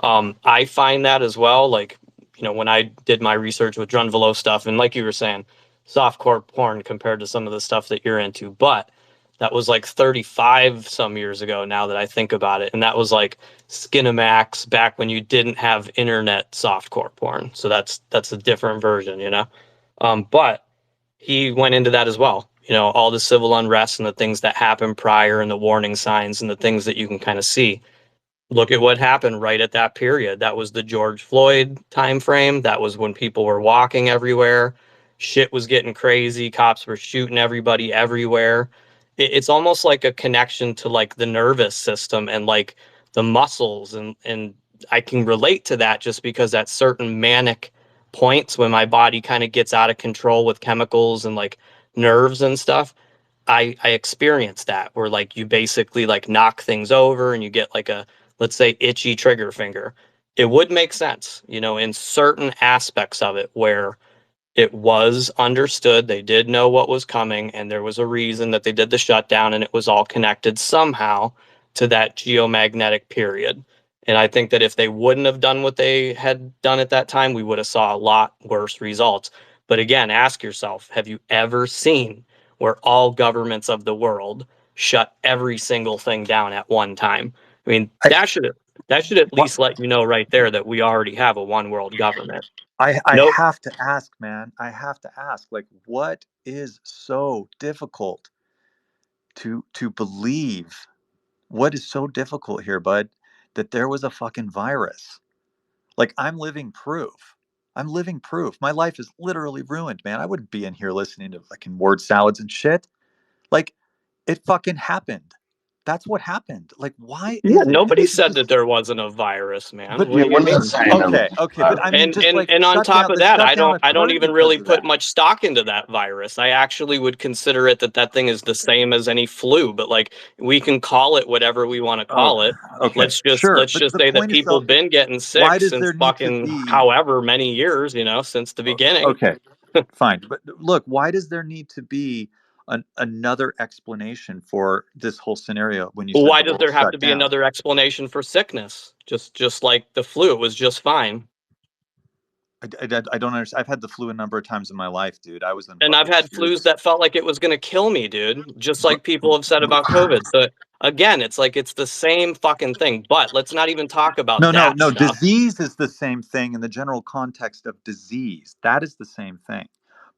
I find that as well. Like, when I did my research with Drunvalo stuff, and like you were saying, softcore porn compared to some of the stuff that you're into, but that was like 35 some years ago now that I think about it. And that was like Skinamax back when you didn't have internet softcore porn. So that's a different version, but he went into that as well. All the civil unrest and the things that happened prior and the warning signs and the things that you can kind of see. Look at what happened right at that period. That was the George Floyd time frame. That was when people were walking everywhere. Shit was getting crazy. Cops were shooting everybody everywhere. It's almost like a connection to like the nervous system and like the muscles. And I can relate to that just because at certain manic points when my body kind of gets out of control with chemicals and like nerves and stuff, I experience that where like you basically like knock things over and you get like a, let's say, itchy trigger finger. It would make sense, in certain aspects of it where it was understood, they did know what was coming, and there was a reason that they did the shutdown, and it was all connected somehow to that geomagnetic period. And I think that if they wouldn't have done what they had done at that time, we would have saw a lot worse results. But again, ask yourself, have you ever seen where all governments of the world shut every single thing down at one time? I mean, that should at least let you know right there that we already have a one world government. I Nope. have to ask, man. I have to ask, like, what is so difficult to believe? What is so difficult here, bud? That there was a fucking virus. Like, I'm living proof. My life is literally ruined, man. I wouldn't be in here listening to fucking word salads and shit. Like, it fucking happened. That's what happened. Like, why Yeah, is it? nobody said that there wasn't a virus, man. But What do you mean? okay, but I mean, just like and on shut top down, of let's that, shut I down a don't turd even because really of put that. much stock into that virus. I actually would consider it that thing is the same as any flu, but like we can call it whatever we want to call it. Okay, Let's just sure. But the say that point is, people though, been getting why sick does since there need to fucking be? however many years, since the beginning. Okay, fine. But look, why does there need to be another explanation for this whole scenario when you said Why the does world there have shut to be down? another explanation for sickness? Just like the flu, it was just fine. I don't understand. I've had the flu a number of times in my life, dude. I was in. And I've had flus that felt like it was going to kill me, dude. Just like people have said about COVID. So again, it's like it's the same fucking thing. But let's not even talk about that No. stuff. Disease is the same thing in the general context of disease. That is the same thing.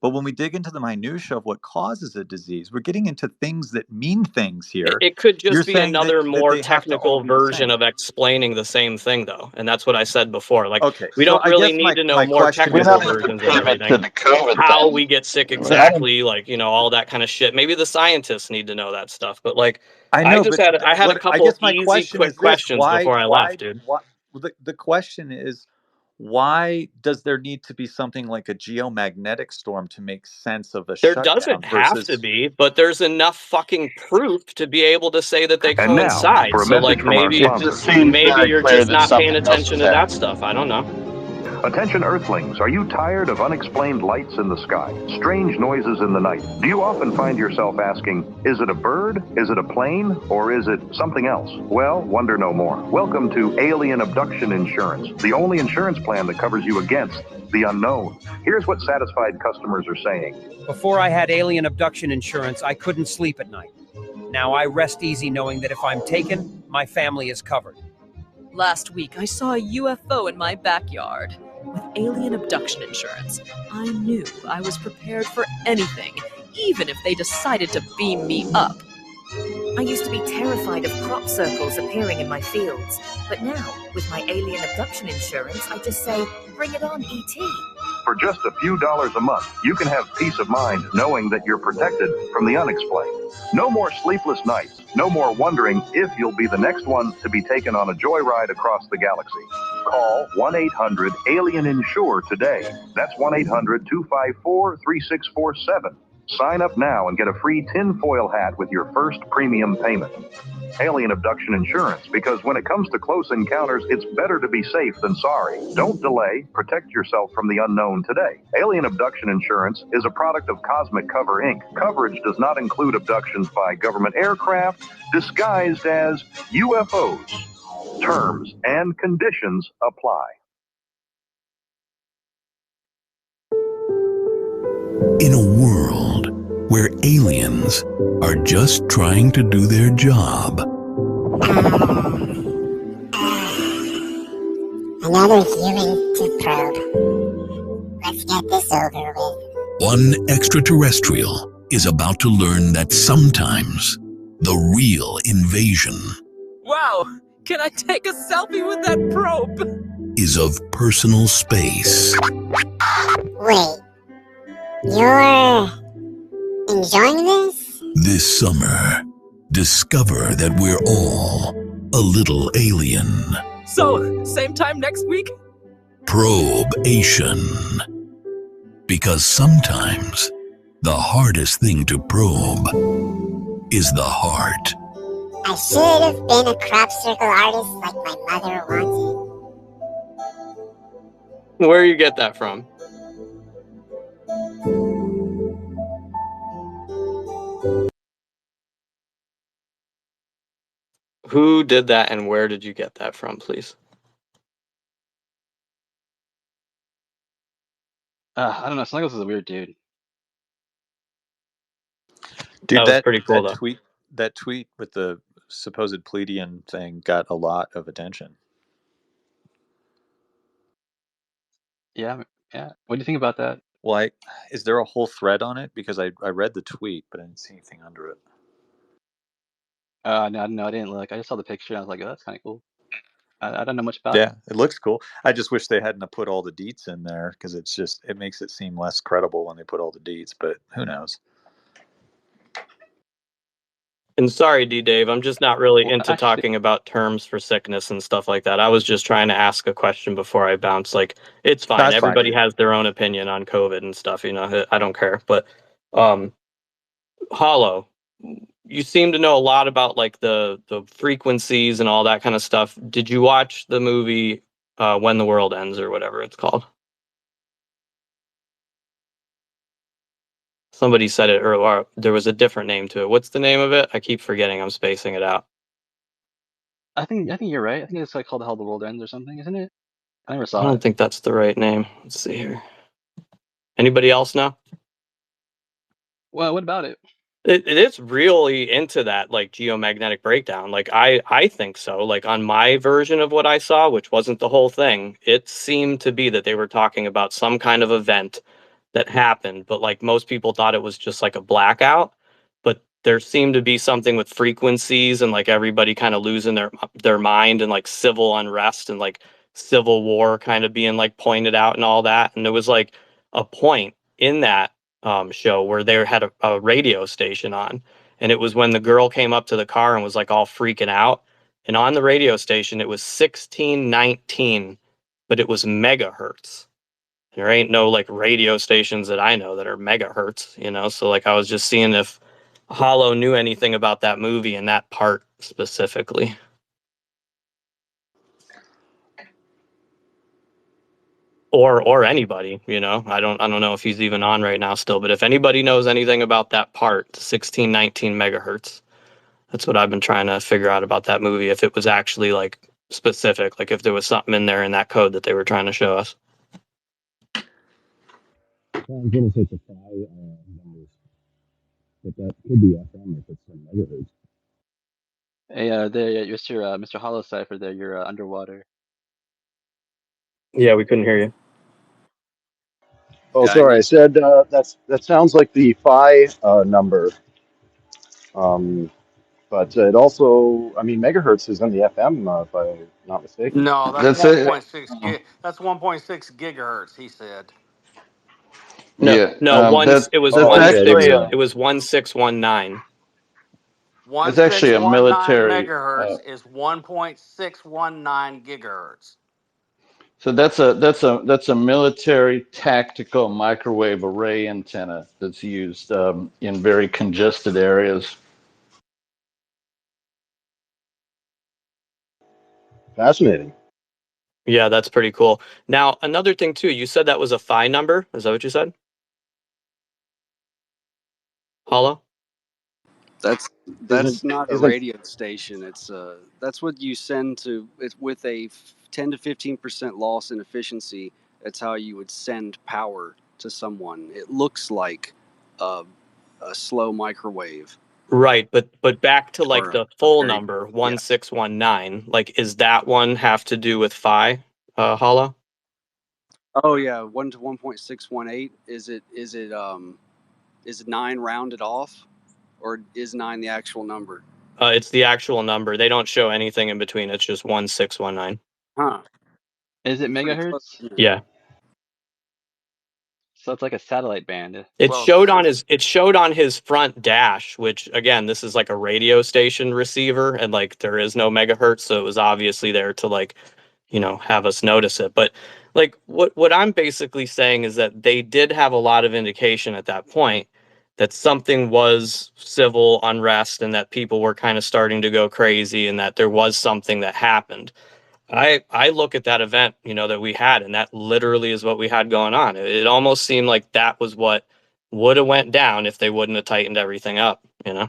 But when we dig into the minutia of what causes a disease, we're getting into things that mean things here. It could You're just be saying another that more they have to all technical be the version same. of explaining the same thing, though, and that's what I said before. Like, Okay, we so don't I really guess need to know my more question is technical this. versions of everything. the COVID How thing. we get sick exactly, like, you know, all that kind of shit. Maybe the scientists need to know that stuff, but like, I know, but I had a what I couple guess my easy, question quick is this: questions before I left, dude. well, the question is, why does there need to be something like a geomagnetic storm to make sense of a There shutdown doesn't have to versus? be, but there's enough fucking proof to be able to say that they And now, coincide. for a So, message like, from our maybe It just sponsor. seems very you're clear just that not paying something else attention is to that happening. stuff. I don't know. Attention Earthlings, are you tired of unexplained lights in the sky, strange noises in the night? Do you often find yourself asking, is it a bird, is it a plane, or is it something else? Well, wonder no more. Welcome to Alien Abduction Insurance, the only insurance plan that covers you against the unknown. Here's what satisfied customers are saying. Before I had Alien Abduction Insurance, I couldn't sleep at night. Now I rest easy knowing that if I'm taken, my family is covered. Last week, I saw a UFO in my backyard. With Alien Abduction Insurance, I knew I was prepared for anything, even if they decided to beam me up. I used to be terrified of crop circles appearing in my fields, but now, with my Alien Abduction Insurance, I just say, bring it on, E.T. For just a few dollars a month, you can have peace of mind knowing that you're protected from the unexplained. No more sleepless nights. No more wondering if you'll be the next one to be taken on a joyride across the galaxy. Call 1-800-ALIEN-INSURE today. That's 1-800-254-3647. Sign up now and get a free tinfoil hat with your first premium payment. Alien Abduction Insurance, because when it comes to close encounters, it's better to be safe than sorry. Don't delay. Protect yourself from the unknown today. Alien Abduction Insurance is a product of Cosmic Cover, Inc. Coverage does not include abductions by government aircraft disguised as UFOs. Terms and conditions apply. In a world where aliens are just trying to do their job. Another human to probe. Let's get this over with. One extraterrestrial is about to learn that sometimes the real invasion Wow! Can I take a selfie with that probe? is of personal space. Wait. You're enjoying this? This summer, discover that we're all a little alien. So, same time next week? Probation. Because sometimes the hardest thing to probe is the heart. I should have been a crop circle artist like my mother wanted. Where you get that from? Who did that and where did you get that from, please? I don't know. Snuggles is a weird dude. Dude, That was pretty cool, though. that tweet with the supposed Pleiadian thing got a lot of attention. Yeah, yeah. What do you think about that? Well, is there a whole thread on it? Because I read the tweet, but I didn't see anything under it. No, I didn't look. I just saw the picture and I was like, oh, that's kind of cool. I don't know much about it. Yeah, it looks cool. I just wish they hadn't put all the deets in there because it makes it seem less credible when they put all the deets, but who knows? And sorry, D-Dave, I'm just not really into actually- talking about terms for sickness and stuff like that. I was just trying to ask a question before I bounce. Like, it's fine. That's fine, Everybody dude. has their own opinion on COVID and stuff, you know. I don't care. But Hollow, you seem to know a lot about like the frequencies and all that kind of stuff. Did you watch the movie When the World Ends or whatever it's called? Somebody said it, or there was a different name to it. What's the name of it? I keep forgetting. I'm spacing it out. I think you're right. I think it's like called How the World Ends or something, isn't it? I never I saw don't it. think that's the right name. Let's see here. Anybody else know? Well, what about it? It is really into that like geomagnetic breakdown. Like I think so. Like on my version of what I saw, which wasn't the whole thing, it seemed to be that they were talking about some kind of event that happened, but like most people thought it was just like a blackout. But there seemed to be something with frequencies and like everybody kind of losing their mind and like civil unrest and like civil war kind of being like pointed out and all that. And there was like a point in that show where they had a radio station on, and it was when the girl came up to the car and was like all freaking out. And on the radio station, it was 1619, but it was megahertz. There ain't no like radio stations that I know that are megahertz, you know? So like I was just seeing if Hollow knew anything about that movie and that part specifically. Or anybody, you know. I don't know if he's even on right now still, but if anybody knows anything about that part, 1619 megahertz. That's what I've been trying to figure out about that movie, if it was actually like specific, like if there was something in there in that code that they were trying to show us. I'm going to take the phi numbers, but that could be FM if it's some megahertz. Hey, there, Mr. Hollow Cipher, there, you're underwater. Yeah, we couldn't hear you. Oh, sorry. I said that sounds like the phi number, but it also, I mean, megahertz is in the FM, if I'm not mistaken. No, that's 1.6. That's 1.6 gigahertz. He said. No, Yeah, it was that's actually it was 1619. It's actually a 1619 military. megahertz is 1.619 gigahertz. So that's a military tactical microwave array antenna that's used in very congested areas. Fascinating. Yeah, that's pretty cool. Now, another thing too, you said that was a phi number. Is that what you said? Hollow? That's not a radio station. It's that's what you send to. It's with a 10 to 15% loss in efficiency. That's how you would send power to someone. It looks like a slow microwave. Right, but back to like the full number 1619. Like, is that one have to do with phi, Hollow? Oh yeah, 1 to 1.618. Is it 9 rounded off, or is 9 the actual number? It's the actual number. They don't show anything in between. It's just 1619. Huh. Is it megahertz? Yeah. So it's like a satellite band. It showed on his front dash, which again, this is like a radio station receiver, and like there is no megahertz, so it was obviously there to like, you know, have us notice it. But like what I'm basically saying is that they did have a lot of indication at that point that something was civil unrest and that people were kind of starting to go crazy and that there was something that happened. I look at that event, you know, that we had, and that literally is what we had going on. It almost seemed like that was what would have went down if they wouldn't have tightened everything up, you know?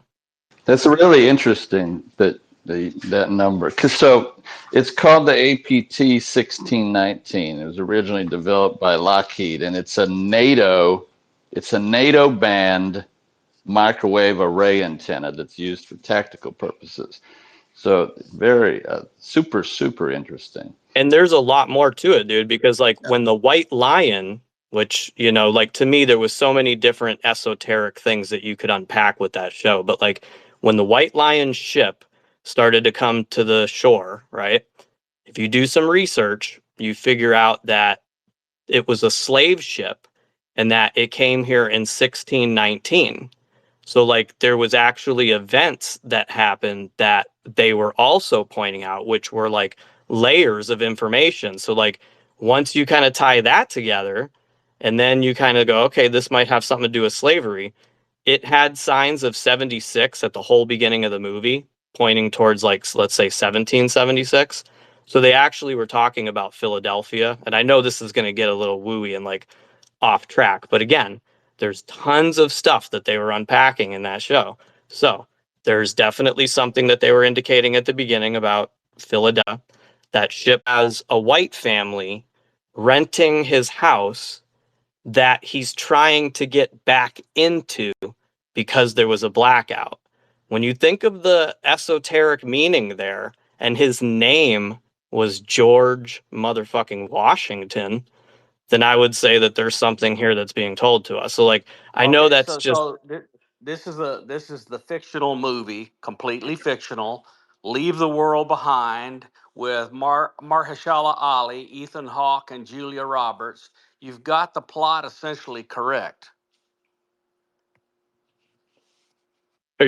That's really interesting that that number, because so it's called the APT 1619. It was originally developed by Lockheed, and it's a NATO band microwave array antenna that's used for tactical purposes. So very super interesting. And there's a lot more to it, dude, because like when the White Lion, which, you know, like to me, there was so many different esoteric things that you could unpack with that show. But like when the White Lion ship started to come to the shore, right? If you do some research, you figure out that it was a slave ship and that it came here in 1619. So like there was actually events that happened that they were also pointing out, which were like layers of information. So like once you kind of tie that together and then you kind of go, okay, this might have something to do with slavery. It had signs of 76 at the whole beginning of the movie, pointing towards like, let's say 1776. So they actually were talking about Philadelphia. And I know this is going to get a little wooey and like off track, but again, there's tons of stuff that they were unpacking in that show. So there's definitely something that they were indicating at the beginning about Philadelphia. That ship has a white family renting his house that he's trying to get back into because there was a blackout. When you think of the esoteric meaning there, and his name was George motherfucking Washington, then I would say that there's something here that's being told to us. So like I know Okay, that's just this is the fictional movie, completely fictional. Leave the World Behind with Mahershala Ali, Ethan Hawke, and Julia Roberts. You've got the plot essentially correct.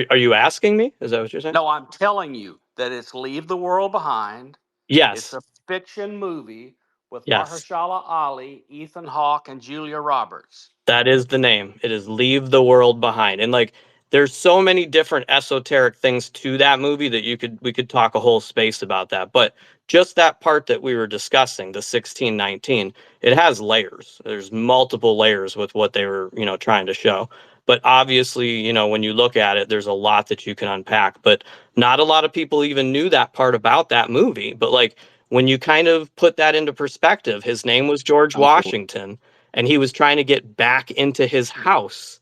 are you asking me? Is that what you're saying? No, I'm telling you that it's Leave the World Behind. It's Yes. a fiction movie with Yes. Mahershala Ali, Ethan Hawke, and Julia Roberts. That is the name. It is Leave the World Behind. And like there's so many different esoteric things to that movie that we could talk a whole space about that. But just that part that we were discussing, the 1619, it has layers. There's multiple layers with what they were, trying to show. But obviously, when you look at it, there's a lot that you can unpack. But not a lot of people even knew that part about that movie. But like when you kind of put that into perspective, his name was George Washington and he was trying to get back into his house.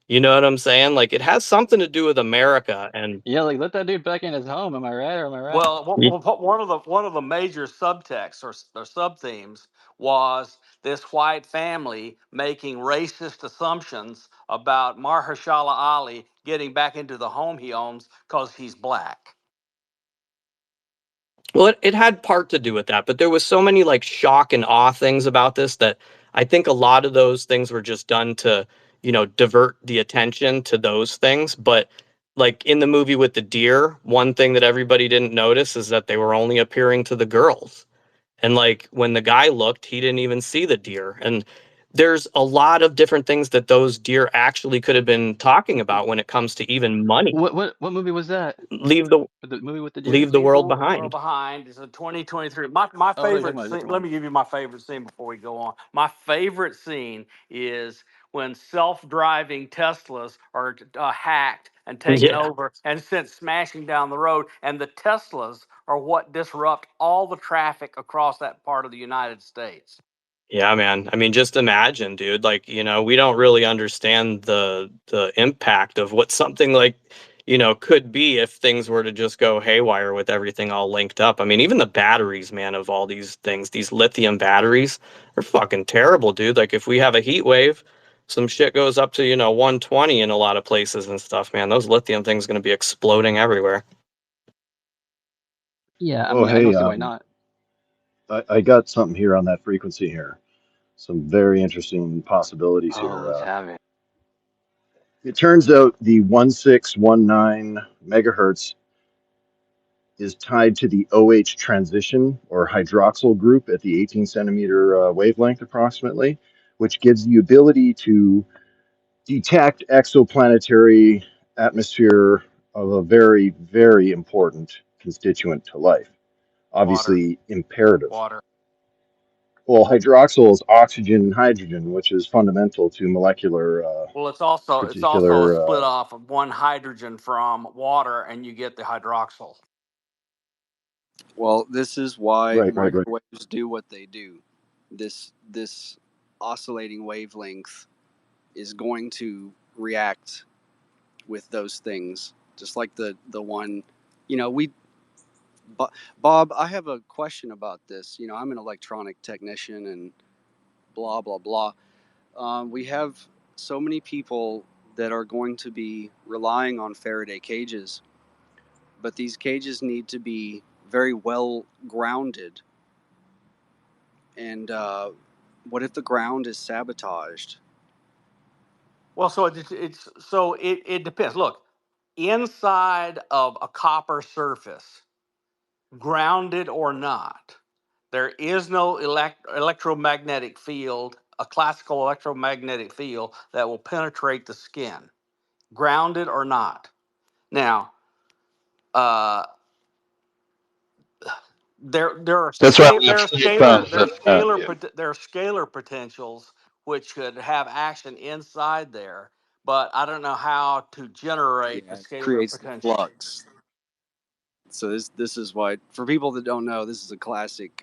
You know what I'm saying? Like it has something to do with America and Yeah, like let that dude back in his home. Am I right or am I right? Well, one of the major subtexts or sub themes was this white family making racist assumptions about Mahershala Ali getting back into the home he owns because he's black. well, it had part to do with that, but there was so many like shock and awe things about this that I think a lot of those things were just done to, divert the attention to those things. But like in the movie with the deer, one thing that everybody didn't notice is that they were only appearing to the girls. And like when the guy looked, he didn't even see the deer. And there's a lot of different things that those deer actually could have been talking about when it comes to even money. What movie was that? Leave the movie with the deer? Leave the Leave the world World behind. Behind is a 2023. My Oh, no, you're talking favorite about a scene, different let one. me give you my favorite scene before we go on. My favorite scene is when self-driving Teslas are hacked and taken Yeah. over and sent smashing down the road, and the Teslas are what disrupt all the traffic across that part of the United States. Yeah, man. I mean, just imagine, dude. Like, we don't really understand the impact of what something like, could be if things were to just go haywire with everything all linked up. I mean, even the batteries, man, of all these things, these lithium batteries are fucking terrible, dude. Like, if we have a heat wave, some shit goes up to, 120 in a lot of places and stuff, man. Those lithium things going to be exploding everywhere. Yeah, I Oh, mean, I don't hey, see why not. I got something here on that frequency here. Some very interesting possibilities Oh, here. let's have it. It turns out the 1619 megahertz is tied to the OH transition or hydroxyl group at the 18 centimeter wavelength approximately, which gives the ability to detect exoplanetary atmosphere of a very, very important constituent to life. Obviously imperative. Water. Well, hydroxyl is oxygen and hydrogen, which is fundamental to molecular Well, it's also a split off of one hydrogen from water, and you get the hydroxyl. Well, this is why Right. microwaves do what they do. This oscillating wavelength is going to react with those things, just like the one, we. Bob, I have a question about this. I'm an electronic technician and blah blah blah. We have so many people that are going to be relying on Faraday cages, but these cages need to be very well grounded. And what if the ground is sabotaged? Well, so it depends. Look, inside of a copper surface, grounded or not, there is no electromagnetic field, a classical electromagnetic field that will penetrate the skin, grounded or not. Now, there are That's why we there have are heat phones that there are scalar potentials which could have action inside there, but I don't know how to generate the It scalar creates the potential. flux. So this is why, for people that don't know, this is a classic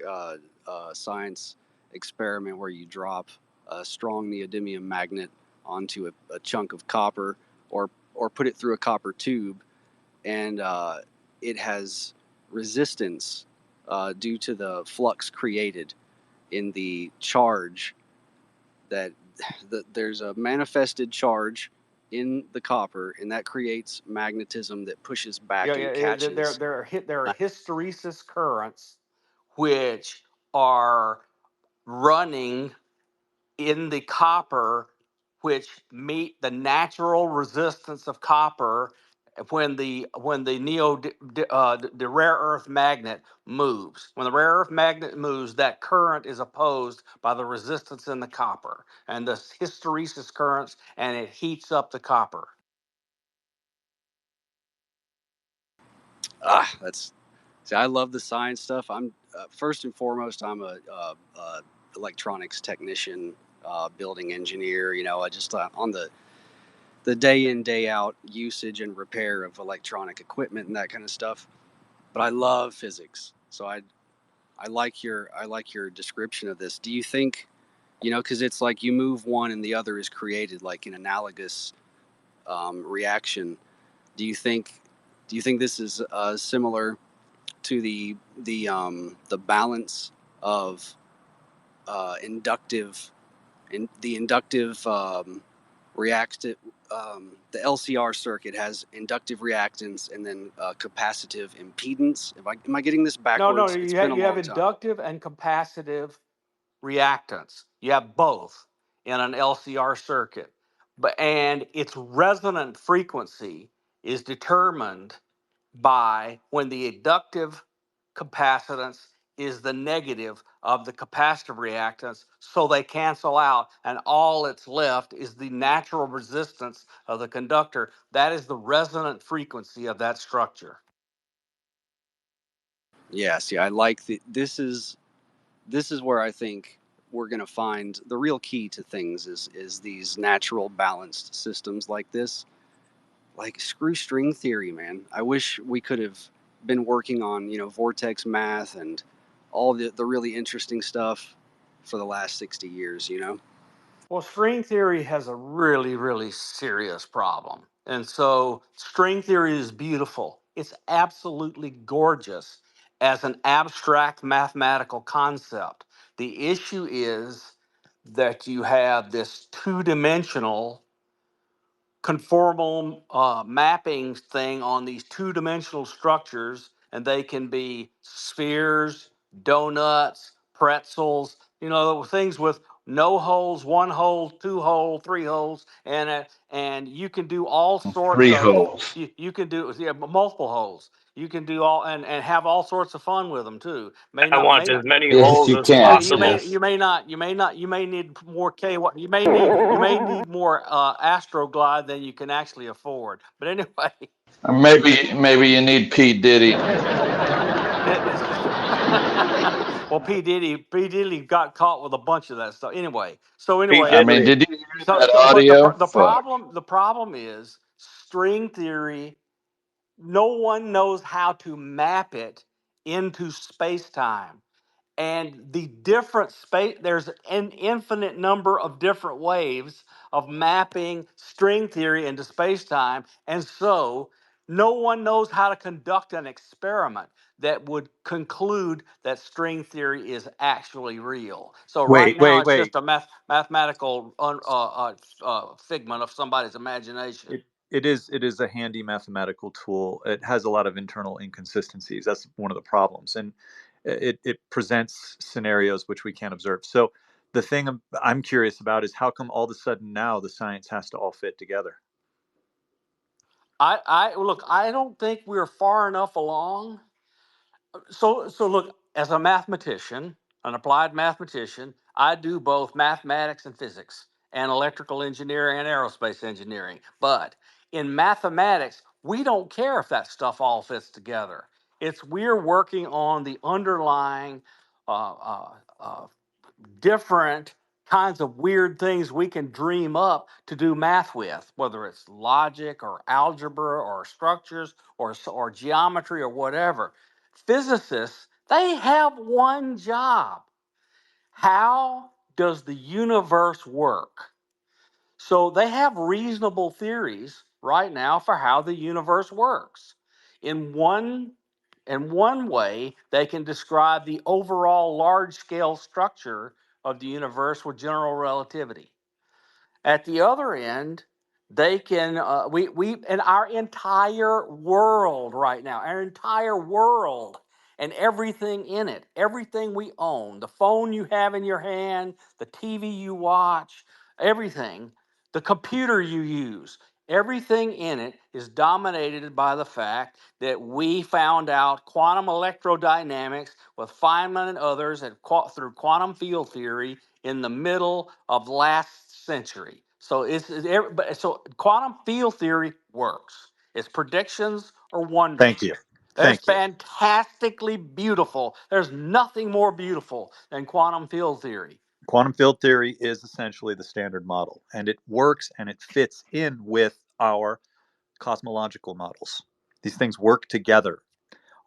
science experiment where you drop a strong neodymium magnet onto a chunk of copper, or put it through a copper tube, and it has resistance due to the flux created in the charge that there's a manifested charge in the copper, and that creates magnetism that pushes back and catches. There are hysteresis currents which are running in the copper, which meet the natural resistance of copper when the rare earth magnet moves. When the rare earth magnet moves, that current is opposed by the resistance in the copper and the hysteresis currents, and it heats up the copper. See, I love the science stuff. I'm first and foremost, I'm a electronics technician, building engineer. You know, I just on the day in day out usage and repair of electronic equipment and that kind of stuff. But I love physics, so I like your description of this. Do you think, you know, because it's like you move one and the other is created like an analogous reaction. Do you think this is similar to the balance of inductive reactive, the LCR circuit has inductive reactance and then capacitive impedance. Am I getting this backwards? No, It's you been a have long time. inductive and capacitive reactance. You have both in an LCR circuit. And its resonant frequency is determined by when the inductive capacitance is the negative of the capacitive reactance, so they cancel out, and all that's left is the natural resistance of the conductor. That is the resonant frequency of that structure. Yeah, see, I like this is where I think we're going to find the real key to things is these natural balanced systems like this. Like, screw string theory, man. I wish we could have been working on, you know, vortex math and all the really interesting stuff for the last 60 years, you know? Well, string theory has a really, really serious problem. And so string theory is beautiful. It's absolutely gorgeous as an abstract mathematical concept. The issue is that you have this two-dimensional conformal mapping thing on these two-dimensional structures, and they can be spheres, donuts, pretzels, you know, things with no holes, one hole, two hole, three holes, and you can do all sorts Three of holes. you can do multiple holes. You can do all and have all sorts of fun with them too. May I not want may as not many Yes, holes you as can. you possible. may need more KY. You may need more Astroglide than you can actually afford. But anyway, Or maybe you need P Diddy. well, P Diddy got caught with a bunch of that stuff. Anyway, I mean, did you hear that but audio? Fuck. the problem is string theory. No one knows how to map it into space time. And the different space, there's an infinite number of different waves of mapping string theory into space-time, and so no one knows how to conduct an experiment that would conclude that string theory is actually real. So right now it's just a mathematical figment of somebody's imagination. It is a handy mathematical tool. It has a lot of internal inconsistencies. That's one of the problems, and it presents scenarios which we can't observe. So the thing I'm curious about is how come all of a sudden now the science has to all fit together? I look, I don't think we're far enough along. So look, as a mathematician, an applied mathematician, I do both mathematics and physics and electrical engineering and aerospace engineering. But in mathematics, we don't care if that stuff all fits together. We're working on the underlying uh, uh, different kinds of weird things we can dream up to do math with, whether it's logic or algebra or structures or geometry or whatever. Physicists, they have one job. How does the universe work? So they have reasonable theories right now for how the universe works. In one way, they can describe the overall large scale structure of the universe with general relativity. At the other end, they can we in our entire world right now, our entire world and everything in it, everything we own, the phone you have in your hand, the TV you watch, everything, the computer you use, everything in it is dominated by the fact that we found out quantum electrodynamics with Feynman and others through quantum field theory in the middle of last century. So so quantum field theory works. Its predictions are wonderful. Thank you. It's Thank you. fantastically beautiful. There's nothing more beautiful than quantum field theory. Quantum field theory is essentially the standard model, and it works and it fits in with our cosmological models. These things work together.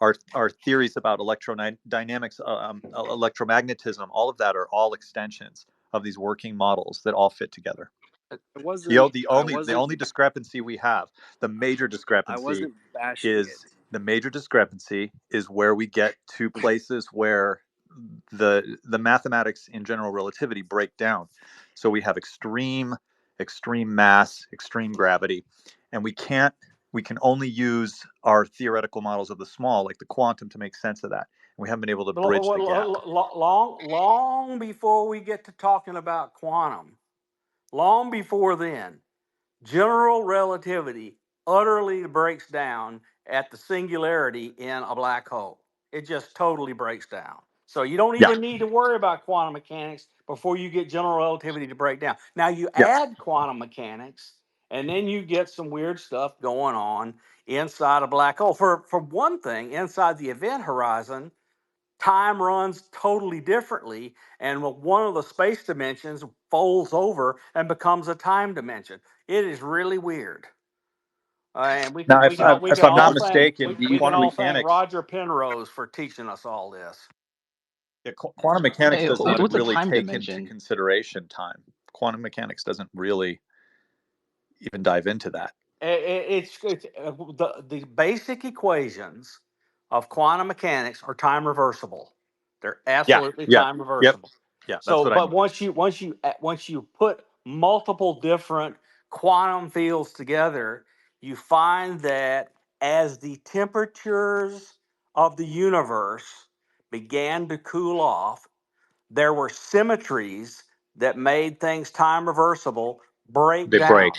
Our theories about electrodynamics, electromagnetism, all of that are all extensions of these working models that all fit together. The only discrepancy we have, the major discrepancy, is where we get to places where the mathematics in general relativity break down. So we have extreme mass, extreme gravity, and we can only use our theoretical models of the small, like the quantum, to make sense of that. And we haven't been able to bridge the gap. Long before we get to talking about quantum, long before then, general relativity utterly breaks down at the singularity in a black hole. It just totally breaks down. So you don't even need to worry about quantum mechanics before you get general relativity to break down. Now you add quantum mechanics, and then you get some weird stuff going on inside a black hole. For one thing, inside the event horizon, time runs totally differently, and one of the space dimensions folds over and becomes a time dimension. It is really weird. And we can If I'm not mistaken, we can all thank Roger Penrose for teaching us all this. Yeah, quantum mechanics does not really take into consideration time. Quantum mechanics doesn't really even dive into that. It's the basic equations of quantum mechanics are time reversible. They're absolutely time reversible. Yeah. So, but once you put multiple different quantum fields together, you find that as the temperatures of the universe began to cool off, there were symmetries that made things time reversible break down.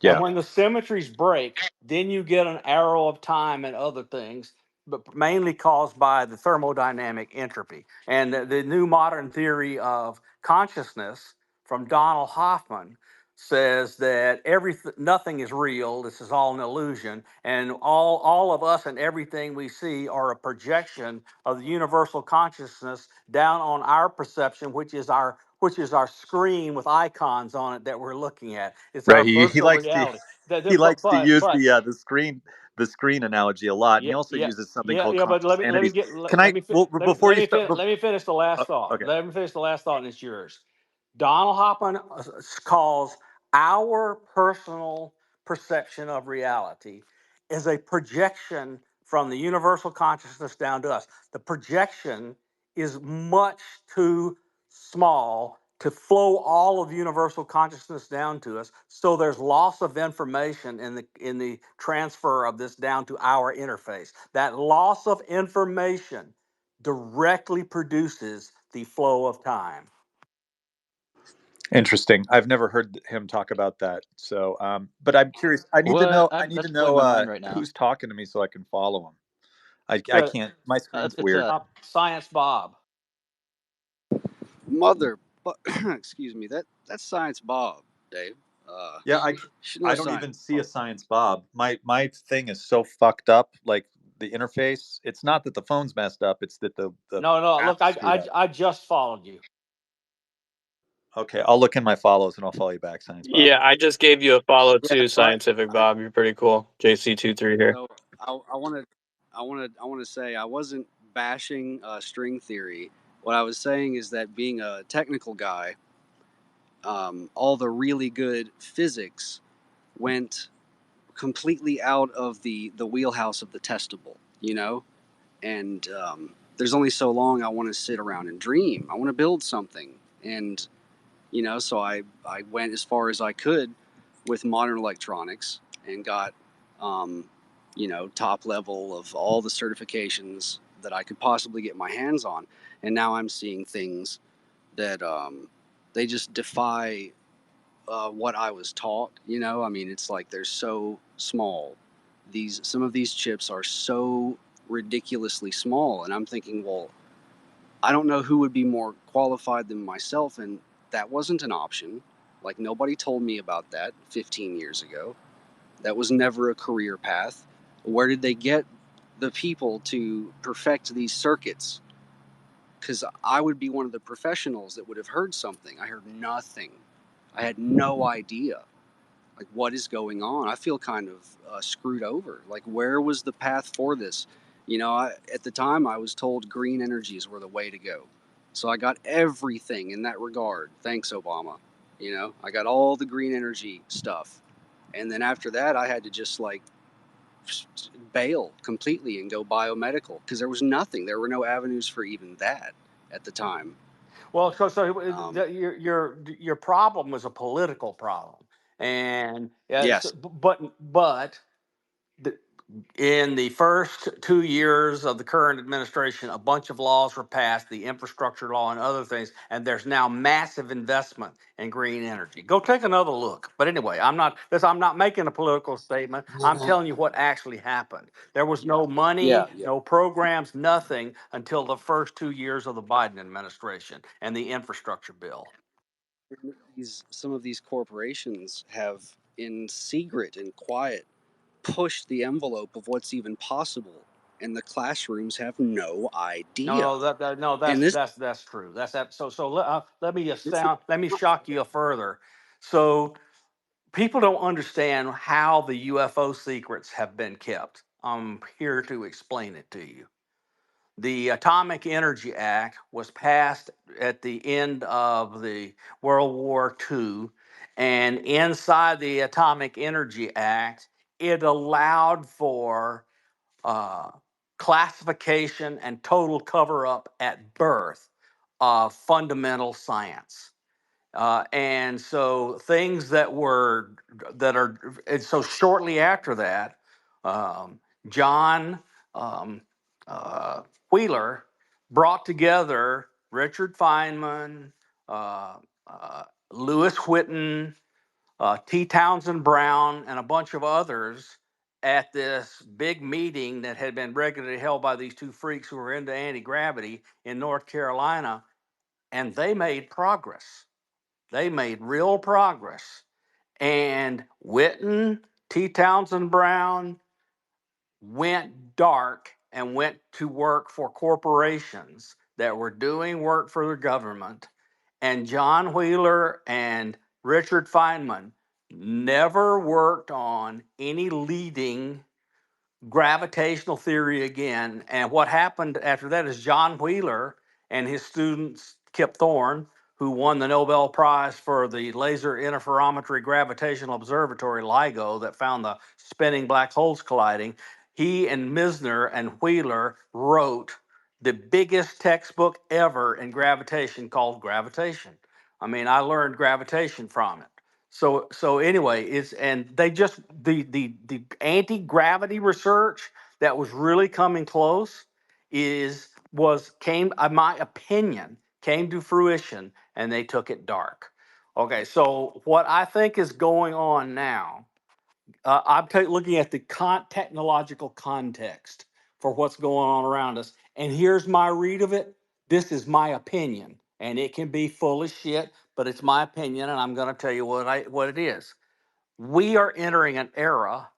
Yeah. And when the symmetries break, then you get an arrow of time and other things, but mainly caused by the thermodynamic entropy. And the new modern theory of consciousness from Donald Hoffman says that nothing is real. This is all an illusion, and all of us and everything we see are a projection of the universal consciousness down on our perception, which is our screen with icons on it that we're looking at. It's our virtual reality. He likes to use the screen analogy a lot. And he also uses something called conscious entities. Let me finish the last thought. Okay. Let me finish the last thought, and it's yours. Donald Hoffman calls our personal perception of reality as a projection from the universal consciousness down to us. The projection is much too small to flow all of universal consciousness down to us. So there's loss of information in the transfer of this down to our interface. That loss of information directly produces the flow of time. Interesting. I've never heard him talk about that. So, but I'm curious. I need to know. I need to know who's talking to me so I can follow him. I can't. My screen's weird. Science Bob. Excuse me. That's Science Bob, Dave. Yeah, I don't even see a Science Bob. My thing is so fucked up. Like the interface. It's not that the phone's messed up. It's that the no. Look, I just followed you. Okay, I'll look in my follows and I'll follow you back, Science Bob. Yeah, I just gave you a follow too, Scientific Bob. You're pretty cool. JC23 here. So I want to say I wasn't bashing string theory. What I was saying is that being a technical guy, all the really good physics went completely out of the wheelhouse of the testable, and there's only so long I want to sit around and dream. I want to build something, And so I went as far as I could with modern electronics and got top level of all the certifications that I could possibly get my hands on. And now I'm seeing things that they just defy what I was taught. I mean, it's like they're so small. Some of these chips are so ridiculously small, and I'm thinking, well, I don't know who would be more qualified than myself, and that wasn't an option. Like, nobody told me about that 15 years ago. That was never a career path. Where did they get the people to perfect these circuits? Because I would be one of the professionals that would have heard something. I heard nothing. I had no idea. Like, what is going on? I feel kind of screwed over. Like, where was the path for this? At the time, I was told green energies were the way to go. So I got everything in that regard. Thanks, Obama. I got all the green energy stuff. And then after that, I had to just bail completely and go biomedical because there was nothing. There were no avenues for even that at the time. Well, your problem was a political problem, and Yes. but in the first 2 years of the current administration, a bunch of laws were passed, the infrastructure law and other things, and there's now massive investment in green energy. Go take another look. But anyway, I'm not making a political statement. I'm telling you what actually happened. There was no money, Yeah. no programs, nothing until the first 2 years of the Biden administration and the infrastructure bill. Some of these corporations have, in secret and quiet, pushed the envelope of what's even possible, and the classrooms have no idea. That's true. Let me shock you further. So people don't understand how the UFO secrets have been kept. I'm here to explain it to you. The Atomic Energy Act was passed at the end of the World War II, and inside the Atomic Energy Act, it allowed for classification and total cover up at birth of fundamental science. And so things that are, and so shortly after that, John Wheeler brought together Richard Feynman, uh, Lewis Whitten, T. Townsend Brown, and a bunch of others at this big meeting that had been regularly held by these two freaks who were into anti-gravity in North Carolina, and they made progress. They made real progress. And Whitten, T. Townsend Brown went dark and went to work for corporations that were doing work for the government. And John Wheeler and Richard Feynman never worked on any leading gravitational theory again. And what happened after that is John Wheeler and his students, Kip Thorne, who won the Nobel Prize for the Laser Interferometry Gravitational Observatory, LIGO, that found the spinning black holes colliding. He and Misner and Wheeler wrote the biggest textbook ever in gravitation called Gravitation. I mean, I learned gravitation from it. So anyway, they just the anti-gravity research that was really coming close came, in my opinion, came to fruition, and they took it dark. Okay, so what I think is going on now, I'm looking at the technological context for what's going on around us, and here's my read of it. This is my opinion, and it can be full of shit, but it's my opinion, and I'm going to tell you what it is. We are entering an era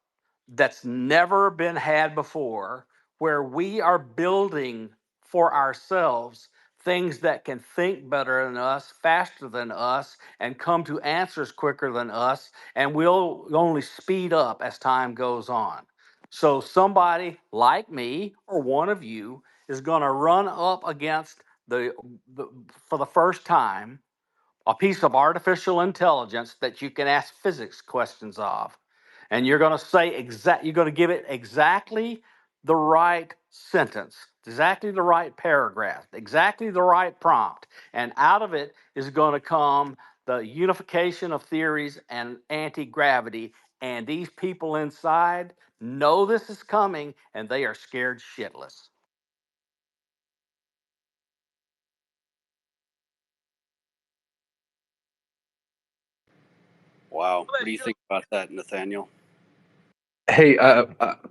that's never been had before, where we are building for ourselves things that can think better than us, faster than us, and come to answers quicker than us, and we'll only speed up as time goes on. So somebody like me or one of you is going to run up against for the first time, a piece of artificial intelligence that you can ask physics questions of. And you're going to say you're going to give it exactly the right sentence exactly the right paragraph, exactly the right prompt. And out of it is going to come the unification of theories and anti-gravity. And these people inside know this is coming and they are scared shitless. Wow. What do you think about that, Nathaniel? Hey,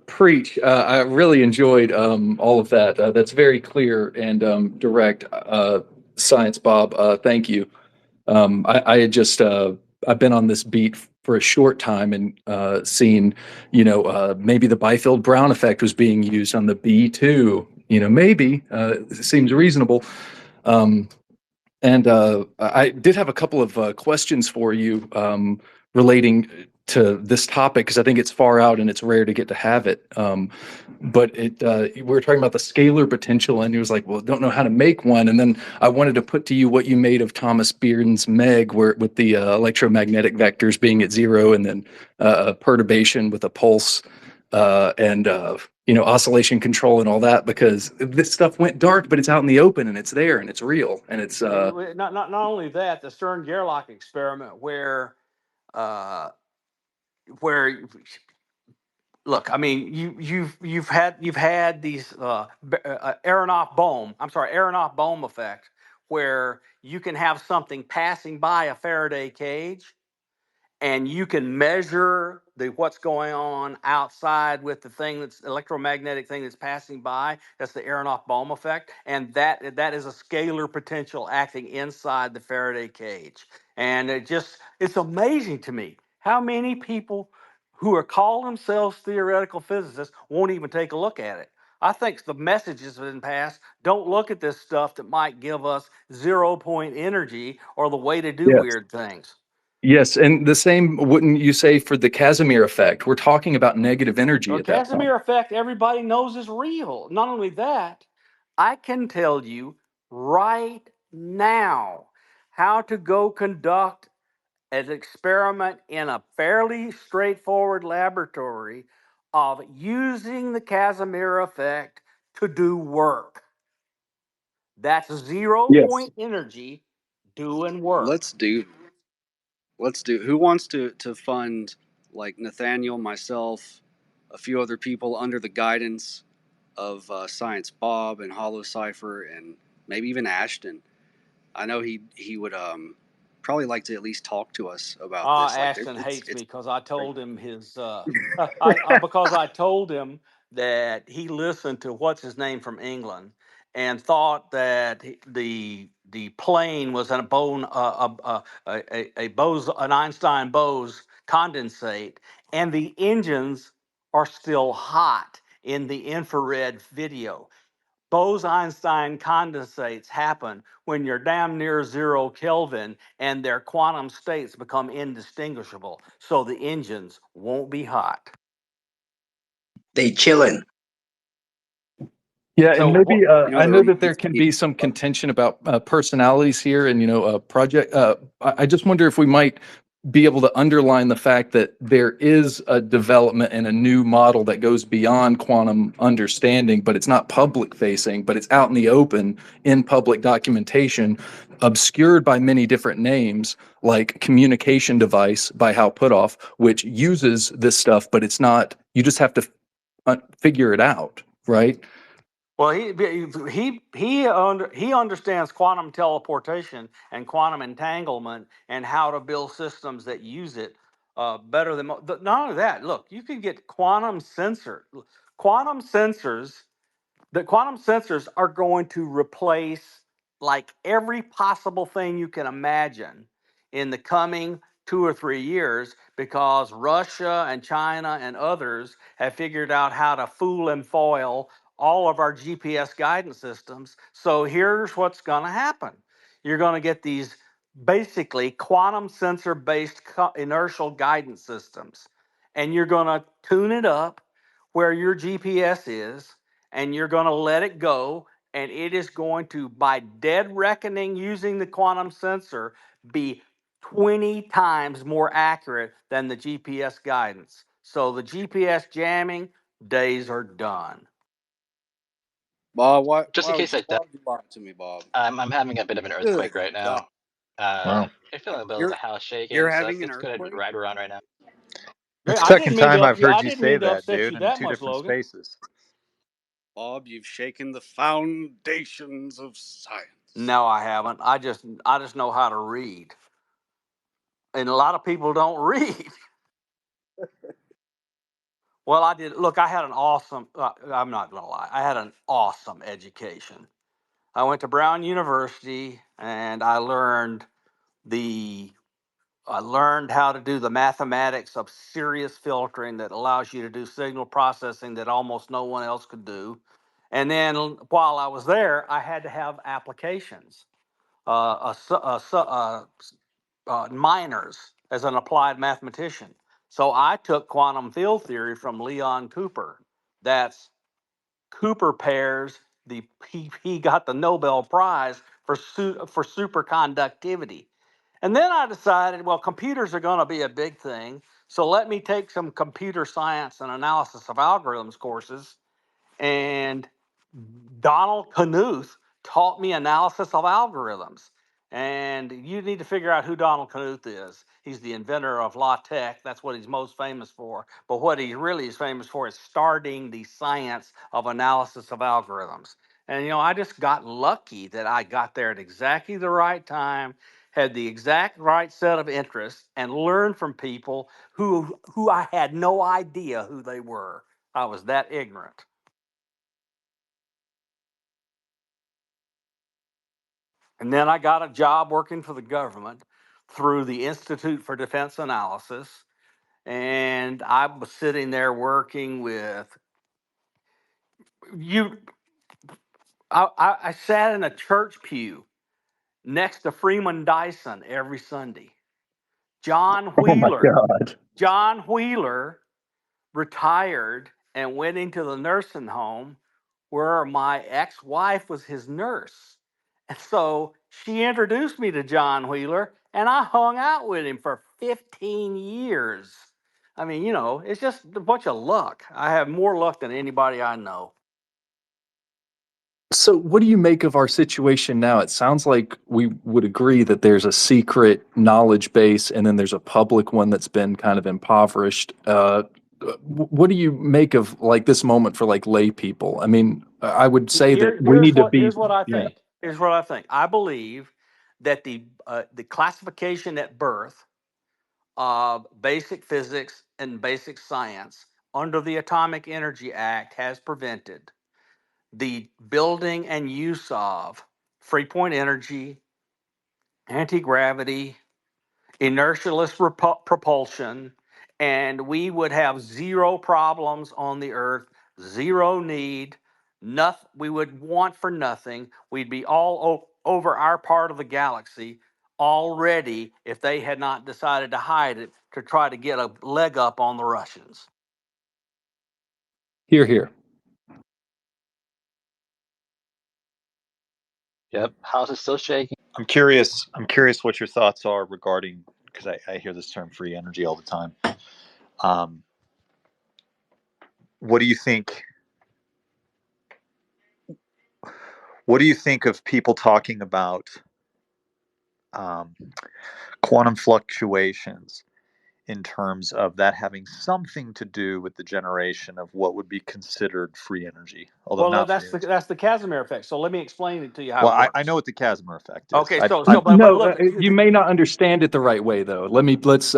preach. I really enjoyed all of that. That's very clear and direct. Science Bob, thank you. I had just I've been on this beat for a short time and seen, maybe the Byfield Brown effect was being used on the bee too. Maybe it seems reasonable. And I did have a couple of questions for you relating to this topic because I think it's far out and it's rare to get to have it. But we were talking about the scalar potential, and he was like, "Well, don't know how to make one." And then I wanted to put to you what you made of Thomas Bearden's MEG, where with the electromagnetic vectors being at zero, and then a perturbation with a pulse, and oscillation control and all that, because this stuff went dark, but it's out in the open and it's there and it's real and it's Not only that, the Stern-Gerlach experiment where look, I mean, you've had these Aharonov-Bohm effect, where you can have something passing by a Faraday cage, and you can measure what's going on outside with the thing that's electromagnetic thing that's passing by. That's the Aharonov-Bohm effect, and that is a scalar potential acting inside the Faraday cage. And it's amazing to me how many people who are call themselves theoretical physicists won't even take a look at it. I think the messages have been passed. Don't look at this stuff that might give us 0-point energy or the way to do yes. weird things. Yes, and the same wouldn't you say for the Casimir effect? We're talking about negative energy The at that point. Casimir effect, everybody knows is real. Not only that, I can tell you right now how to go conduct an experiment in a fairly straightforward laboratory of using the Casimir effect to do work. That's 0-point energy doing work. Let's do. Who wants to fund, like Nathaniel, myself, a few other people under the guidance of Science Bob and Hollow Cipher and maybe even Ashton? I know he would probably like to at least talk to us about this. Like, Ashton hates me because I told him because I told him that he listened to what's his name from England and thought that the plane was an Einstein Bose condensate, and the engines are still hot in the infrared video. Bose-Einstein condensates happen when you're damn near 0 Kelvin and their quantum states become indistinguishable, so the engines won't be hot. They chilling. Yeah, So and maybe I know that there it's- can be some contention about personalities here, and project. I just wonder if we might be able to underline the fact that there is a development and a new model that goes beyond quantum understanding, but it's not public facing, but it's out in the open in public documentation, obscured by many different names, like communication device by Hal Puthoff, which uses this stuff, but it's not. You just have to figure it out, right? Well, he understands quantum teleportation and quantum entanglement and how to build systems that use it better than not only that. Look, you can get quantum sensors. The quantum sensors are going to replace like every possible thing you can imagine in the coming 2 or 3 years, because Russia and China and others have figured out how to fool and foil all of our GPS guidance systems. So here's what's going to happen. You're going to get these basically quantum sensor based inertial guidance systems, and you're going to tune it up where your GPS is, and you're going to let it go, and it is going to, by dead reckoning using the quantum sensor, be 20 times more accurate than the GPS guidance. So the GPS jamming days are done. Bob, why Just in case I die, would you lie to me, Bob? I'm having a bit of an Good earthquake right God. now. Wow. I feel a bit of You're the house you're shaking, so having an it's gonna earthquake? ride around right now. Hey, That's the second time I've heard I you didn't say mean to that, upset you dude, in that two much, different Logan. spaces. Bob, you've shaken the foundations of science. No, I haven't. I just know how to read, and a lot of people don't read. Well, I did. Look, I had an awesome. I'm not gonna lie. I had an awesome education. I went to Brown University, and the I learned how to do the mathematics of serious filtering that allows you to do signal processing that almost no one else could do. And then while I was there, I had to have applications, minors as an applied mathematician. So I took quantum field theory from Leon Cooper. That's Cooper pairs. He got the Nobel Prize for superconductivity. And then I decided, well, computers are going to be a big thing. So let me take some computer science and analysis of algorithms courses. And Donald Knuth taught me analysis of algorithms. And you need to figure out who Donald Knuth is. He's the inventor of LaTeX. That's what he's most famous for. But what he really is famous for is starting the science of analysis of algorithms. And, I just got lucky that I got there at exactly the right time, had the exact right set of interests, and learned from people who I had no idea who they were. I was that ignorant. And then I got a job working for the government through the Institute for Defense Analysis. And I was sitting there working with you. I sat in a church pew next to Freeman Dyson every Sunday. John Oh my Wheeler. God. John Wheeler retired and went into the nursing home where my ex-wife was his nurse. And so she introduced me to John Wheeler, and I hung out with him for 15 years. I mean, it's just a bunch of luck. I have more luck than anybody I know. So, what do you make of our situation now? It sounds like we would agree that there's a secret knowledge base and then there's a public one that's been kind of impoverished. What do you make of like this moment for like lay people? I mean, I would say that we need to be, Here's what I yeah. think. Here's what I think. I believe that the classification at birth of basic physics and basic science under the Atomic Energy Act has prevented the building and use of free point energy, anti-gravity, inertialess propulsion, and we would have zero problems on the earth, zero need, nothing we would want for nothing. We'd be all over our part of the galaxy already if they had not decided to hide it to try to get a leg up on the Russians. Here, here. Yep, house is still shaking. I'm curious what your thoughts are regarding, because I hear this term free energy all the time. What do you think? What do you think of people talking about quantum fluctuations in terms of that having something to do with the generation of what would be considered free energy, although Well, not free that's energy? that's the Casimir effect. So let me explain it to you how Well, it I works. know what the Casimir effect is. Okay, but No, look, you may not understand it the right way though. Let's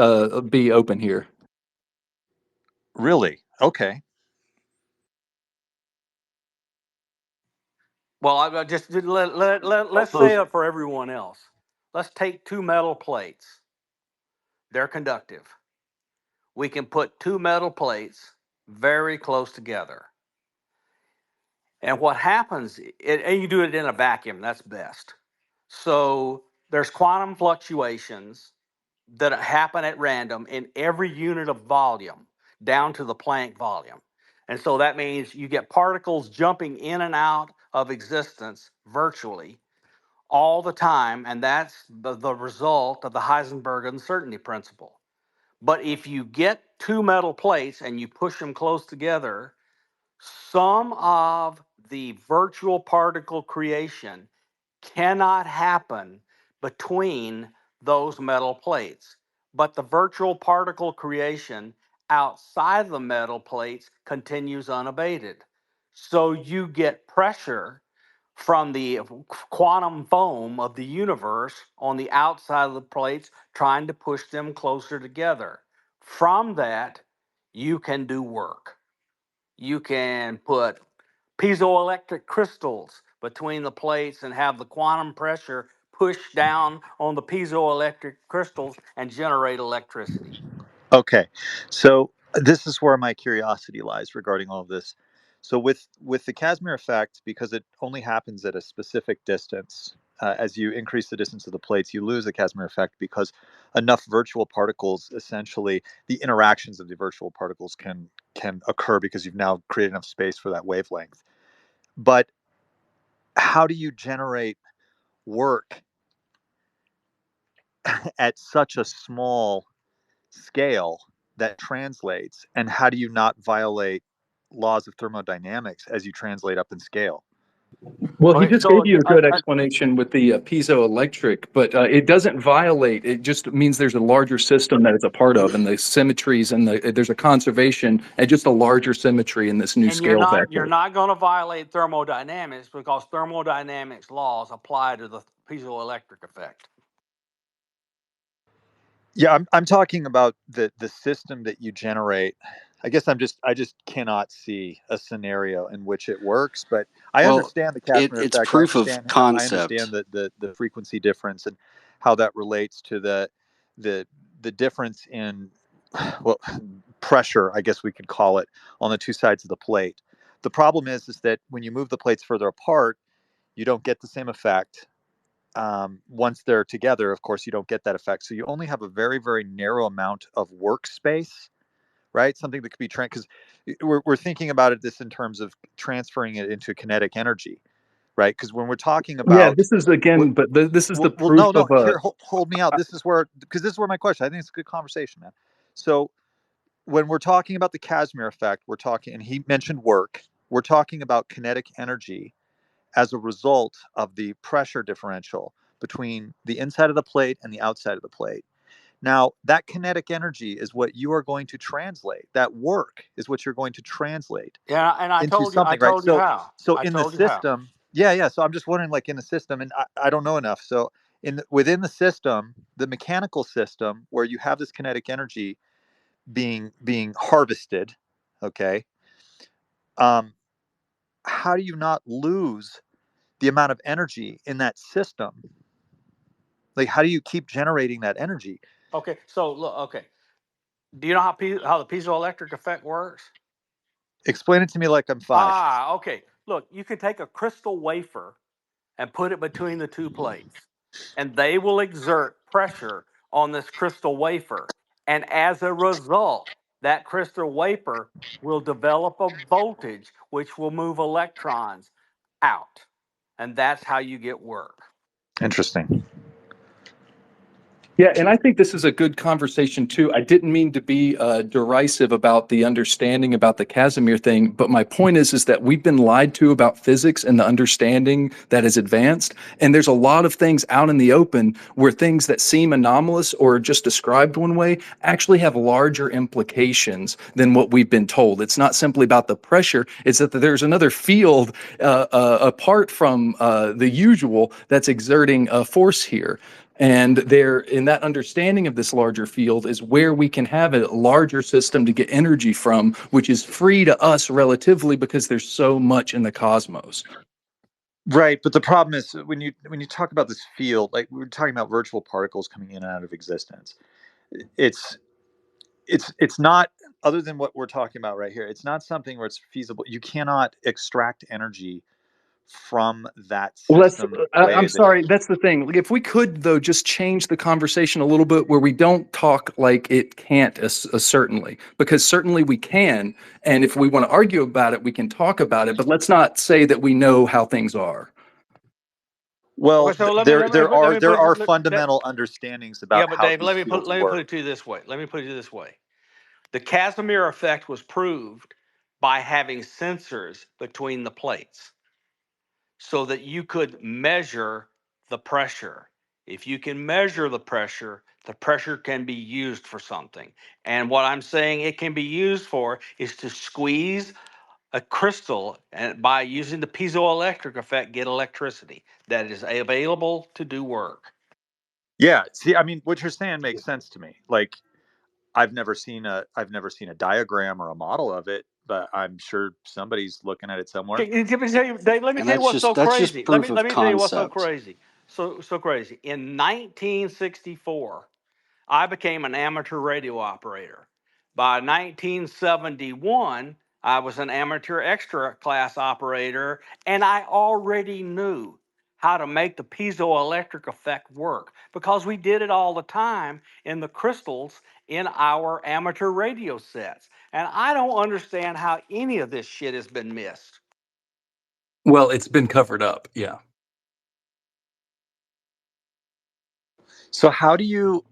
be open here. Really? Okay. well, I just let's say it for everyone else. Let's take two metal plates. They're conductive. We can put two metal plates very close together. And what happens, and you do it in a vacuum, that's best. So there's quantum fluctuations that happen at random in every unit of volume, down to the Planck volume. And so that means you get particles jumping in and out of existence virtually all the time, and that's the result of the Heisenberg uncertainty principle. But if you get two metal plates and you push them close together, some of the virtual particle creation cannot happen between those metal plates. But the virtual particle creation outside the metal plates continues unabated. So you get pressure from the quantum foam of the universe on the outside of the plates, trying to push them closer together. From that, you can do work. You can put piezoelectric crystals between the plates and have the quantum pressure push down on the piezoelectric crystals and generate electricity. Okay, so this is where my curiosity lies regarding all of this. So with the Casimir effect, because it only happens at a specific distance, as you increase the distance of the plates, you lose the Casimir effect because enough virtual particles, essentially, the interactions of the virtual particles can occur because you've now created enough space for that wavelength. But how do you generate work at such a small scale that translates, and how do you not violate laws of thermodynamics as you translate up in scale? Well, he Okay, just so gave you a good explanation with the piezoelectric, but it doesn't violate. It just means there's a larger system that it's a part of, and the symmetries and there's a conservation and just a larger symmetry in this new and you're scale not vector. going to violate thermodynamics because thermodynamics laws apply to the piezoelectric effect. Yeah, I'm talking about the system that you generate. I guess I just cannot see a scenario in which it works, but I Well, understand the Casimir it's effect. proof of I understand concept. the frequency difference and how that relates to the difference in, well, pressure, I guess we could call it, on the two sides of the plate. The problem is that when you move the plates further apart, you don't get the same effect. Once they're together, of course, you don't get that effect. So you only have a very, very narrow amount of workspace, right? Something that could be because we're thinking about it this in terms of transferring it into kinetic energy, right? Because when we're talking Yeah, about this is again, but this is the well, proof no, of here, hold me out. This is where, because this is where my question. I think it's a good conversation, man. So when we're talking about the Casimir effect, we're talking, and he mentioned work. We're talking about kinetic energy as a result of the pressure differential between the inside of the plate and the outside of the plate. Now, that kinetic energy is what you are going to translate. That work is what you're going to translate Yeah, and I into told you, something, right? how. So I in the told you how. system, yeah. So I'm just wondering, like in the system, and I don't know enough. So within the system, the mechanical system, where you have this kinetic energy being harvested, okay. How do you not lose the amount of energy in that system? Like, how do you keep generating that energy? Okay, so look, okay. Do you know how the piezoelectric effect works? Explain it to me like I'm 5. Okay. Look, you can take a crystal wafer and put it between the two plates, and they will exert pressure on this crystal wafer. And as a result, that crystal wafer will develop a voltage which will move electrons out. And that's how you get work. Interesting. Yeah, and I think this is a good conversation too. I didn't mean to be derisive about the understanding about the Casimir thing, but my point is that we've been lied to about physics and the understanding that is advanced. And there's a lot of things out in the open where things that seem anomalous or just described one way actually have larger implications than what we've been told. It's not simply about the pressure; it's that there's another field apart from the usual that's exerting a force here. And there, in that understanding of this larger field, is where we can have a larger system to get energy from, which is free to us relatively because there's so much in the cosmos. Right, but the problem is when you talk about this field, like we were talking about virtual particles coming in and out of existence. It's not, other than what we're talking about right here. It's not something where it's feasible. You cannot extract energy from that Well, system the way I'm that sorry, that's the thing. Like, if we could, though, just change the conversation a little bit where we don't talk like it can't, certainly, because certainly we can. And if we want to argue about it, we can talk about it, but let's not say that we know how things are. Well, Okay, so there are fundamental understandings about yeah, but how Dave, these let me fields put work. it to you this way. The Casimir effect was proved by having sensors between the plates. so that you could measure the pressure. If you can measure the pressure can be used for something. And what I'm saying it can be used for is to squeeze a crystal and by using the piezoelectric effect get electricity that is available to do work. Yeah. See, I mean, what you're saying makes sense to me. Like, I've never seen a diagram or a model of it, but I'm sure somebody's looking at it somewhere. Okay, let me tell you, Dave, let me And tell you what's so that's just crazy. Let me proof let of me tell you what's so concept. crazy. So crazy. In 1964, I became an amateur radio operator. By 1971, I was an amateur extra class operator, and I already knew how to make the piezoelectric effect work because we did it all the time in the crystals in our amateur radio sets. And I don't understand how any of this shit has been missed. Well, it's been covered up. Yeah. So how do you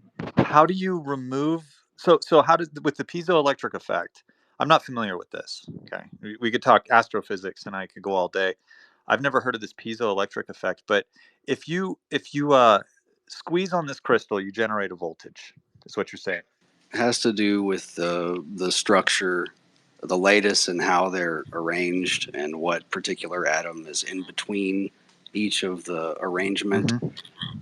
remove how does with the piezoelectric effect? I'm not familiar with this. Okay. We could talk astrophysics and I could go all day. I've never heard of this piezoelectric effect, but if you squeeze on this crystal, you generate a voltage. Is what you're saying. It has to do with the structure, the lattice, and how they're arranged, and what particular atom is in between each of the arrangement.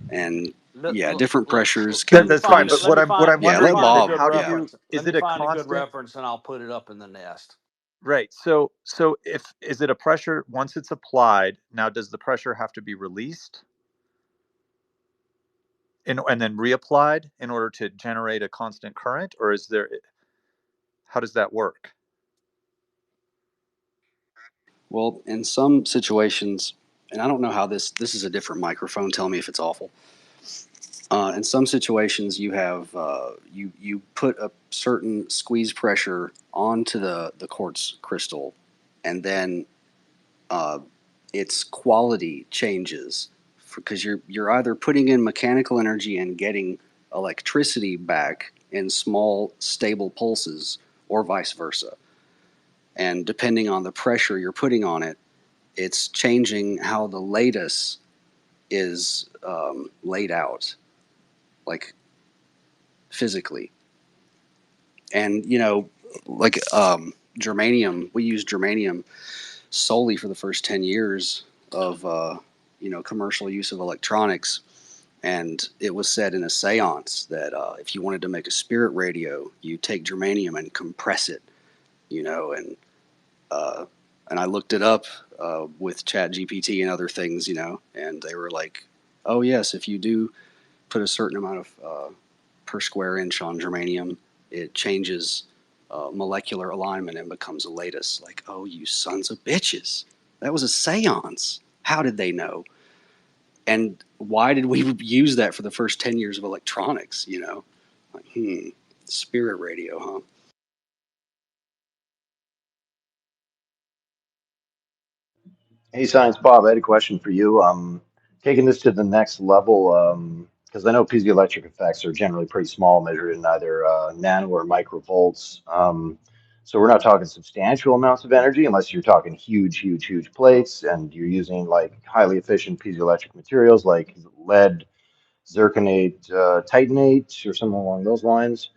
And yeah, different pressures Let me can That's fine, find it. but produce. Let me what find. I'm Let Yeah, me wondering let is find a that Bob. good how do Yeah. you reference. is Let me it a find a good constant? reference, and I'll put it up in the nest. Right. So if is it a pressure once it's applied, now does the pressure have to be released and then reapplied in order to generate a constant current, or is there how does that work? Well, in some situations, and I don't know how this is a different microphone. Tell me if it's awful. In some situations, you have you put a certain squeeze pressure onto the quartz crystal, and then uh, its quality changes because you're either putting in mechanical energy and getting electricity back in small stable pulses, or vice versa. And depending on the pressure you're putting on it, it's changing how the lattice is laid out, like physically. And like germanium, we used germanium solely for the first 10 years of commercial use of electronics. And it was said in a seance that if you wanted to make a spirit radio, you take germanium and compress it, and uh, I looked it up with Chat GPT and other things, and they were like, oh yes, if you do put a certain amount of per square inch on germanium, it changes molecular alignment and becomes a lattice. Like, oh, you sons of bitches. That was a seance. How did they know? And why did we use that for the first 10 years of electronics? Like, spirit radio, huh? Hey, Science Bob, I had a question for you. Taking this to the next level, because I know piezoelectric effects are generally pretty small, measured in either nano or microvolts. So we're not talking substantial amounts of energy unless you're talking huge, huge, huge plates, and you're using like highly efficient piezoelectric materials like lead, zirconate, titanate, or something along those lines.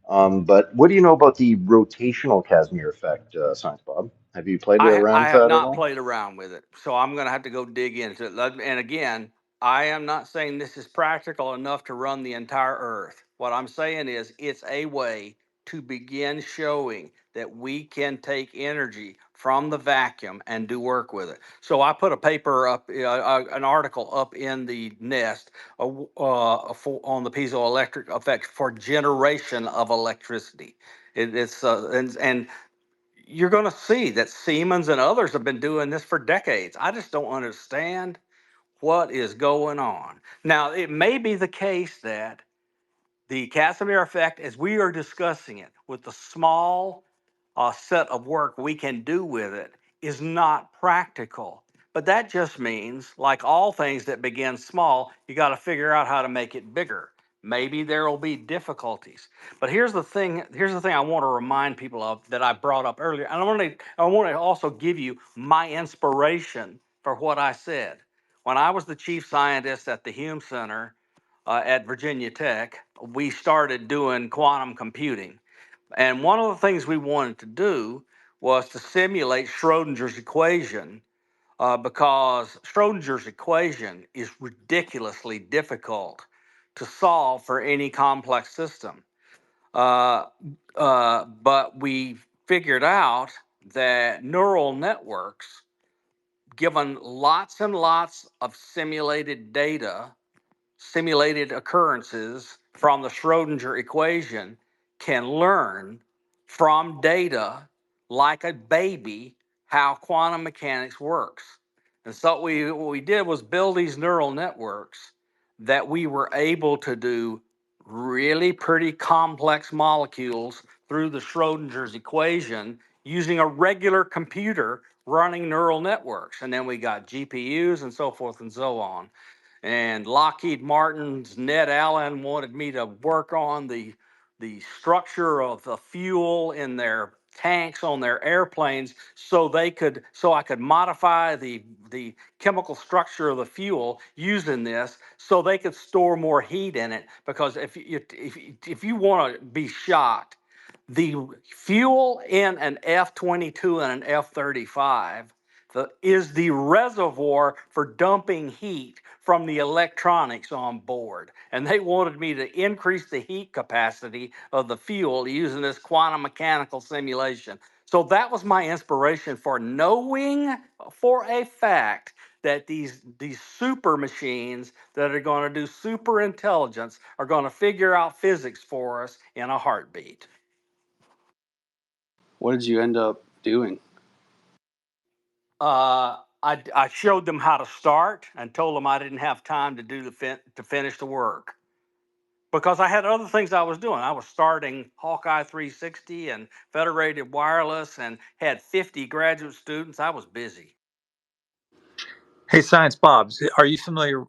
But what do you know about the rotational Casimir effect, Science Bob? Have you played around I with have that at not all? played around with it, so I'm going to have to go dig into it. And again, I am not saying this is practical enough to run the entire Earth. What I'm saying is it's a way to begin showing that we can take energy from the vacuum and do work with it. So I put a paper up, an article up in the nest on the piezoelectric effect for generation of electricity. It's and you're going to see that Siemens and others have been doing this for decades. I just don't understand what is going on. Now, it may be the case that the Casimir effect, as we are discussing it, with the small set of work we can do with it, is not practical. But that just means, like all things that begin small, you got to figure out how to make it bigger. Maybe there will be difficulties. But here's the thing. Here's the thing I want to remind people of that I brought up earlier. And I want to also give you my inspiration for what I said. When I was the chief scientist at the Hume Center at Virginia Tech, we started doing quantum computing. And one of the things we wanted to do was to simulate Schrodinger's equation because Schrodinger's equation is ridiculously difficult to solve for any complex system. But we figured out that neural networks, given lots and lots of simulated data, simulated occurrences from the Schrodinger equation, can learn from data like a baby how quantum mechanics works. And so what we did was build these neural networks that we were able to do really pretty complex molecules through the Schrodinger's equation using a regular computer running neural networks. And then we got GPUs and so forth and so on. And Lockheed Martin's Ned Allen wanted me to work on the structure of the fuel in their tanks on their airplanes so I could modify the chemical structure of the fuel using this so they could store more heat in it, because if you want to be shocked, the fuel in an F-22 and an F-35 is the reservoir for dumping heat from the electronics on board. And they wanted me to increase the heat capacity of the fuel using this quantum mechanical simulation. So that was my inspiration for knowing for a fact that these super machines that are going to do super intelligence are going to figure out physics for us in a heartbeat. What did you end up doing? I showed them how to start and told them I didn't have time to to finish the work because I had other things I was doing. I was starting Hawkeye 360 and Federated Wireless and had 50 graduate students. I was busy. Hey, Science Bob, are you familiar?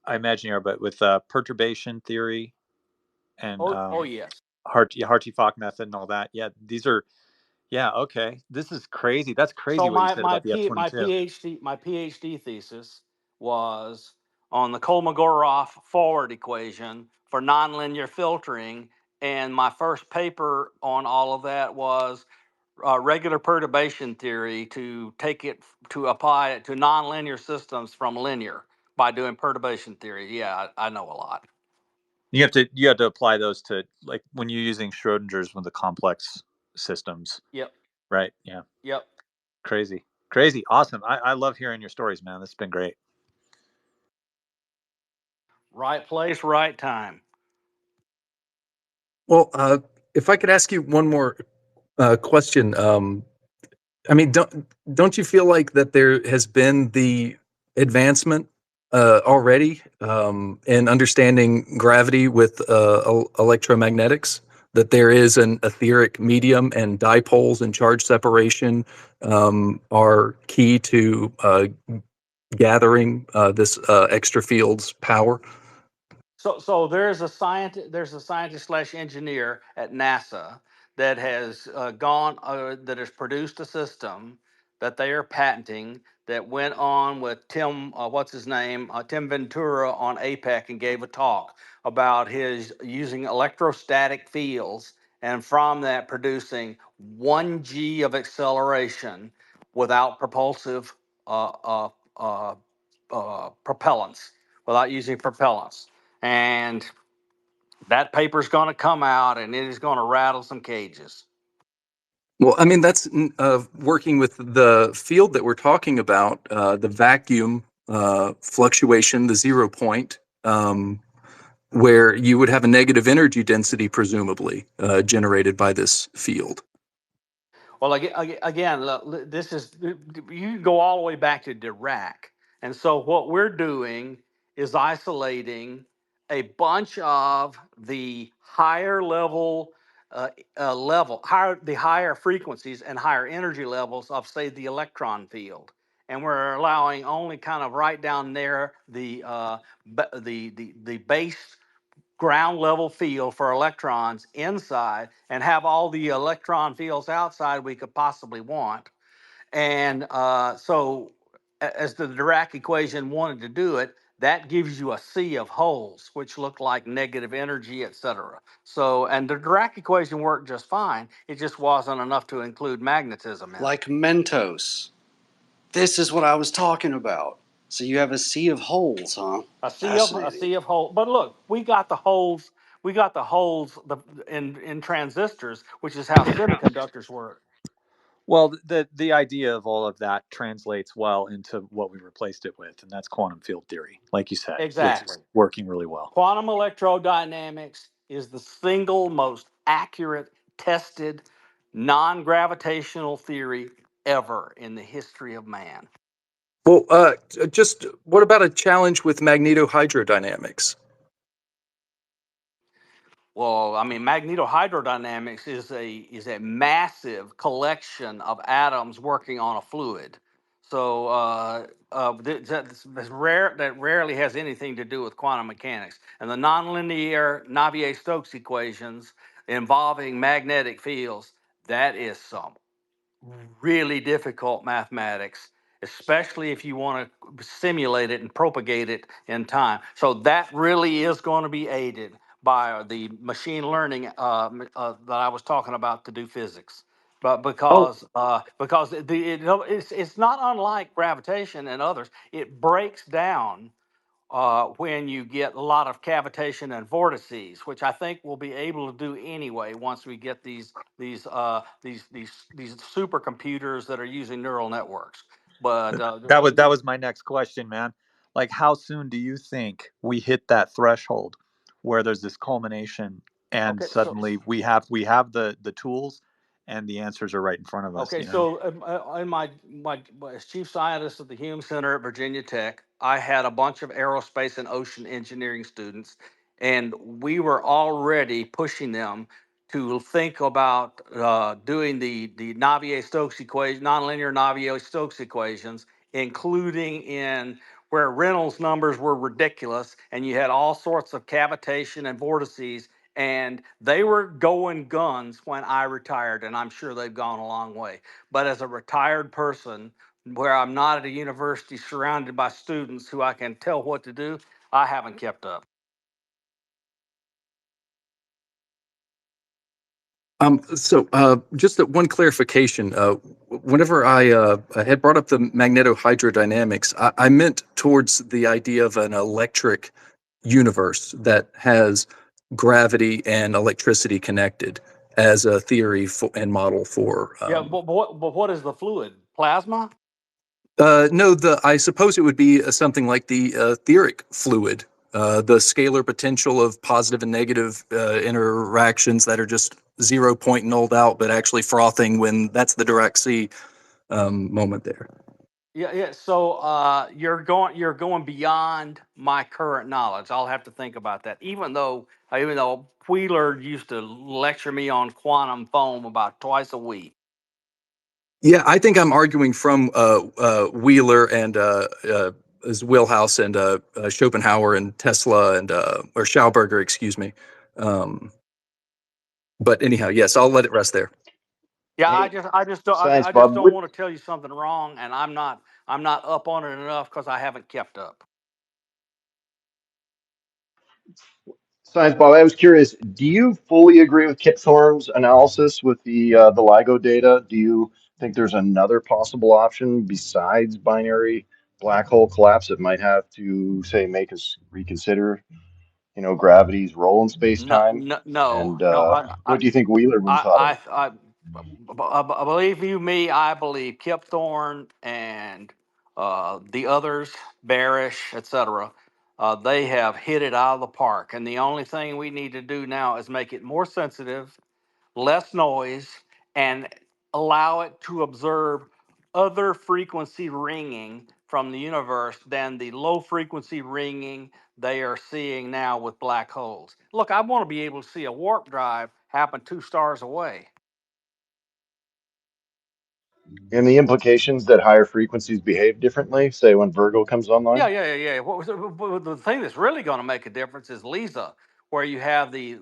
I imagine you are, but with perturbation theory and Oh yes. Hartree-Fock method and all that. Yeah, these are. Yeah, okay. This is crazy. That's So crazy what you said about the F-22. my PhD thesis was on the Kolmogorov forward equation for nonlinear filtering, and my first paper on all of that was regular perturbation theory to apply it to nonlinear systems from linear by doing perturbation theory. Yeah, I know a lot. You have to apply those to, like, when you're using Schrodinger's with the complex systems. Yep. Right. Yeah. Yep. Crazy. Crazy. Awesome. I love hearing your stories, man. This has been great. Right place, right time. Well, if I could ask you one more question, I mean, don't you feel like that there has been the advancement already in understanding gravity with electromagnetics? That there is an etheric medium and dipoles and charge separation are key to gathering this extra field's power? So there's a scientist slash engineer at NASA that has that has produced a system that they are patenting that went on with Tim, what's his name, Tim Ventura on APEC and gave a talk about his using electrostatic fields and from that producing 1 g of acceleration without propulsive propellants, without using propellants. And that paper's going to come out and it is going to rattle some cages. Well, I mean, that's working with the field that we're talking about, the vacuum fluctuation, the 0 point, where you would have a negative energy density, presumably, generated by this field. Well, again, this is, you go all the way back to Dirac. And so what we're doing is isolating a bunch of the higher level, the higher frequencies and higher energy levels of, say, the electron field. And we're allowing only kind of right down there the base ground level field for electrons inside and have all the electron fields outside we could possibly want. And as the Dirac equation wanted to do it, that gives you a sea of holes, which look like negative energy, etc. So, and the Dirac equation worked just fine. It just wasn't enough to include magnetism in it. Like Mentos. This is what I was talking about. So you have a sea of holes, huh? A Fascinating. sea of holes. But look, we got the holes. We got the holes in transistors, which is how semiconductors work. Well, the idea of all of that translates well into what we replaced it with, and that's quantum field theory, like you said, which Exactly. is working really well. Quantum electrodynamics is the single most accurate, tested, non-gravitational theory ever in the history of man. Well, just what about a challenge with magnetohydrodynamics? Well, I mean, magnetohydrodynamics is a massive collection of atoms working on a fluid. So that's rare. That rarely has anything to do with quantum mechanics. And the nonlinear Navier-Stokes equations involving magnetic fields, that is some really difficult mathematics, especially if you want to simulate it and propagate it in time. So that really is going to be aided by the machine learning that I was talking about to do physics. But because it's not unlike gravitation and others, it breaks down when you get a lot of cavitation and vortices, which I think we'll be able to do anyway once we get these supercomputers that are using neural networks. But That was my next question, man. Like, how soon do you think we hit that threshold where there's this culmination and okay, so suddenly we have the tools and the answers are right in front of us? okay, You know? so in my as chief scientist at the Hume Center at Virginia Tech, I had a bunch of aerospace and ocean engineering students, and we were already pushing them to think about doing the Navier-Stokes equation, nonlinear Navier-Stokes equations, including in where Reynolds numbers were ridiculous, and you had all sorts of cavitation and vortices, and they were going guns when I retired, and I'm sure they've gone a long way. But as a retired person, where I'm not at a university surrounded by students who I can tell what to do, I haven't kept up. So just one clarification. Whenever I had brought up the magnetohydrodynamics, I meant towards the idea of an electric universe that has gravity and electricity connected as a theory and model for. Yeah, but what is the fluid? Plasma? No, I suppose it would be something like the etheric fluid, the scalar potential of positive and negative interactions that are just 0 point nulled out, but actually frothing when that's the Dirac C moment there. Yeah. So you're going beyond my current knowledge. I'll have to think about that. Even though Wheeler used to lecture me on quantum foam about twice a week. Yeah, I think I'm arguing from Wheeler and Wheelhouse and Schopenhauer and Tesla and or Schauberger, excuse me. But anyhow, yes, I'll let it rest there. Yeah, Hey, I just don't Science I just Bob, don't what, want to tell you something wrong, and I'm not up on it enough because I haven't kept up. Science Bob, I was curious, do you fully agree with Kip Thorne's analysis with the LIGO data? Do you think there's another possible option besides binary black hole collapse that might have to, say, make us reconsider, gravity's role in space No, time? no, no, And no. what do you think Wheeler thought of it? Believe you me, I believe Kip Thorne and the others, Barish, etc. They have hit it out of the park, and the only thing we need to do now is make it more sensitive, less noise, and allow it to observe other frequency ringing from the universe than the low frequency ringing they are seeing now with black holes. Look, I want to be able to see a warp drive happen 2 stars away. And the implications that higher frequencies behave differently, say when Virgo comes online? Yeah. The thing that's really going to make a difference is LISA, where you have the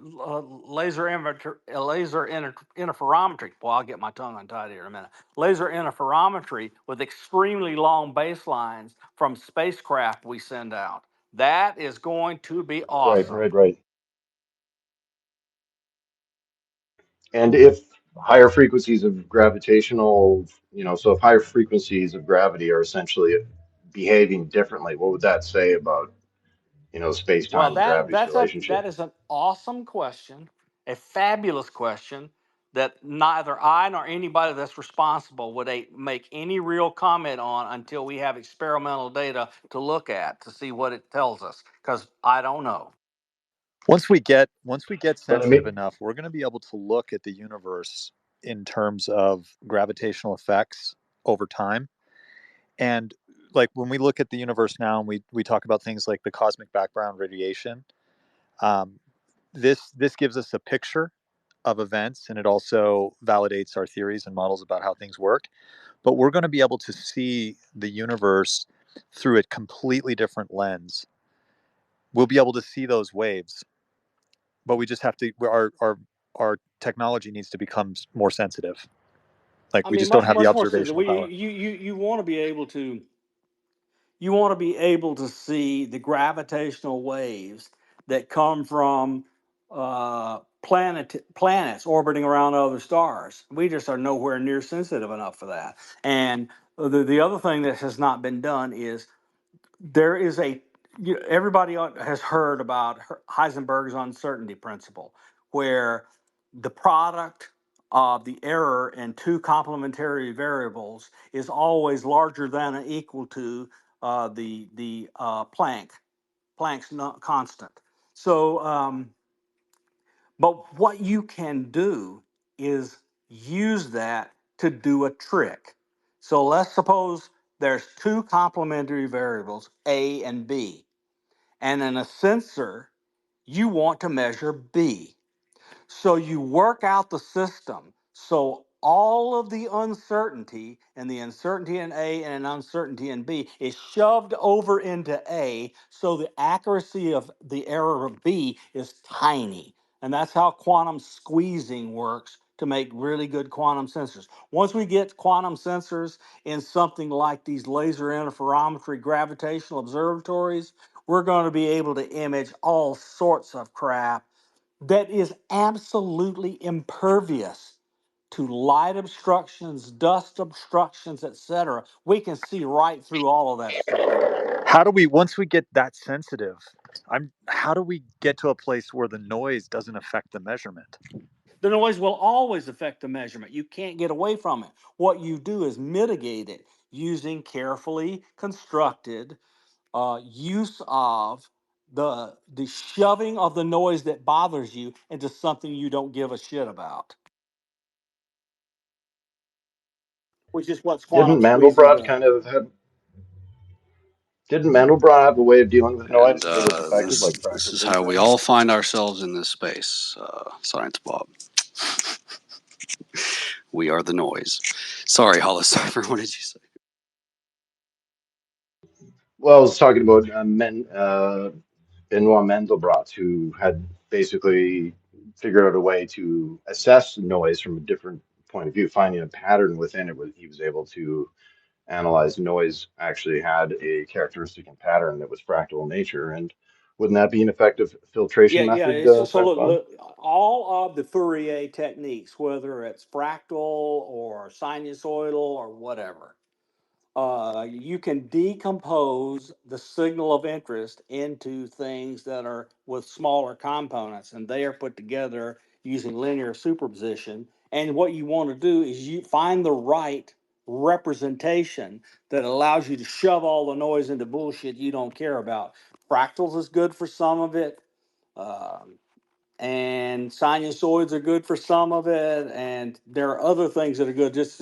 interferometry. Well, I'll get my tongue untied here in a minute. Laser interferometry with extremely long baselines from spacecraft we send out. That is going to be Right, awesome. right, right. And if higher frequencies of gravitational, so if higher frequencies of gravity are essentially behaving differently, what would that say about, space Well, time and gravity's that relationship? is an awesome question, a fabulous question that neither I nor anybody that's responsible would make any real comment on until we have experimental data to look at to see what it tells us. Because I don't know. Once we get But I sensitive mean, enough, we're going to be able to look at the universe in terms of gravitational effects over time. And like when we look at the universe now and we talk about things like the cosmic background radiation, um, this gives us a picture of events, and it also validates our theories and models about how things work. But we're going to be able to see the universe through a completely different lens. We'll be able to see those waves, but we just have to our technology needs to become more sensitive. Like I we mean, just don't have the much more sensitive. observational power. You want to be able to see the gravitational waves that come from planets orbiting around other stars. We just are nowhere near sensitive enough for that. And the other thing that has not been done is there is everybody has heard about Heisenberg's uncertainty principle, where the product of the error in two complementary variables is always larger than or equal to the Planck's constant. So, but what you can do is use that to do a trick. So let's suppose there's two complementary variables, A and B, and in a sensor, you want to measure B. So you work out the system so all of the uncertainty and the uncertainty in A and an uncertainty in B is shoved over into A, so the accuracy of the error of B is tiny. And that's how quantum squeezing works to make really good quantum sensors. Once we get quantum sensors in something like these laser interferometry gravitational observatories, we're going to be able to image all sorts of crap that is absolutely impervious to light obstructions, dust obstructions, etc. We can see right through all of that stuff. How do we once we get that sensitive? How do we get to a place where the noise doesn't affect the measurement? The noise will always affect the measurement. You can't get away from it. What you do is mitigate it using carefully constructed use of the shoving of the noise that bothers you into something you don't give a shit about, which is what didn't quantum squeezing Mandelbrot does. kind of have didn't Mandelbrot have a way of dealing with And noise that was effective, this like this fractal is how we gradient? all find ourselves in this space, Science Bob. We are the noise. Sorry, Hollis Cipher, what did you say? Well, I was talking about Benoit Mandelbrot, who had basically figured out a way to assess noise from a different point of view, finding a pattern within it. He was able to analyze noise actually had a characteristic and pattern that was fractal in nature. And wouldn't that be an effective filtration Yeah. method, So Science Bob? look, all of the Fourier techniques, whether it's fractal or sinusoidal or whatever, you can decompose the signal of interest into things that are with smaller components, and they are put together using linear superposition. And what you want to do is you find the right representation that allows you to shove all the noise into bullshit you don't care about. Fractals is good for some of it. Um, and sinusoids are good for some of it, and there are other things that are good. Just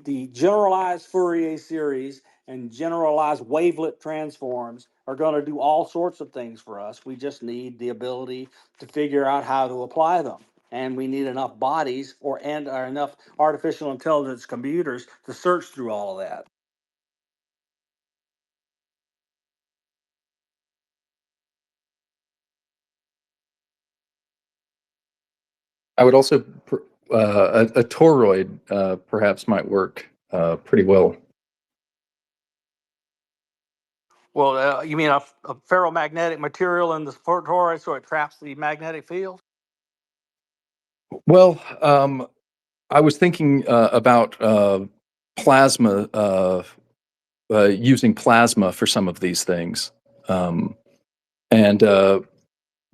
the generalized Fourier series and generalized wavelet transforms are going to do all sorts of things for us. We just need the ability to figure out how to apply them, and we need enough bodies or enough artificial intelligence computers to search through all of that. I would also a toroid perhaps might work pretty well. Well, you mean a ferromagnetic material in the toroid so it traps the magnetic field? Well, I was thinking about plasma, using plasma for some of these things, and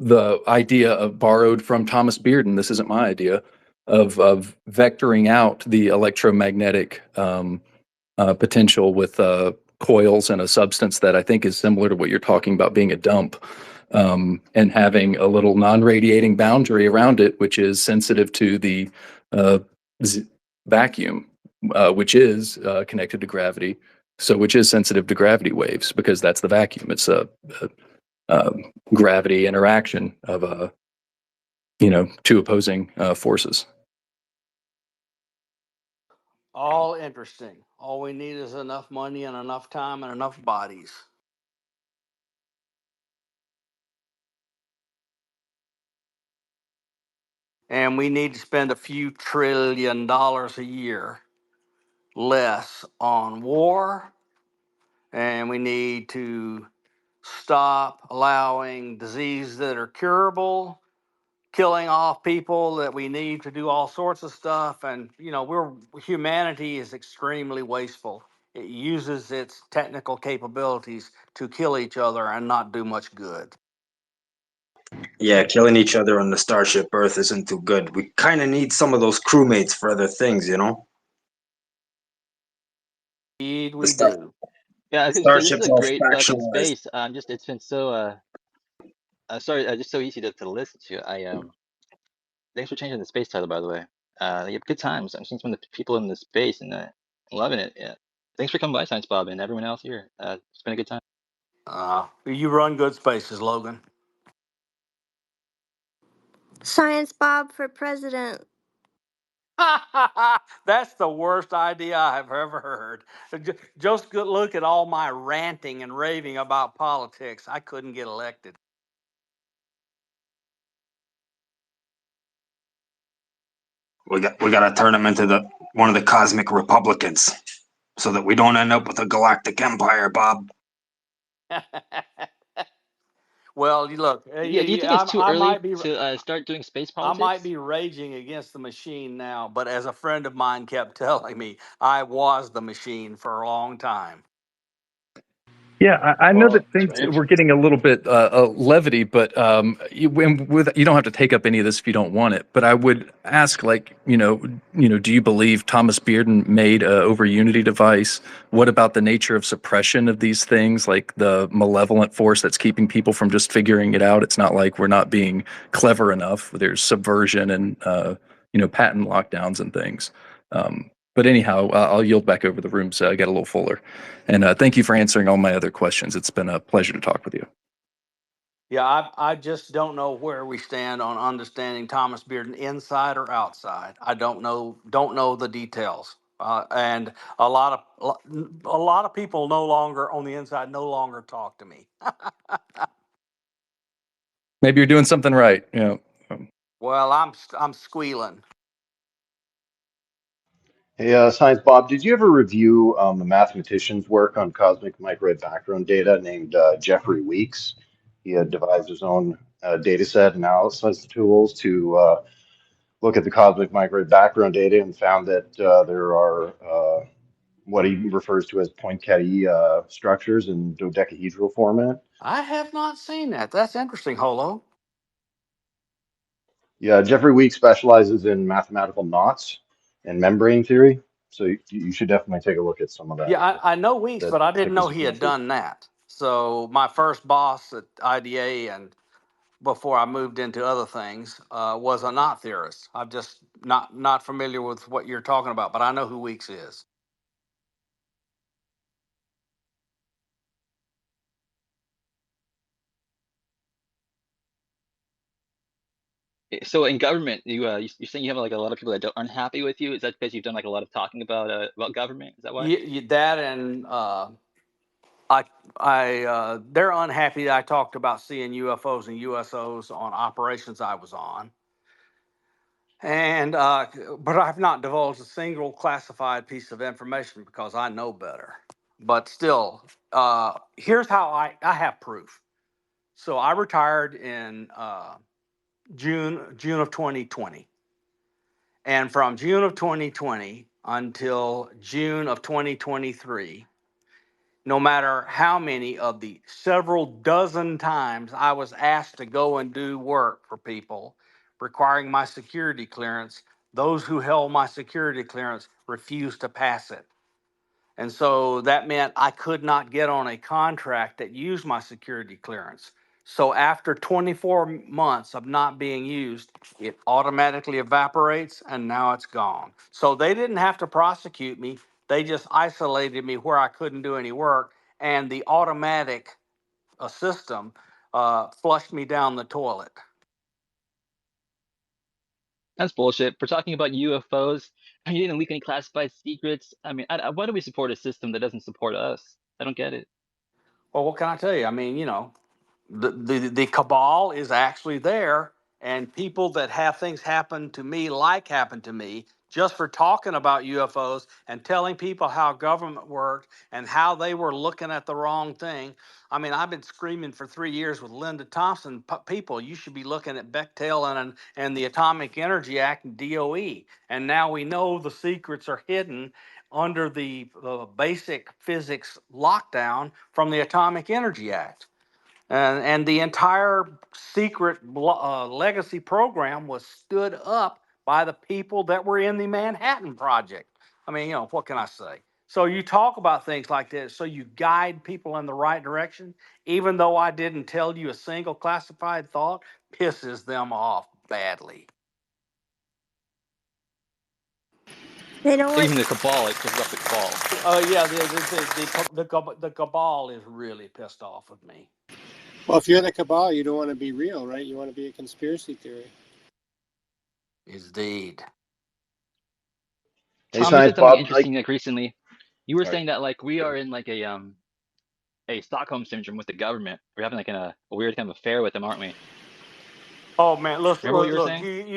the idea of borrowed from Thomas Bearden. This isn't my idea of vectoring out the electromagnetic potential with coils and a substance that I think is similar to what you're talking about being a dump, and having a little non-radiating boundary around it, which is sensitive to the uh, vacuum, which is connected to gravity. So, which is sensitive to gravity waves because that's the vacuum. It's a gravity interaction of two opposing forces. All interesting. All we need is enough money and enough time and enough bodies. And we need to spend a few $1 trillion a year less on war. And we need to stop allowing diseases that are curable, killing off people that we need to do all sorts of stuff. And, humanity is extremely wasteful. It uses its technical capabilities to kill each other and not do much good. Yeah, killing each other on the Starship Earth isn't too good. We kind of need some of those crewmates for other things, you know? Indeed, The we star- do. Yeah, I was gonna say this is Starship's a all great fucking fractionalized. space. Just it's been so sorry, just so easy to listen to. Thanks for changing the space title, by the way. You have good times. I'm seeing some of the people in the space and loving it. Yeah. Thanks for coming by, Science Bob, and everyone else here. It's been a good time. You run good spaces, Logan. Science Bob for president. That's the worst idea I've ever heard. Just good look at all my ranting and raving about politics. I couldn't get elected. We got to turn him into one of the cosmic Republicans, so that we don't end up with a galactic empire, Bob. Well, look, Yeah, do you think it's too I early might be to start doing space I might politics? be raging against the machine now, but as a friend of mine kept telling me, I was the machine for a long time. Yeah, I know Well, that things we're getting a little bit levity, but you don't have to take up any of this if you don't want it. But I would ask, do you believe Thomas Bearden made a over Unity device? What about the nature of suppression of these things, like the malevolent force that's keeping people from just figuring it out? It's not like we're not being clever enough. There's subversion and patent lockdowns and things. But anyhow, I'll yield back over the room so I get a little fuller. And thank you for answering all my other questions. It's been a pleasure to talk with you. Yeah, I just don't know where we stand on understanding Thomas Bearden inside or outside. I don't know the details. And a lot of people no longer on the inside no longer talk to me. Maybe you're doing something right. Well, I'm squealing. Hey, Science Bob, did you ever review a mathematician's work on cosmic microwave background data named Jeffrey Weeks? He had devised his own data set analysis tools to look at the cosmic microwave background data and found that there are what he refers to as Poincare structures in dodecahedral format. I have not seen that. That's interesting, Holo. Yeah, Jeffrey Weeks specializes in mathematical knots and membrane theory. So you should definitely take a look at some of that. Yeah, I know Weeks, That but I didn't tickles know your he had fancy. done that. So my first boss at IDA and before I moved into other things was a knot theorist. I'm just not familiar with what you're talking about, but I know who Weeks is. So in government, you're saying you have like a lot of people that aren't happy with you. Is that because you've done like a lot of talking about government? Is that why? That and they're unhappy that I talked about seeing UFOs and USOs on operations I was on. And but I've not divulged a single classified piece of information because I know better. But still, here's how I have proof. So I retired in June of 2020, and from June of 2020 until June of 2023, no matter how many of the several dozen times I was asked to go and do work for people requiring my security clearance, those who held my security clearance refused to pass it. And so that meant I could not get on a contract that used my security clearance. So after 24 months of not being used, it automatically evaporates and now it's gone. So they didn't have to prosecute me. They just isolated me where I couldn't do any work. And the automatic system flushed me down the toilet. That's bullshit. For talking about UFOs, you didn't leak any classified secrets. I mean, why do we support a system that doesn't support us? I don't get it. Well, what can I tell you? I mean, you know, the cabal is actually there, and people that have things happen to me, like happened to me, just for talking about UFOs and telling people how government worked and how they were looking at the wrong thing. I mean, I've been screaming for 3 years with Linda Thompson, people, you should be looking at Bechtel and the Atomic Energy Act and DOE. And now we know the secrets are hidden under the basic physics lockdown from the Atomic Energy Act. And the entire secret legacy program was stood up by the people that were in the Manhattan Project. I mean, you know, what can I say? So you talk about things like this, so you guide people in the right direction, even though I didn't tell you a single classified thought, pisses them off badly. They don't Even like. the cabal, it pisses off the cabal. Yeah, the cabal is really pissed off with me. Well, if you're the cabal, you don't want to be real, right? You want to be a conspiracy theory. Indeed. Hey, Tom, you Science said something Bob, interesting like recently. You were sorry. saying that like we are in like a Stockholm syndrome with the government. We're having like a weird kind of affair with them, aren't we? Oh man, look, Remember what you were look, saying?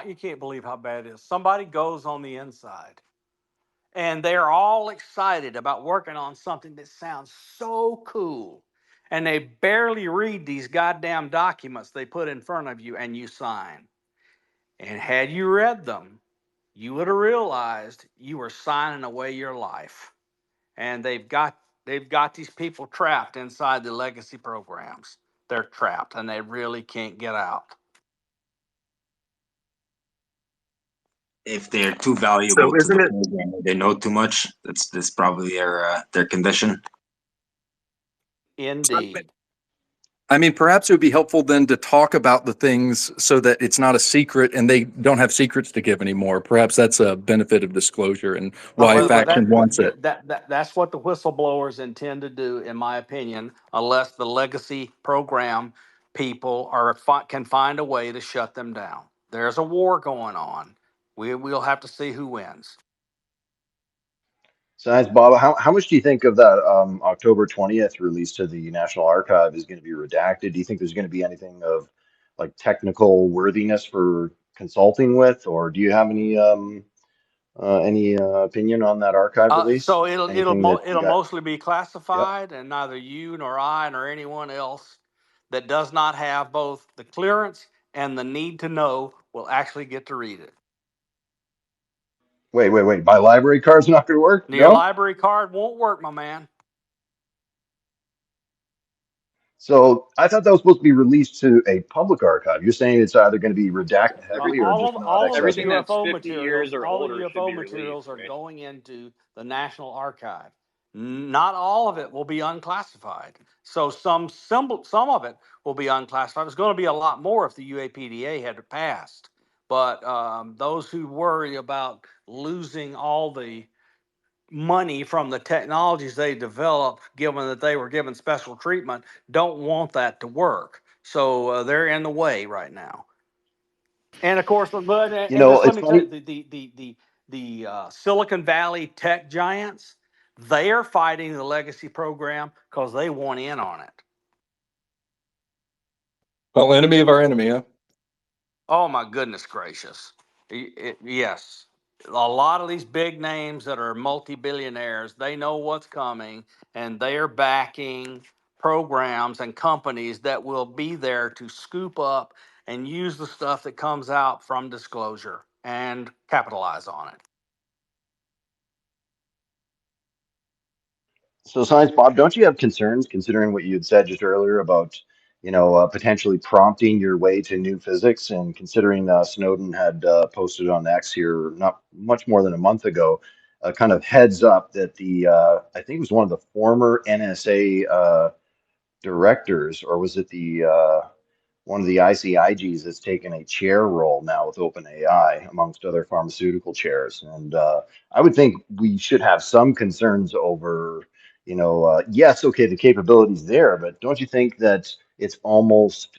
you can't believe how bad it is. Somebody goes on the inside and they're all excited about working on something that sounds so cool. And they barely read these goddamn documents they put in front of you and you sign. And had you read them, you would have realized you were signing away your life. And they've got these people trapped inside the legacy programs. They're trapped and they really can't get out. If they're too valuable So to isn't the it program, or they know too much. That's probably their condition. Indeed. I mean, perhaps it would be helpful then to talk about the things so that it's not a secret and they don't have secrets to give anymore. Perhaps that's a benefit of disclosure and why a faction wants it. That's what the whistleblowers intend to do, in my opinion, unless the legacy program people can find a way to shut them down. There's a war going on. We'll have to see who wins. Science Bob, how much do you think of that October 20th release to the National Archive is going to be redacted? Do you think there's going to be anything of like technical worthiness for consulting with, or do you have any opinion on that archive release? So it'll Anything that you got? mostly be Yep. classified, and neither you nor I nor anyone else that does not have both the clearance and the need to know will actually get to read it. Wait. My library card's not going to work? Your No? library card won't work, my man. So I thought that was supposed to be released to a public archive. You're saying it's either going to be redacted heavily or just not All of the Everything accessible? that's UFO 50 years materials, or all the older should UFO be materials released, are right? going into the National Archive. Not all of it will be unclassified. So some of it will be unclassified. It's going to be a lot more if the UAPDA had passed. But those who worry about losing all the money from the technologies they developed, given that they were given special treatment, don't want that to work. So they're in the way right now. And of course, and You just know, let it's me tell funny. you, the Silicon Valley tech giants, they are fighting the legacy program because they want in on it. Well, enemy of our enemy, huh? Oh my goodness gracious! Yes. A lot of these big names that are multi-billionaires, they know what's coming, and they are backing programs and companies that will be there to scoop up and use the stuff that comes out from disclosure and capitalize on it. So, Science Bob, don't you have concerns considering what you had said just earlier about, potentially prompting your way to new physics, and considering Snowden had posted on X here not much more than a month ago, kind of heads up that I think it was one of the former NSA directors, or was it one of the ICIGs that's taken a chair role now with OpenAI, amongst other pharmaceutical chairs. And I would think we should have some concerns over, yes, okay, the capabilities there, but don't you think that it's almost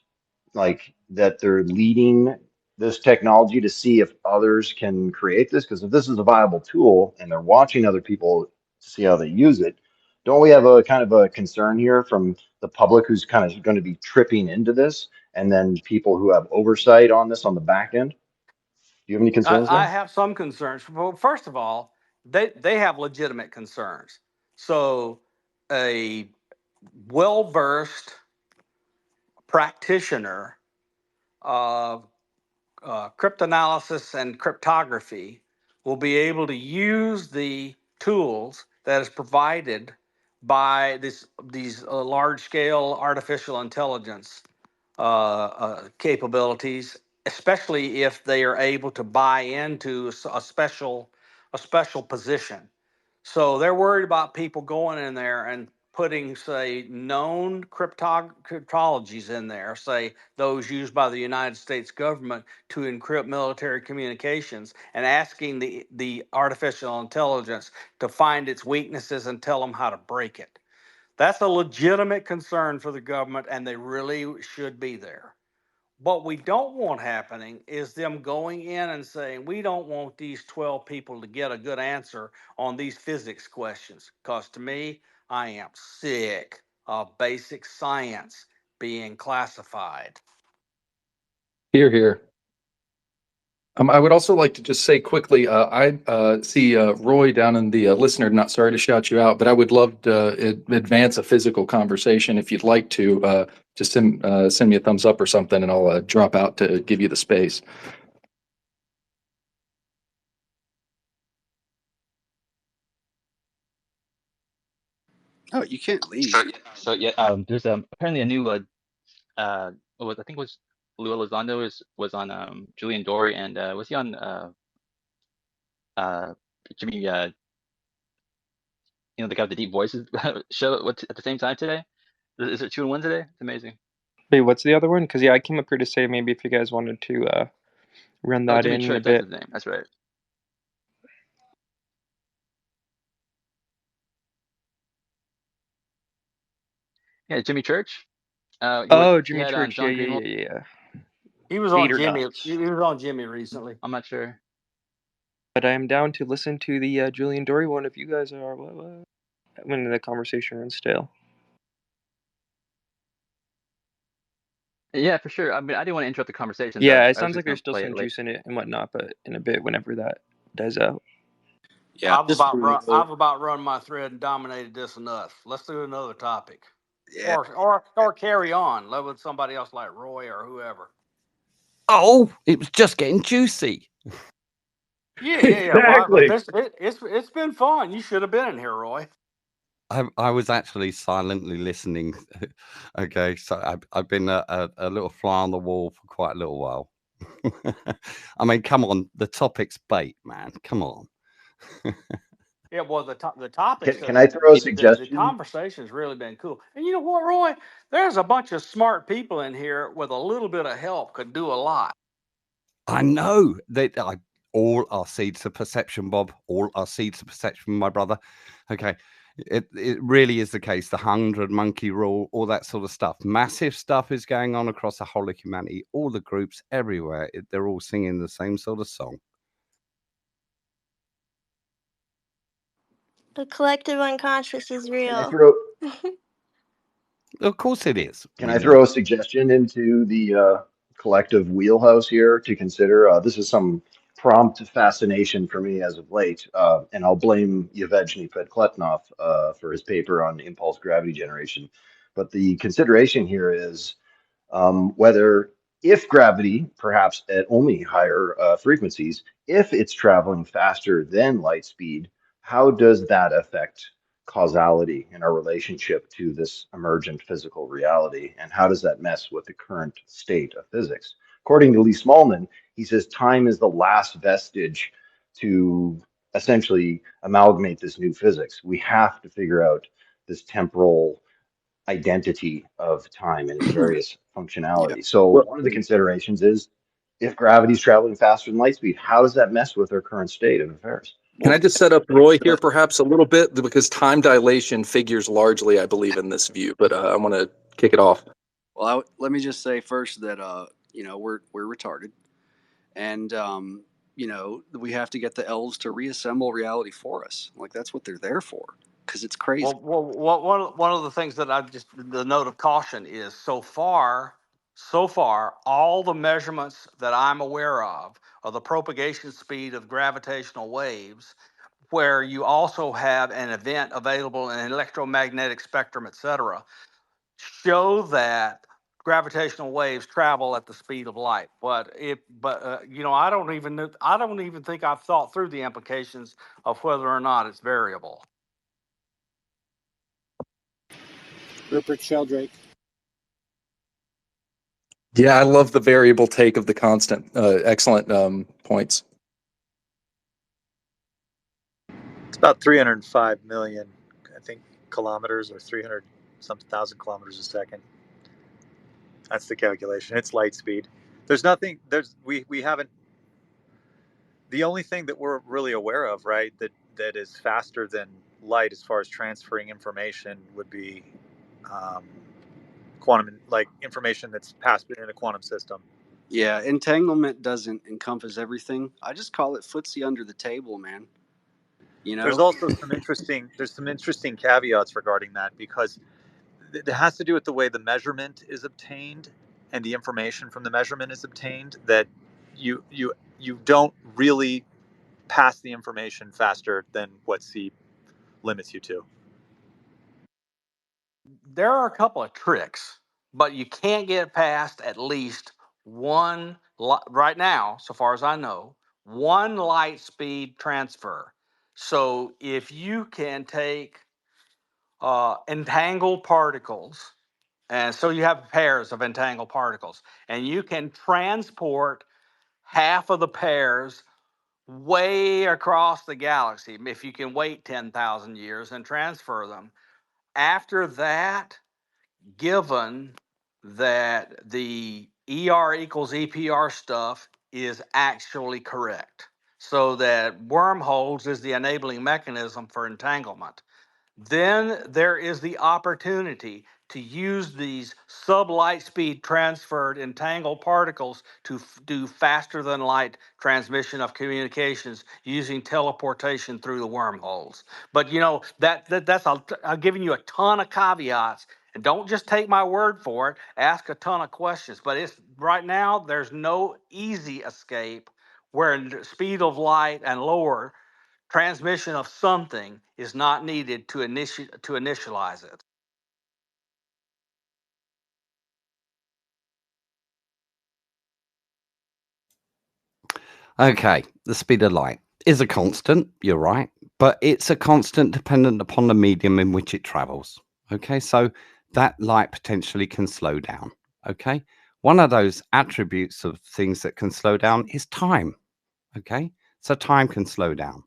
like that they're leading this technology to see if others can create this? Because if this is a viable tool and they're watching other people to see how they use it, don't we have a kind of a concern here from the public who's kind of going to be tripping into this, and then people who have oversight on this on the back end? Do you have any concerns I there? have some concerns. Well, first of all, they have legitimate concerns. So a well-versed practitioner of cryptanalysis and cryptography will be able to use the tools that is provided by these large-scale artificial intelligence capabilities, especially if they are able to buy into a special position. So they're worried about people going in there and putting, say, known cryptologies in there, say those used by the United States government to encrypt military communications, and asking the artificial intelligence to find its weaknesses and tell them how to break it. That's a legitimate concern for the government, and they really should be there. What we don't want happening is them going in and saying, we don't want these 12 people to get a good answer on these physics questions. Because to me, I am sick of basic science being classified. Here, here. I would also like to just say quickly, I see Roy down in the listener. Not sorry to shout you out, but I would love to advance a physical conversation. If you'd like to, just send me a thumbs up or something, and I'll drop out to give you the space. Oh, you can't leave. So yeah, there's apparently a new I think it was Lou Elizondo was on Julian Dory, and was he on Jimmy the guy with the deep voices show at the same time today? Is it 2 in 1 today? It's amazing. Wait, what's the other one? Because yeah, I came up here to say maybe if you guys wanted to run that Jimmy in Church, a bit. that's his name. That's right. Yeah, Jimmy Church. Jimmy Church. Yeah. He was on Jimmy. He was on Jimmy recently. I'm not sure. But I am down to listen to the Julian Dory one if you guys are. When the conversation runs stale. Yeah, for sure. I mean, I didn't want to interrupt the conversation. Yeah, so it sounds like there's still some juice in it and whatnot, but in a bit, whenever that dies out. Yeah, I've about run my thread and dominated this enough. Let's do another topic. Yeah. Or carry on. Let with somebody else like Roy or whoever. Oh, it was just getting juicy. Yeah. Exactly. Well, it's been fun. You should have been in here, Roy. I was actually silently listening. Okay, so I've been a little fly on the wall for quite a little while. I mean, come on, the topic's bait, man. Come on. Yeah, well, the topic. Can I throw a suggestion? The conversation's really been cool. And you know what, Roy? There's a bunch of smart people in here with a little bit of help could do a lot. I know that all our seeds of perception, Bob. All our seeds of perception, my brother. Okay. It really is the case. The 100 monkey rule, all that sort of stuff. Massive stuff is going on across the whole of humanity. All the groups everywhere, they're all singing the same sort of song. The collective unconscious is real. Of course it is. Can I throw a suggestion into the collective wheelhouse here to consider? This is some prompt fascination for me as of late, and I'll blame Yevgeny Podkletnov for his paper on impulse gravity generation. But the consideration here is whether, if gravity, perhaps at only higher frequencies, if it's traveling faster than light speed, how does that affect causality in our relationship to this emergent physical reality? And how does that mess with the current state of physics? According to Lee Smallman, he says time is the last vestige to essentially amalgamate this new physics. We have to figure out this temporal identity of time and its various functionality. So Well, one of the considerations is, if gravity is traveling faster than light speed, how does that mess with our current state of affairs? can I just set up Roy here perhaps a little bit, because time dilation figures largely, I believe, in this view, but I want to kick it off. Well, let me just say first that you know, we're retarded, and you know, we have to get the elves to reassemble reality for us. Like, that's what they're there for, because it's crazy. One of the things that the note of caution is, so far, all the measurements that I'm aware of the propagation speed of gravitational waves, where you also have an event available in an electromagnetic spectrum, et cetera, show that gravitational waves travel at the speed of light. But you know, I don't even think I've thought through the implications of whether or not it's variable. Rupert Sheldrake. Yeah, I love the variable take of the constant. Excellent points. It's about 305 million, I think, kilometers, or 300 something thousand kilometers a second. That's the calculation. It's light speed. There's nothing. We haven't. The only thing that we're really aware of, right, that is faster than light as far as transferring information would be quantum, like information that's passed in a quantum system. Yeah, entanglement doesn't encompass everything. I just call it footsie under the table, man. You know, There's also some interesting caveats regarding that, because it has to do with the way the measurement is obtained and the information from the measurement is obtained, that you don't really pass the information faster than what C limits you to. There are a couple of tricks, but you can't get past at least one, right now, so far as I know, one light speed transfer. So if you can take entangled particles, and so you have pairs of entangled particles, and you can transport half of the pairs way across the galaxy, if you can wait 10,000 years and transfer them. After that, given that the ER equals EPR stuff is actually correct, so that wormholes is the enabling mechanism for entanglement, then there is the opportunity to use these sublight speed transferred entangled particles to do faster than light transmission of communications using teleportation through the wormholes. But you know, I'm giving you a ton of caveats, and don't just take my word for it. Ask a ton of questions. But it's right now, there's no easy escape where speed of light and lower transmission of something is not needed to initialize it. Okay, the speed of light is a constant, you're right, but it's a constant dependent upon the medium in which it travels. Okay, so that light potentially can slow down. Okay, one of those attributes of things that can slow down is time. Okay, so time can slow down.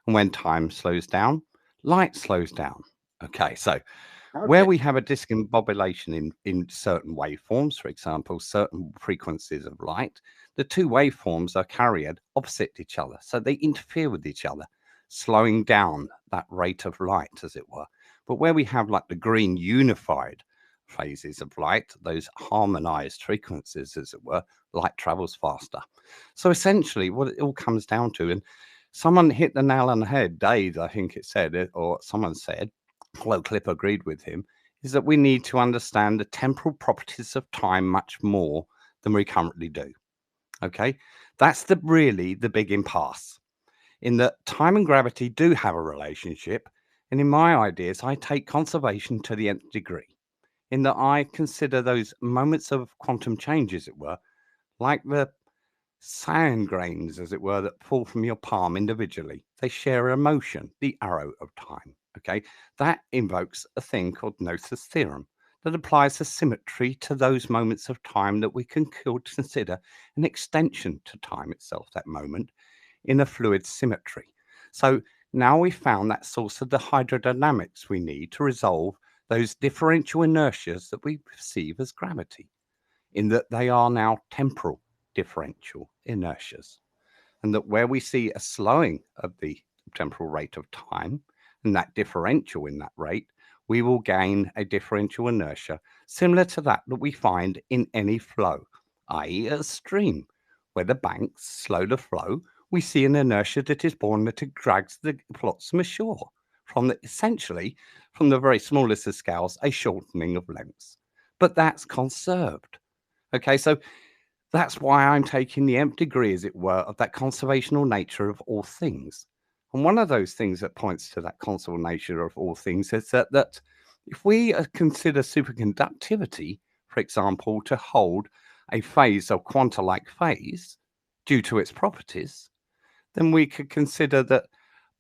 And when time slows down, light slows down. Okay, so where we have a discombobulation in certain waveforms, for example, certain frequencies of light, the two waveforms are carried opposite each other. So they interfere with each other, slowing down that rate of light, as it were. But where we have like the green unified phases of light, those harmonized frequencies, as it were, light travels faster. So essentially what it all comes down to, and someone hit the nail on the head, Dave, I think it said, or someone said, although Clip agreed with him, is that we need to understand the temporal properties of time much more than we currently do. Okay, That's really the big impasse, in that time and gravity do have a relationship. And in my ideas, I take conservation to the nth degree, in that I consider those moments of quantum change, as it were, like the sand grains, as it were, that fall from your palm individually. They share a motion, the arrow of time. Okay, that invokes a thing called Noether's theorem that applies a symmetry to those moments of time that we can consider an extension to time itself, that moment, in a fluid symmetry. So now we've found that source of the hydrodynamics we need to resolve those differential inertias that we perceive as gravity, in that they are now temporal differential inertias, and that where we see a slowing of the temporal rate of time and that differential in that rate, we will gain a differential inertia similar to that we find in any flow, i.e. a stream. Where the banks slow the flow, we see an inertia that is born that it drags the flotsam ashore, essentially, from the very smallest of scales, a shortening of lengths. But that's conserved. Okay, so that's why I'm taking the nth degree, as it were, of that conservational nature of all things. And one of those things that points to that conservational nature of all things is that if we consider superconductivity, for example, to hold a phase of quanta-like phase due to its properties, then we could consider that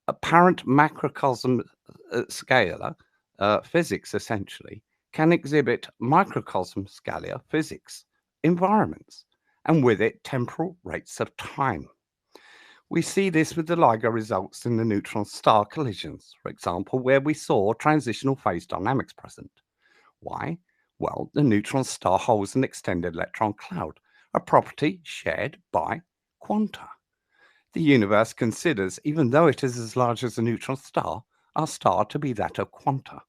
apparent macrocosm scalar physics, essentially, can exhibit microcosm scalar physics environments, and with it temporal rates of time. We see this with the LIGO results in the neutron star collisions, for example, where we saw transitional phase dynamics present. Why? Well, the neutron star holds an extended electron cloud, a property shared by quanta. The universe considers, even though it is as large as a neutron star, our star to be that of quanta.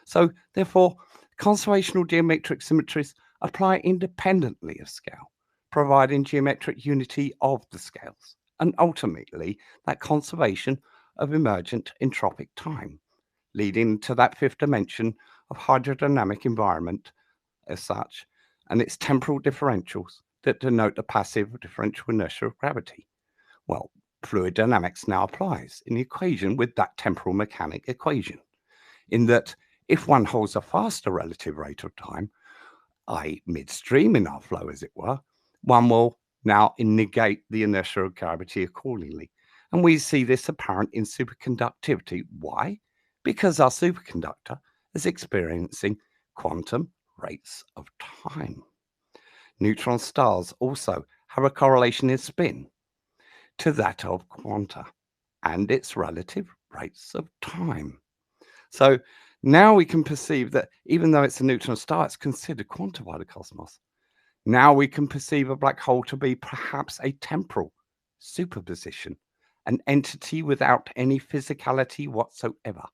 So, therefore, conservational geometric symmetries apply independently of scale, providing geometric unity of the scales, and ultimately that conservation of emergent entropic time, leading to that fifth dimension of hydrodynamic environment as such, and its temporal differentials that denote the passive differential inertia of gravity. Well, fluid dynamics now applies in the equation with that temporal mechanic equation, in that if one holds a faster relative rate of time, i.e. midstream in our flow, as it were, one will now negate the inertia of gravity accordingly. And we see this apparent in superconductivity. Why? Because our superconductor is experiencing quantum rates of time. Neutron stars also have a correlation in spin to that of quanta and its relative rates of time. So now we can perceive that even though it's a neutron star, it's considered quantum by the cosmos. Now we can perceive a black hole to be perhaps a temporal superposition, an entity without any physicality whatsoever.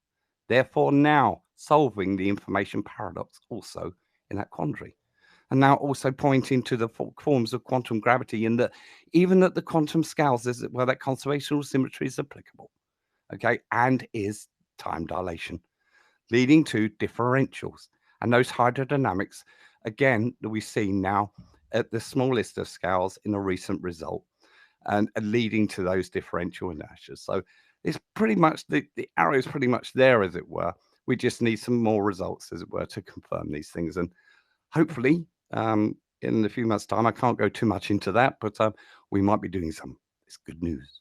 Therefore, now solving the information paradox also in that quandary. And now also pointing to the forms of quantum gravity, in that even at the quantum scales, is where that conservational symmetry is applicable, okay, and is time dilation, leading to differentials. And those hydrodynamics, again, that we see now at the smallest of scales in a recent result, and leading to those differential inertias. So it's pretty much, the arrow is pretty much there, as it were. We just need some more results, as it were, to confirm these things. And hopefully, in a few months' time, I can't go too much into that, but we might be doing some. It's good news.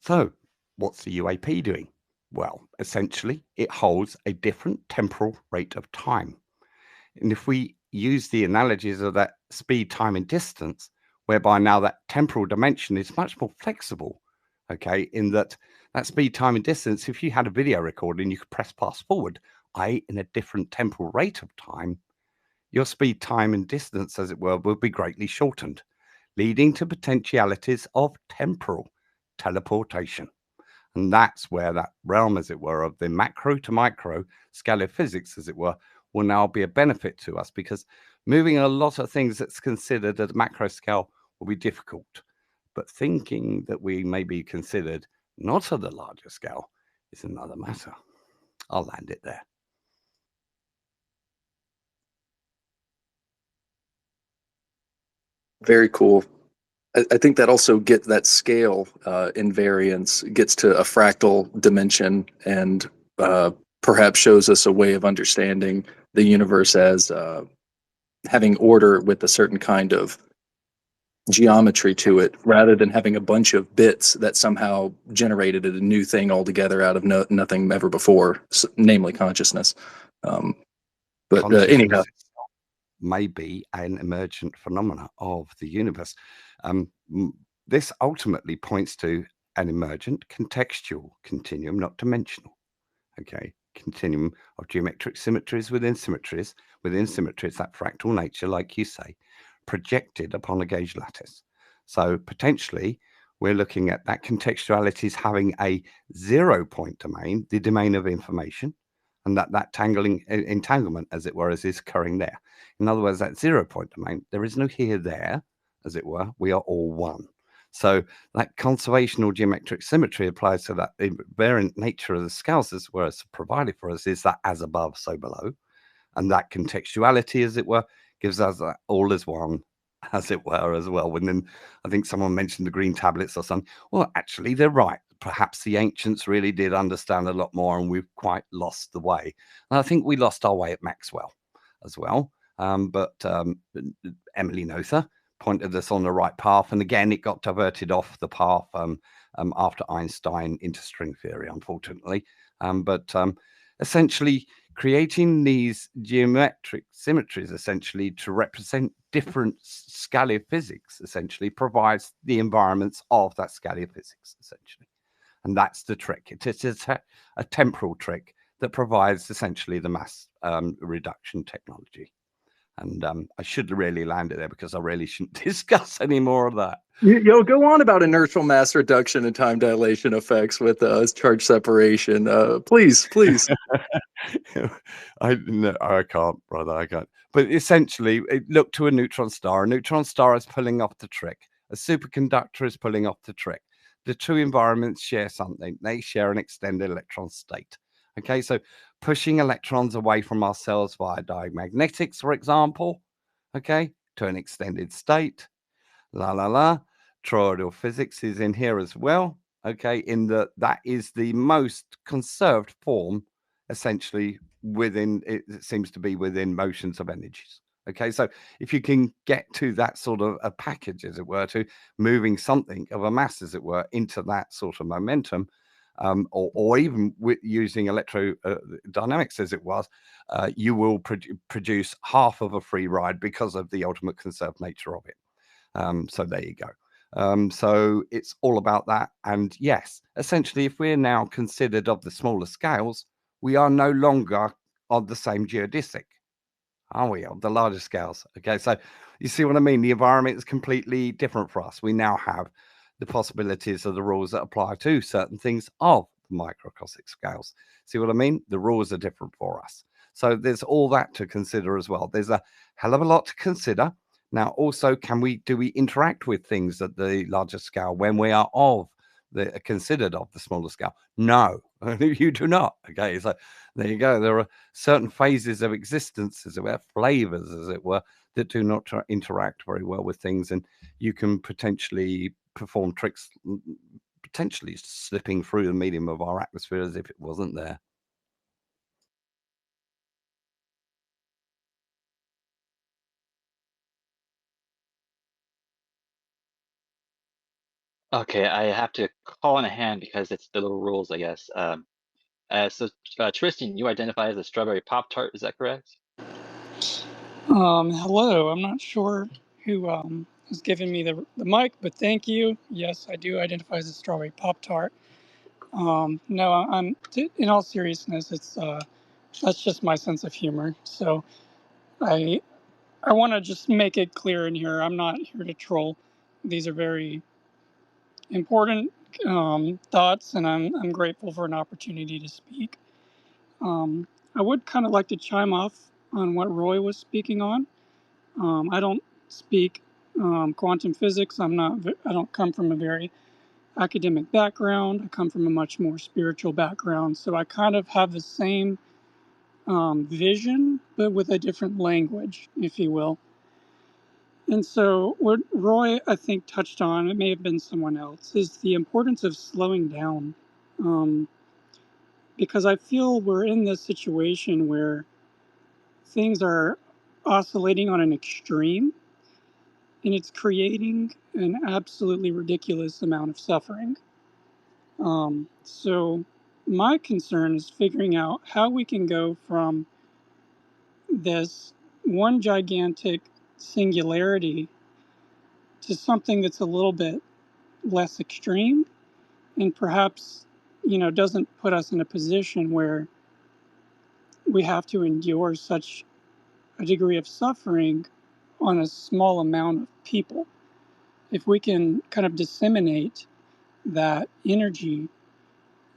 So, what's the UAP doing? Well, essentially, it holds a different temporal rate of time. And if we use the analogies of that speed, time, and distance, whereby now that temporal dimension is much more flexible, okay, in that speed, time, and distance, if you had a video recording, you could press fast forward, i.e. in a different temporal rate of time, your speed, time, and distance, as it were, will be greatly shortened, leading to potentialities of temporal teleportation. And that's where that realm, as it were, of the macro to micro scalar physics, as it were, will now be a benefit to us, because moving a lot of things that's considered at a macro scale will be difficult. But thinking that we may be considered not at the larger scale is another matter. I'll land it there. Very cool. I think that also gets that scale invariance gets to a fractal dimension and perhaps shows us a way of understanding the universe as having order with a certain kind of geometry to it, rather than having a bunch of bits that somehow generated a new thing altogether out of nothing ever before, namely consciousness. But anyhow. Consciousness may be an emergent phenomena of the universe. This ultimately points to an emergent contextual continuum, not dimensional. Okay, continuum of geometric symmetries within symmetries, that fractal nature, like you say, projected upon a gauge lattice. So potentially we're looking at that contextuality as having a 0-point domain, the domain of information, and that entanglement, as it were, is occurring there. In other words, that 0-point domain, there is no here, there, as it were. We are all one. So that conservational geometric symmetry applies to that invariant nature of the scales, as were provided for us, is that as above, so below. And that contextuality, as it were, gives us that all as one, as it were, as well. And then I think someone mentioned the green tablets or something. Well, actually, they're right. Perhaps the ancients really did understand a lot more, and we've quite lost the way. And I think we lost our way at Maxwell as well. But Emily Noether pointed us on the right path. And again, it got diverted off the path after Einstein into string theory, unfortunately. But essentially, creating these geometric symmetries essentially to represent different scalar physics essentially provides the environments of that scalar physics essentially. And that's the trick. It is a temporal trick that provides essentially the mass reduction technology. And I should really land it there because I really shouldn't discuss any more of that. Yo, go on about inertial mass reduction and time dilation effects with charge separation. Please. I can't, brother. I can't. But essentially, look to a neutron star. A neutron star is pulling off the trick. A superconductor is pulling off the trick. The two environments share something. They share an extended electron state. Okay, so pushing electrons away from ourselves via diagnetics, for example, okay, to an extended state. Toroidal physics is in here as well. Okay, in that is the most conserved form, essentially within it seems to be within motions of energies. Okay, so if you can get to that sort of a package, as it were, to moving something of a mass, as it were, into that sort of momentum, or even with using electrodynamics, as it was, you will produce half of a free ride because of the ultimate conserved nature of it. So there you go. So it's all about that. And yes, essentially, if we're now considered of the smaller scales, we are no longer on the same geodesic, are we, on the larger scales? Okay, so you see what I mean? The environment is completely different for us. We now have the possibilities of the rules that apply to certain things of the microcosmic scales. See what I mean? The rules are different for us. So there's all that to consider as well. There's a hell of a lot to consider. Now, also, do we interact with things at the larger scale when we are considered of the smaller scale? No, you do not. Okay, so there you go. There are certain phases of existence, as it were, flavors, as it were, that do not interact very well with things, and you can potentially perform tricks, potentially slipping through the medium of our atmosphere as if it wasn't there. Okay, I have to call in a hand because it's the little rules, I guess. So Tristan, you identify as a strawberry Pop-Tart, is that correct? Hello. I'm not sure who has given me the mic, but thank you. Yes, I do identify as a strawberry Pop-Tart. No, I'm in all seriousness, it's that's just my sense of humor. So I want to just make it clear in here. I'm not here to troll. These are very important thoughts, and I'm grateful for an opportunity to speak. I would kind of like to chime off on what Roy was speaking on. I don't speak quantum physics. I don't come from a very academic background. I come from a much more spiritual background, so I kind of have the same vision, but with a different language, if you will. And so what Roy, I think, touched on, it may have been someone else, is the importance of slowing down. Because I feel we're in this situation where things are oscillating on an extreme, and it's creating an absolutely ridiculous amount of suffering. So my concern is figuring out how we can go from this one gigantic singularity to something that's a little bit less extreme and perhaps, doesn't put us in a position where we have to endure such a degree of suffering on a small amount of people. If we can kind of disseminate that energy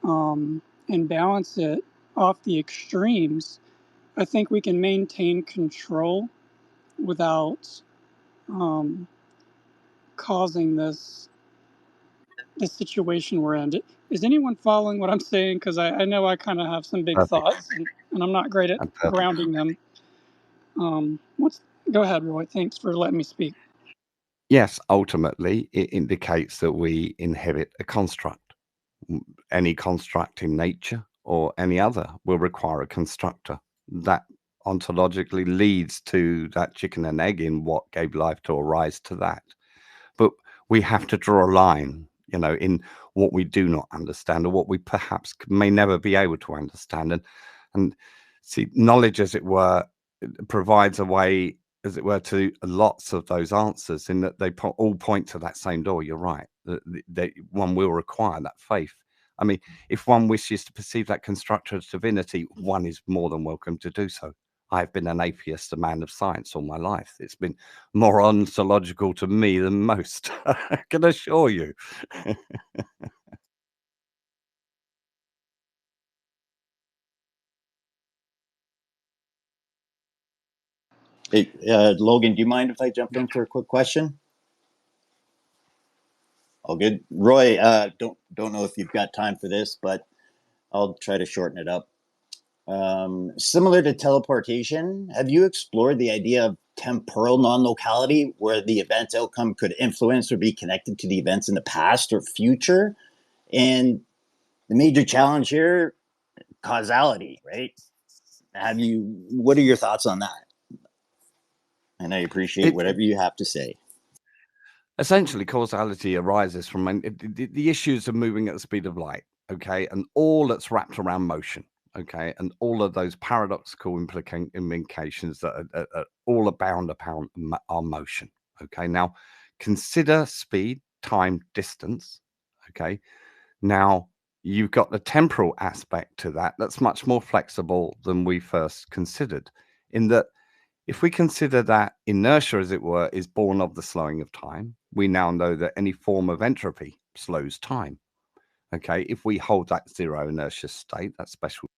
and balance it off the extremes, I think we can maintain control without causing this situation we're in. Is anyone following what I'm saying? Because I know I kind of have some big Perfect. thoughts, and I'm not great at grounding them. Go ahead, Roy. Thanks for letting me speak. Yes, ultimately, it indicates that we inherit a construct. Any construct in nature or any other will require a constructor. That ontologically leads to that chicken and egg in what gave life to arise to that. But we have to draw a line, in what we do not understand or what we perhaps may never be able to understand. And see, knowledge, as it were, provides a way, as it were, to lots of those answers, in that they all point to that same door. You're right. That one will require that faith. I mean, if one wishes to perceive that constructor as divinity, one is more than welcome to do so. I've been an atheist, a man of science all my life. It's been more ontological to me than most, I can assure you. Hey, Logan, do you mind if I jump in for a quick question? All good. Roy, don't know if you've got time for this, but I'll try to shorten it up. Similar to teleportation, have you explored the idea of temporal non-locality, where the event's outcome could influence or be connected to the events in the past or future? And the major challenge here, causality, right? What are your thoughts on that? And I appreciate whatever you have to say. Essentially, causality arises from the issues of moving at the speed of light, okay, and all that's wrapped around motion, okay, and all of those paradoxical implications that are all abound upon our motion, okay. Now, consider speed, time, distance, okay. Now, you've got the temporal aspect to that that's much more flexible than we first considered, in that if we consider that inertia, as it were, is born of the slowing of time, we now know that any form of entropy slows time. Okay, if we hold that zero inertia state, that special